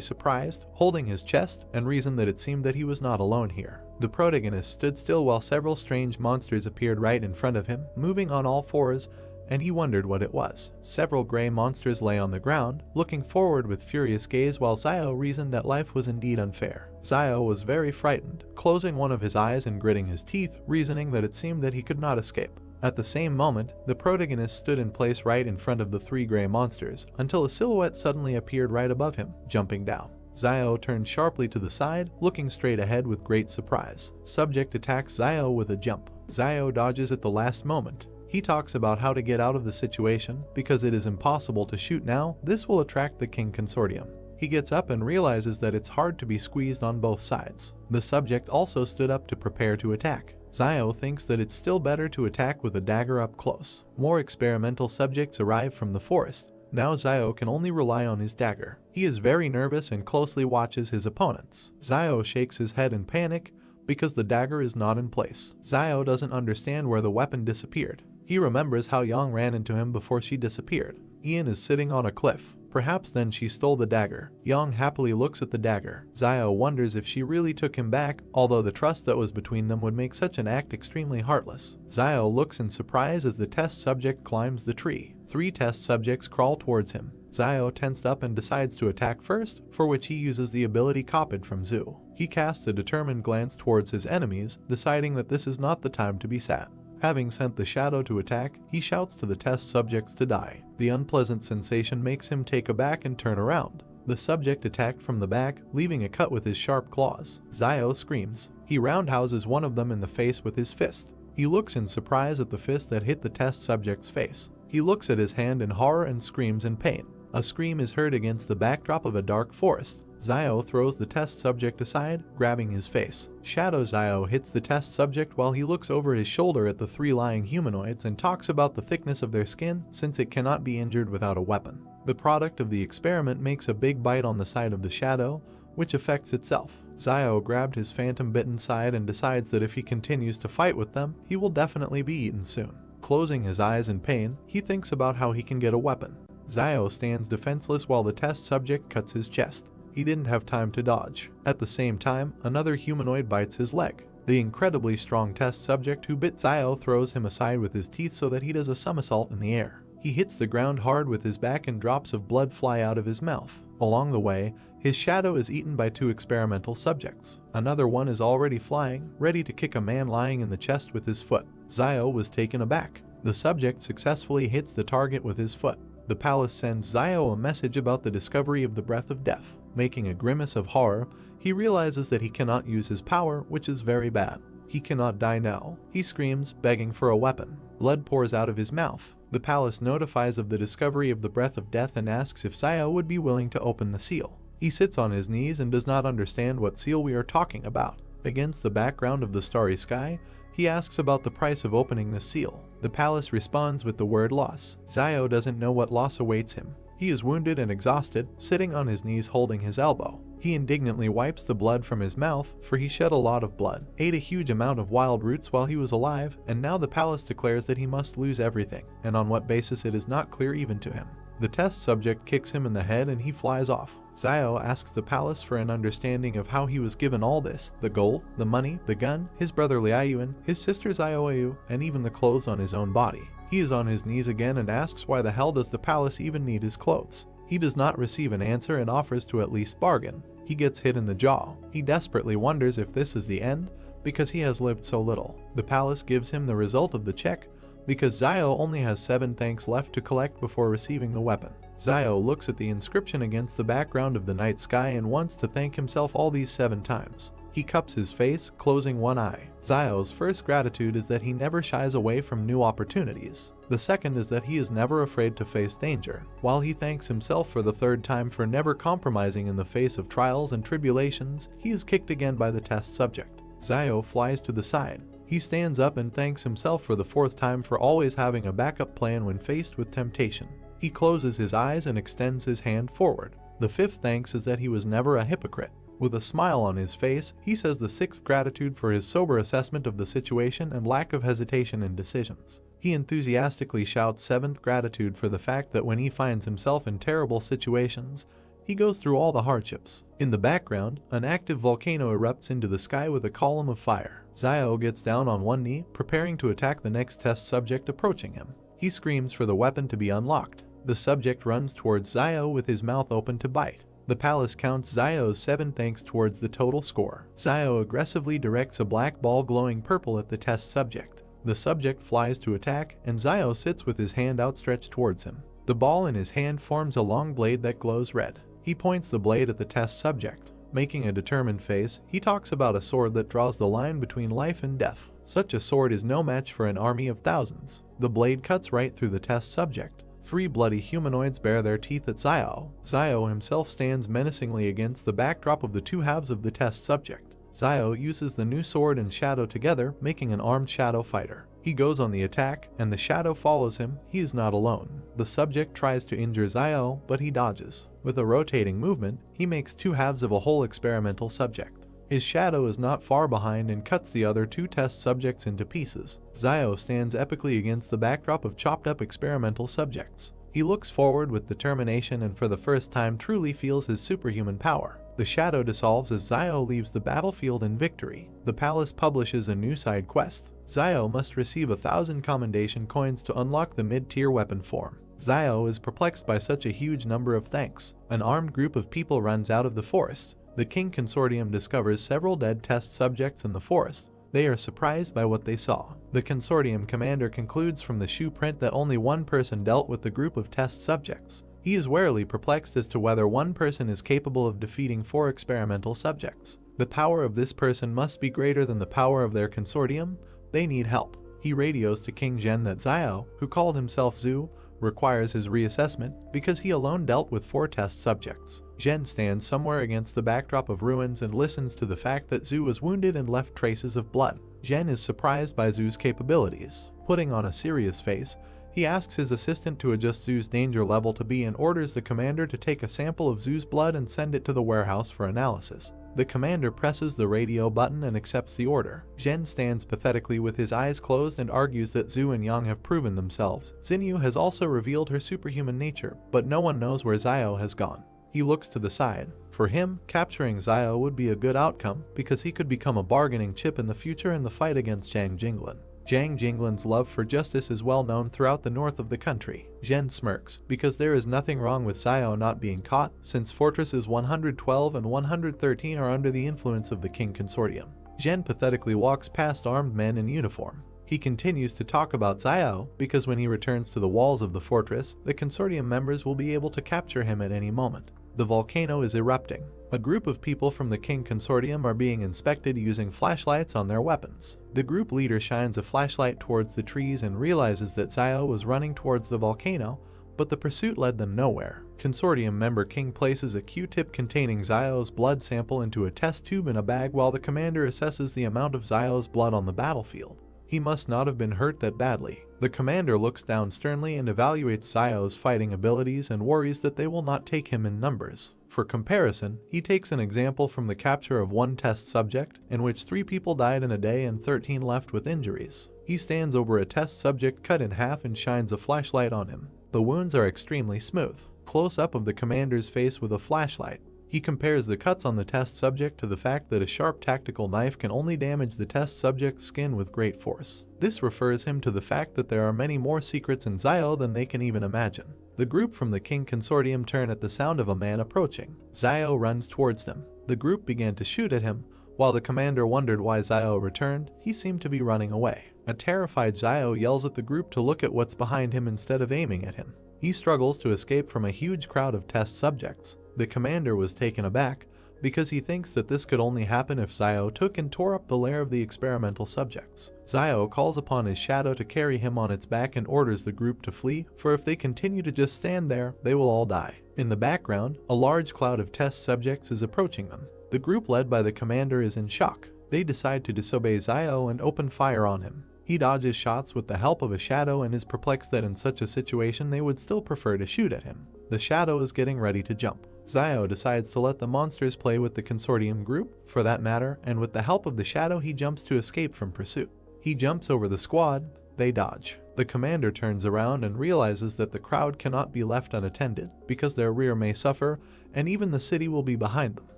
Speaker 1: surprised, holding his chest, and reasoned that it seemed that he was not alone here. The protagonist stood still while several strange monsters appeared right in front of him, moving on all fours, and he wondered what it was. Several gray monsters lay on the ground, looking forward with furious gaze while Zio reasoned that life was indeed unfair. Zio was very frightened, closing one of his eyes and gritting his teeth, reasoning that it seemed that he could not escape. At the same moment, the protagonist stood in place right in front of the three gray monsters, until a silhouette suddenly appeared right above him, jumping down. Zio turned sharply to the side, looking straight ahead with great surprise. Subject attacks Zio with a jump. Zio dodges at the last moment. He talks about how to get out of the situation, because it is impossible to shoot now, this will attract the King Consortium. He gets up and realizes that it's hard to be squeezed on both sides. The subject also stood up to prepare to attack. Zio thinks that it's still better to attack with a dagger up close. More experimental subjects arrive from the forest. Now Zio can only rely on his dagger. He is very nervous and closely watches his opponents. Zio shakes his head in panic, because the dagger is not in place. Zio doesn't understand where the weapon disappeared. He remembers how Yang ran into him before she disappeared. Ian is sitting on a cliff. Perhaps then she stole the dagger. Yang happily looks at the dagger. Zio wonders if she really took him back, although the trust that was between them would make such an act extremely heartless. Zio looks in surprise as the test subject climbs the tree. 3 test subjects crawl towards him. Zio tensed up and decides to attack first, for which he uses the ability copied from Zhu. He casts a determined glance towards his enemies, deciding that this is not the time to be sad. Having sent the shadow to attack, he shouts to the test subjects to die. The unpleasant sensation makes him take a back and turn around. The subject attacked from the back, leaving a cut with his sharp claws. Zio screams. He roundhouses one of them in the face with his fist. He looks in surprise at the fist that hit the test subject's face. He looks at his hand in horror and screams in pain. A scream is heard against the backdrop of a dark forest. Zio throws the test subject aside, grabbing his face. Shadow Zio hits the test subject while he looks over his shoulder at the 3 lying humanoids and talks about the thickness of their skin, since it cannot be injured without a weapon. The product of the experiment makes a big bite on the side of the shadow, which affects itself. Zio grabbed his phantom-bitten side and decides that if he continues to fight with them, he will definitely be eaten soon. Closing his eyes in pain, he thinks about how he can get a weapon. Zio stands defenseless while the test subject cuts his chest. He didn't have time to dodge. At the same time, another humanoid bites his leg. The incredibly strong test subject who bit Zio throws him aside with his teeth so that he does a somersault in the air. He hits the ground hard with his back and drops of blood fly out of his mouth. Along the way, his shadow is eaten by 2 experimental subjects. Another one is already flying, ready to kick a man lying in the chest with his foot. Zio was taken aback. The subject successfully hits the target with his foot. The palace sends Zio a message about the discovery of the breath of death. Making a grimace of horror, he realizes that he cannot use his power, which is very bad. He cannot die now. He screams, begging for a weapon. Blood pours out of his mouth. The palace notifies of the discovery of the breath of death and asks if Zio would be willing to open the seal. He sits on his knees and does not understand what seal we are talking about. Against the background of the starry sky, he asks about the price of opening the seal. The palace responds with the word loss. Zio doesn't know what loss awaits him. He is wounded and exhausted, sitting on his knees holding his elbow. He indignantly wipes the blood from his mouth, for he shed a lot of blood, ate a huge amount of wild roots while he was alive, and now the palace declares that he must lose everything, and on what basis it is not clear even to him. The test subject kicks him in the head and he flies off. Xiao asks the palace for an understanding of how he was given all this: the gold, the money, the gun, his brother Liayuan, his sister Xiaoyu, and even the clothes on his own body. He is on his knees again and asks why the hell does the palace even need his clothes. He does not receive an answer and offers to at least bargain. He gets hit in the jaw. He desperately wonders if this is the end, because he has lived so little. The palace gives him the result of the check, because Xiao only has 7 thanks left to collect before receiving the weapon. Xiao looks at the inscription against the background of the night sky and wants to thank himself all these 7 times. He cups his face, closing one eye. Xiao's first gratitude is that he never shies away from new opportunities. The second is that he is never afraid to face danger, while he thanks himself for the 3rd time for never compromising in the face of trials and tribulations. He is kicked again by the test subject. Xiao flies to the side. He stands up and thanks himself for the 4th time for always having a backup plan when faced with temptation. He closes his eyes and extends his hand forward. The 5th thanks is that he was never a hypocrite. With a smile on his face, he says the 6th gratitude for his sober assessment of the situation and lack of hesitation in decisions. He enthusiastically shouts 7th gratitude for the fact that when he finds himself in terrible situations, he goes through all the hardships. In the background, an active volcano erupts into the sky with a column of fire. Xiao gets down on one knee, preparing to attack the next test subject approaching him. He screams for the weapon to be unlocked. The subject runs towards Xiao with his mouth open to bite. The palace counts Xiao's 7 thanks towards the total score. Xiao aggressively directs a black ball glowing purple at the test subject. The subject flies to attack, and Xiao sits with his hand outstretched towards him. The ball in his hand forms a long blade that glows red. He points the blade at the test subject. Making a determined face, he talks about a sword that draws the line between life and death. Such a sword is no match for an army of thousands. The blade cuts right through the test subject. 3 bloody humanoids bare their teeth at Xiao. Xiao himself stands menacingly against the backdrop of the 2 halves of the test subject. Xiao uses the new sword and shadow together, making an armed shadow fighter. He goes on the attack, and the shadow follows him. He is not alone. The subject tries to injure Xiao, but he dodges. With a rotating movement, he makes 2 halves of a whole experimental subject. His shadow is not far behind and cuts the other 2 test subjects into pieces. Xiao stands epically against the backdrop of chopped up experimental subjects. He looks forward with determination and for the first time truly feels his superhuman power. The shadow dissolves as Xiao leaves the battlefield in victory. The palace publishes a new side quest. Xiao must receive 1,000 commendation coins to unlock the mid-tier weapon form. Xiao is perplexed by such a huge number of thanks. An armed group of people runs out of the forest. The King Consortium discovers several dead test subjects in the forest. They are surprised by what they saw. The Consortium commander concludes from the shoe print that only one person dealt with the group of test subjects. He is warily perplexed as to whether one person is capable of defeating 4 experimental subjects. The power of this person must be greater than the power of their consortium. They need help. He radios to King Zhen that Xiao, who called himself Zhu, requires his reassessment because he alone dealt with 4 test subjects. Zhen stands somewhere against the backdrop of ruins and listens to the fact that Zhu was wounded and left traces of blood. Zhen is surprised by Zhu's capabilities. Putting on a serious face, he asks his assistant to adjust Zhu's danger level to B and orders the commander to take a sample of Zhu's blood and send it to the warehouse for analysis. The commander presses the radio button and accepts the order. Zhen stands pathetically with his eyes closed and argues that Zhu and Yang have proven themselves. Xinyu has also revealed her superhuman nature, but no one knows where Xiao has gone. He looks to the side. For him, capturing Xiao would be a good outcome because he could become a bargaining chip in the future in the fight against Zhang Jinglan. Zhang Jinglan's love for justice is well known throughout the north of the country. Zhen smirks, because there is nothing wrong with Xiao not being caught, since Fortresses 112 and 113 are under the influence of the King Consortium. Zhen pathetically walks past armed men in uniform. He continues to talk about Xiao, because when he returns to the walls of the fortress, the Consortium members will be able to capture him at any moment. The volcano is erupting. A group of people from the King Consortium are being inspected using flashlights on their weapons. The group leader shines a flashlight towards the trees and realizes that Xiao was running towards the volcano, but the pursuit led them nowhere. Consortium member King places a Q-tip containing Xiao's blood sample into a test tube in a bag while the commander assesses the amount of Xiao's blood on the battlefield. He must not have been hurt that badly. The commander looks down sternly and evaluates Xiao's fighting abilities and worries that they will not take him in numbers. For comparison, he takes an example from the capture of one test subject, in which 3 people died in a day and 13 left with injuries. He stands over a test subject cut in half and shines a flashlight on him. The wounds are extremely smooth. Close-up of the commander's face with a flashlight. He compares the cuts on the test subject to the fact that a sharp tactical knife can only damage the test subject's skin with great force. This refers him to the fact that there are many more secrets in Xiao than they can even imagine. The group from the King Consortium turn at the sound of a man approaching. Xiao runs towards them. The group began to shoot at him. While the commander wondered why Xiao returned, he seemed to be running away. A terrified Xiao yells at the group to look at what's behind him instead of aiming at him. He struggles to escape from a huge crowd of test subjects. The commander was taken aback because he thinks that this could only happen if Xiao took and tore up the lair of the experimental subjects. Xiao calls upon his shadow to carry him on its back and orders the group to flee, for if they continue to just stand there, they will all die. In the background, a large cloud of test subjects is approaching them. The group led by the commander is in shock. They decide to disobey Xiao and open fire on him. He dodges shots with the help of a shadow and is perplexed that in such a situation they would still prefer to shoot at him. The shadow is getting ready to jump. Xiao decides to let the monsters play with the consortium group, for that matter, and with the help of the shadow he jumps to escape from pursuit. He jumps over the squad, they dodge. The commander turns around and realizes that the crowd cannot be left unattended, because their rear may suffer, and even the city will be behind them.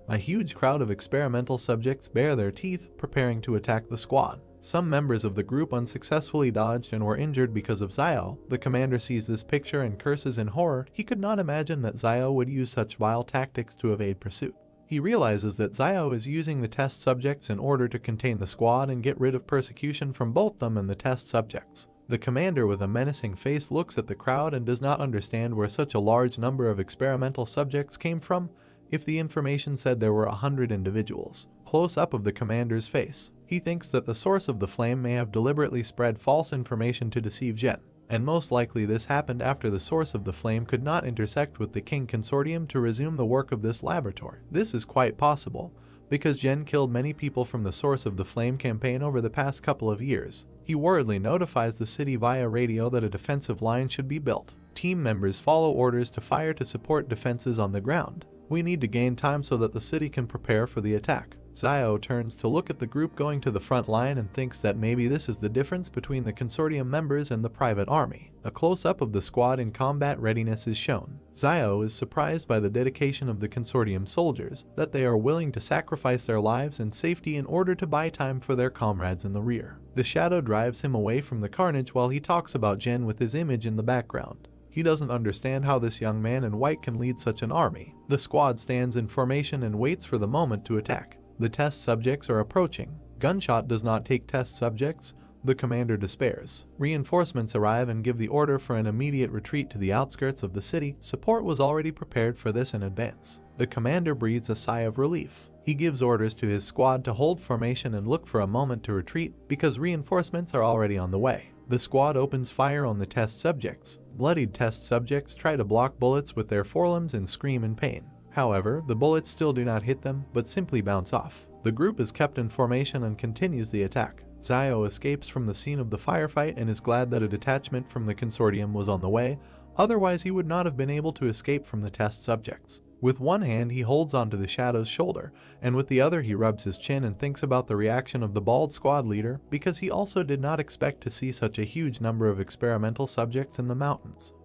Speaker 1: A huge crowd of experimental subjects bare their teeth, preparing to attack the squad. Some members of the group unsuccessfully dodged and were injured because of Xiao. The commander sees this picture and curses in horror. He could not imagine that Xiao would use such vile tactics to evade pursuit. He realizes that Xiao is using the test subjects in order to contain the squad and get rid of persecution from both them and the test subjects. The commander with a menacing face looks at the crowd and does not understand where such a large number of experimental subjects came from, if the information said there were 100 individuals. Close up of the commander's face. He thinks that the source of the flame may have deliberately spread false information to deceive Jen, and most likely this happened after the source of the flame could not intersect with the King Consortium to resume the work of this laboratory. This is quite possible, because Jen killed many people from the source of the flame campaign over the past couple of years. He worriedly notifies the city via radio that a defensive line should be built. Team members follow orders to fire to support defenses on the ground. We need to gain time so that the city can prepare for the attack. Xiao turns to look at the group going to the front line and thinks that maybe this is the difference between the consortium members and the private army. A close-up of the squad in combat readiness is shown. Xiao is surprised by the dedication of the consortium soldiers, that they are willing to sacrifice their lives and safety in order to buy time for their comrades in the rear. The shadow drives him away from the carnage while he talks about Jen with his image in the background. He doesn't understand how this young man in white can lead such an army. The squad stands in formation and waits for the moment to attack. The test subjects are approaching. Gunshot does not take test subjects. The commander despairs. Reinforcements arrive and give the order for an immediate retreat to the outskirts of the city. Support was already prepared for this in advance. The commander breathes a sigh of relief. He gives orders to his squad to hold formation and look for a moment to retreat, because reinforcements are already on the way. The squad opens fire on the test subjects. Bloodied test subjects try to block bullets with their forelimbs and scream in pain. However, the bullets still do not hit them, but simply bounce off. The group is kept in formation and continues the attack. Xiao escapes from the scene of the firefight and is glad that a detachment from the consortium was on the way, otherwise he would not have been able to escape from the test subjects. With one hand he holds onto the shadow's shoulder, and with the other he rubs his chin and thinks about the reaction of the bald squad leader, because he also did not expect to see such a huge number of experimental subjects in the mountains.